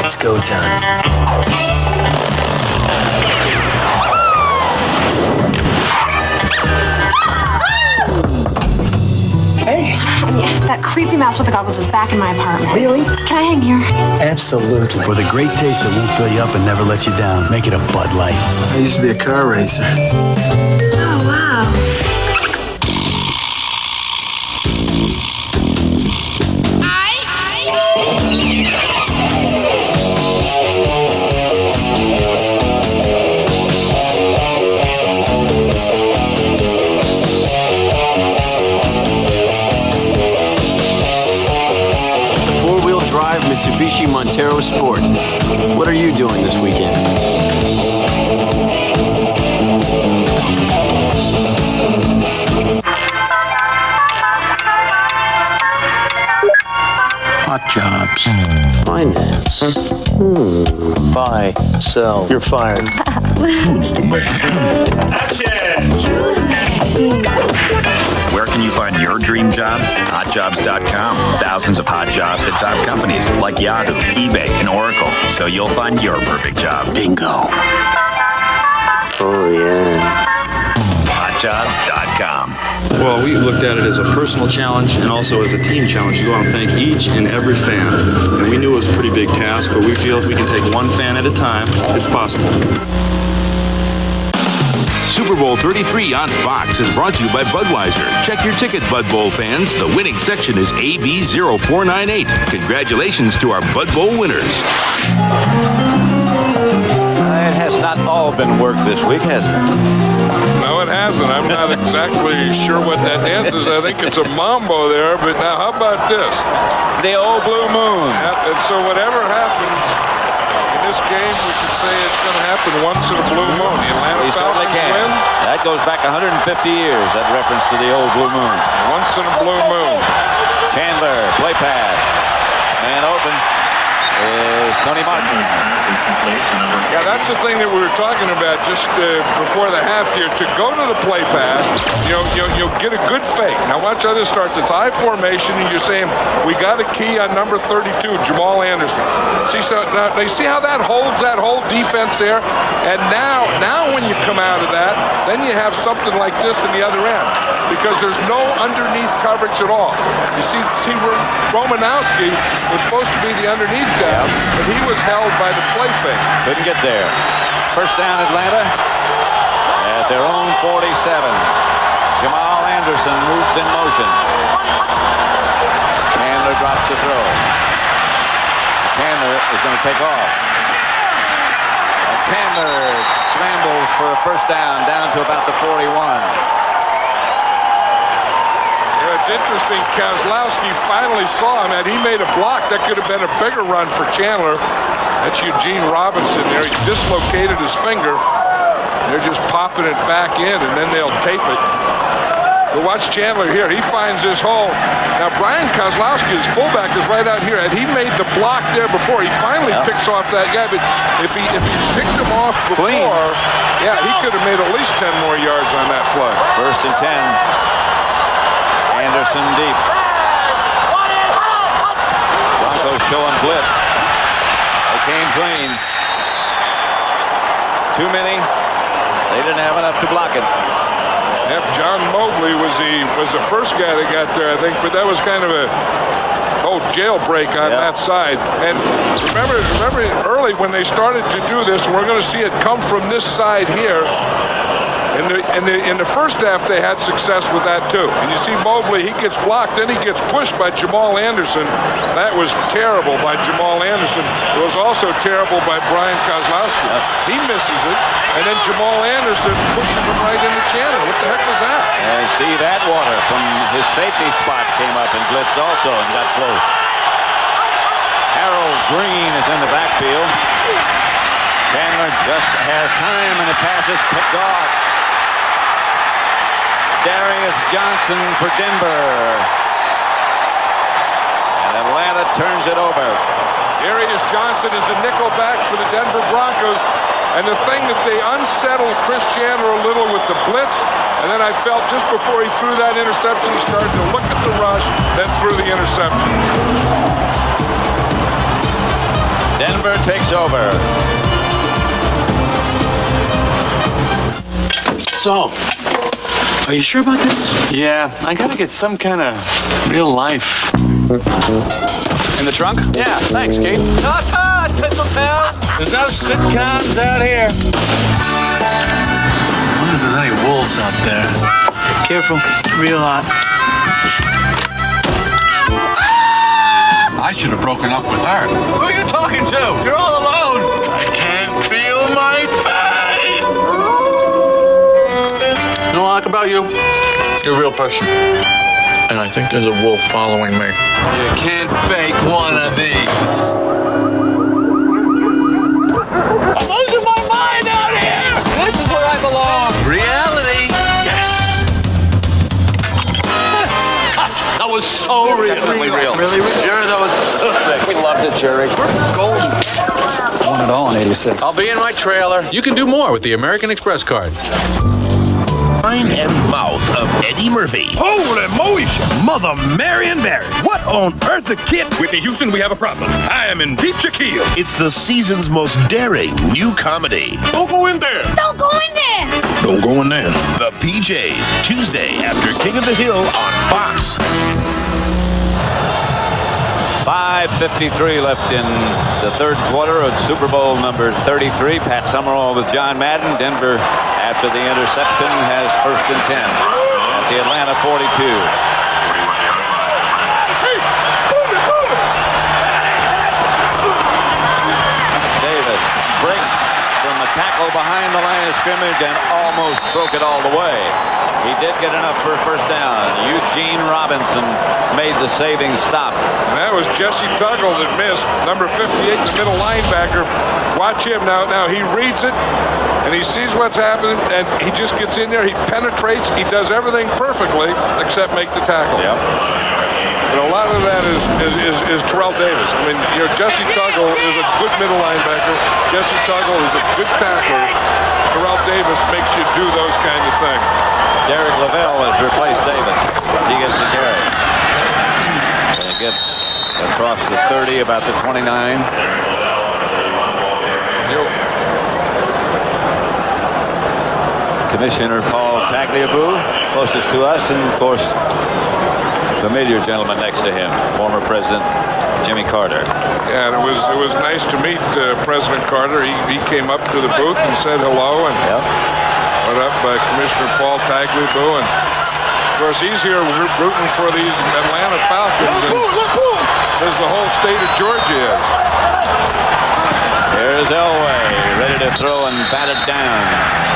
It's go time. Hey. That creepy mouse with the goggles is back in my apartment. Really? Can I hang here? Absolutely. For the great taste that won't fill you up and never let you down, make it a Bud Light. I used to be a car racer. Oh, wow. Mitsubishi Montana sport. What are you doing this weekend? Hot jobs. Finance. Buy. Sell. You're fired. Who's the man? Where can you find your dream job? Hotjobs.com. Thousands of hot jobs at top companies like Yahoo, eBay, and Oracle. So you'll find your perfect job. Bingo. Oh, yeah. Hotjobs.com. Well, we looked at it as a personal challenge and also as a team challenge to go out and thank each and every fan. And we knew it was a pretty big task, but we feel if we can take one fan at a time, it's possible. Super Bowl 33 on Fox is brought to you by Budweiser. Check your ticket, Bud Bowl fans. The winning section is AB0498. Congratulations to our Bud Bowl winners. It has not all been worked this week, has it? No, it hasn't. I'm not exactly sure what that dance is. I think it's a mambo there, but now how about this? The old blue moon. And so whatever happens in this game, we can say it's going to happen once in a blue moon. The Atlanta Falcons win. That goes back 150 years, that reference to the old blue moon. Once in a blue moon. Chandler, play pass. Man open. Is Tony Martin. Yeah, that's the thing that we were talking about just before the half here. To go to the play pass, you'll get a good fake. Now watch how this starts. It's high formation, and you're saying, we got a key on number 32, Jamal Anderson. See, so now they see how that holds that whole defense there? And now when you come out of that, then you have something like this in the other end. Because there's no underneath coverage at all. You see Romanowski was supposed to be the underneath guy, but he was held by the play fake. Couldn't get there. First down, Atlanta at their own 47. Jamal Anderson moves in motion. Chandler drops the throw. Chandler is going to take off. And Chandler scrambles for a first down to about the 41. It's interesting, Kozlowski finally saw him, and he made a block. That could have been a bigger run for Chandler. That's Eugene Robinson there. He dislocated his finger. They're just popping it back in, and then they'll tape it. But watch Chandler here. He finds this hole. Now, Brian Kozlowski, his fullback, is right out here, and he made the block there before. He finally picks off that guy, but if he picked him off before, yeah, he could have made at least 10 more yards on that play. First and 10. Anderson deep. Broncos showing blitz. They came clean. Too many. They didn't have enough to block it. Yep, John Mobley was the first guy that got there, I think, but that was kind of a jailbreak on that side. And remember early when they started to do this, and we're going to see it come from this side here. In the first half, they had success with that, too. And you see Mobley, he gets blocked, then he gets pushed by Jamal Anderson. That was terrible by Jamal Anderson. It was also terrible by Brian Kozlowski. He misses it, and then Jamal Anderson pushes him right into Chandler. What the heck was that? And Steve Atwater from his safety spot came up and blitzed also and got close. Harold Green is in the backfield. Chandler just has time, and the pass is picked off. Darius Johnson for Denver. And Atlanta turns it over. Darius Johnson is a nickel back for the Denver Broncos. And the thing that they unsettled Chris Chandler a little with the blitz, and then I felt just before he threw that interception, he started to look at the rush, then threw the interception. Denver takes over. So, are you sure about this? Yeah, I gotta get some kind of real life. In the trunk? Yeah, thanks, Kate. Ta-ta, Tinseltown! There's no sitcoms out here. I wonder if there's any wolves out there. Careful, it's real hot. I should have broken up with her. Who are you talking to? You're all alone. I can't feel my face. You know what I like about you? You're a real person. And I think there's a wolf following me. You can't fake one of these. Jerry. We're golden. Won it all in 86. I'll be in my trailer. You can do more with the American Express card. Mind and mouth of Eddie Murphy. Holy moly! Mother Marion Barry. What on earth the kid? Whitney Houston, we have a problem. I am in deep Shaquille. It's the season's most daring new comedy. Don't go in there. Don't go in there. Don't go in there. The PJs, Tuesday after King of the Hill on Fox. 5:53 left in the third quarter of Super Bowl number 33. Pat Summerall with John Madden. Denver, after the interception, has 1st and 10 at the Atlanta 42. Davis breaks from a tackle behind the line of scrimmage and almost broke it all the way. He did get enough for a 1st down. Eugene Robinson made the saving stop. And that was Jesse Tuggle that missed. Number 58, the middle linebacker. Watch him now. Now he reads it, and he sees what's happening, and he just gets in there. He penetrates. He does everything perfectly except make the tackle. Yep. But a lot of that is Terrell Davis. I mean, Jesse Tuggle is a good middle linebacker. Jesse Tuggle is a good tackler. Terrell Davis makes you do those kind of things. Derek Lavelle has replaced Davis. He gets the carry. And it gets across the 30, about the 29. Commissioner Paul Tagliabue, closest to us, and of course, familiar gentleman next to him, former President Jimmy Carter. Yeah, and it was nice to meet President Carter. He came up to the booth and said hello, and put up by Commissioner Paul Tagliabue, and of course he's here rooting for these Atlanta Falcons, and as the whole state of Georgia is. Here's Elway, ready to throw and batted down.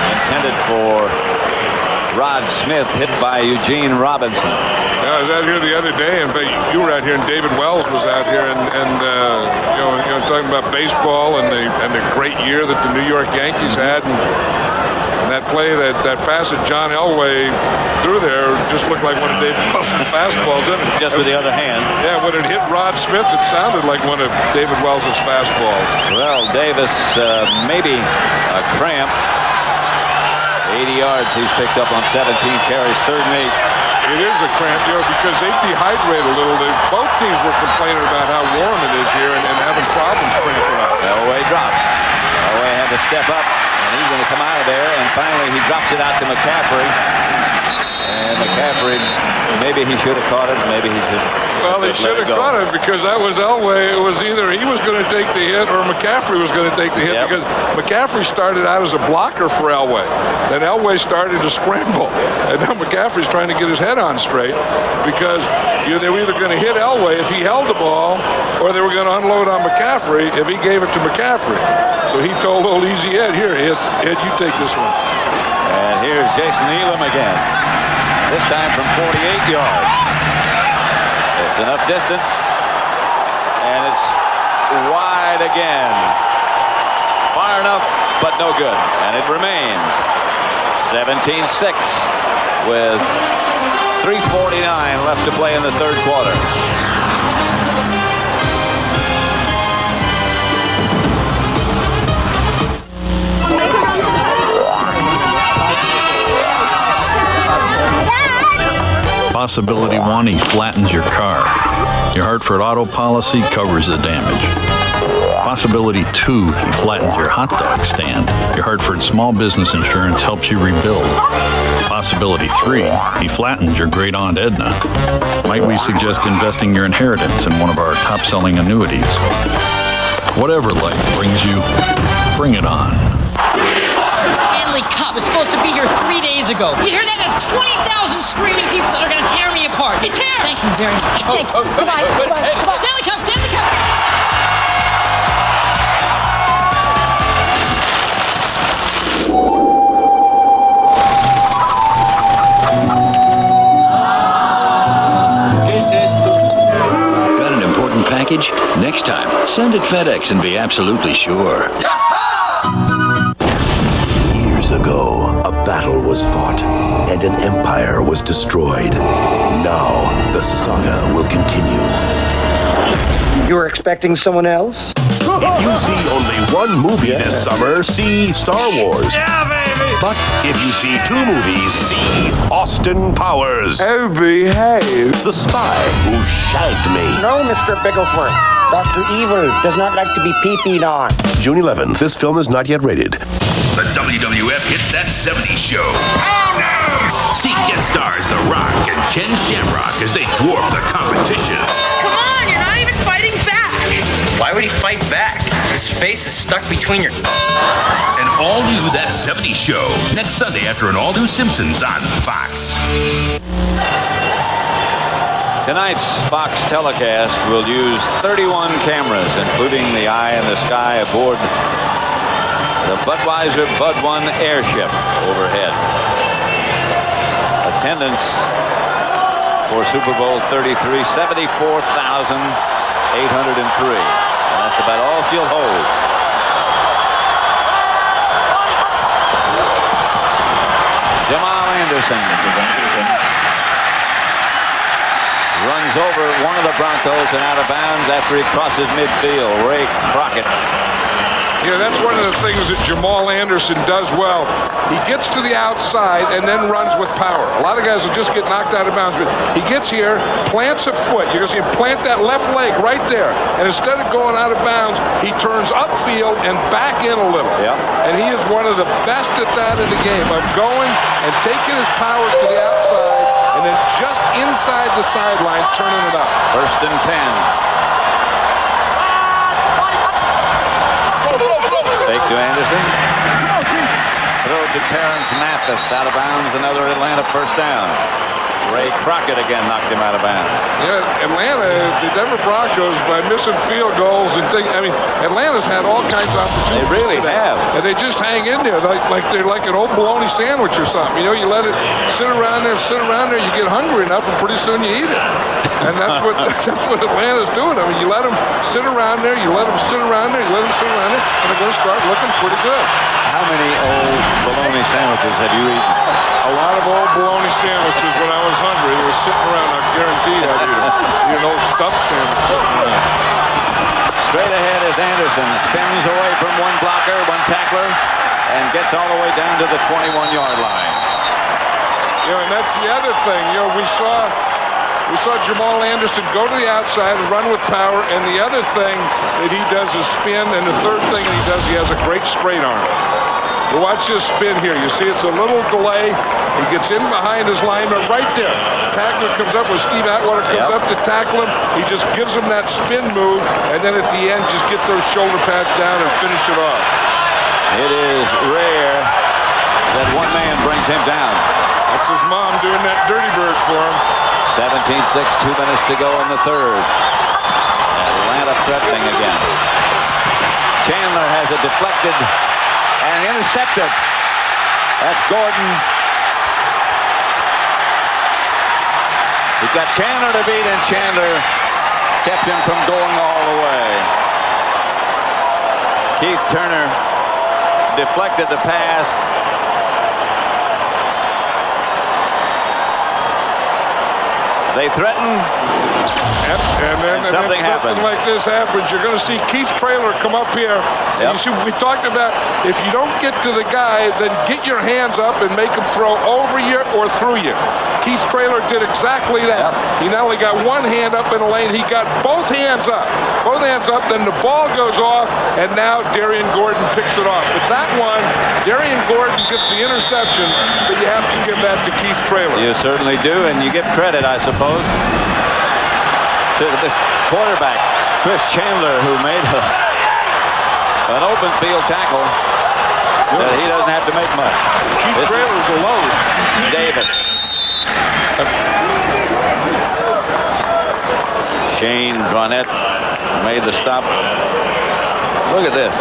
Intended for Rod Smith, hit by Eugene Robinson. Yeah, I was out here the other day. In fact, you were out here, and David Wells was out here, and talking about baseball and the great year that the New York Yankees had, and that play, that pass that John Elway threw there just looked like one of David Wells' fastballs, didn't it? Just with the other hand. Yeah, when it hit Rod Smith, it sounded like one of David Wells' fastballs. Well, Davis, maybe a cramp. 80 yards he's picked up on 17 carries, 3rd and 8. It is a cramp, because they dehydrate a little. Both teams were complaining about how warm it is here and having problems cramping up. Elway drops. Elway had to step up, and he's going to come out of there, and finally he drops it out to McCaffrey. And McCaffrey, maybe he should have caught it, maybe he should. Well, he should have caught it, because that was Elway. It was either he was going to take the hit or McCaffrey was going to take the hit, because McCaffrey started out as a blocker for Elway. Then Elway started to scramble, and now McCaffrey's trying to get his head on straight, because they were either going to hit Elway if he held the ball, or they were going to unload on McCaffrey if he gave it to McCaffrey. So he told old Easy Ed, here, Ed, you take this one. And here's Jason Elam again. This time from 48 yards. It's enough distance, and it's wide again. Far enough, but no good. And it remains 17-6 with 3:49 left to play in the third quarter. Possibility 1, he flattens your car. Your Hartford Auto policy covers the damage. Possibility 2, he flattens your hot dog stand. Your Hartford Small Business Insurance helps you rebuild. Possibility 3, he flattens your great Aunt Edna. Might we suggest investing your inheritance in one of our top-selling annuities? Whatever life brings you, bring it on. The Stanley Cup was supposed to be here 3 days ago. You hear that? There's 20,000 screaming people that are going to tear me apart. Thank you very much. Goodbye. Stanley Cup, Stanley Cup. Got an important package? Next time, send it FedEx and be absolutely sure. Years ago, a battle was fought, and an empire was destroyed. Now, the saga will continue. You were expecting someone else? If you see only one movie this summer, see Star Wars. Yeah, baby! But if you see 2 movies, see Austin Powers. Oh, behave. The Spy Who Shagged Me. No, Mr. Bigglesworth. Dr. Evil does not like to be pee-peed on. June 11th. This film is not yet rated. The WWF hits that 70s show. Oh no! See guest stars The Rock and Ken Shamrock as they dwarf the competition. Come on, you're not even fighting back. Why would he fight back? His face is stuck between your... An all-new That 70s Show next Sunday after an all-new Simpsons on Fox. Tonight's Fox telecast will use 31 cameras, including the eye in the sky aboard the Budweiser Bud 1 airship overhead. Attendance for Super Bowl 33, 74,803. And that's about all she'll hold. Jamal Anderson runs over one of the Broncos and out of bounds after he crosses midfield. Ray Crockett. Yeah, that's one of the things that Jamal Anderson does well. He gets to the outside and then runs with power. A lot of guys will just get knocked out of bounds, but he gets here, plants a foot. You're going to see him plant that left leg right there. And instead of going out of bounds, he turns upfield and back in a little. Yep. And he is one of the best at that in the game, of going and taking his power to the outside and then just inside the sideline, turning it up. 1st and 10. Fake to Anderson. Throw to Terrence Mathis. Out of bounds. Another Atlanta first down. Ray Crockett again knocked him out of bounds. Yeah, Atlanta, the Denver Broncos, by missing field goals and things, I mean, Atlanta's had all kinds of opportunities. They really have. And they just hang in there like they're like an old bologna sandwich or something. You know, you let it sit around there, you get hungry enough, and pretty soon you eat it. And that's what Atlanta's doing. I mean, you let them sit around there, and they're going to start looking pretty good. How many old bologna sandwiches have you eaten? A lot of old bologna sandwiches when I was hungry. They were sitting around. I guarantee I'd eat them. Eat an old stuffed sandwich sitting around. Straight ahead is Anderson. Spins away from one blocker, one tackler, and gets all the way down to the 21-yard line. You know, and that's the other thing. You know, we saw Jamal Anderson go to the outside and run with power, and the other thing that he does is spin, and the third thing that he does, he has a great straight arm. You watch this spin here. You see it's a little delay. He gets in behind his lineman right there. Tackler comes up with Steve Atwater, comes up to tackle him. He just gives him that spin move, and then at the end, just get those shoulder pads down and finish it off. It is rare that one man brings him down. That's his mom doing that dirty bird for him. 17-6, 2 minutes to go in the third. Atlanta threatening again. Chandler has a deflected and intercepted. That's Gordon. We've got Chandler to beat, and Chandler kept him from going all the way. Keith Turner deflected the pass. They threaten. Yep. And then something happened. Like this happens. You're going to see Keith Traylor come up here. Yep. You see, we talked about if you don't get to the guy, then get your hands up and make him throw over you or through you. Keith Traylor did exactly that. Yep. He not only got one hand up in the lane, he got both hands up. Both hands up, then the ball goes off, and now Darian Gordon picks it off. But that one, Darian Gordon gets the interception, but you have to give that to Keith Traylor. You certainly do, and you give credit, I suppose, to the quarterback, Chris Chandler, who made an open field tackle that he doesn't have to make much. Keith Traylor's alone. Davis. Shane Dronette made the stop. Look at this.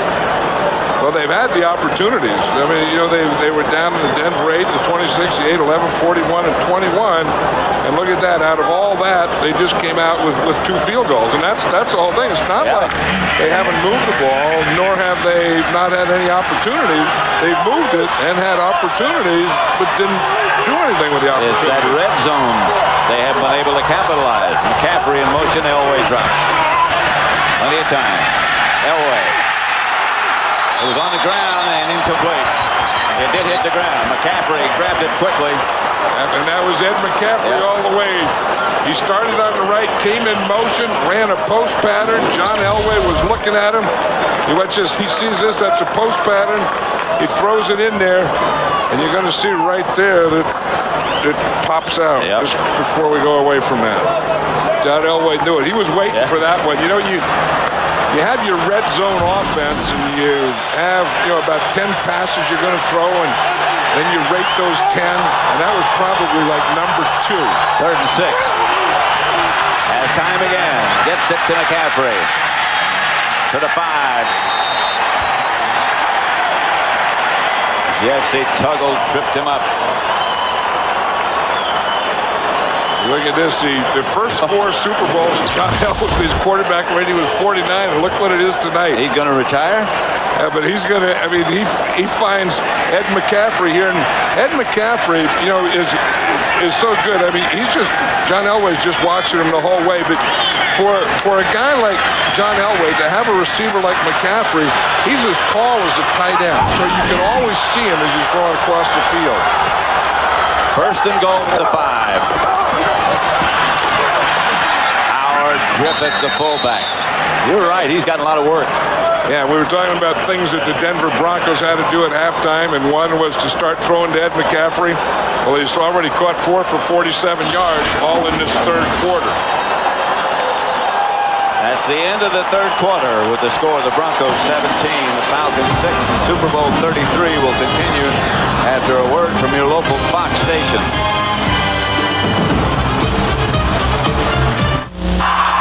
Well, they've had the opportunities. I mean, you know, they were down in the Denver 8, the 26, the 8, 11, 41, and 21. And look at that. Out of all that, they just came out with 2 field goals. And that's the whole thing. It's not like they haven't moved the ball, nor have they not had any opportunities. They've moved it and had opportunities, but didn't do anything with the opportunity. It's that red zone they haven't been able to capitalize. McCaffrey in motion, they always rush. Plenty of time. Elway. It was on the ground and incomplete. It did hit the ground. McCaffrey grabbed it quickly. And that was Ed McCaffrey all the way. He started on the right, came in motion, ran a post pattern. John Elway was looking at him. He sees this, that's a post pattern. He throws it in there, and you're going to see right there that it pops out just before we go away from that. John Elway knew it. He was waiting for that one. You know, you have your red zone offense, and you have about 10 passes you're going to throw, and then you rate those 10, and that was probably like number 2. 3rd and 6. Has time again. Gets it to McCaffrey. To the 5. Jesse Tuggle tripped him up. Look at this. The first 4 Super Bowls that John Elway, his quarterback rating was 49, and look what it is tonight. He's going to retire? Yeah, but he's going to, he finds Ed McCaffrey here, and Ed McCaffrey, is so good. John Elway's just watching him the whole way, but for a guy like John Elway to have a receiver like McCaffrey, he's as tall as a tight end, so you can always see him as he's going across the field. 1st and goal to the 5. Howard Griffith, the fullback. You're right, he's got a lot of work. Yeah, we were talking about things that the Denver Broncos had to do at halftime, and one was to start throwing to Ed McCaffrey. Well, he's already caught 4 for 47 yards, all in this 3rd quarter. That's the end of the 3rd quarter with the score: the Broncos 17, the Falcons 6, and Super Bowl 33 will continue after a word from your local Fox station.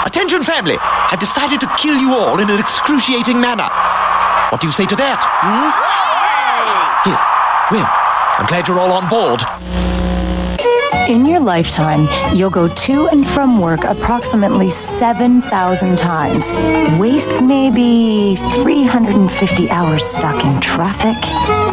Attention, family! I've decided to kill you all in an excruciating manner. What do you say to that? Well, I'm glad you're all on board. In your lifetime, you'll go to and from work approximately 7,000 times. Waste maybe 350 hours stuck in traffic.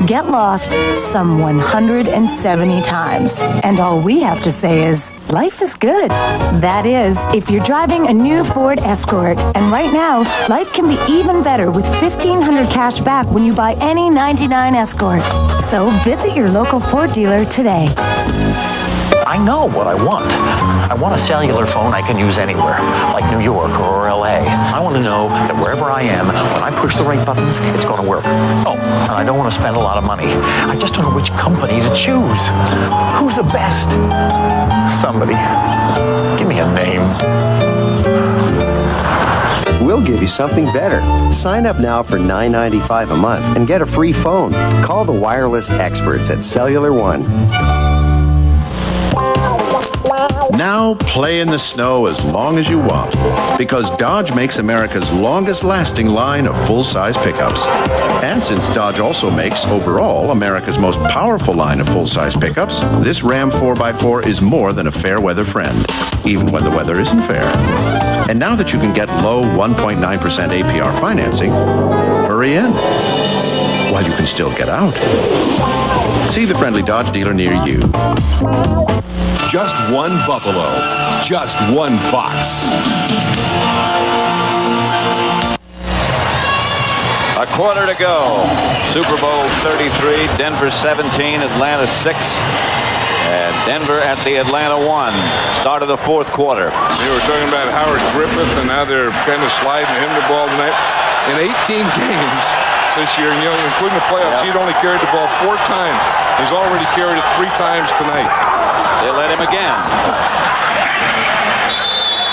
Get lost some 170 times. And all we have to say is, life is good. That is, if you're driving a new Ford Escort. And right now, life can be even better with $1,500 cash back when you buy any '99 Escort. So visit your local Ford dealer today. I know what I want. I want a cellular phone I can use anywhere, like New York or LA. I want to know that wherever I am, when I push the right buttons, it's going to work. Oh, and I don't want to spend a lot of money. I just don't know which company to choose. Who's the best? Somebody. Give me a name. We'll give you something better. Sign up now for $9.95 a month and get a free phone. Call the wireless experts at Cellular One. Now play in the snow as long as you want, because Dodge makes America's longest lasting line of full-size pickups. And since Dodge also makes, overall, America's most powerful line of full-size pickups, this Ram 4x4 is more than a fair weather friend, even when the weather isn't fair. And now that you can get low 1.9% APR financing, hurry in while you can still get out. See the friendly Dodge dealer near you. Just one Buffalo, just one Fox. A quarter to go. Super Bowl 33, Denver 17, Atlanta 6. And Denver at the Atlanta 1. Start of the 4th quarter. We were talking about Howard Griffith, and now they're kind of sliding him the ball tonight. In 18 games this year, including the playoffs, he'd only carried the ball 4 times. He's already carried it 3 times tonight. They let him again.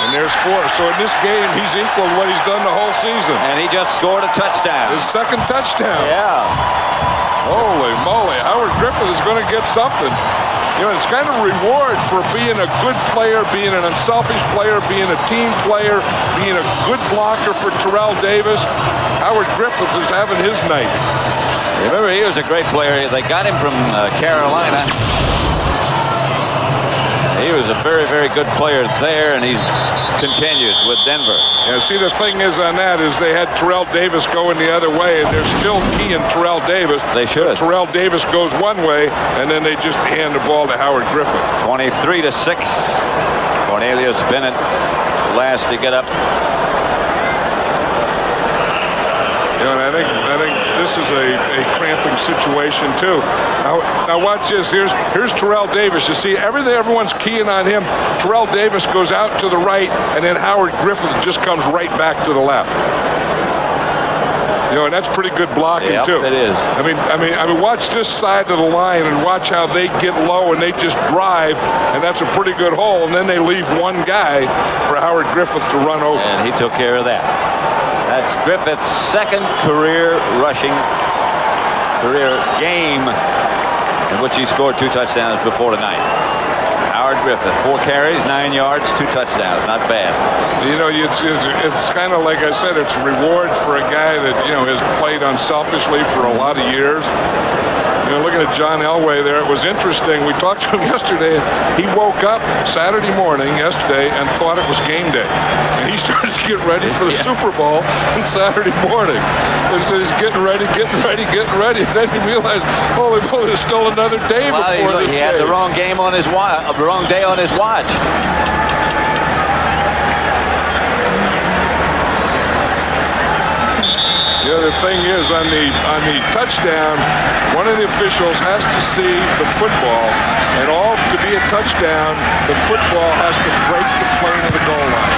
And there's 4. So in this game, he's equaled what he's done the whole season. And he just scored a touchdown. His 2nd touchdown. Yeah. Holy moly. Howard Griffith is going to get something. It's kind of reward for being a good player, being an unselfish player, being a team player, being a good blocker for Terrell Davis. Howard Griffith is having his night. Remember, he was a great player. They got him from Carolina. He was a very, very good player there, and he's continued with Denver. Yeah, see, the thing is on that is they had Terrell Davis going the other way, and they're still keying Terrell Davis. They should. Terrell Davis goes one way, and then they just hand the ball to Howard Griffith. 23-6. Cornelius Bennett last to get up. And I think this is a cramping situation too. Now watch this. Here's Terrell Davis. You see everyone's keying on him. Terrell Davis goes out to the right, and then Howard Griffith just comes right back to the left. And that's pretty good blocking too. It is. I mean, watch this side of the line and watch how they get low and they just drive, and that's a pretty good hole. And then they leave one guy for Howard Griffith to run over. And he took care of that. That's Griffith's second career game in which he scored 2 touchdowns before tonight. Howard Griffith, 4 carries, 9 yards, 2 touchdowns. Not bad. It's kind of like I said, it's a reward for a guy that, has played unselfishly for a lot of years. Looking at John Elway there, it was interesting. We talked to him yesterday. He woke up Saturday morning yesterday and thought it was game day. And he started to get ready for the Super Bowl on Saturday morning. And so he's getting ready. And then he realized, holy moly, there's still another day before this game. He had the wrong game on his watch, wrong day on his watch. The thing is, on the touchdown, one of the officials has to see the football, and all to be a touchdown, the football has to break the plane of the goal line.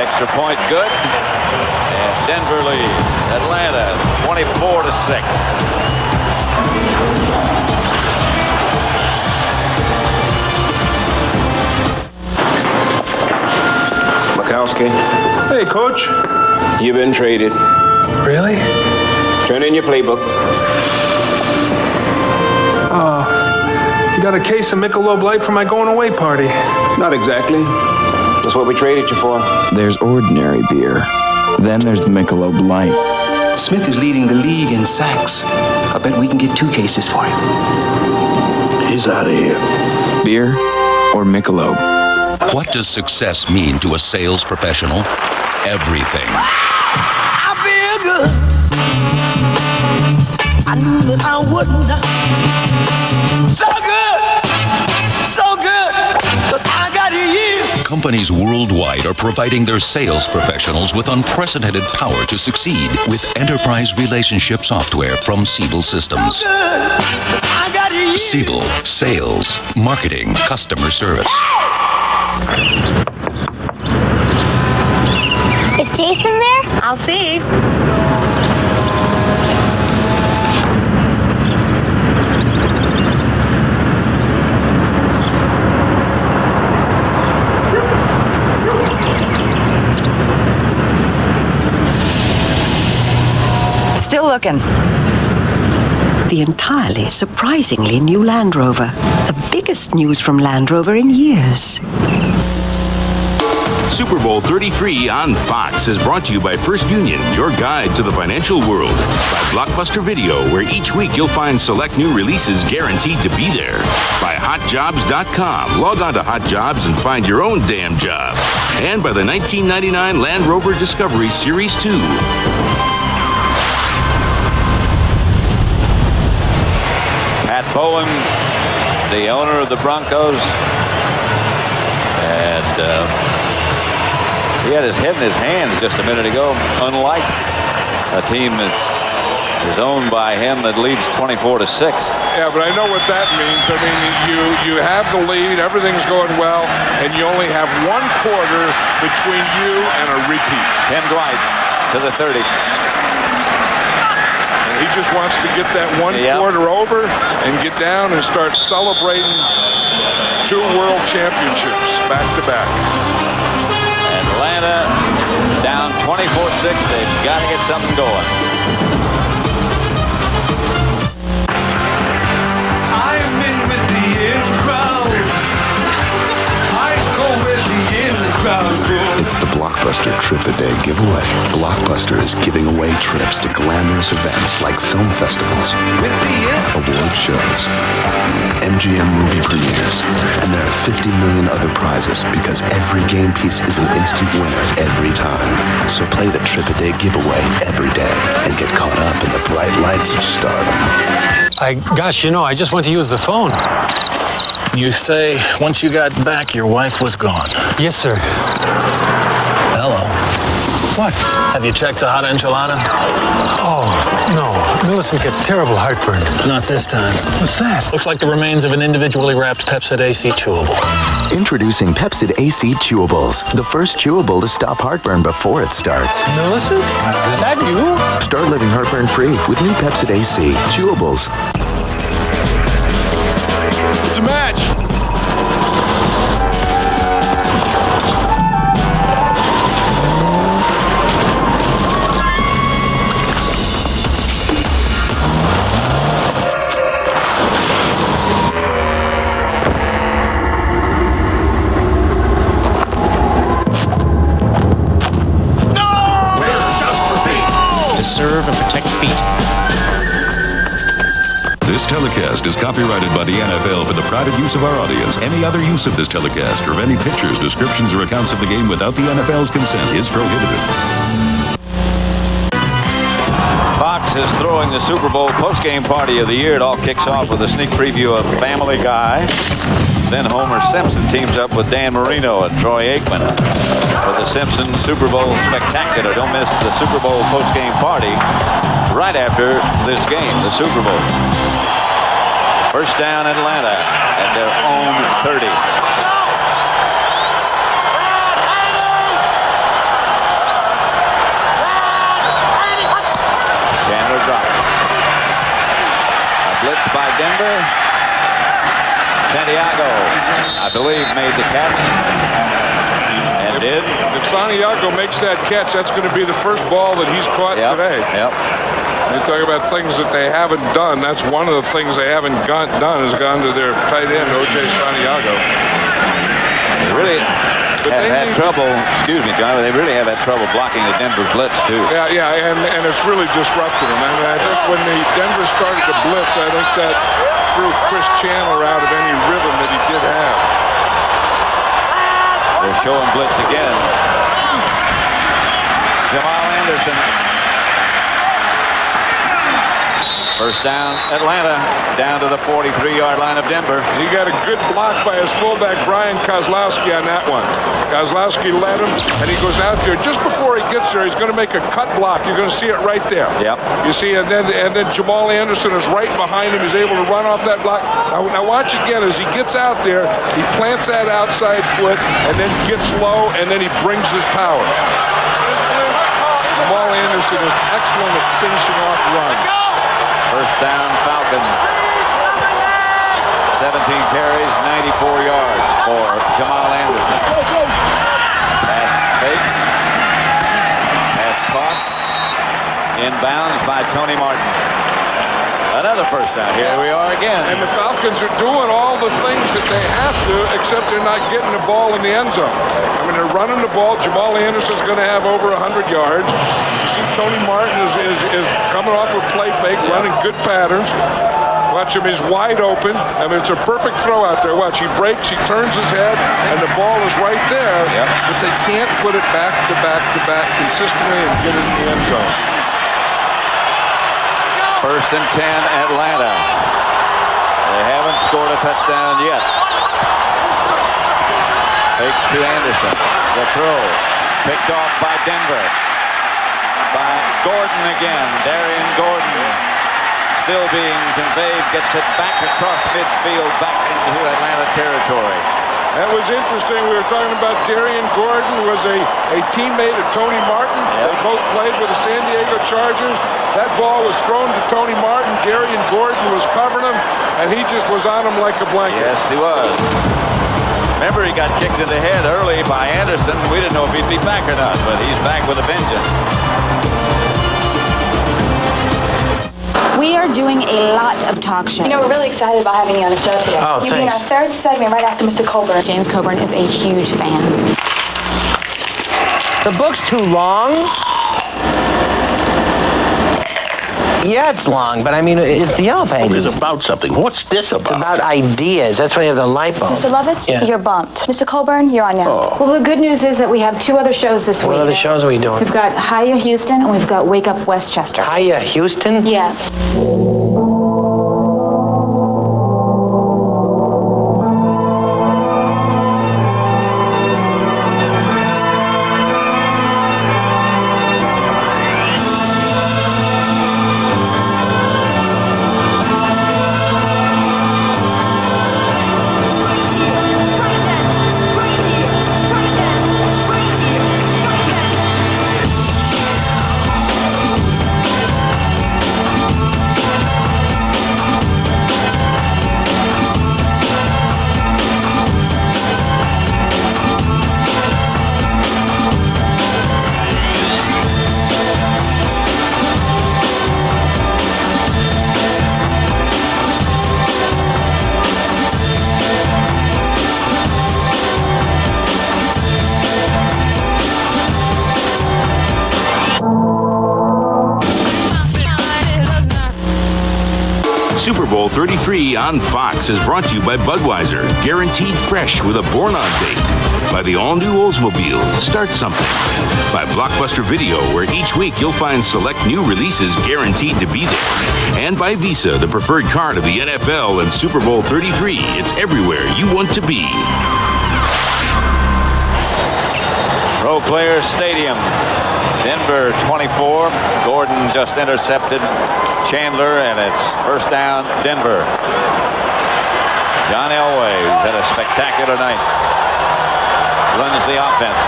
Extra point good, and Denver leads Atlanta 24-6. Mikowski. Hey, Coach. You've been traded. Really? Turn in your playbook. You got a case of Michelob Light for my going away party? Not exactly. That's what we traded you for. There's ordinary beer. Then there's the Michelob Light. Smith is leading the league in sacks. I bet we can get 2 cases for him. He's out of here. Beer or Michelob? What does success mean to a sales professional? Everything. I feel good. I knew that I wouldn't. So good, 'cause I got you. Companies worldwide are providing their sales professionals with unprecedented power to succeed with enterprise relationship software from Siebel Systems. So good, I got you. Siebel, sales, marketing, customer service. Is Jason there? I'll see. Still looking. The entirely surprisingly new Land Rover. The biggest news from Land Rover in years. Super Bowl 33 on Fox is brought to you by First Union, your guide to the financial world. By Blockbuster Video, where each week you'll find select new releases guaranteed to be there. By HotJobs.com. Log on to Hot Jobs and find your own damn job. And by the 1999 Land Rover Discovery Series 2. Pat Bowen, the owner of the Broncos, and he had his head in his hands just a minute ago, unlike a team that is owned by him that leads 24-6. Yeah, but I know what that means. I mean, you have the lead, everything's going well, and you only have 1 quarter between you and a repeat. Tim Dwight to the 30. He just wants to get that 1 quarter over and get down and start celebrating 2 world championships back to back. Atlanta down 24-6. They've got to get something going. I'm in with the in crowd. I go with the in crowd. It's the Blockbuster Trip-A-Day giveaway. Blockbuster is giving away trips to glamorous events like film festivals, award shows, MGM movie premieres, and there are 50 million other prizes because every game piece is an instant winner every time. So play the Trip-A-Day giveaway every day and get caught up in the bright lights of stardom. Gosh, I just went to use the phone. You say once you got back, your wife was gone. Yes, sir. Hello. What? Have you checked the hot enchilada? Oh, no. Millicent gets terrible heartburn. Not this time. What's that? Looks like the remains of an individually wrapped Pepsid AC chewable. Introducing Pepsid AC Chewables, the first chewable to stop heartburn before it starts. Millicent? Is that you? Start living heartburn-free with new Pepsid AC Chewables. It's a match. Serve and protect feet. This telecast is copyrighted by the NFL for the private use of our audience. Any other use of this telecast or of any pictures, descriptions, or accounts of the game without the NFL's consent is prohibited. Fox is throwing the Super Bowl postgame party of the year. It all kicks off with a sneak preview of Family Guy. Then Homer Simpson teams up with Dan Marino and Troy Aikman for the Simpsons Super Bowl Spectacular. Don't miss the Super Bowl postgame party right after this game, the Super Bowl. First down Atlanta at their own 30. Chandler drops. A blitz by Denver. Santiago, I believe, made the catch. And did. If Santiago makes that catch, that's going to be the first ball that he's caught today. Yep. You talk about things that they haven't done. That's one of the things they haven't done is gone to their tight end, O.J. Santiago. They really have had trouble, excuse me, John, but they really have had trouble blocking the Denver blitz, too. Yeah, and it's really disrupted them. And I think when the Denver started to blitz, I think that threw Chris Chandler out of any rhythm that he did have. They're showing blitz again. Jamal Anderson. First down, Atlanta, down to the 43-yard line of Denver. He got a good block by his fullback, Brian Kozlowski, on that one. Kozlowski led him, and he goes out there. Just before he gets there, he's going to make a cut block. You're going to see it right there. Yep. You see, and then Jamal Anderson is right behind him. He's able to run off that block. Now watch again. As he gets out there, he plants that outside foot, and then gets low, and then he brings his power. Jamal Anderson is excellent at finishing off runs. First down, Falcons. 17 carries, 94 yards for Jamal Anderson. Pass fake. Pass caught. Inbounds by Tony Martin. Another first down. Here we are again. And the Falcons are doing all the things that they have to, except they're not getting the ball in the end zone. I mean, they're running the ball. Jamal Anderson's going to have over 100 yards. You see Tony Martin is coming off a play fake, running good patterns. Watch him, he's wide open. I mean, it's a perfect throw out there. Watch, he breaks, he turns his head, and the ball is right there. Yep. But they can't put it back to back to back consistently and get it in the end zone. First and 10, Atlanta. They haven't scored a touchdown yet. Fake to Anderson. The throw. Picked off by Denver. By Gordon again. Darian Gordon. Still being conveyed. Gets it back across midfield. Back into Atlanta territory. That was interesting. We were talking about Darian Gordon was a teammate of Tony Martin. Yep. They both played with the San Diego Chargers. That ball was thrown to Tony Martin. Darian Gordon was covering him, and he just was on him like a blanket. Yes, he was. Remember, he got kicked in the head early by Anderson. We didn't know if he'd be back or not, but he's back with a vengeance. We are doing a lot of talk shows. You know, we're really excited about having you on the show today. Oh, You'll be in our third segment right after Mr. Colburn. James Coburn is a huge fan. The book's too long. Yeah, it's long, but I mean, it's the yellow pages. It's about something. What's this about? It's about ideas. That's why you have the lipo. Mr. Lovitz, Yeah. you're bumped. Mr. Colburn, you're on now. Oh. Well, the good news is that we have two other shows this week. What other shows are we doing? We've got Hiya Houston and we've got Wake Up Westchester. Hiya Houston? Yeah. Super Bowl 33 on Fox is brought to you by Budweiser, guaranteed fresh with a born-on date. By the all-new Oldsmobile, start something. By Blockbuster Video, where each week you'll find select new releases guaranteed to be there. And by Visa, the preferred card of the NFL and Super Bowl 33. It's everywhere you want to be. Pro Players Stadium. Denver 24. Gordon just intercepted Chandler, and it's first down, Denver. John Elway, who's had a spectacular night, runs the offense.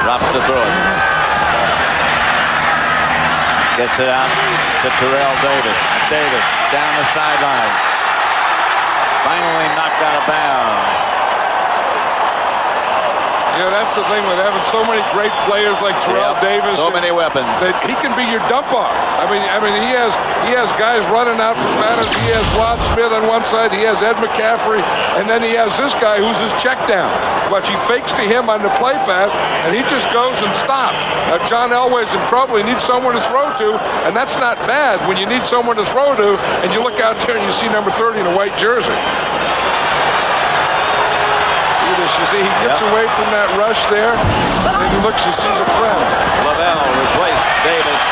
Drops to throw it. Gets it out to Terrell Davis. Davis down the sideline. Finally knocked out of bounds. Yeah, that's the thing with having so many great players like Terrell Davis. So many weapons. That he can be your dump-off. I mean, he has guys running out from batters. He has Rod Smith on one side. He has Ed McCaffrey, and then he has this guy who's his check down. But he fakes to him on the play pass, and he just goes and stops. Now, John Elway's in trouble. He needs someone to throw to, and that's not bad when you need someone to throw to, and you look out there and you see number 30 in a white jersey. You see, he gets away from that rush there, and he looks and sees a friend. Lavelle replaced Davis,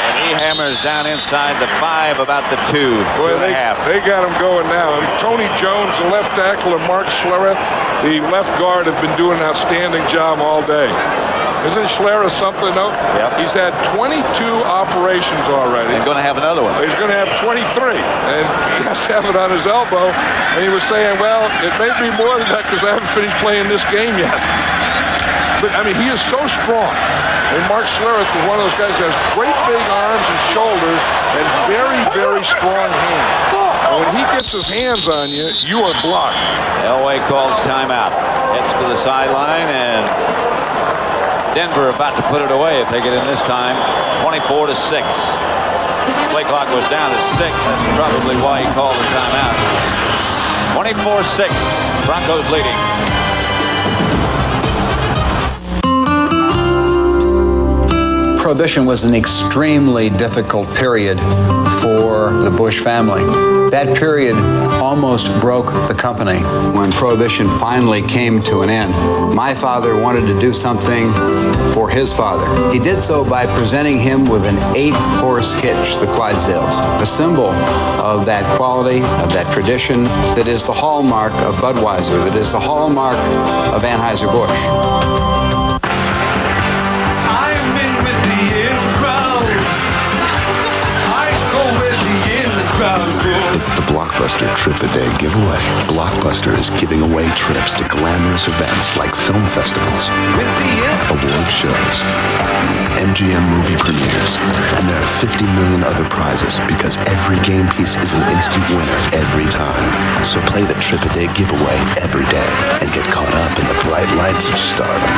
and he hammers down inside the 5, about the 2, Boy, 2.5. They got him going now. And Tony Jones, the left tackle, and Mark Schlereth, the left guard, have been doing an outstanding job all day. Isn't Schlereth something, though? Yep. He's had 22 operations already. He's going to have another one. He's going to have 23, and he has to have it on his elbow. And he was saying, well, it may be more than that because I haven't finished playing this game yet. But, I mean, he is so strong. And Mark Schlereth is one of those guys that has great big arms and shoulders and very, very strong hands. And when he gets his hands on you, you are blocked. Elway calls timeout. Heads for the sideline, and Denver about to put it away if they get in this time. 24-6. Play clock was down to 6. That's probably why he called the timeout. 24-6. Broncos leading. Prohibition was an extremely difficult period for the Bush family. That period almost broke the company. When Prohibition finally came to an end, my father wanted to do something for his father. He did so by presenting him with an 8-horse hitch, the Clydesdales, a symbol of that quality, of that tradition that is the hallmark of Budweiser, that is the hallmark of Anheuser-Busch. It's the Blockbuster Trip-A-Day giveaway. Blockbuster is giving away trips to glamorous events like film festivals, award shows, MGM movie premieres, and there are 50 million other prizes because every game piece is an instant winner every time. So play the Trip-A-Day giveaway every day and get caught up in the bright lights of stardom.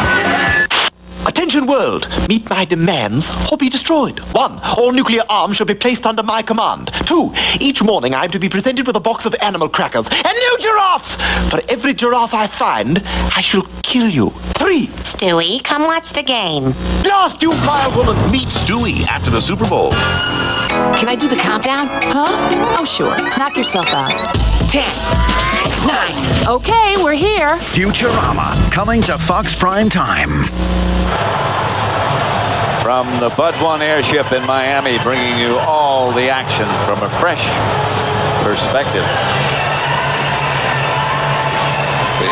Attention world, meet my demands or be destroyed. 1, all nuclear arms shall be placed under my command. 2, each morning I am to be presented with a box of animal crackers and no giraffes. For every giraffe I find, I shall kill you. 3, Stewie, come watch the game. Blast you, vile woman. Meet Stewie after the Super Bowl. Can I do the countdown? Huh? Oh, sure. Knock yourself out. 10, 9. Okay, we're here. Futurama, coming to Fox Prime Time. From the Bud 1 airship in Miami, bringing you all the action from a fresh perspective.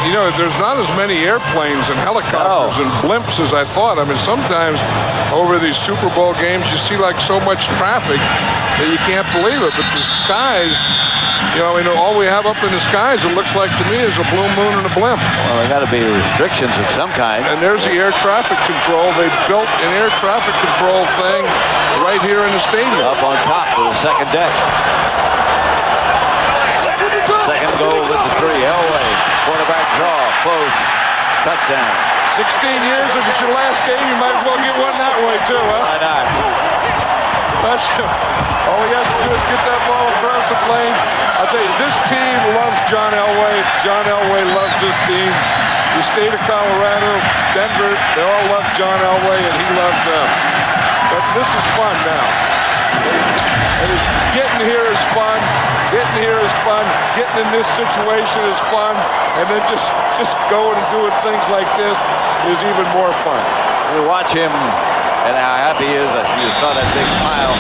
You know, there's not as many airplanes and helicopters and blimps as I thought. I mean, sometimes over these Super Bowl games, you see like so much traffic that you can't believe it. But the skies, you know, I mean, all we have up in the skies, it looks like to me, is a blue moon and a blimp. Well, there got to be restrictions of some kind. And there's the air traffic control. They built an air traffic control thing right here in the stadium. Up on top for the second deck. Second goal with the 3. Elway, quarterback draw, close, touchdown. 16 years, if it's your last game, you might as well get one that way too, huh? Why not? That's all he has to do is get that ball across the plane. I'll tell you, this team loves John Elway. John Elway loves this team. The state of Colorado, Denver, they all love John Elway, and he loves them. But this is fun now. And getting here is fun. Getting here is fun. Getting in this situation is fun. And then just going and doing things like this is even more fun. You watch him and how happy he is. You saw that big smile.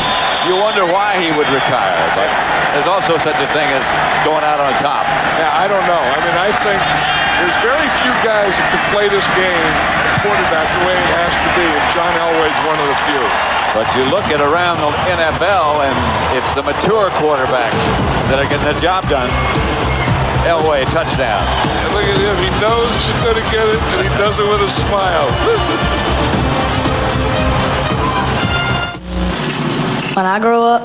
You wonder why he would retire. But there's also such a thing as going out on top. Yeah, I don't know. I mean, I think there's very few guys that can play this game, quarterback, the way it has to be, and John Elway's one of the few. But you look at around the NFL, and it's the mature quarterbacks that are getting the job done. Elway, touchdown. And look at him. He knows he's going to get it, and he does it with a smile. When I grow up,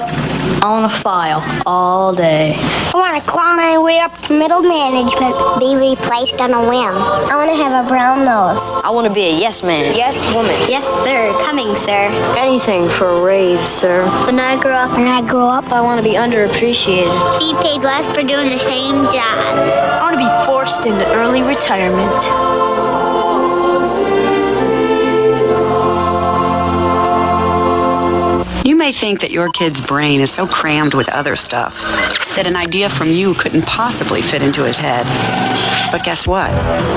I want to file all day. I want to claw my way up to middle management. Be replaced on a whim. I want to have a brown nose. I want to be a yes man. Yes woman. Yes, sir. Coming, sir. Anything for a raise, sir. When I grow up, I want to be underappreciated. Be paid less for doing the same job. I want to be forced into early retirement. You may think that your kid's brain is so crammed with other stuff that an idea from you couldn't possibly fit into his head. But guess what?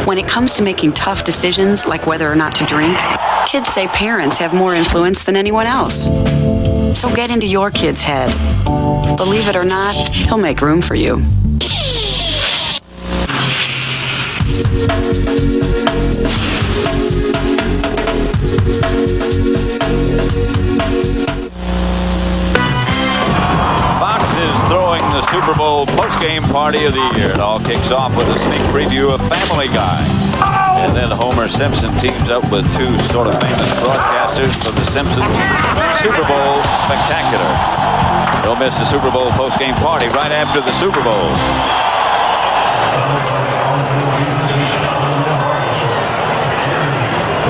When it comes to making tough decisions like whether or not to drink, kids say parents have more influence than anyone else. So get into your kid's head. Believe it or not, he'll make room for you. Throwing the Super Bowl post-game party of the year. It all kicks off with a sneak preview of Family Guy. And then Homer Simpson teams up with two sort of famous broadcasters for the Simpsons Super Bowl Spectacular. Don't miss the Super Bowl post-game party right after the Super Bowl.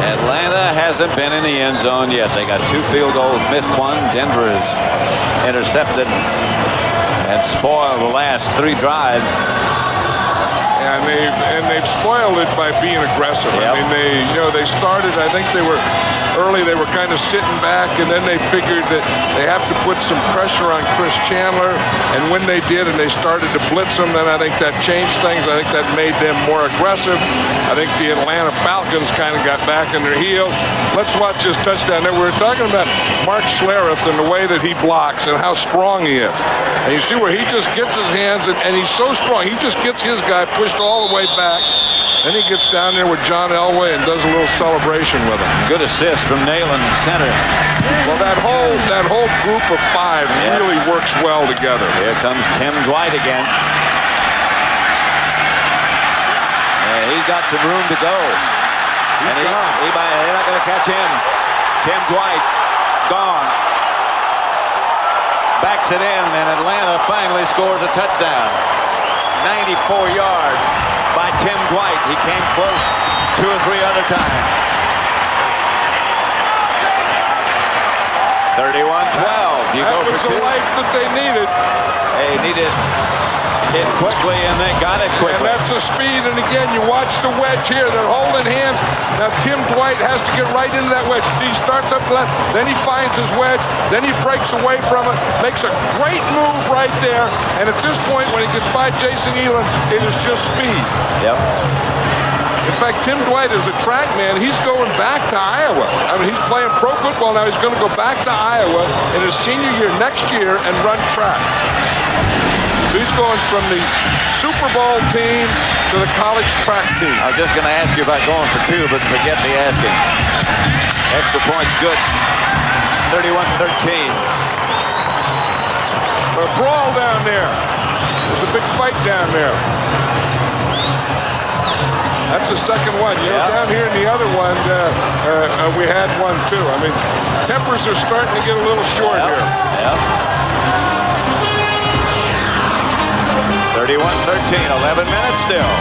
Atlanta hasn't been in the end zone yet. They got 2 field goals, missed one. Denver is intercepted and spoiled the last 3 drives. And they've spoiled it by being aggressive. Yep. I mean, they started. I think they were early. They were kind of sitting back, and then they figured that they have to put some pressure on Chris Chandler. And when they did, and they started to blitz him, then I think that changed things. I think that made them more aggressive. I think the Atlanta Falcons kind of got back on their heels. Let's watch this touchdown. There, we were talking about Mark Schlereth and the way that he blocks and how strong he is. And you see where he just gets his hands, and he's so strong. He just gets his guy pushed all the way back. Then he gets down there with John Elway and does a little celebration with him. Good assist from Neyland, the center. Well, that whole group of 5 really works well together. Here comes Tim Dwight again. And he's got some room to go. They're not going to catch him. Tim Dwight, gone. Backs it in, and Atlanta finally scores a touchdown. 94 yards by Tim Dwight. He came close 2 or 3 other times. 31-12. That was the life that they needed. They needed it quickly, and they got it quickly. And that's the speed. And again, you watch the wedge here. They're holding hands. Now Tim Dwight has to get right into that wedge. See, he starts up left, then he finds his wedge, then he breaks away from it, makes a great move right there. And at this point, when he gets by Jason Elam, it is just speed. Yep. In fact, Tim Dwight is a track man. He's going back to Iowa. I mean, he's playing pro football now. He's going to go back to Iowa in his senior year next year and run track. So he's going from the Super Bowl team to the college track team. I was just going to ask you about going for 2, but forget the asking. Extra points good. 31-13. A brawl down there. There's a big fight down there. That's the second one. Down here in the other one, we had one too. I mean, tempers are starting to get a little short here. Yep. 31-13, 11 minutes still.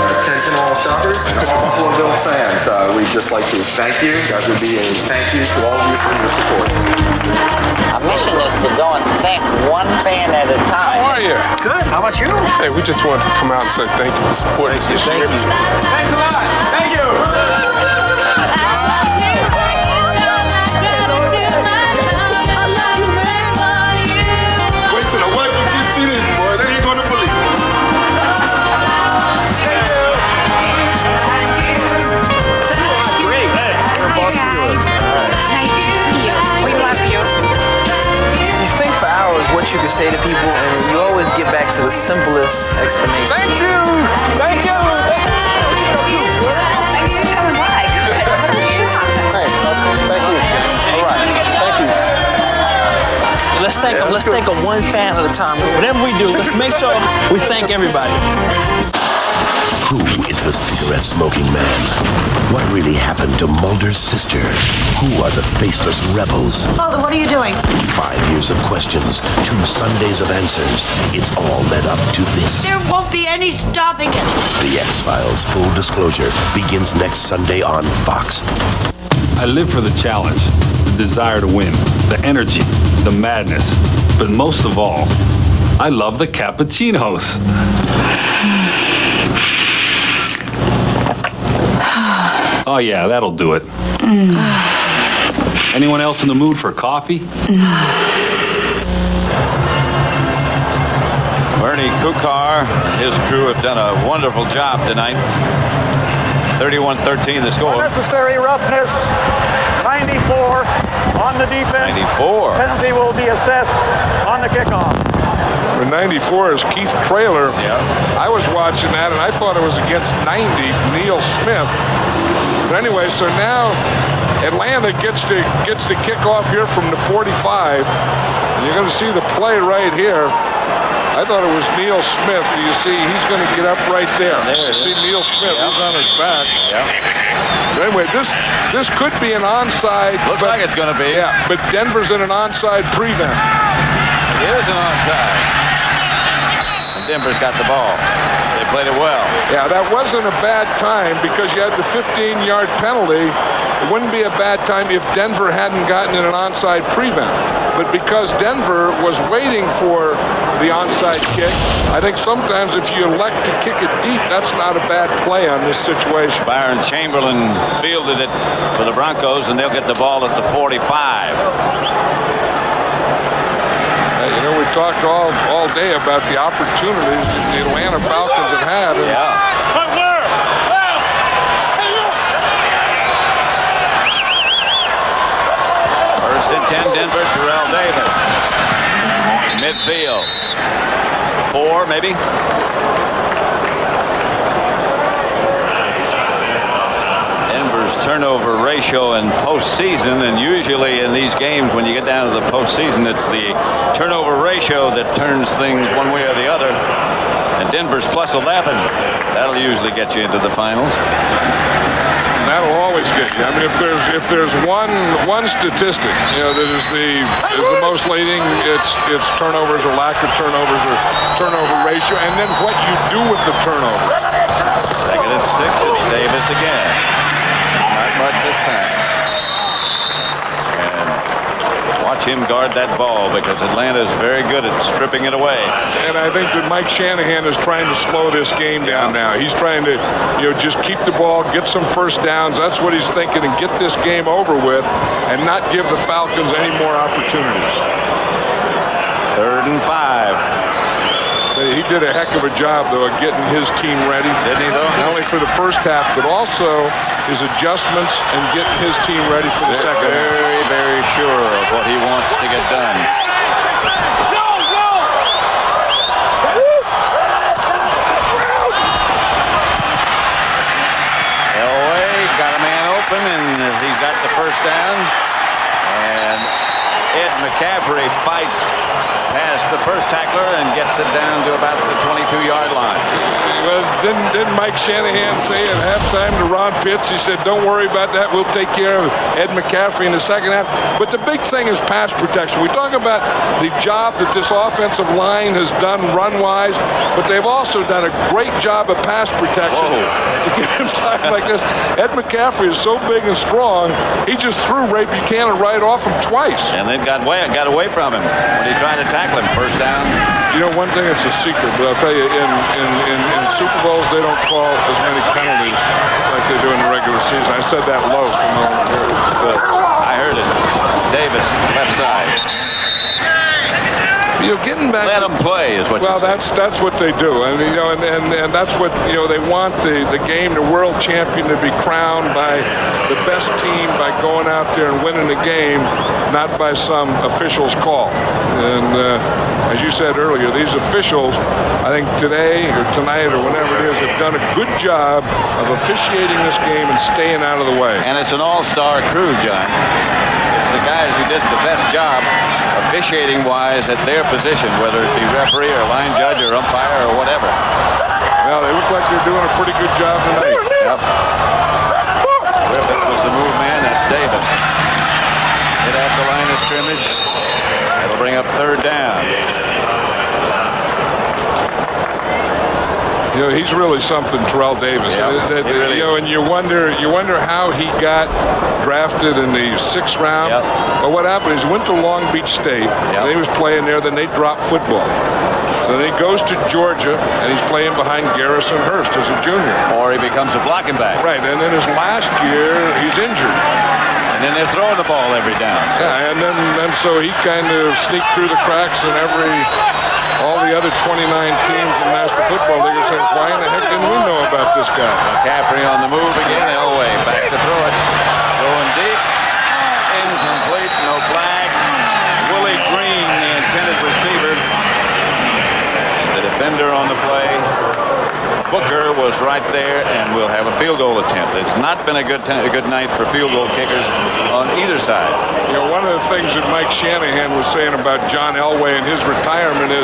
Attention all shoppers and all Buffalo Bills fans. We'd just like to thank you. That would be a thank you to all of you for your support. Our mission is to go and thank one fan at a time. How are you? Good. How about you? Hey, we just wanted to come out and say thank you for supporting us this year. Thanks a lot. Thank you. could say to people, and you always get back to the simplest explanation. Thank you! Thank you! Thanks for coming by. Good. What a shot. Thank you. All right. Thank you. Let's think of one fan at a time. Whatever we do, let's make sure we thank everybody. Who is the cigarette-smoking man? What really happened to Mulder's sister? Who are the faceless rebels? Mulder, what are you doing? 5 years of questions, 2 Sundays of answers. It's all led up to this. There won't be any stopping it. The X-Files Full Disclosure begins next Sunday on Fox. I live for the challenge, the desire to win, the energy, the madness. But most of all, I love the cappuccinos. Oh yeah, that'll do it. Anyone else in the mood for coffee? Bernie Kukar and his crew have done a wonderful job tonight. 31-13 the score. Unnecessary roughness. 94 on the defense. 94. Penalty will be assessed on the kickoff. For 94 is Keith Traylor. Yeah. I was watching that, and I thought it was against 90, Neil Smith. But anyway, so now Atlanta gets to kick off here from the 45. And you're going to see the play right here. I thought it was Neil Smith. You see, he's going to get up right there. You see Neil Smith, he's on his back. Yeah. But anyway, this could be an onside. Looks like it's going to be. Yeah, but Denver's in an onside prevent. It is an onside. And Denver's got the ball. They played it well. Yeah, that wasn't a bad time because you had the 15-yard penalty. It wouldn't be a bad time if Denver hadn't gotten in an onside prevent. But because Denver was waiting for the onside kick, I think sometimes if you elect to kick it deep, that's not a bad play on this situation. Byron Chamberlain fielded it for the Broncos, and they'll get the ball at the 45. You know, we talked all day about the opportunities the Atlanta Falcons have had. Yeah. First and 10, Denver, Terrell Davis. Midfield. 4, maybe. Denver's turnover ratio in postseason, and usually in these games when you get down to the postseason, it's the turnover ratio that turns things one way or the other. And Denver's +11. That'll usually get you into the finals. That'll always get you. I mean, if there's one statistic, you know, that is the most leading, it's turnovers or lack of turnovers or turnover ratio, and then what you do with the turnover. Second and 6, it's Davis again. Not much this time. And watch him guard that ball because Atlanta is very good at stripping it away. And I think that Mike Shanahan is trying to slow this game down now. He's trying to, you know, just keep the ball, get some first downs. That's what he's thinking, and get this game over with and not give the Falcons any more opportunities. 3rd and 5. He did a heck of a job, though, of getting his team ready. Didn't he, though? Not only for the first half, but also his adjustments and getting his team ready for the second half. Very, very sure of what he wants to get done. Elway got a man open, and he's got the first down. And Ed McCaffrey fights past the first tackler and gets it down to about the 22-yard line. Well, didn't Mike Shanahan say at halftime to Ron Pitts, he said, don't worry about that, we'll take care of Ed McCaffrey in the second half. But the big thing is pass protection. We talk about the job that this offensive line has done run-wise, but they've also done a great job of pass protection to give him time like this. Ed McCaffrey is so big and strong, he just threw Ray Buchanan right off him twice. And then got away from him when he tried to tackle him. First down. You know, one thing, it's a secret, but I'll tell you, in Super Bowls, they don't call as many penalties like they do in the regular season. I said that low, so no one heard it. But I heard it. Davis, left side. getting back. Let them play is what. Well, that's what they do, and and that's what they want the game, the world champion, to be crowned by the best team by going out there and winning the game, not by some official's call. And as you said earlier, these officials, I think today or tonight or whenever it is, have done a good job of officiating this game and staying out of the way. And it's an all-star crew, John. It's the guys who did the best job officiating-wise at their position, whether it be referee or line judge or umpire or whatever. Well, they look like they're doing a pretty good job tonight. Yep. Griffith was the move man. That's Davis. Hit at the line of scrimmage. It'll bring up third down. He's really something, Terrell Davis. And you wonder how he got drafted in the 6th round. Yep. But what happened is he went to Long Beach State, and he was playing there. Then they dropped football. Then he goes to Georgia, and he's playing behind Garrison Hurst as a junior. Or he becomes a blocking back. Right, and then his last year, he's injured. And then they're throwing the ball every down. So. Yeah, and then so he kind of sneaked through the cracks in all the other 29 teams in National Football League are saying, why in the heck didn't we know about this guy? McCaffrey on the move again. Elway back to throw it. Going deep. Incomplete. No flag. Willie Green, the intended receiver. The defender on the play. Booker was right there, and we'll have a field goal attempt. It's not been a good night for field goal kickers on either side. One of the things that Mike Shanahan was saying about John Elway and his retirement is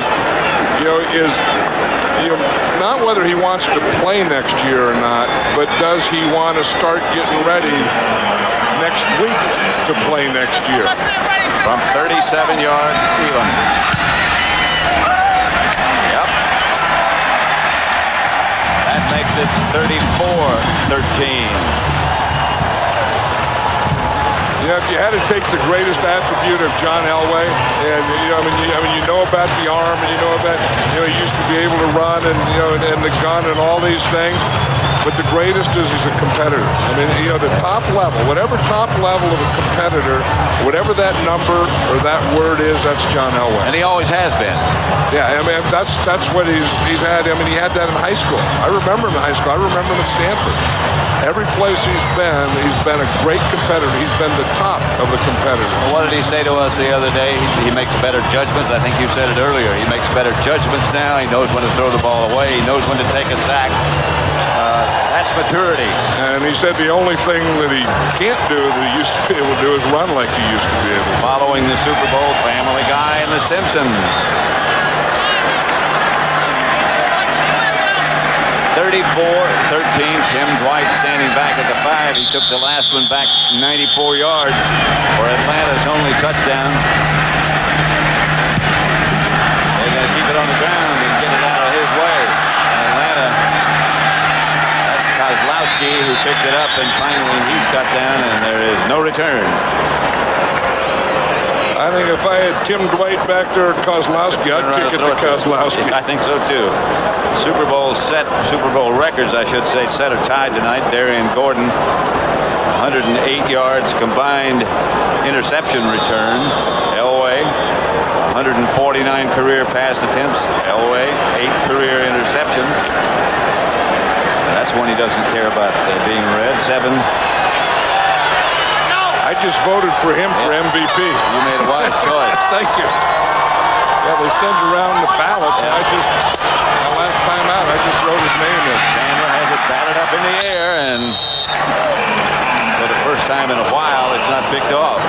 not whether he wants to play next year or not, but does he want to start getting ready next week to play next year? From 37 yards, Elam. Yep. That makes it 34-13. If you had to take the greatest attribute of John Elway, and you know about the arm, and he used to be able to run, and and the gun and all these things, but the greatest is he's a competitor. The top level, whatever top level of a competitor, whatever that number or that word is, that's John Elway. And he always has been. Yeah, that's what he's had. He had that in high school. I remember him in high school. I remember him at Stanford. Every place he's been a great competitor. He's been the top of the competitors. Well, what did he say to us the other day? He makes better judgments. I think you said it earlier. He makes better judgments now. He knows when to throw the ball away. He knows when to take a sack. That's maturity. And he said the only thing that he can't do that he used to be able to do is run like he used to be able to. Following the Super Bowl, Family Guy and The Simpsons. 34-13, Tim Dwight standing back at the 5. He took the last one back 94 yards for Atlanta's only touchdown. They're going to keep it on the ground and get it out of his way. Atlanta, that's Kozlowski who picked it up, and finally he's cut down, and there is no return. I think if I had Tim Dwight back there at Kozlowski, I'd kick it to Kozlowski. I think so too. Super Bowl records, I should say, set or tied tonight. Darian Gordon, 108 yards combined interception return. Elway, 149 career pass attempts. Elway, 8 career interceptions. That's one he doesn't care about being read. 7. I just voted for him for MVP. You made a wise choice. Thank you. Yeah, they send around the ballots, and my last time out, I just wrote his name in. Chandler has it batted up in the air, and for the first time in a while, it's not picked off.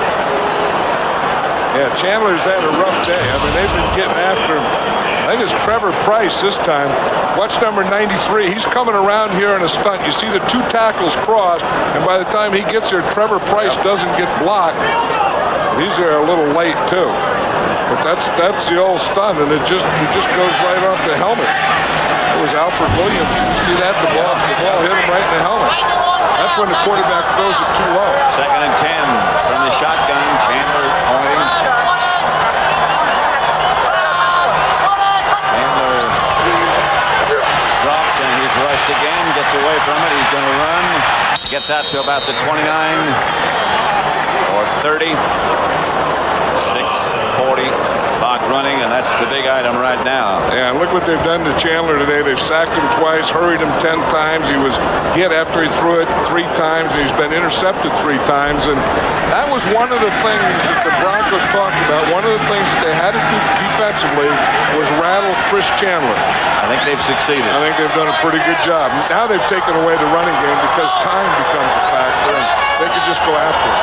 Yeah, Chandler's had a rough day. They've been getting after him. I think it's Trevor Price this time. Watch number 93. He's coming around here in a stunt. You see the 2 tackles crossed, and by the time he gets there, Trevor Price doesn't get blocked. He's there a little late too. But that's the old stunt, and it just goes right off the helmet. It was Alfred Williams. You see that? The ball hit him right in the helmet. That's when the quarterback throws it too low. 2nd and 10 from the shotgun. Chandler pointing. Rushed again, gets away from it. He's going to run. Gets out to about the 29 or 30. 6:40 clock running, and that's the big item right now. Yeah, and look what they've done to Chandler today. They've sacked him twice, hurried him 10 times. He was hit after he threw it 3 times, and he's been intercepted 3 times. And that was one of the things that the Broncos talked about. One of the things that they had to do defensively was rattle Chris Chandler. I think they've succeeded. I think they've done a pretty good job. Now they've taken away the running game because time becomes a factor, and they could just go after it.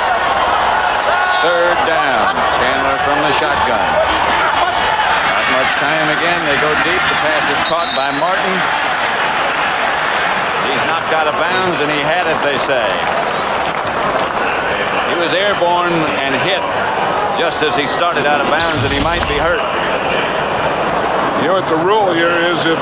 3rd down. Chandler from the shotgun. Not much time again. They go deep. The pass is caught by Martin. He's knocked out of bounds, and he had it, they say. He was airborne and hit just as he started out of bounds, and he might be hurt. You know what the rule here is, if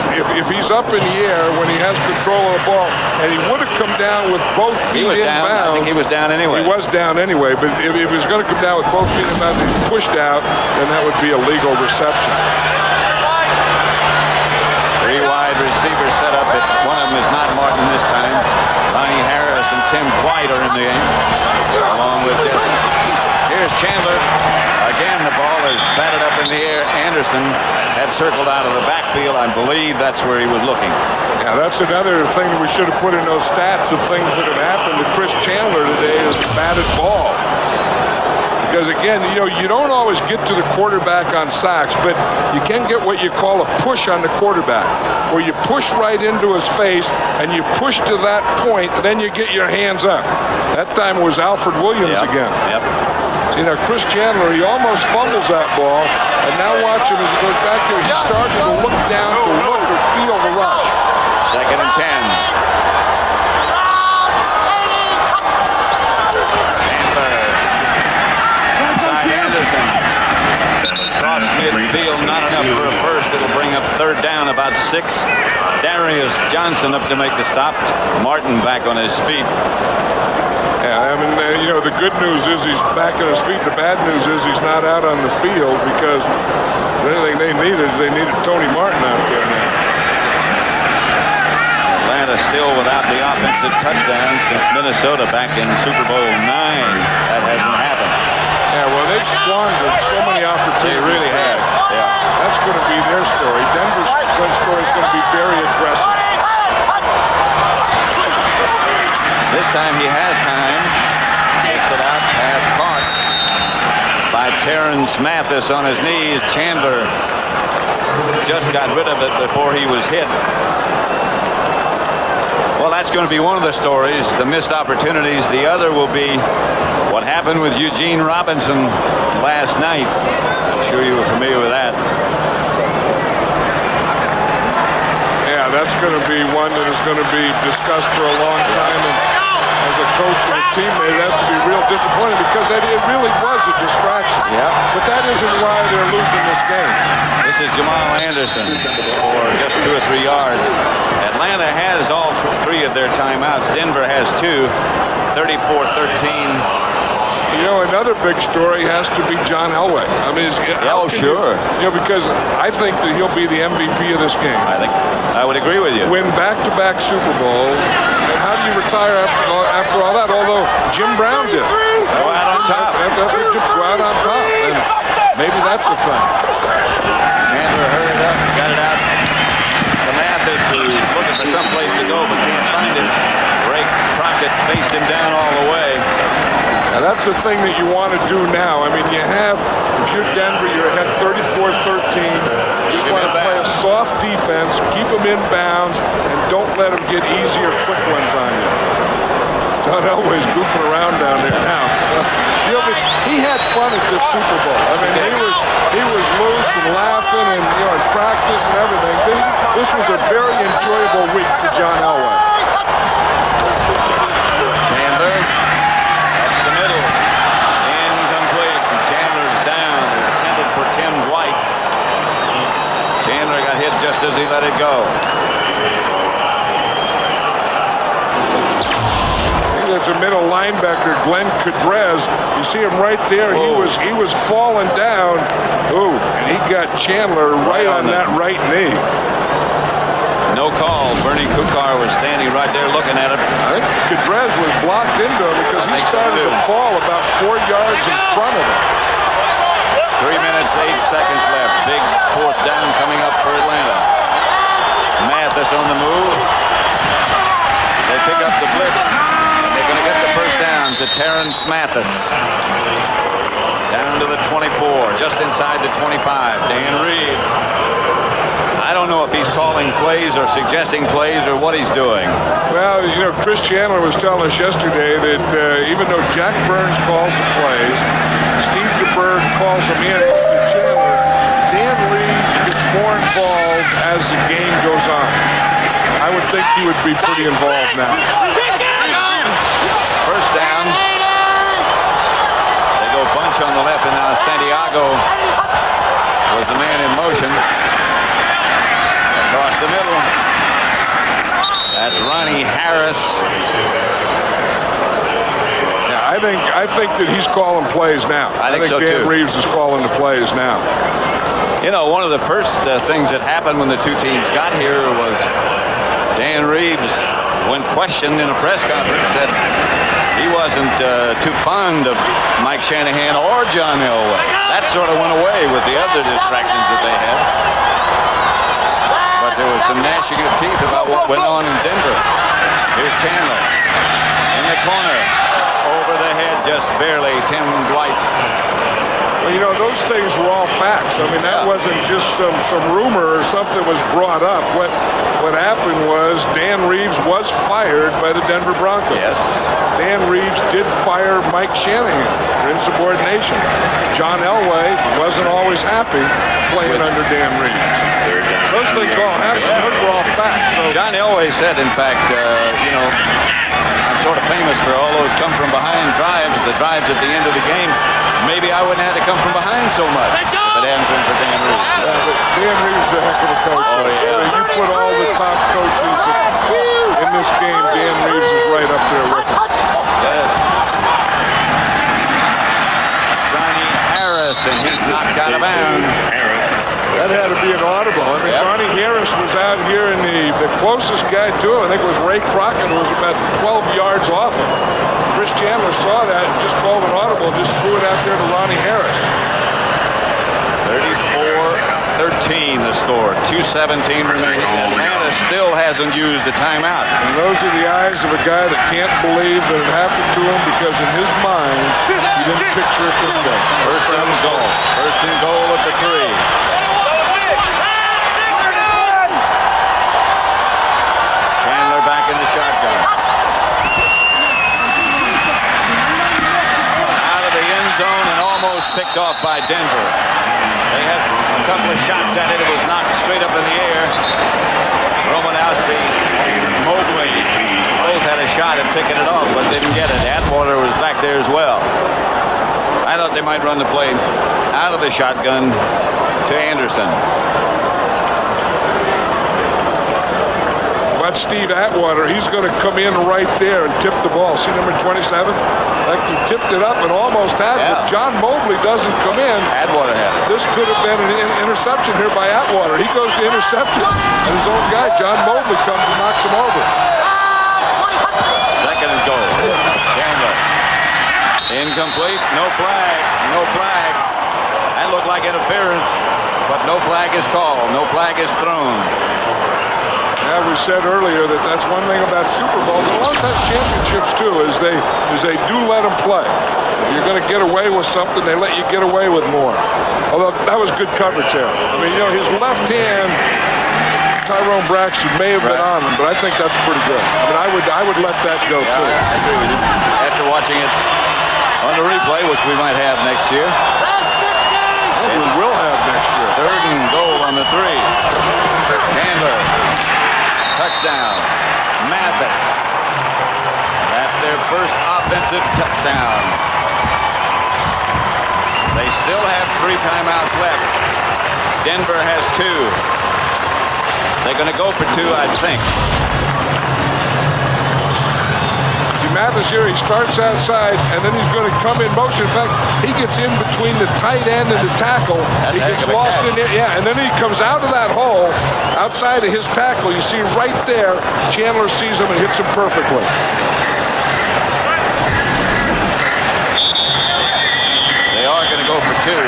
he's up in the air when he has control of the ball, and he would have come down with both feet in bounds. I think he was down anyway. He was down anyway, but if he was going to come down with both feet in bounds and he's pushed out, then that would be a legal reception. 3 wide receivers set up. One of them is not Martin this time. Ronnie Harris and Tim White are in the game, along with Jesse. Here's Chandler. Again, the ball is batted up in the air. Anderson had circled out of the backfield. I believe that's where he was looking. Yeah, that's another thing that we should have put in those stats of things that have happened to Chris Chandler today is batted ball. Because again, you don't always get to the quarterback on sacks, but you can get what you call a push on the quarterback, where you push right into his face and you push to that point, then you get your hands up. That time it was Alfred Williams again. Yep. See, now Chris Chandler, he almost fumbles that ball, and now watch him as he goes back there. He's starting to look down to look or feel the rush. 2nd and 10. Across midfield, not enough for a first. It'll bring up 3rd down, about 6. Darius Johnson up to make the stop. Martin back on his feet. Yeah, I mean, the good news is he's back on his feet. The bad news is he's not out on the field because the only thing they needed Tony Martin out there now. Atlanta still without the offensive touchdown since Minnesota back in Super Bowl IX. That hasn't happened. Yeah, well, they've squandered so many opportunities. They really have. Yeah. That's going to be their story. Denver's story is going to be very aggressive. This time he has time. Gets it out. Pass caught by Terrence Mathis on his knees. Chandler just got rid of it before he was hit. Well, that's going to be one of the stories, the missed opportunities. The other will be what happened with Eugene Robinson last night. I'm sure you were familiar with that. Yeah, that's going to be one that is going to be discussed for a long time. And as a coach and a teammate, it has to be real disappointing because it really was a distraction. Yeah. But that isn't why they're losing this game. This is Jamal Anderson for just 2 or 3 yards. Atlanta has all 3 of their timeouts. Denver has 2. 34-13. Another big story has to be John Elway. I mean, sure. Because I think that he'll be the MVP of this game. I would agree with you. Win back-to-back Super Bowls. And how do you retire after all that? Although Jim Brown did. Go out on top. Go out on top. And maybe that's the thing. Chandler hurried up, got it out to Mathis, who's looking for someplace to go but can't find it. Ray Crockett faced him down all the way. Now that's the thing that you want to do now. I mean, if you're Denver, you're ahead 34-13. You just want to play a soft defense, keep them in bounds, and don't let them get easy or quick ones on you. John Elway's goofing around down there now. He had fun at this Super Bowl. I mean, he was loose and laughing and in practice and everything. This was a very enjoyable week for John Elway. Chandler up the middle, incomplete. Chandler's down, intended for Tim White. Chandler got hit just as he let it go. There's a middle linebacker, Glenn Cadrez. You see him right there. He was falling down. Ooh, and he got Chandler right on that right knee. No call. Bernie Kukar was standing right there looking at him. I think Cadrez was blocked into him because he started to fall about 4 yards in front of him. 3 minutes, 8 seconds left. Big fourth down coming up for Atlanta. Mathis on the move. They pick up the blitz, and they're going to get the first down to Terrence Mathis. Down to the 24, just inside the 25. Dan Reeves. I don't know if he's calling plays or suggesting plays or what he's doing. Well, you know, Chris Chandler was telling us yesterday that even though Jack Burns calls the plays, Steve DeBerg calls them in to Chandler, Dan Reeves gets more involved as the game goes on. I would think he would be pretty involved now. First down. They go bunch on the left, and now Santiago was the man in motion. Across the middle. That's Ronnie Harris. Yeah, I think that he's calling plays now. I think so Dan too. Reeves is calling the plays now. You know, one of the first things that happened when the two teams got here was Dan Reeves, when questioned in a press conference, said he wasn't too fond of Mike Shanahan or John Elway. That sort of went away with the other distractions that they had. But there was some gnashing of teeth about what went on in Denver. Here's Chandler in the corner. Over the head, just barely, Tim Dwight. Well, you know, those things were all facts. I mean, that wasn't just some rumor or something was brought up. What happened was Dan Reeves was fired by the Denver Broncos. Yes. Dan Reeves did fire Mike Shanahan for insubordination. John Elway wasn't always happy playing under Dan Reeves. Those things all happened. Those were all facts. So John Elway said, in fact, you know, I'm sort of famous for all those come-from-behind drives, the drives at the end of the game. Maybe I wouldn't have to come from behind so much if it hadn't been for Dan Reeves. Yeah, but Dan Reeves is a heck of a coach. Oh, yeah. I mean, you put all the top coaches in this game, Dan Reeves is right up there with him. Yes. Ronnie Harris, and he's knocked out of bounds. That had to be an audible. I mean, Ronnie Harris was out here, and the closest guy to him, I think, was Ray Crockett, who was about 12 yards off him. Chris Chandler saw that and just called an audible, just threw it out there to Ronnie Harris. 34-13 the score. 2:17 remaining. Atlanta still hasn't used a timeout. And those are the eyes of a guy that can't believe that it happened to him, because in his mind, he didn't picture it this way. First and goal. First and goal at the 3. Chandler back in the shotgun. Out of the end zone and almost picked off by Denver. They had a couple of shots at it. It was knocked straight up in the air. Romanowski, Mobley, both had a shot at picking it off, but didn't get it. Atwater was back there as well. I thought they might run the play out of the shotgun to Anderson. Watch Steve Atwater. He's going to come in right there and tip the ball. See number 27? Like he tipped it up and almost had it. If John Mobley doesn't come in, Atwater had it. This could have been an interception here by Atwater. He goes to intercept it. And his own guy, John Mobley, comes and knocks him over. Second and goal. Chandler. Incomplete. No flag. No flag. That looked like interference, but no flag is called. No flag is thrown. Yeah, we said earlier that that's one thing about Super Bowls, and a lot of times championships too, is they do let them play. If you're going to get away with something, they let you get away with more. Although that was good coverage there. I mean, you know, his left hand, Tyrone Braxton may have been on him, but I think that's pretty good. I mean, I would let that go too. I agree with you. After watching it on the replay, which we might have next year. We will have next year. Third and goal on the 3. Chandler. Touchdown. Mathis. That's their first offensive touchdown. They still have 3 timeouts left. Denver has 2. They're going to go for 2, I think. Mathis here, he starts outside, and then he's going to come in motion. In fact, he gets in between the tight end and the tackle. He gets lost in there, and then he comes out of that hole, outside of his tackle. You see right there, Chandler sees him and hits him perfectly. They are going to go for 2.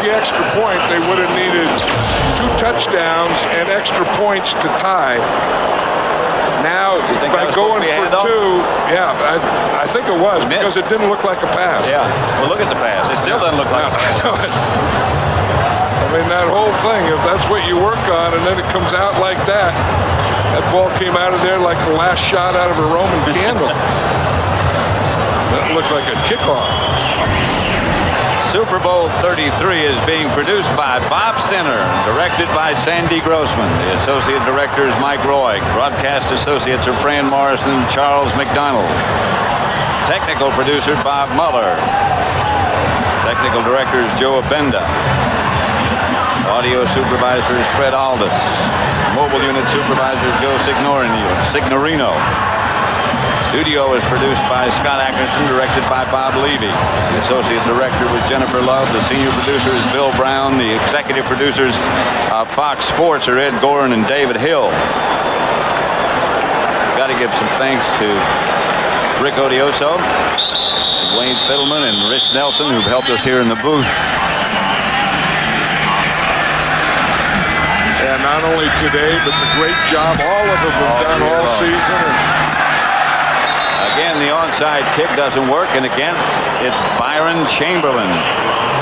the extra point, they would have needed 2 touchdowns and extra points to tie. Now, by going for 2, yeah, I think it was, because it didn't look like a pass. Yeah, well, look at the pass. It still doesn't look like a pass. I mean, that whole thing, if that's what you work on and then it comes out like that, that ball came out of there like the last shot out of a Roman candle. That looked like a kickoff. Super Bowl 33 is being produced by Bob Stinner, directed by Sandy Grossman. The associate director is Mike Roy. Broadcast associates are Fran Morrison and Charles McDonald. Technical producer Bob Muller. Technical director is Joe Abenda. Audio supervisor is Fred Aldis. Mobile unit supervisor Joe Signorino. Studio is produced by Scott Ackerson, directed by Bob Levy. The associate director was Jennifer Love. The senior producer is Bill Brown. The executive producers of Fox Sports are Ed Gorin and David Hill. Got to give some thanks to Rick Odioso, Wayne Fiddleman, and Rich Nelson, who've helped us here in the booth. And not only today, but the great job all of them have done all season. Again, the onside kick doesn't work, and again, it's Byron Chamberlain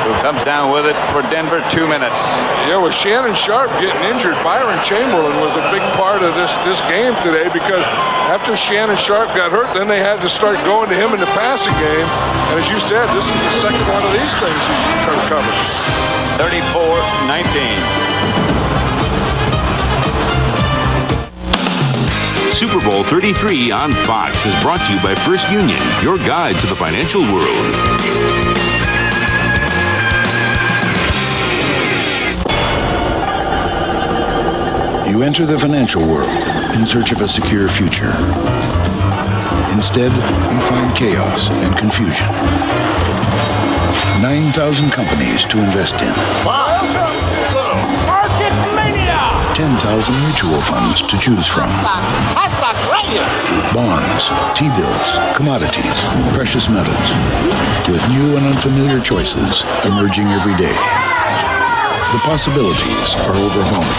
who comes down with it for Denver. 2 minutes. Yeah, with Shannon Sharp getting injured, Byron Chamberlain was a big part of this game today, because after Shannon Sharp got hurt, then they had to start going to him in the passing game. And as you said, this is the second one of these things he's recovered. 34-19. Super Bowl 33 on Fox is brought to you by First Union, your guide to the financial world. You enter the financial world in search of a secure future. Instead, you find chaos and confusion. 9,000 companies to invest in. Market mania! 10,000 mutual funds to choose from. Hot stocks right here! Bonds, T-bills, commodities, precious metals. With new and unfamiliar choices emerging every day. The possibilities are overwhelming.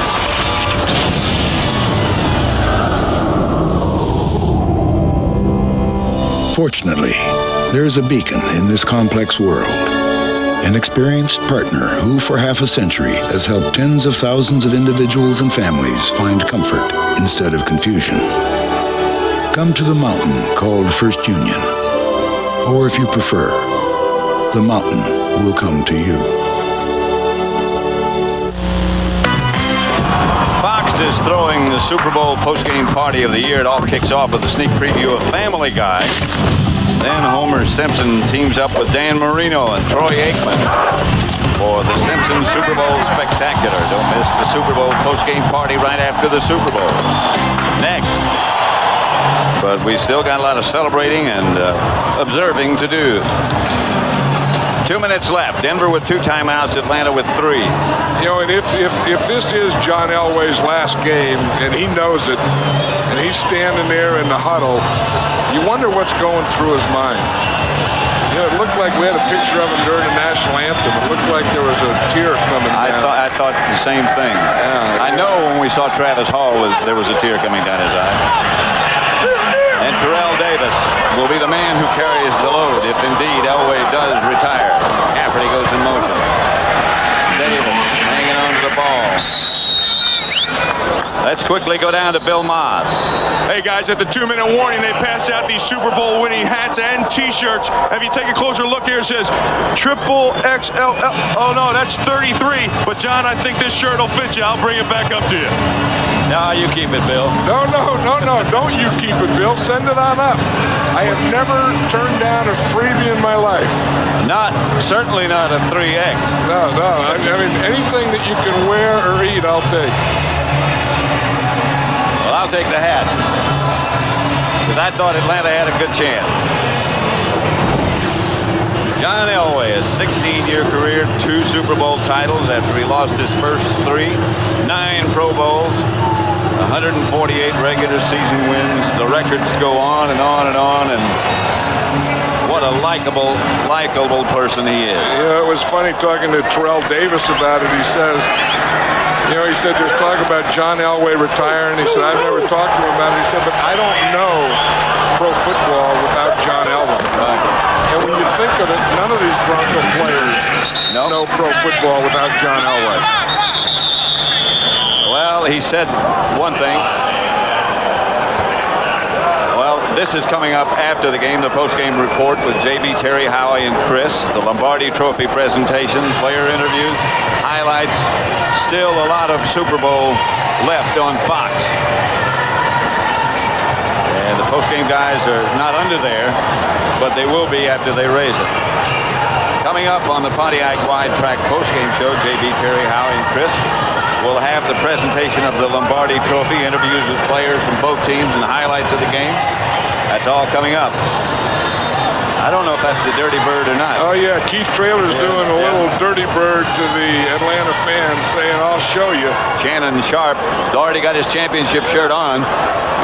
Fortunately, there is a beacon in this complex world. An experienced partner who for half a century has helped tens of thousands of individuals and families find comfort instead of confusion. Come to the mountain called First Union. Or if you prefer, the mountain will come to you. Fox is throwing the Super Bowl postgame party of the year. It all kicks off with a sneak preview of Family Guy. Then Homer Simpson teams up with Dan Marino and Troy Aikman for the Simpsons Super Bowl Spectacular. Don't miss the Super Bowl postgame party right after the Super Bowl. Next. But we still got a lot of celebrating and observing to do. 2 minutes left. Denver with 2 timeouts. Atlanta with 3. You know, and if this is John Elway's last game, and he knows it, and he's standing there in the huddle, you wonder what's going through his mind. You know, it looked like we had a picture of him during the national anthem. It looked like there was a tear coming down. I thought the same thing. Yeah. I know when we saw Travis Hall, there was a tear coming down his eye. And Terrell Davis will be the man who carries the load if indeed Elway does retire. Cafferty goes in motion. Davis hanging on to the ball. Let's quickly go down to Bill Maas. Hey guys, at the 2-minute warning, they pass out these Super Bowl winning hats and t-shirts. If you take a closer look here, it says XXXIII. Oh no, that's 33. But John, I think this shirt will fit you. I'll bring it back up to you. No, you keep it, Bill. No. Don't you keep it, Bill. Send it on up. I have never turned down a freebie in my life. Certainly not a 3X. No. I mean, anything that you can wear or eat, I'll take. Well, I'll take the hat. Because I thought Atlanta had a good chance. John Elway, a 16-year career, 2 Super Bowl titles after he lost his first 3, 9 Pro Bowls, 148 regular season wins. The records go on and on and on. And what a likable person he is. Yeah, it was funny talking to Terrell Davis about it. He said there's talk about John Elway retiring. He said, I've never talked to him about it. He said, but I don't know pro football without John Elway. And when you think of it, none of these Bronco players know pro football without John Elway. Well, he said one thing. Well, this is coming up after the game, the post-game report with J.B., Terry, Howie, and Chris, the Lombardi Trophy presentation, player interviews, highlights, still a lot of Super Bowl left on Fox. And the post-game guys are not under there, but they will be after they raise it. Coming up on the Pontiac Wide Track post-game show, J.B., Terry, Howie, and Chris will have the presentation of the Lombardi Trophy, interviews with players from both teams, and highlights of the game. That's all coming up. I don't know if that's the Dirty Bird or not. Oh, yeah. Keith Traylor's doing a little Dirty Bird to the Atlanta fans, saying, I'll show you. Shannon Sharp already got his championship shirt on.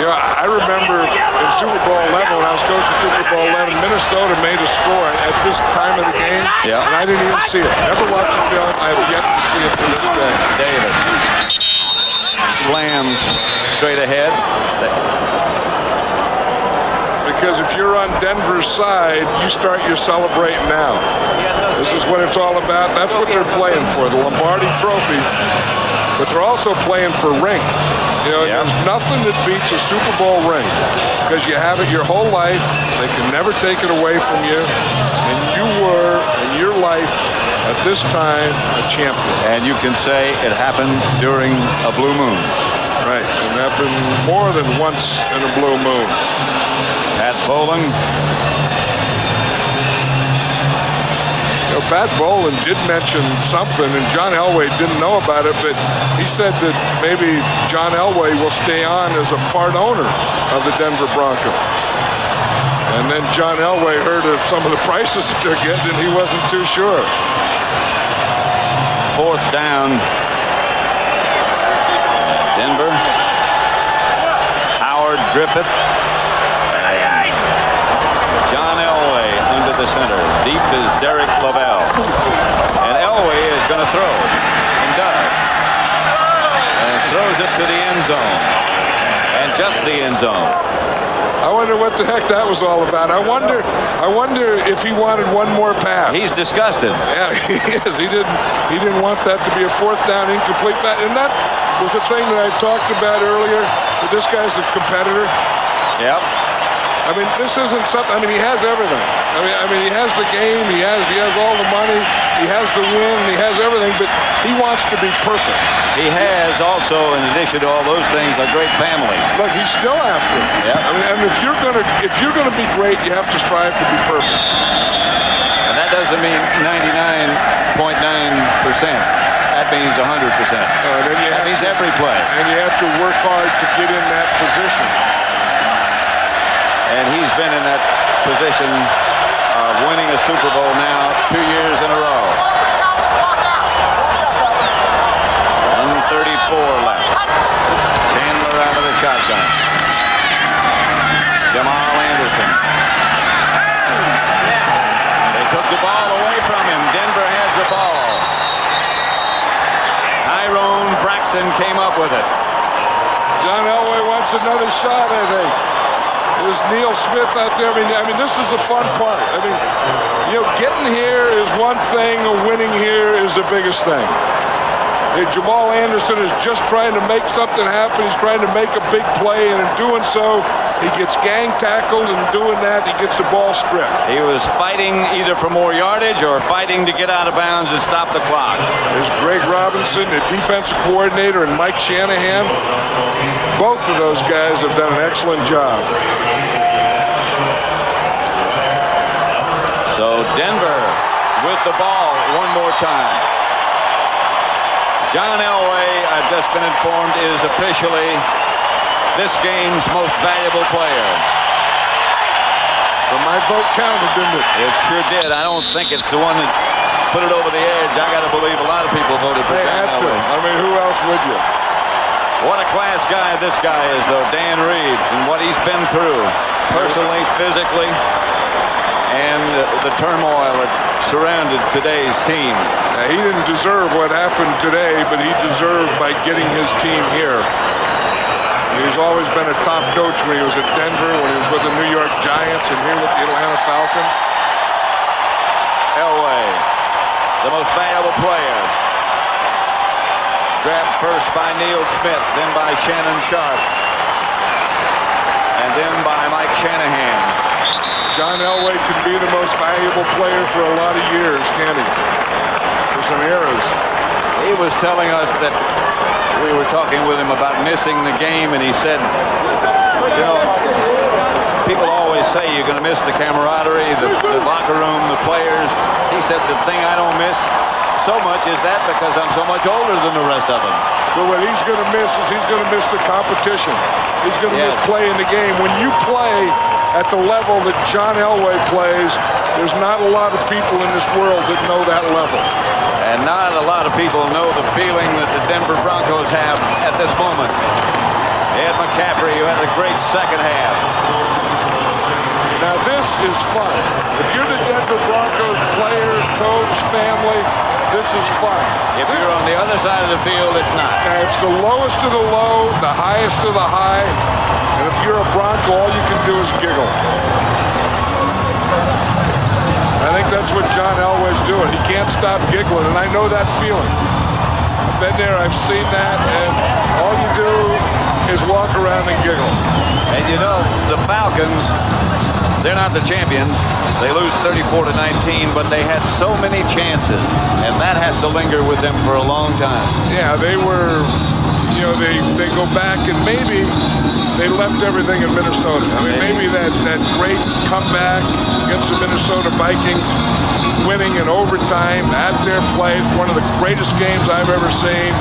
Yeah, I remember in Super Bowl 11, when I was coaching Super Bowl 11, Minnesota made a score at this time of the game, and I didn't even see it. Never watched the film. I have yet to see it to this day. Davis slams straight ahead. Because if you're on Denver's side, you start your celebrating now. This is what it's all about. That's what they're playing for, the Lombardi Trophy. But they're also playing for rings. There's nothing that beats a Super Bowl ring, because you have it your whole life. They can never take it away from you. And you were, in your life, at this time, a champion. And you can say it happened during a blue moon. Right, and it happened more than once in a blue moon. Pat Bowlen. Pat Bowlen did mention something, and John Elway didn't know about it, but he said that maybe John Elway will stay on as a part owner of the Denver Broncos. And then John Elway heard of some of the prices that they're getting, and he wasn't too sure. Fourth down. Denver. Howard Griffith. John Elway under the center. Deep is Derek Lavelle. And Elway is going to throw. And does. And throws it to the end zone. And just the end zone. I wonder what the heck that was all about. I wonder if he wanted one more pass. He's disgusted. Yeah, he is. He didn't want that to be a fourth down incomplete pass. And that was the thing that I talked about earlier. That this guy's a competitor. Yep. I mean, this isn't something. I mean, he has everything. I mean, he has the game. He has all the money. He has the win. He has everything. But he wants to be perfect. He has also, in addition to all those things, a great family. Look, he's still after it. Yeah. I mean, and if you're gonna be great, you have to strive to be perfect. And that doesn't mean 99.9%. That means 100%. That means every play. And you have to work hard to get in that position. And he's been in that position of winning a Super Bowl now 2 years in a row. 1:34 left. Chandler out of the shotgun. Jamal Anderson. They took the ball away from him. Denver has the ball. Tyrone Braxton came up with it. John Elway wants another shot, I think. There's Neil Smith out there. I mean, this is the fun part. I mean, getting here is one thing. Winning here is the biggest thing. Jamal Anderson is just trying to make something happen. He's trying to make a big play, and in doing so, he gets gang tackled, and doing that, he gets the ball stripped. He was fighting either for more yardage or fighting to get out of bounds and stop the clock. There's Greg Robinson, the defensive coordinator, and Mike Shanahan. Both of those guys have done an excellent job. So Denver with the ball one more time. John Elway, I've just been informed, is officially this game's most valuable player. So my vote counted, didn't it? It sure did. I don't think it's the one that put it over the edge. I got to believe a lot of people voted for John Elway. I mean, who else would you? What a class guy this guy is, though, Dan Reeves, and what he's been through, personally, physically, and the turmoil that surrounded today's team. He didn't deserve what happened today, but he deserved by getting his team here. He's always been a top coach when he was at Denver, when he was with the New York Giants, and here with the Atlanta Falcons. Elway, the most valuable player. Grabbed first by Neil Smith, then by Shannon Sharp, and then by Mike Shanahan. John Elway can be the most valuable player for a lot of years, can't he? For some eras. He was telling us that we were talking with him about missing the game, and he said, you know, people always say you're going to miss the camaraderie, the locker room, the players. He said the thing I don't miss so much is that because I'm so much older than the rest of them. But what he's going to miss is he's going to miss the competition. He's going to miss playing the game. When you play at the level that John Elway plays, there's not a lot of people in this world that know that level. And not a lot of people know the feeling that the Denver Broncos have at this moment. Ed McCaffrey, who had a great second half. Now this is fun. If you're the Denver Broncos player, coach, family, this is fun. If you're on the other side of the field, it's not. Now it's the lowest of the low, the highest of the high, and if you're a Bronco, all you can do is giggle. I think that's what John Elway's doing. He can't stop giggling, and I know that feeling. I've been there, I've seen that, and all you do is walk around and giggle. And you know, the Falcons, they're not the champions. They lose 34-19, but they had so many chances, and that has to linger with them for a long time. Yeah, they were, you know, they go back, and maybe they left everything in Minnesota. I mean, maybe that great comeback against the Minnesota Vikings, winning in overtime at their place, one of the greatest games I've ever seen.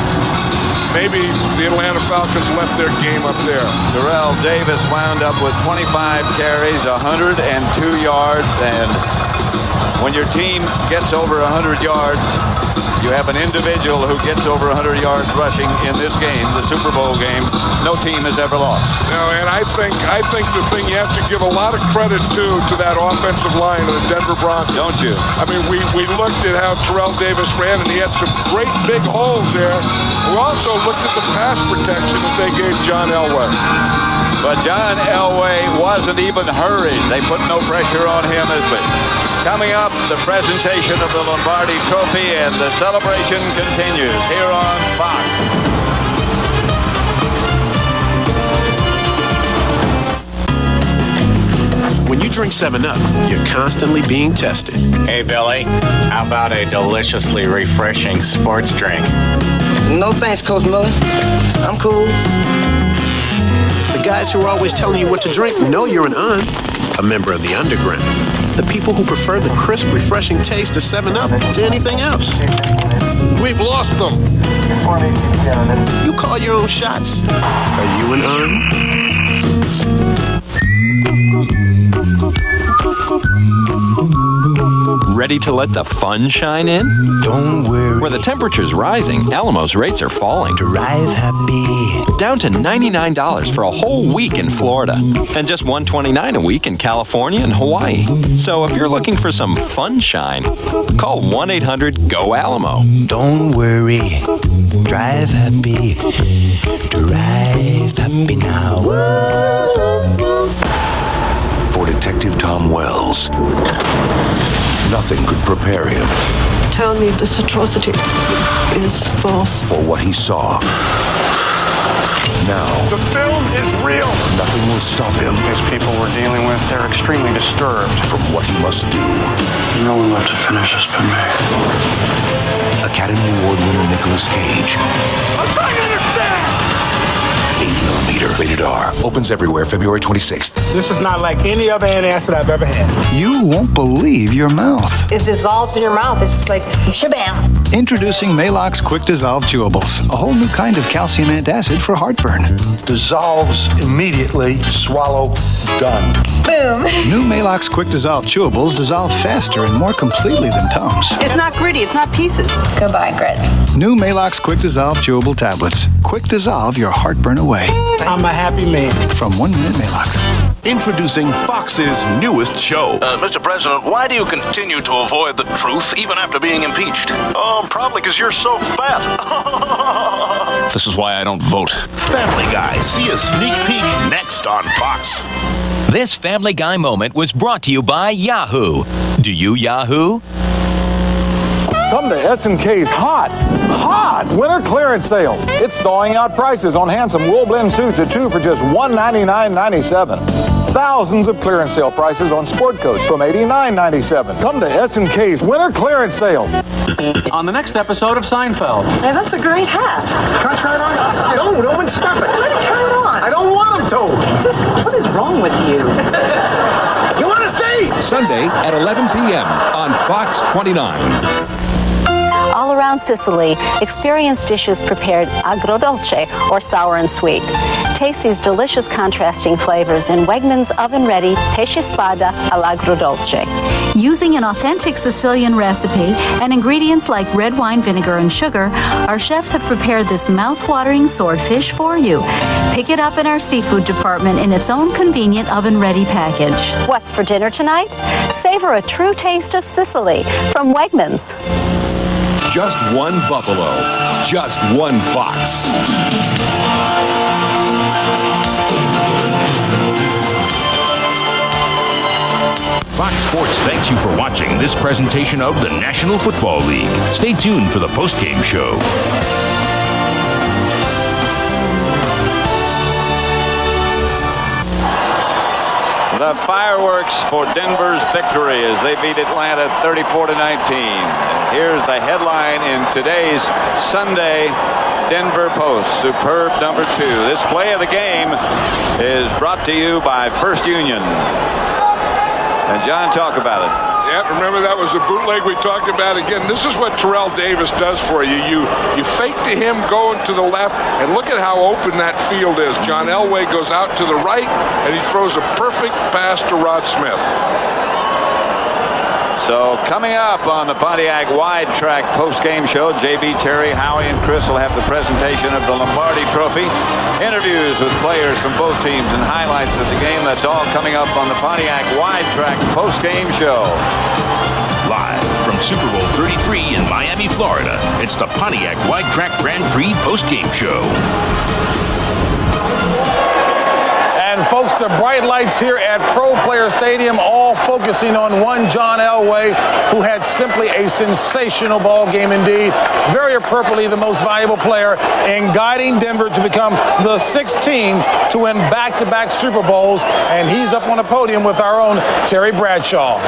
Maybe the Atlanta Falcons left their game up there. Darrell Davis wound up with 25 carries, 102 yards, and when your team gets over 100 yards, you have an individual who gets over 100 yards rushing in this game, the Super Bowl game. No team has ever lost. No, and I think the thing you have to give a lot of credit to that offensive line of the Denver Broncos. Don't you? I mean, we looked at how Terrell Davis ran, and he had some great big holes there. We also looked at the pass protection that they gave John Elway. But John Elway wasn't even hurried. They put no pressure on him as well. Coming up, the presentation of the Lombardi Trophy, and the celebration continues here on Fox. When you drink 7-Up, you're constantly being tested. Hey, Billy, how about a deliciously refreshing sports drink? No thanks, Coach Miller. I'm cool. The guys who are always telling you what to drink know you're an a member of the underground. The people who prefer the crisp, refreshing taste of 7-Up to anything else. We've lost them. You call your own shots. Are you an Ready to let the fun shine in? Don't worry. Where the temperature's rising, Alamo's rates are falling. Drive happy. Down to $99 for a whole week in Florida. And just $129 a week in California and Hawaii. So if you're looking for some fun shine, call 1-800-GO-ALAMO. Don't worry. Drive happy. Drive happy now. For Detective Tom Wells, nothing could prepare him. Tell me this atrocity is false. For what he saw. Now, the film is real. Nothing will stop him. These people we're dealing with, they're extremely disturbed. From what he must do. No one left to finish this but me. Academy Award winner Nicolas Cage. I'm trying to understand. 8mm, rated R. Opens everywhere February 26th. This is not like any other antacid I've ever had. You won't believe your mouth. It dissolves in your mouth. It's just like shabam. Introducing Maalox Quick Dissolve Chewables, a whole new kind of calcium antacid for heartburn. Dissolves immediately, swallow, done. Boom. New Maalox Quick Dissolve Chewables dissolve faster and more completely than Tums. It's not gritty. It's not pieces. Goodbye, grit. New Maalox Quick Dissolve Chewable Tablets. Quick dissolve your heartburn away. I'm a happy man. From 1 Minute Maalox. Introducing Fox's newest show. Mr. President, why do you continue to avoid the truth even after being impeached? Oh, probably because you're so fat. This is why I don't vote. Family Guy. See a sneak peek next on Fox. This Family Guy moment was brought to you by Yahoo. Do you Yahoo? Come to S&K's hot winter clearance sale. It's thawing out prices on handsome wool blend suits at 2 for just $199.97. Thousands of clearance sale prices on sport coats from $89.97. Come to S&K's winter clearance sale. On the next episode of Seinfeld. Hey, that's a great hat. Can I try it on? No, Roman, stop it. Let him try it on. I don't want him to. What is wrong with you? You want to see? Sunday at 11 p.m. on Fox 29. All around Sicily, experience dishes prepared agrodolce, or sour and sweet. Taste these delicious contrasting flavors in Wegmans oven-ready pesce spada all'agrodolce. Using an authentic Sicilian recipe and ingredients like red wine vinegar and sugar, our chefs have prepared this mouth-watering swordfish for you. Pick it up in our seafood department in its own convenient oven-ready package. What's for dinner tonight? Savor a true taste of Sicily from Wegmans. Just one Buffalo. Just one Fox. Fox Sports thanks you for watching this presentation of the National Football League. Stay tuned for the postgame show. The fireworks for Denver's victory as they beat Atlanta 34-19. Here's the headline in today's Sunday Denver Post. Superb number 2. This play of the game is brought to you by First Union. And John, talk about it. Yeah, remember that was the bootleg we talked about again. This is what Terrell Davis does for you. You fake to him going to the left, and look at how open that field is. John Elway goes out to the right, and he throws a perfect pass to Rod Smith. So coming up on the Pontiac Wide Track post-game show, JB, Terry, Howie, and Chris will have the presentation of the Lombardi Trophy, interviews with players from both teams, and highlights of the game. That's all coming up on the Pontiac Wide Track post-game show. Live from Super Bowl 33 in Miami, Florida, it's the Pontiac Wide Track Grand Prix post-game show. And folks, the bright lights here at Pro Player Stadium all focusing on one John Elway, who had simply a sensational ball game indeed. Very appropriately the most valuable player in guiding Denver to become the 6th team to win back-to-back Super Bowls. And he's up on the podium with our own Terry Bradshaw.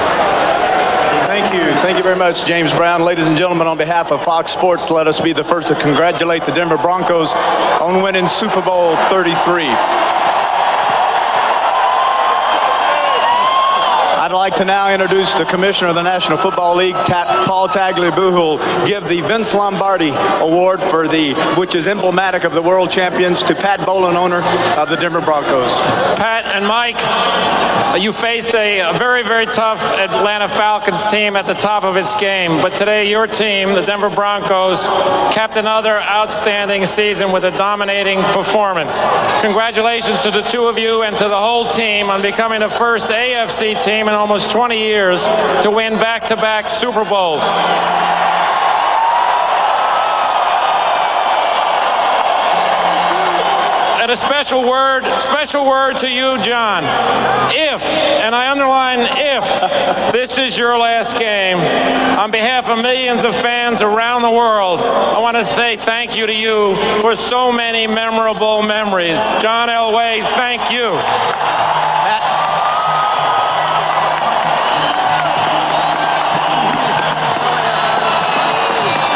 Thank you. Thank you very much, James Brown. Ladies and gentlemen, on behalf of Fox Sports, let us be the first to congratulate the Denver Broncos on winning Super Bowl 33. I'd like to now introduce the Commissioner of the National Football League, Paul Tagliabue, who will give the Vince Lombardi Award which is emblematic of the world champions, to Pat Bowlen, owner of the Denver Broncos. Pat and Mike, you faced a very, very tough Atlanta Falcons team at the top of its game, but today your team, the Denver Broncos, capped another outstanding season with a dominating performance. Congratulations to the two of you and to the whole team on becoming the first AFC team in almost 20 years to win back-to-back Super Bowls. And a special word to you, John. If, and I underline if, this is your last game, on behalf of millions of fans around the world, I want to say thank you to you for so many memorable memories. John Elway, thank you.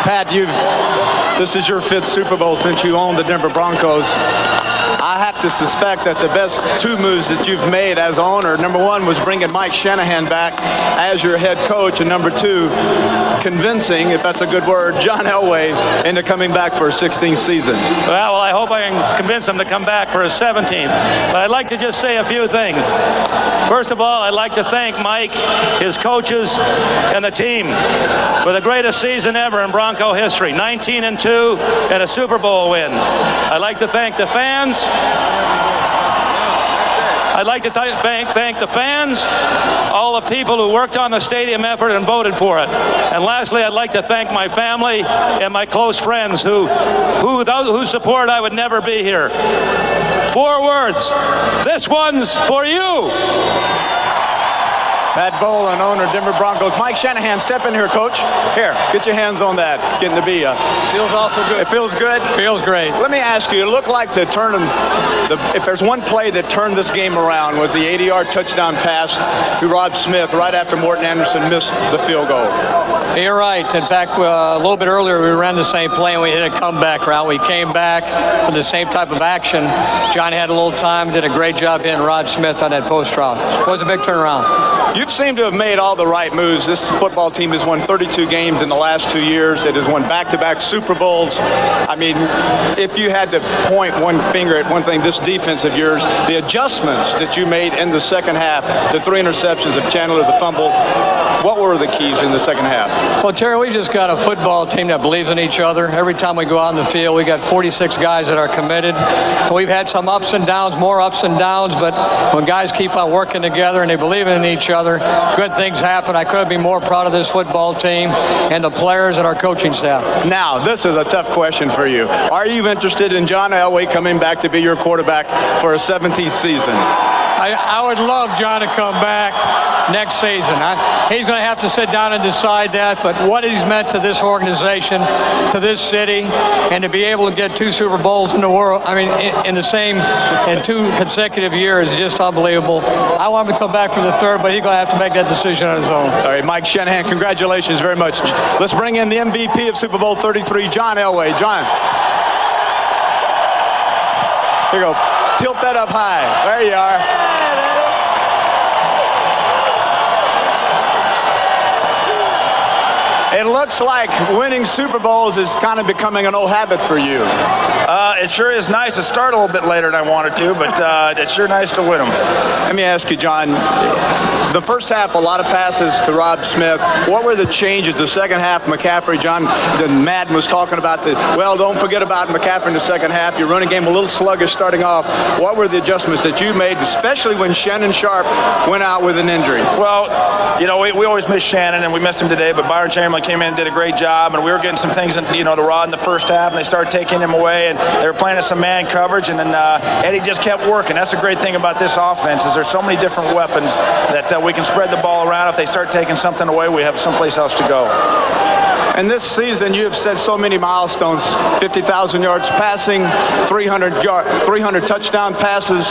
Pat, this is your 5th Super Bowl since you own the Denver Broncos. I have to suspect that the best 2 moves that you've made as owner, number 1 was bringing Mike Shanahan back as your head coach, and number 2, convincing, if that's a good word, John Elway into coming back for a 16th season. Well, I hope I can convince him to come back for a 17th. But I'd like to just say a few things. First of all, I'd like to thank Mike, his coaches, and the team for the greatest season ever in Bronco history, 19-2 and a Super Bowl win. I'd like to thank the fans. I'd like to thank the fans, all the people who worked on the stadium effort and voted for it. And lastly, I'd like to thank my family and my close friends without whose support I would never be here. 4 words. This one's for you. Pat Bowlen, owner of Denver Broncos. Mike Shanahan, step in here, Coach. Here, get your hands on that. It's getting to be feels awful good. It feels good? Feels great. Let me ask you, it looked like if there's one play that turned this game around was the 80-yard touchdown pass to Rod Smith right after Morton Anderson missed the field goal. You're right. In fact, a little bit earlier, we ran the same play and we hit a comeback route. We came back with the same type of action. John had a little time, did a great job hitting Rod Smith on that post route. It was a big turnaround. You've seemed to have made all the right moves. This football team has won 32 games in the last 2 years. It has won back-to-back Super Bowls. I mean, if you had to point one finger at one thing, this defense of yours, the adjustments that you made in the second half, the 3 interceptions of Chandler, the fumble, what were the keys in the second half? Well, Terry, we just got a football team that believes in each other. Every time we go out in the field, we got 46 guys that are committed. We've had some ups and downs, more ups and downs, but when guys keep on working together and they believe in each other, good things happen. I couldn't be more proud of this football team and the players and our coaching staff. Now, this is a tough question for you. Are you interested in John Elway coming back to be your quarterback for a 17th season? I would love John to come back next season. He's going to have to sit down and decide that, but what he's meant to this organization, to this city, and to be able to get 2 Super Bowls in the world, in 2 consecutive years is just unbelievable. I want him to come back for the 3rd, but he's going to have to make that decision on his own. All right, Mike Shanahan, congratulations very much. Let's bring in the MVP of Super Bowl 33, John Elway. John. Here you go. Tilt that up high. There you are. It looks like winning Super Bowls is kind of becoming an old habit for you. It sure is nice to start a little bit later than I wanted to, but it's sure nice to win them. Let me ask you, John, the first half, a lot of passes to Rob Smith. What were the changes? The second half, McCaffrey, John Madden was talking about don't forget about McCaffrey in the second half. Your running game a little sluggish starting off. What were the adjustments that you made, especially when Shannon Sharp went out with an injury? Well, we always miss Shannon, and we missed him today, but Byron Chamberlain came in and did a great job, and we were getting some things, to Rod in the first half, and they started taking him away, and they were playing some man coverage, and then Eddie just kept working. That's the great thing about this offense is there's so many different weapons that we can spread the ball around. If they start taking something away, we have someplace else to go. And this season, you have set so many milestones: 50,000 yards passing, 300 touchdown passes.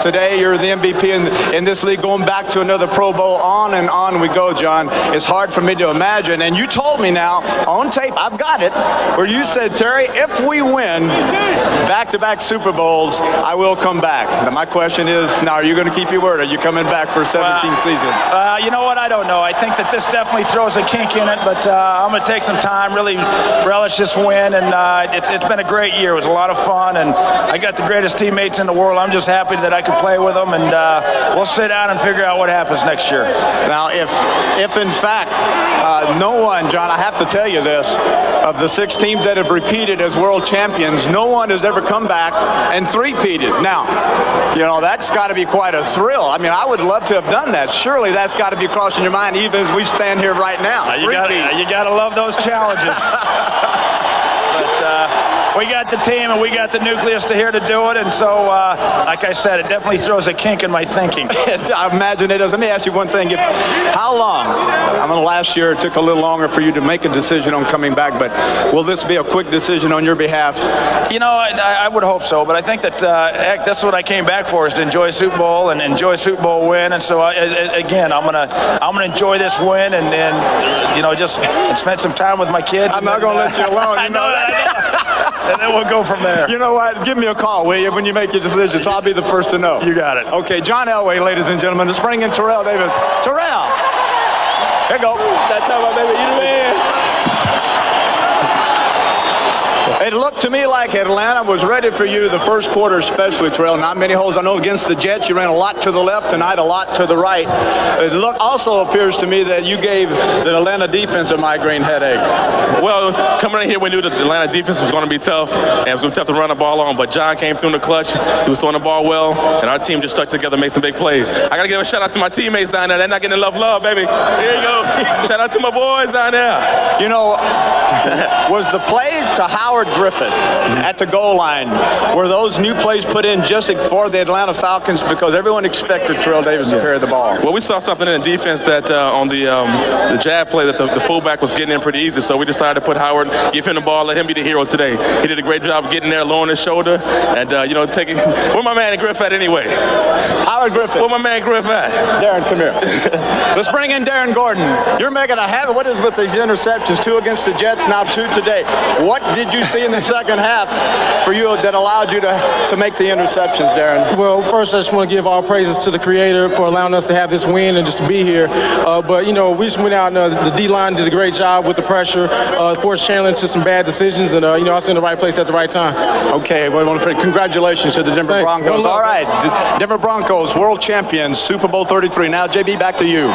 Today, you're the MVP in this league, going back to another Pro Bowl. On and on we go, John. It's hard for me to imagine. And you told me now, on tape, I've got it, where you said, Terry, if we win back-to-back Super Bowls, I will come back. Now, my question is, now, are you going to keep your word? Are you coming back for a 17th season? You know what? I don't know. I think that this definitely throws a kink in it, but I'm going to take some time, really relish this win, and it's been a great year. It was a lot of fun, and I got the greatest teammates in the world. I'm just happy that I could play with them, and we'll sit down and figure out what happens next year. Now, if in fact, no one, John, I have to tell you this, of the 6 teams that have repeated as world champions, no one has ever come back and three-peated. Now, that's got to be quite a thrill. I mean, I would love to have done that. Surely that's got to be crossing your mind even as we stand here right now. You got to love those challenges. But we got the team and we got the nucleus to here to do it, and so like I said, it definitely throws a kink in my thinking. I imagine it does. Let me ask you one thing. How long? Last year it took a little longer for you to make a decision on coming back, but will this be a quick decision on your behalf? I would hope so, but I think that heck, that's what I came back for, is to enjoy Super Bowl and enjoy Super Bowl win, and so again, I'm gonna enjoy this win and just spend some time with my kids. I'm not gonna let you alone. I know that. And then we'll go from there. You know what? Give me a call, will you, when you make your decision, so I'll be the first to know. You got it. Okay, John Elway, ladies and gentlemen. Let's bring in Terrell Davis. Terrell! Here you go. That's how my baby, you the man. It looked to me like Atlanta was ready for you the first quarter, especially, Terrell. Not many holes. I know against the Jets you ran a lot to the left tonight, a lot to the right. It also appears to me that you gave the Atlanta defense a migraine headache. Well, coming in here, we knew that the Atlanta defense was going to be tough, and it was going to be tough to run the ball on, but John came through in the clutch. He was throwing the ball well, and our team just stuck together, made some big plays. I got to give a shout out to my teammates down there. They're not getting enough love, baby. Here you go. Shout out to my boys down there. You know, was the plays to Howard Griffith at the goal line, were those new plays put in just for the Atlanta Falcons because everyone expected Terrell Davis to carry the ball? Well, we saw something in the defense that on the jab play that the fullback was getting in pretty easy, so we decided to put Howard, give him the ball, let him be the hero today. He did a great job of getting there, lowering his shoulder, and taking. Where my man Griff at anyway? Howard Griffith. Where my man Griff at? Darren, come here. Let's bring in Darren Gordon. You're making a habit. What is with these interceptions? 2 against the Jets, now 2 today. What did you see in the second half for you that allowed you to make the interceptions, Darren? Well, first I just want to give all praises to the Creator for allowing us to have this win and just to be here. But we just went out and the D-line did a great job with the pressure, forced Chandler into some bad decisions, and I was in the right place at the right time. Okay, well, congratulations to the Denver Broncos. All right, Denver Broncos, world champions, Super Bowl 33. Now, JB, back to you.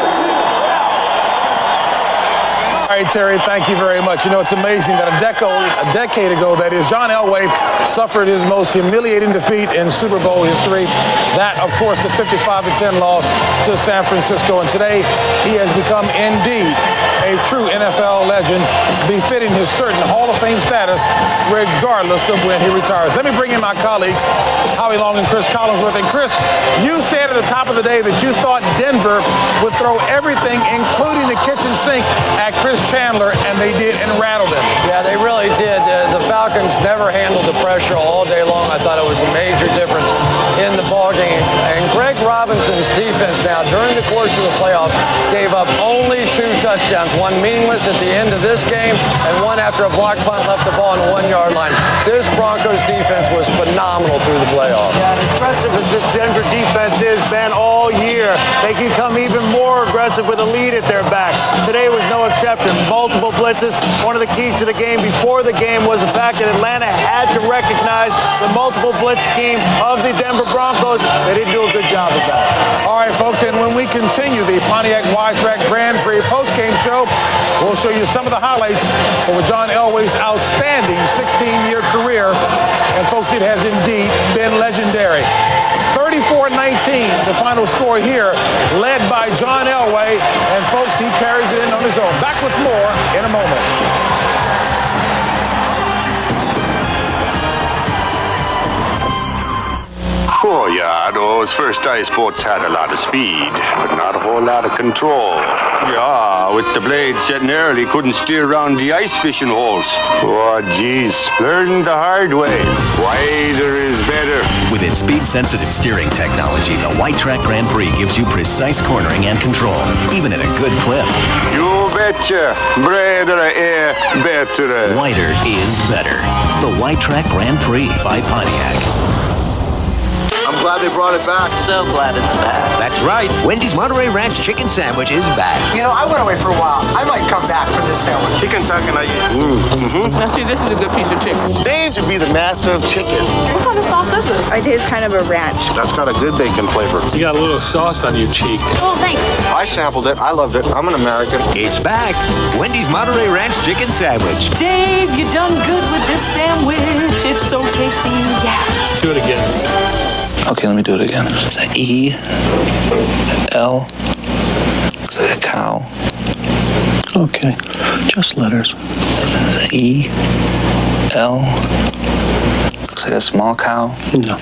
All right, Terry, thank you very much. It's amazing that a decade ago, that is, John Elway suffered his most humiliating defeat in Super Bowl history. That, of course, the 55-10 loss to San Francisco. And today, he has become, indeed, a true NFL legend, befitting his certain Hall of Fame status, regardless of when he retires. Let me bring in my colleagues, Howie Long and Chris Collinsworth. And Chris, you said at the top of the day that you thought Denver would throw everything, including the kitchen sink, at Chris Chandler, and they did, and rattled him. Yeah, they really did. The Falcons never handled the pressure all day long. I thought it was a major difference in the ballgame. And Greg Robinson's defense now, during the course of the playoffs, gave up only 2 touchdowns, one meaningless at the end of this game, and one after a block punt left the ball on the 1-yard line. This Broncos defense was phenomenal through the playoffs. Yeah, as aggressive as this Denver defense has been all year, they can come even more aggressive with a lead at their back. Today was no exception. Multiple blitzes. One of the keys to the game before the game was the fact that Atlanta had to recognize the multiple blitz scheme of the Denver Broncos. They didn't do a good job of that. All right, folks, and when we continue the Pontiac Wide-Track Grand Prix postgame show, we'll show you some of the highlights of John Elway's outstanding 16-year career. And, folks, it has indeed been legendary. 34-19, the final score here, led by John Elway. And, folks, he carries it in on his own. Back with more in a moment. Oh, yeah, those first ice boats had a lot of speed, but not a whole lot of control. Yeah, with the blade setting early, couldn't steer around the ice fishing holes. Oh, geez, learned the hard way. Wider is better. With its speed-sensitive steering technology, the White Track Grand Prix gives you precise cornering and control, even at a good clip. You betcha. Better, better. Wider is better. The White Track Grand Prix by Pontiac. I'm glad they brought it back. So glad it's back. That's right. Wendy's Monterey Ranch Chicken Sandwich is back. I went away for a while. I might come back for this sandwich. Chicken taconite. Now see, this is a good piece of chicken. Dave should be the master of chicken. What kind of sauce is this? It is kind of a ranch. That's got a good bacon flavor. You got a little sauce on your cheek. Oh, thanks. I sampled it. I loved it. I'm an American. It's back. Wendy's Monterey Ranch Chicken Sandwich. Dave, you done good with this sandwich. It's so tasty. Yeah. Do it again. Okay, let me do it again. It's an E, L, looks like a cow. Okay, just letters. E, L, looks like a small cow. No,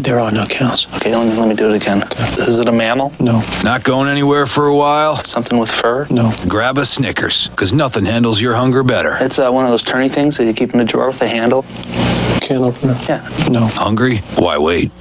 there are no cows. Okay, let me do it again. Is it a mammal? No. Not going anywhere for a while? Something with fur? No. Grab a Snickers, because nothing handles your hunger better. It's one of those turny things that you keep in the drawer with a handle. Can't open it? Yeah. No. Hungry? Why wait?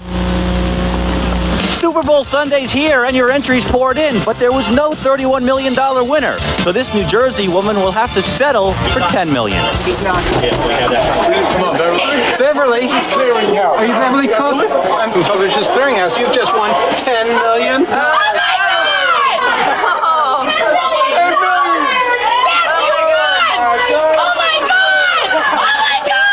Super Bowl Sunday's here and your entries poured in, but there was no $31 million winner. So this New Jersey woman will have to settle for $10 million. Come on, Beverly. Beverly? Are you Beverly Cook? I'm from Publishers Clearinghouse. You've just won $10 million. Oh, my God! Oh. $10 million! Oh, my God! Oh, my God! Oh, my God!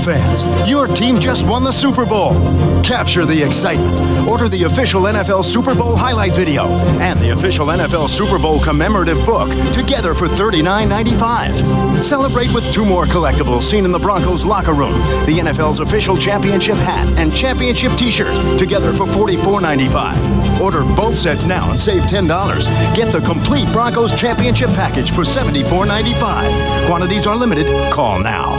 fans, your team just won the Super Bowl. Capture the excitement. Order the official NFL Super Bowl highlight video and the official NFL Super Bowl commemorative book together for $39.95. Celebrate with 2 more collectibles seen in the Broncos locker room, the NFL's official championship hat and championship t-shirt together for $44.95. Order both sets now and save $10. Get the complete Broncos championship package for $74.95. Quantities are limited. Call now.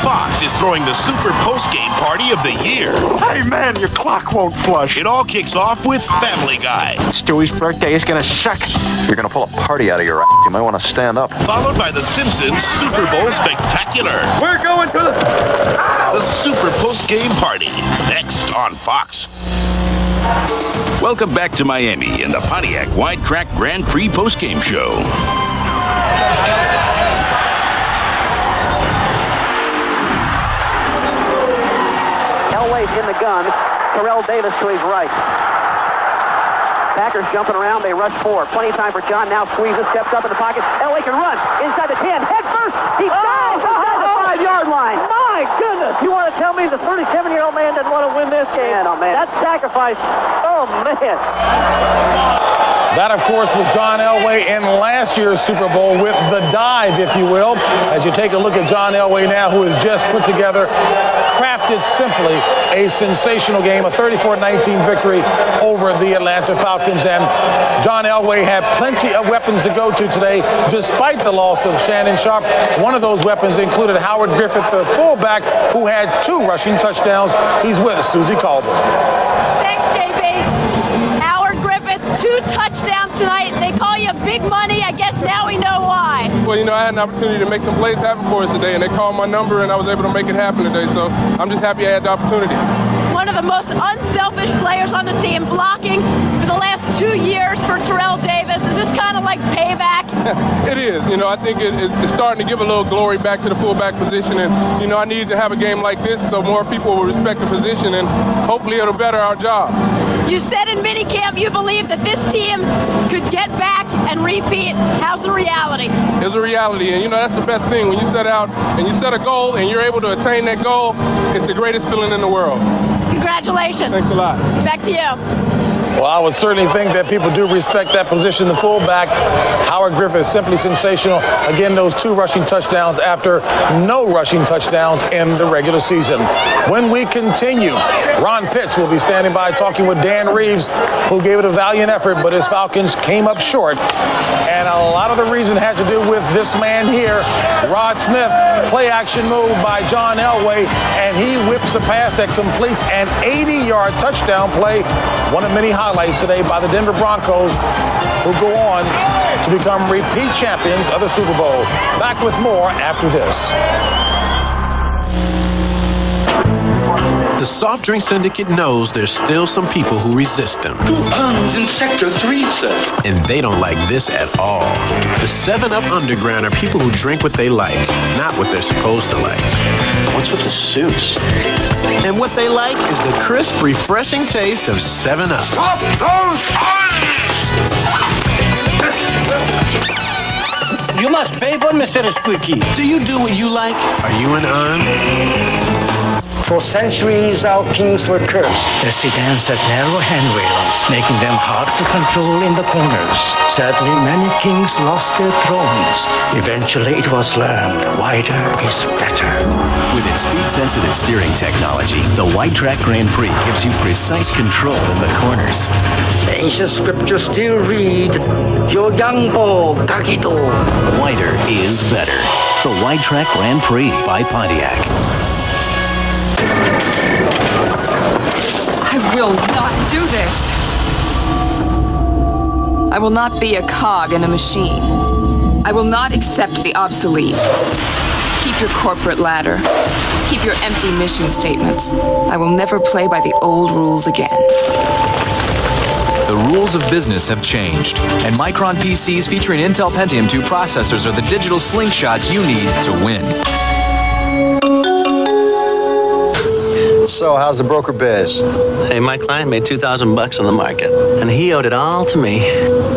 Fox is throwing the Super Post-Game Party of the year. Hey, man, your clock won't flush. It all kicks off with Family Guy. Stewie's birthday is going to suck. If you're going to pull a party out of your ass, you might want to stand up. Followed by The Simpsons Super Bowl Spectacular. We're going to the Super Post-Game Party. Next on Fox. Welcome back to Miami and the Pontiac Wide Track Grand Prix postgame show. Elway's in the gun. Terrell Davis to his right. Packers jumping around. They rush 4. Plenty of time for John. Now squeezes, steps up in the pocket. Elway can run inside the 10. Head first. He dives inside the 5-yard line. My goodness. You want to tell me the 37-year-old man doesn't want to win this game? Man, oh, man. That's sacrifice. Oh, man. That, of course, was John Elway in last year's Super Bowl with the dive, if you will. As you take a look at John Elway now, who has just put together, crafted simply, a sensational game, a 34-19 victory over the Atlanta Falcons. And John Elway had plenty of weapons to go to today, despite the loss of Shannon Sharpe. One of those weapons included Howard Griffith, the fullback, who had 2 rushing touchdowns. He's with Susie Colbert. Thanks, JB. 2 touchdowns tonight. They call you big money. I guess now we know why. Well, you know, I had an opportunity to make some plays happen for us today, and they called my number, and I was able to make it happen today. So I'm just happy I had the opportunity. One of the most unselfish players on the team, blocking for the last 2 years for Terrell Davis. Is this kind of like payback? It is. You know, I think it's starting to give a little glory back to the fullback position, and, you know, I needed to have a game like this so more people will respect the position, and hopefully it'll better our job. You said in minicamp you believe that this team could get back and repeat. How's the reality? It's a reality, and you know that's the best thing. When you set out and you set a goal and you're able to attain that goal, it's the greatest feeling in the world. Congratulations. Thanks a lot. Back to you. Well, I would certainly think that people do respect that position, the fullback. Howard Griffith, simply sensational. Again, those 2 rushing touchdowns after no rushing touchdowns in the regular season. When we continue, Ron Pitts will be standing by talking with Dan Reeves, who gave it a valiant effort, but his Falcons came up short. And a lot of the reason had to do with this man here, Rod Smith. Play action move by John Elway, and he whips a pass that completes an 80-yard touchdown play. One of many highlights today by the Denver Broncos, who go on to become repeat champions of the Super Bowl. Back with more after this. The soft drink syndicate knows there's still some people who resist them. 2 pounds in Sector 3, sir. And they don't like this at all. The 7-Up Underground are people who drink what they like, not what they're supposed to like. What's with the suits? And what they like is the crisp, refreshing taste of 7-Up. Stop those eyes! You must pay for Mr. Squeaky. Do you do what you like? Are you an on? For centuries, our kings were cursed. The sedans had narrow handrails, making them hard to control in the corners. Sadly, many kings lost their thrones. Eventually, it was learned, wider is better. With its speed-sensitive steering technology, the Wide Track Grand Prix gives you precise control in the corners. Ancient scriptures still read, your young boy, Gagito. Wider is better. The Wide Track Grand Prix by Pontiac. I will not do this. I will not be a cog in a machine. I will not accept the obsolete. Keep your corporate ladder. Keep your empty mission statements. I will never play by the old rules again. The rules of business have changed, and Micron PCs featuring Intel Pentium 2 processors are the digital slingshots you need to win. So, how's the broker biz? Hey, my client made $2,000 on the market, and he owed it all to me.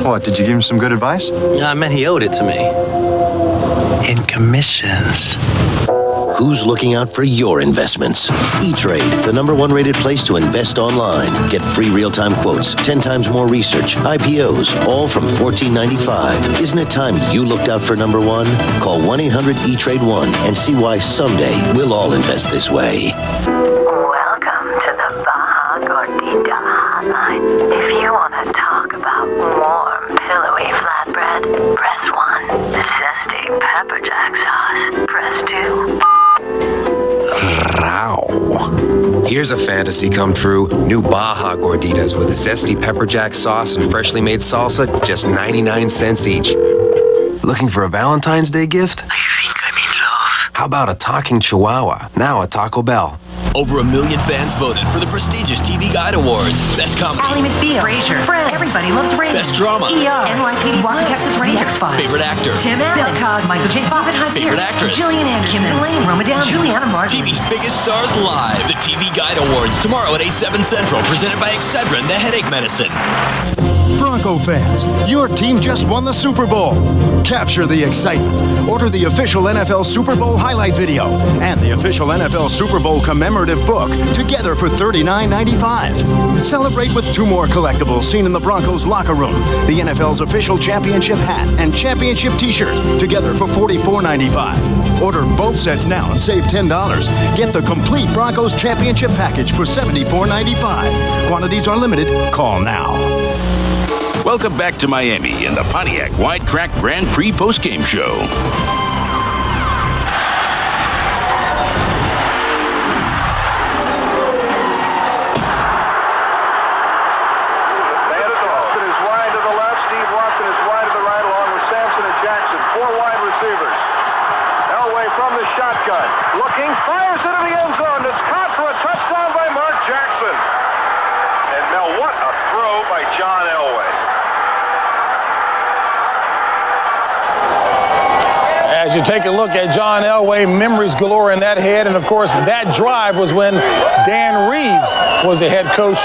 What, did you give him some good advice? Yeah, I meant he owed it to me. In commissions. who's looking out for your investments. E-Trade, the #1 rated place to invest online. Get free real-time quotes, 10 times more research, IPOs, all from $14.95. Isn't it time you looked out for #1? Call 1-800-E-TRADE-1 and see why someday we'll all invest this way. Welcome to the Baja Gordita Hotline. If you want to talk about warm, pillowy flatbread, press 1. Zesty pepper jack sauce, press 2. Row. Here's a fantasy come true. New Baja Gorditas with zesty pepper jack sauce and freshly made salsa, just 99 cents each. Looking for a Valentine's Day gift? I think I'm in love. How about a talking chihuahua, now at Taco Bell? Over 1 million fans voted for the prestigious TV Guide Awards. Best comedy. Ally McBeal. Frasier. Friends. Everybody Loves Raymond. Best drama. ER. NYPD. Walker Texas Ranger. X-Files. Favorite actor. Tim Allen. Bill Cosby. Michael J. Fox. Favorite actress. Gillian Anderson. Kim Delaney. Roma Downey. Juliana Martin. TV's biggest stars live. The TV Guide Awards tomorrow at 8/7 Central. Presented by XXXIII and the Headache Medicine. Bronco fans, your team just won the Super Bowl. Capture the excitement. Order the official NFL Super Bowl highlight video and the official NFL Super Bowl commemorative book together for $39.95. Celebrate with 2 more collectibles seen in the Broncos locker room. The NFL's official championship hat and championship t-shirt together for $44.95. Order both sets now and save $10. Get the complete Broncos championship package for $74.95. Quantities are limited. Call now. Welcome back to Miami and the Pontiac Wide Track Grand Prix postgame show. Looking, fires into the end zone. It's caught for a touchdown by Mark Jackson. And now what a throw by John Elway. As you take a look at John Elway, memories galore in that head. And, of course, that drive was when Dan Reeves was the head coach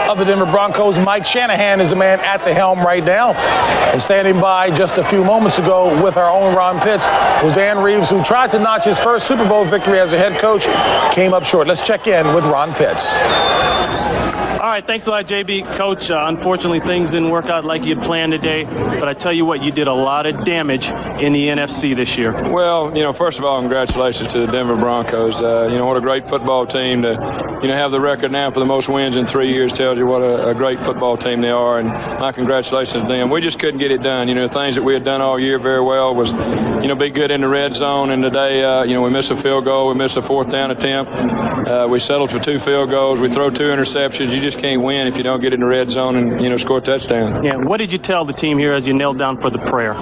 of the Denver Broncos. Mike Shanahan is the man at the helm right now. And standing by just a few moments ago with our own Ron Pitts was Dan Reeves, who tried to notch his first Super Bowl victory as a head coach, came up short. Let's check in with Ron Pitts. All right, thanks a lot, JB. Coach, unfortunately, things didn't work out like you had planned today, but I tell you what, you did a lot of damage in the NFC this year. Well, first of all, congratulations to the Denver Broncos. What a great football team to, have the record now for the most wins in 3 years tells you what a great football team they are, and my congratulations to them. We just couldn't get it done. Things that we had done all year very well was, be good in the red zone, and today, we missed a field goal, we missed a 4th down attempt. We settled for 2 field goals, we throw 2 interceptions. You just can't win if you don't get in the red zone and score a touchdown. Yeah, what did you tell the team here as you knelt down for the prayer?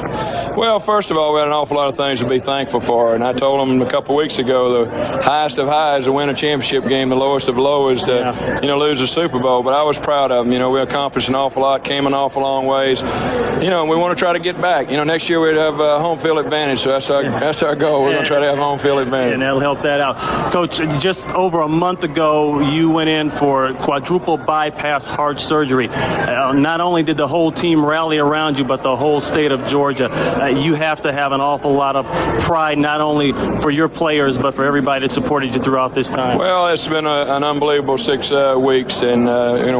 Well, first of all, we had an awful lot of things to be thankful for, and I told them a couple weeks ago the highest of highs to win a championship game, the lowest of low is to lose a Super Bowl. But I was proud of them. We accomplished an awful lot, came an awful long ways. And we want to try to get back. Next year we'd have home field advantage, so that's our goal. We're going to try to have home field advantage. And that'll help that out. Coach, just over a month ago, you went in for quadruple bypass heart surgery. Not only did the whole team rally around you, but the whole state of Georgia. You have to have an awful lot of pride, not only for your players, but for everybody that supported you throughout this time. Well, it's been an unbelievable 6 weeks, and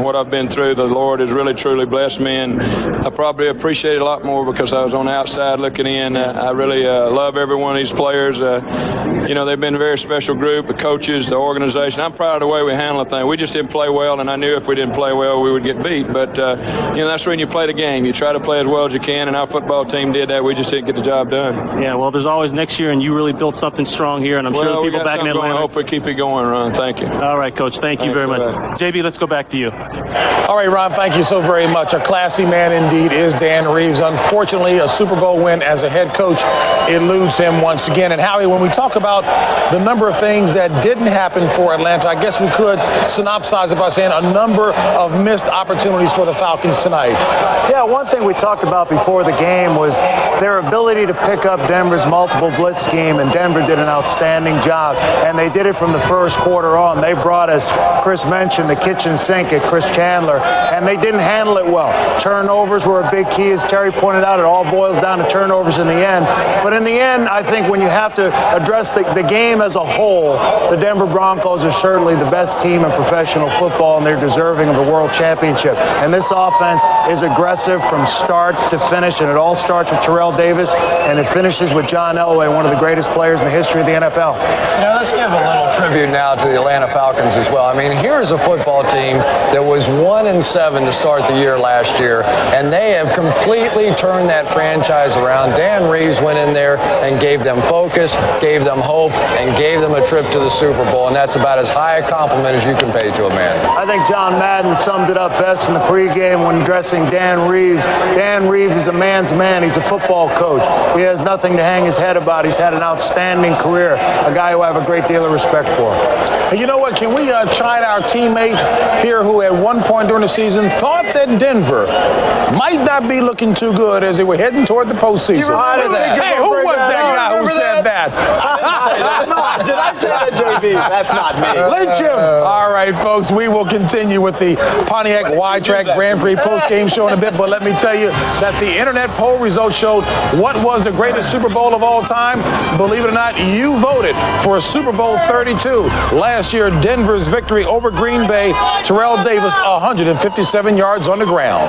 what I've been through, the Lord has really, truly blessed me, and I probably appreciate it a lot more because I was on the outside looking in. I really love every one of these players. They've been a very special group, the coaches, the organization. I'm proud of the way we handle the thing. We just didn't play well, and I knew if we didn't play well, we would get beat. But, that's when you play the game. You try to play as well as you can, and our football team did that. We just didn't get the job done. Yeah, well, there's always next year, and you really built something strong here, and I'm sure the people back in Atlanta. I hope we keep it going, Ron. Thank you. All right, Coach. Thank you very much. JB, let's go back to you. All right, Ron, thank you so very much. A classy man indeed is Dan Reeves. Unfortunately, a Super Bowl win as a head coach eludes him once again. And Howie, when we talk about the number of things that didn't happen for Atlanta, I guess we could synopsize it by saying a number of missed opportunities for the Falcons tonight. Yeah, one thing we talked about before the game was their ability to pick up Denver's multiple blitz scheme, and Denver did an outstanding job, and they did it from the first quarter on. They brought us, Chris mentioned, the kitchen sink at Chris Chandler, and they didn't handle it well. Turnovers were a big key, as Terry pointed out. It all boils down to turnovers in the end. But in the end, I think when you have to address the game as a whole, the Denver Broncos are certainly the best team in professional football, and they're deserving of a world championship. And this offense is aggressive from start to finish, and it all starts with Terrell Davis, and it finishes with John Elway, one of the greatest players in the history of the NFL. You know, let's give a little tribute now to the Atlanta Falcons as well. I mean, here's a football team that was 1-7 to start the year last year, and they have completely turned that franchise around. Dan Reeves went in there and gave them focus, gave them hope, and gave them a trip to the Super Bowl, and that's about as high a compliment as you can pay to a man. I think John Madden summed it up best in the pregame when addressing Dan Reeves. Dan Reeves is a man's man. He's a football coach. He has nothing to hang his head about. He's had an outstanding career, a guy who I have a great deal of respect for. Hey, you know what? Can we chide our teammate here who at one point during the season thought that Denver might not be looking too good as they were heading toward the postseason? Hey, who was that guy who said that? Did I say that, JB? That's not me. Lynch him. All right, folks, we will continue with the Pontiac Y-Track Grand Prix post-game show in a bit, but let me tell you that the internet poll results showed what was the greatest Super Bowl of all time. Believe it or not, you voted for Super Bowl 32. Last year, Denver's victory over Green Bay, Terrell Davis, 157 yards on the ground.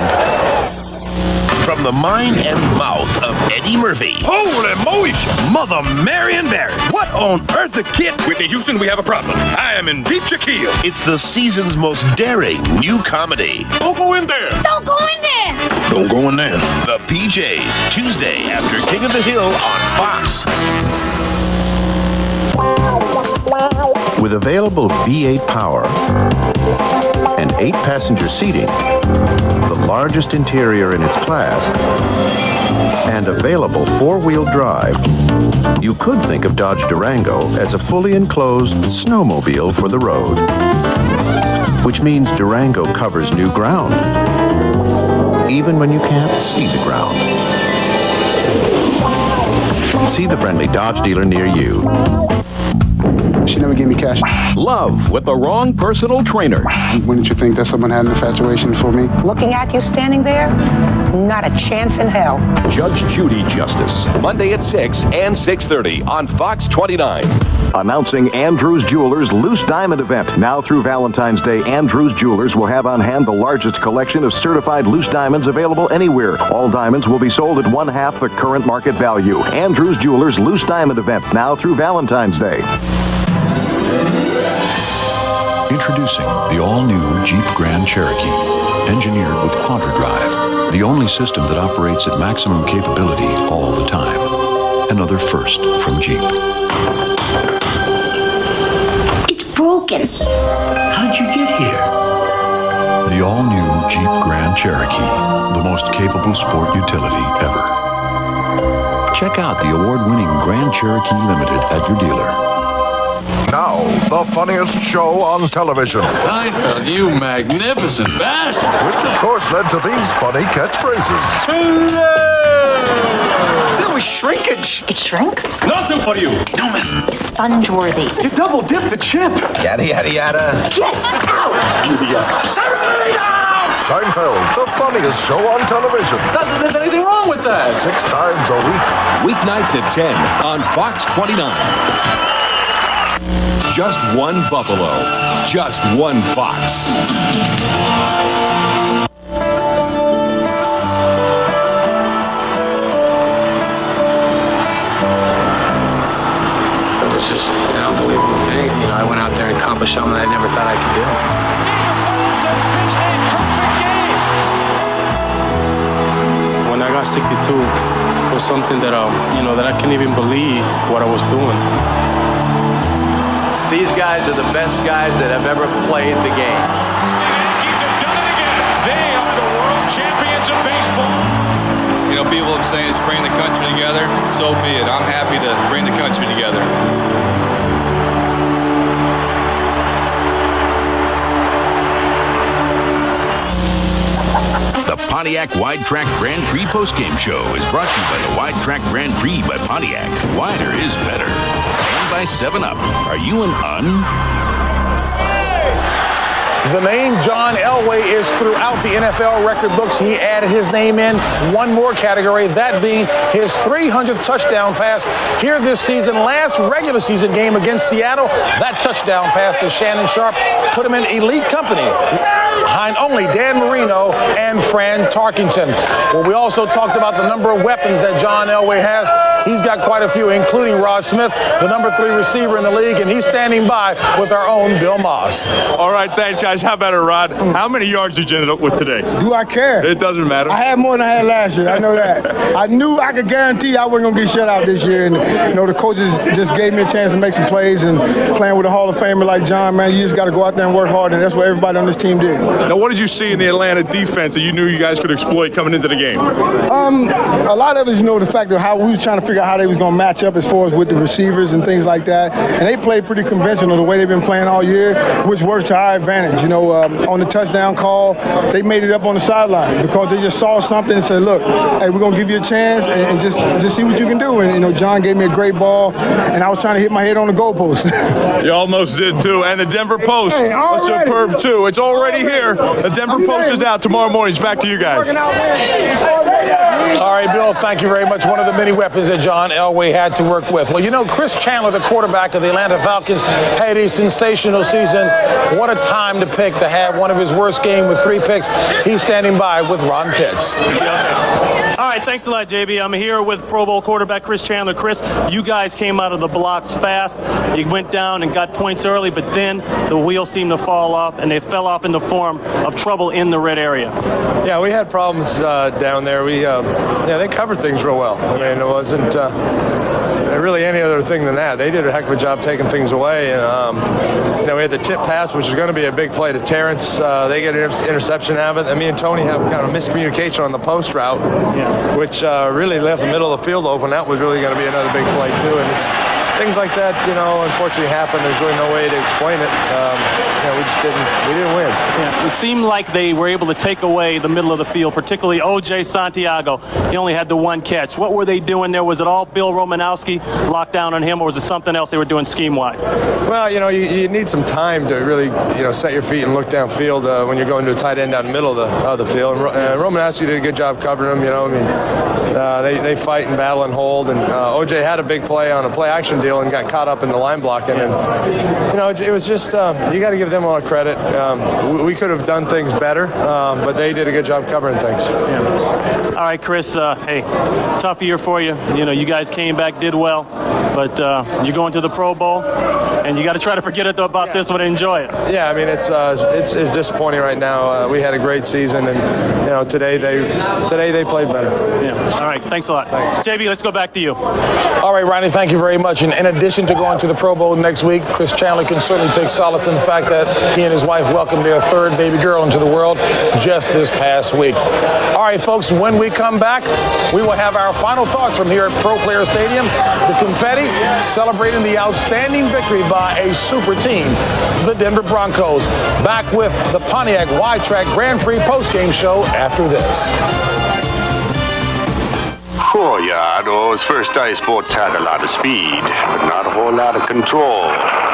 From the mind and mouth of Eddie Murphy. Holy moly! Mother Marion Barry. What on earth the kid? Whitney Houston, we have a problem. I am in deep Shaquille. It's the season's most daring new comedy. Don't go in there. Don't go in there. Don't go in there. The PJs, Tuesday after King of the Hill on Fox. With available V8 power and 8-passenger seating, the largest interior in its class, and available 4-wheel drive, you could think of Dodge Durango as a fully enclosed snowmobile for the road. Which means Durango covers new ground, even when you can't see the ground. See the friendly Dodge dealer near you. She never gave me cash. Love with the wrong personal trainer. Wouldn't you think that someone had an infatuation for me? Looking at you standing there, not a chance in hell. Judge Judy Justice, Monday at 6 and 6:30 on Fox 29. Announcing Andrews Jewelers' Loose Diamond event. Now through Valentine's Day, Andrews Jewelers will have on hand the largest collection of certified loose diamonds available anywhere. All diamonds will be sold at 1/2 the current market value. Andrews Jewelers' Loose Diamond event. Now through Valentine's Day. Introducing the all-new Jeep Grand Cherokee, engineered with QuantaDrive, the only system that operates at maximum capability all the time. Another first from Jeep. It's broken. How'd you get here? The all-new Jeep Grand Cherokee, the most capable sport utility ever. Check out the award-winning Grand Cherokee Limited at your dealer. Now, the funniest show on television. Seinfeld, you magnificent bastard. Which, of course, led to these funny catchphrases. That was shrinkage. It shrinks? Nothing for you. Newman. Sponge-worthy. You double-dipped the chip. Yada, yada, yada. Get out! Seinfeld, the funniest show on television. Not that there's anything wrong with that. 6 times a week. Weeknights at 10 on Fox 29. Just one Buffalo. Just one Fox. It was just an unbelievable day. You know, I went out there and accomplished something I never thought I could do. When I got 62, it was something that, that I can't even believe what I was doing. These guys are the best guys that have ever played the game. Yankees have done it again. They are the world champions of baseball. You know, people have saying it's bringing the country together. So be it. I'm happy to bring the country together. The Pontiac Wide Track Grand Prix postgame show is brought to you by the Wide Track Grand Prix by Pontiac. Wider is better. And by 7-Up. Are you an The name John Elway is throughout the NFL record books. He added his name in one more category, that being his 300th touchdown pass here this season. Last regular season game against Seattle, that touchdown pass to Shannon Sharp put him in elite company behind only Dan Marino and Fran Tarkenton. Well, we also talked about the number of weapons that John Elway has. He's got quite a few, including Rod Smith, the number 3 receiver in the league, and he's standing by with our own Bill Moss. All right, thanks, guys. How about it, Rod? How many yards did you end up with today? Do I care? It doesn't matter. I had more than I had last year. I know that. I knew I could guarantee I wasn't going to get shut out this year. And, the coaches just gave me a chance to make some plays, and playing with a Hall of Famer like John, man, you just got to go out there and work hard, and that's what everybody on this team did. Now, what did you see in the Atlanta defense that you knew you guys could exploit coming into the game? A lot of us, the fact of how we was trying to figure out how they was going to match up as far as with the receivers and things like that. And they played pretty conventional the way they've been playing all year, which worked to our advantage. On the touchdown call, they made it up on the sideline because they just saw something and said, look, hey, we're going to give you a chance and just see what you can do. And, John gave me a great ball, and I was trying to hit my head on the goalpost. You almost did, too. And the Denver Post, a superb, too. It's already here. The Denver Post is out tomorrow morning. It's back to you guys. All right, Bill, thank you very much. One of the many weapons that John Elway had to work with. Well, Chris Chandler, the quarterback of the Atlanta Falcons, had a sensational season. What a time to pick to have one of his worst games with 3 picks. He's standing by with Ron Pitts. All right, thanks a lot, JB. I'm here with Pro Bowl quarterback Chris Chandler. Chris, you guys came out of the blocks fast. You went down and got points early, but then the wheels seemed to fall off, and they fell off in the form of trouble in the red area. Yeah, we had problems down there. They covered things real well. I mean, it wasn't really any other thing than that. They did a heck of a job taking things away. And, we had the tip pass, which is going to be a big play to Terrence. They get an interception out of it. And me and Tony have kind of miscommunication on the post route, which really left the middle of the field open. That was really going to be another big play, too. And it's things like that, unfortunately happen. There's really no way to explain it. We didn't win. Yeah, it seemed like they were able to take away the middle of the field, particularly O.J. Santiago. He only had the 1 catch. What were they doing there? Was it all Bill Romanowski locked down on him, or was it something else they were doing scheme-wise? Well, you need some time to really, set your feet and look downfield when you're going to a tight end down the middle of the field. And Romanowski did a good job covering him. They fight and battle and hold. And O.J. had a big play on a play-action deal and got caught up in the line blocking. And, it was just, you got to give them a lot of credit. We could have done things better, but they did a good job covering things. Yeah. All right, Chris, hey, tough year for you. You guys came back, did well, but you're going to the Pro Bowl, and you got to try to forget about this one and enjoy it. Yeah, I mean, it's disappointing right now. We had a great season, and, today they played better. Yeah. All right, thanks a lot. Thanks. JB, let's go back to you. All right, Ronnie, thank you very much. And in addition to going to the Pro Bowl next week, Chris Chandler can certainly take solace in the fact that he and his wife welcomed their 3rd baby girl into the world just this past week. All right, folks, when we come back, we will have our final thoughts from here at Pro Player Stadium. The confetti celebrating the outstanding victory by a super team, the Denver Broncos. Back with the Pontiac Wide Track Grand Prix postgame show after this. Oh, yeah, those first ice boats had a lot of speed, but not a whole lot of control.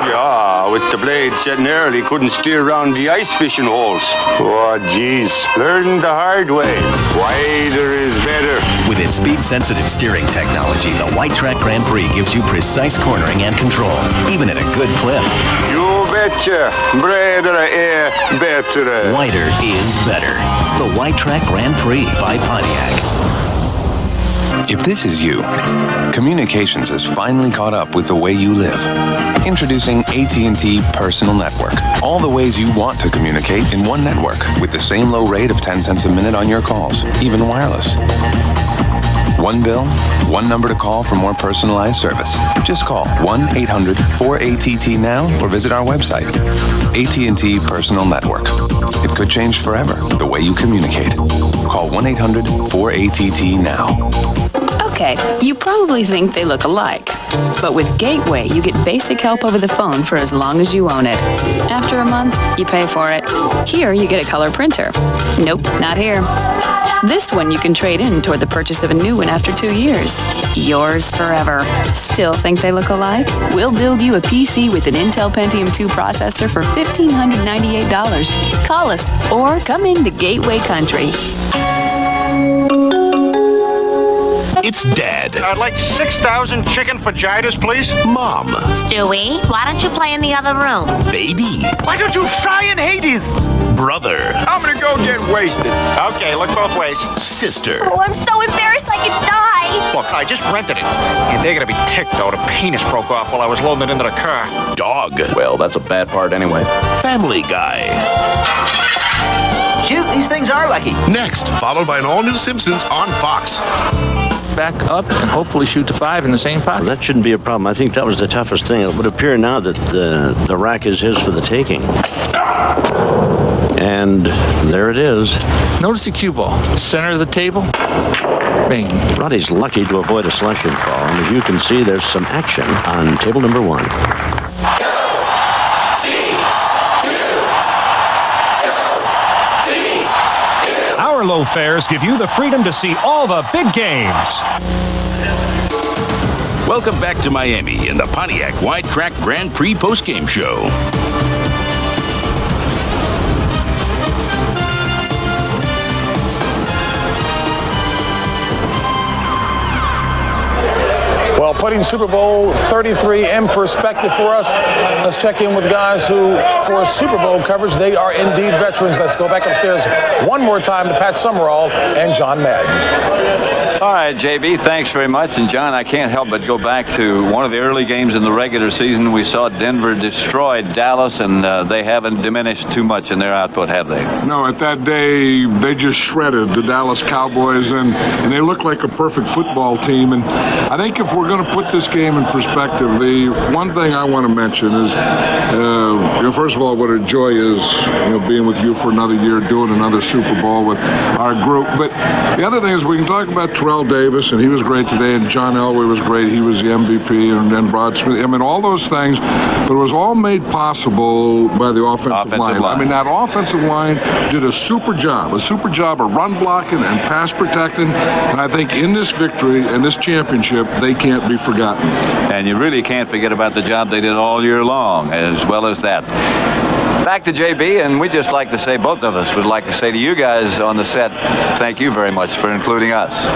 Yeah, with the blades setting early, couldn't steer around the ice fishing holes. Oh, geez, learn the hard way. Wider is better. With its speed-sensitive steering technology, the White Track Grand Prix gives you precise cornering and control, even at a good clip. You betcha. Better air, better. Wider is better. The White Track Grand Prix by Pontiac. If this is you, communications has finally caught up with the way you live. Introducing AT&T Personal Network. All the ways you want to communicate in one network with the same low rate of 10 cents a minute on your calls, even wireless. One bill, one number to call for more personalized service. Just call 1-800-4ATT now or visit our website. AT&T Personal Network. It could change forever the way you communicate. Call 1-800-4ATT now. Okay, you probably think they look alike. But with Gateway, you get basic help over the phone for as long as you own it. After a month, you pay for it. Here, you get a color printer. Nope, not here. This one you can trade in toward the purchase of a new one after 2 years. Yours forever. Still think they look alike? We'll build you a PC with an Intel Pentium 2 processor for $1,598. Call us or come into Gateway Country. It's Dad. I'd like 6,000 chicken fajitas, please. Mom. Stewie, why don't you play in the other room? Baby. Why don't you fry in Hades? Brother. I'm gonna go get wasted. Okay, look both ways. Sister. Oh, I'm so embarrassed I could die. Look, I just rented it. And they're gonna be ticked, though. The penis broke off while I was loading it into the car. Dog. Well, that's a bad part anyway. Family Guy. Shoot, these things are lucky. Next, followed by an all-new Simpsons on Fox. Back up and hopefully shoot to 5 in the same pocket. That shouldn't be a problem. I think that was the toughest thing. It would appear now that the rack is his for the taking. And there it is. Notice the cue ball. Center of the table. Bing. Roddy's lucky to avoid a selection call. And as you can see, there's some action on table number 1. Our low fares give you the freedom to see all the big games. Welcome back to Miami in the Pontiac Wide Track Grand Prix postgame show. Well, putting Super Bowl 33 in perspective for us, let's check in with guys who, for Super Bowl coverage, they are indeed veterans. Let's go back upstairs one more time to Pat Summerall and John Madden. All right, JB, thanks very much. And, John, I can't help but go back to one of the early games in the regular season. We saw Denver destroy Dallas, and they haven't diminished too much in their output, have they? No, at that day, they just shredded the Dallas Cowboys, and they looked like a perfect football team. And I think if we're going to put this game in perspective, the one thing I want to mention is, first of all, what a joy is, being with you for another year, doing another Super Bowl with our group. But the other thing is we can talk about Terrell Davis, and he was great today, and John Elway was great. He was the MVP, and then Rod Smith. I mean, all those things, but it was all made possible by the offensive line. I mean, that offensive line did a super job of run blocking and pass protecting, and I think in this victory and this championship, they can't be forgotten. And you really can't forget about the job they did all year long, as well as that. Back to JB, and we just like to say, both of us would like to say to you guys on the set, thank you very much for including us.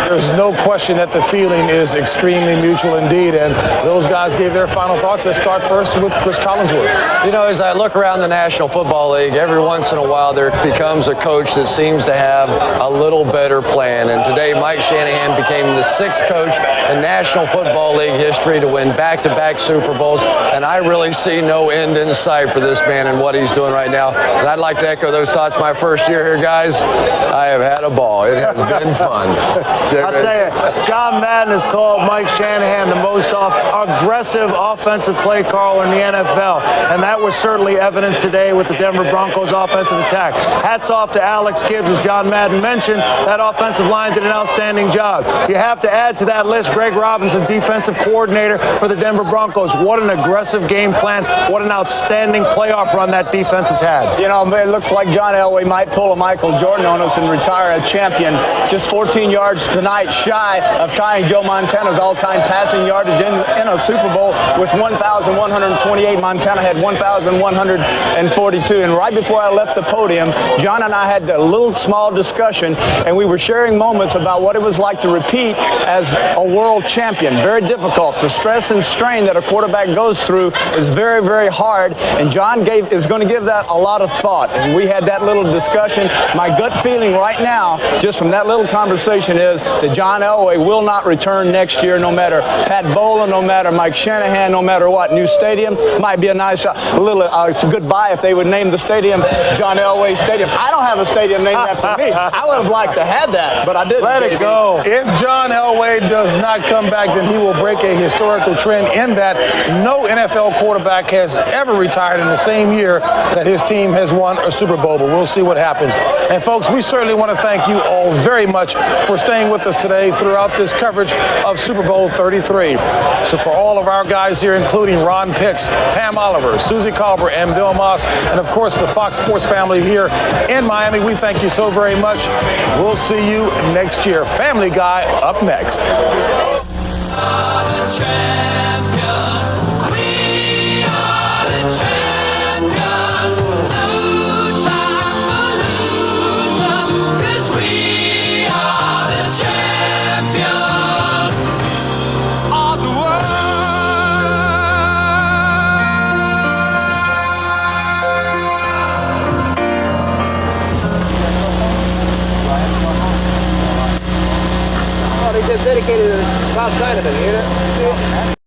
There's no question that the feeling is extremely mutual indeed, and those guys gave their final thoughts. Let's start first with Chris Collinsworth. As I look around the National Football League, every once in a while there becomes a coach that seems to have a little better plan. And today, Mike Shanahan became the 6th coach in National Football League history to win back-to-back Super Bowls. And I really see no end in sight for this man and what he's doing right now. And I'd like to echo those thoughts. My first year here, guys, I have had a ball. It has been fun. I'll tell you, John Madden has called Mike Shanahan the most aggressive offensive play caller in the NFL, and that was certainly evident today with the Denver Broncos offensive attack. Hats off to Alex Gibbs, as John Madden mentioned. That offensive line did an outstanding job. You have to add to that list Greg Robinson, defensive coordinator for the Denver Broncos. What an aggressive game plan. What an outstanding playoff run that defense has had. It looks like John Elway might pull a Michael Jordan on us and retire a champion. Just 14 yards tonight shy of tying Joe Montana's all-time passing yardage in a Super Bowl with 1,128. Montana had 1,142. And right before I left the podium, John and I had a little small discussion, and we were sharing moments about what it was like to repeat as a world champion. Very difficult. The stress and strain that a quarterback goes through is very, very hard, and John is going to give that a lot of thought. And we had that little discussion. My gut feeling right now, just from that little conversation, is that John Elway will not return next year, no matter Pat Bowlen, no matter Mike Shanahan, no matter what. New stadium might be a nice little goodbye if they would name the stadium John Elway Stadium. I don't have a stadium named after me. I would have liked to have that, but I didn't. Let it go. If John Elway does not come back, then he will break a historical trend in that no NFL quarterback has ever retired in the same year that his team has won a Super Bowl. But we'll see what happens. And folks, we certainly want to thank you all very much for staying with us us today throughout this coverage of Super Bowl 33. So for all of our guys here, including Ron Pitts, Pam Oliver, Susie Colbert, and Bill Moss, and of course the Fox Sports family here in Miami, we thank you so very much. We'll see you next year. Family Guy up next. They just dedicated the south side of it, you hear that?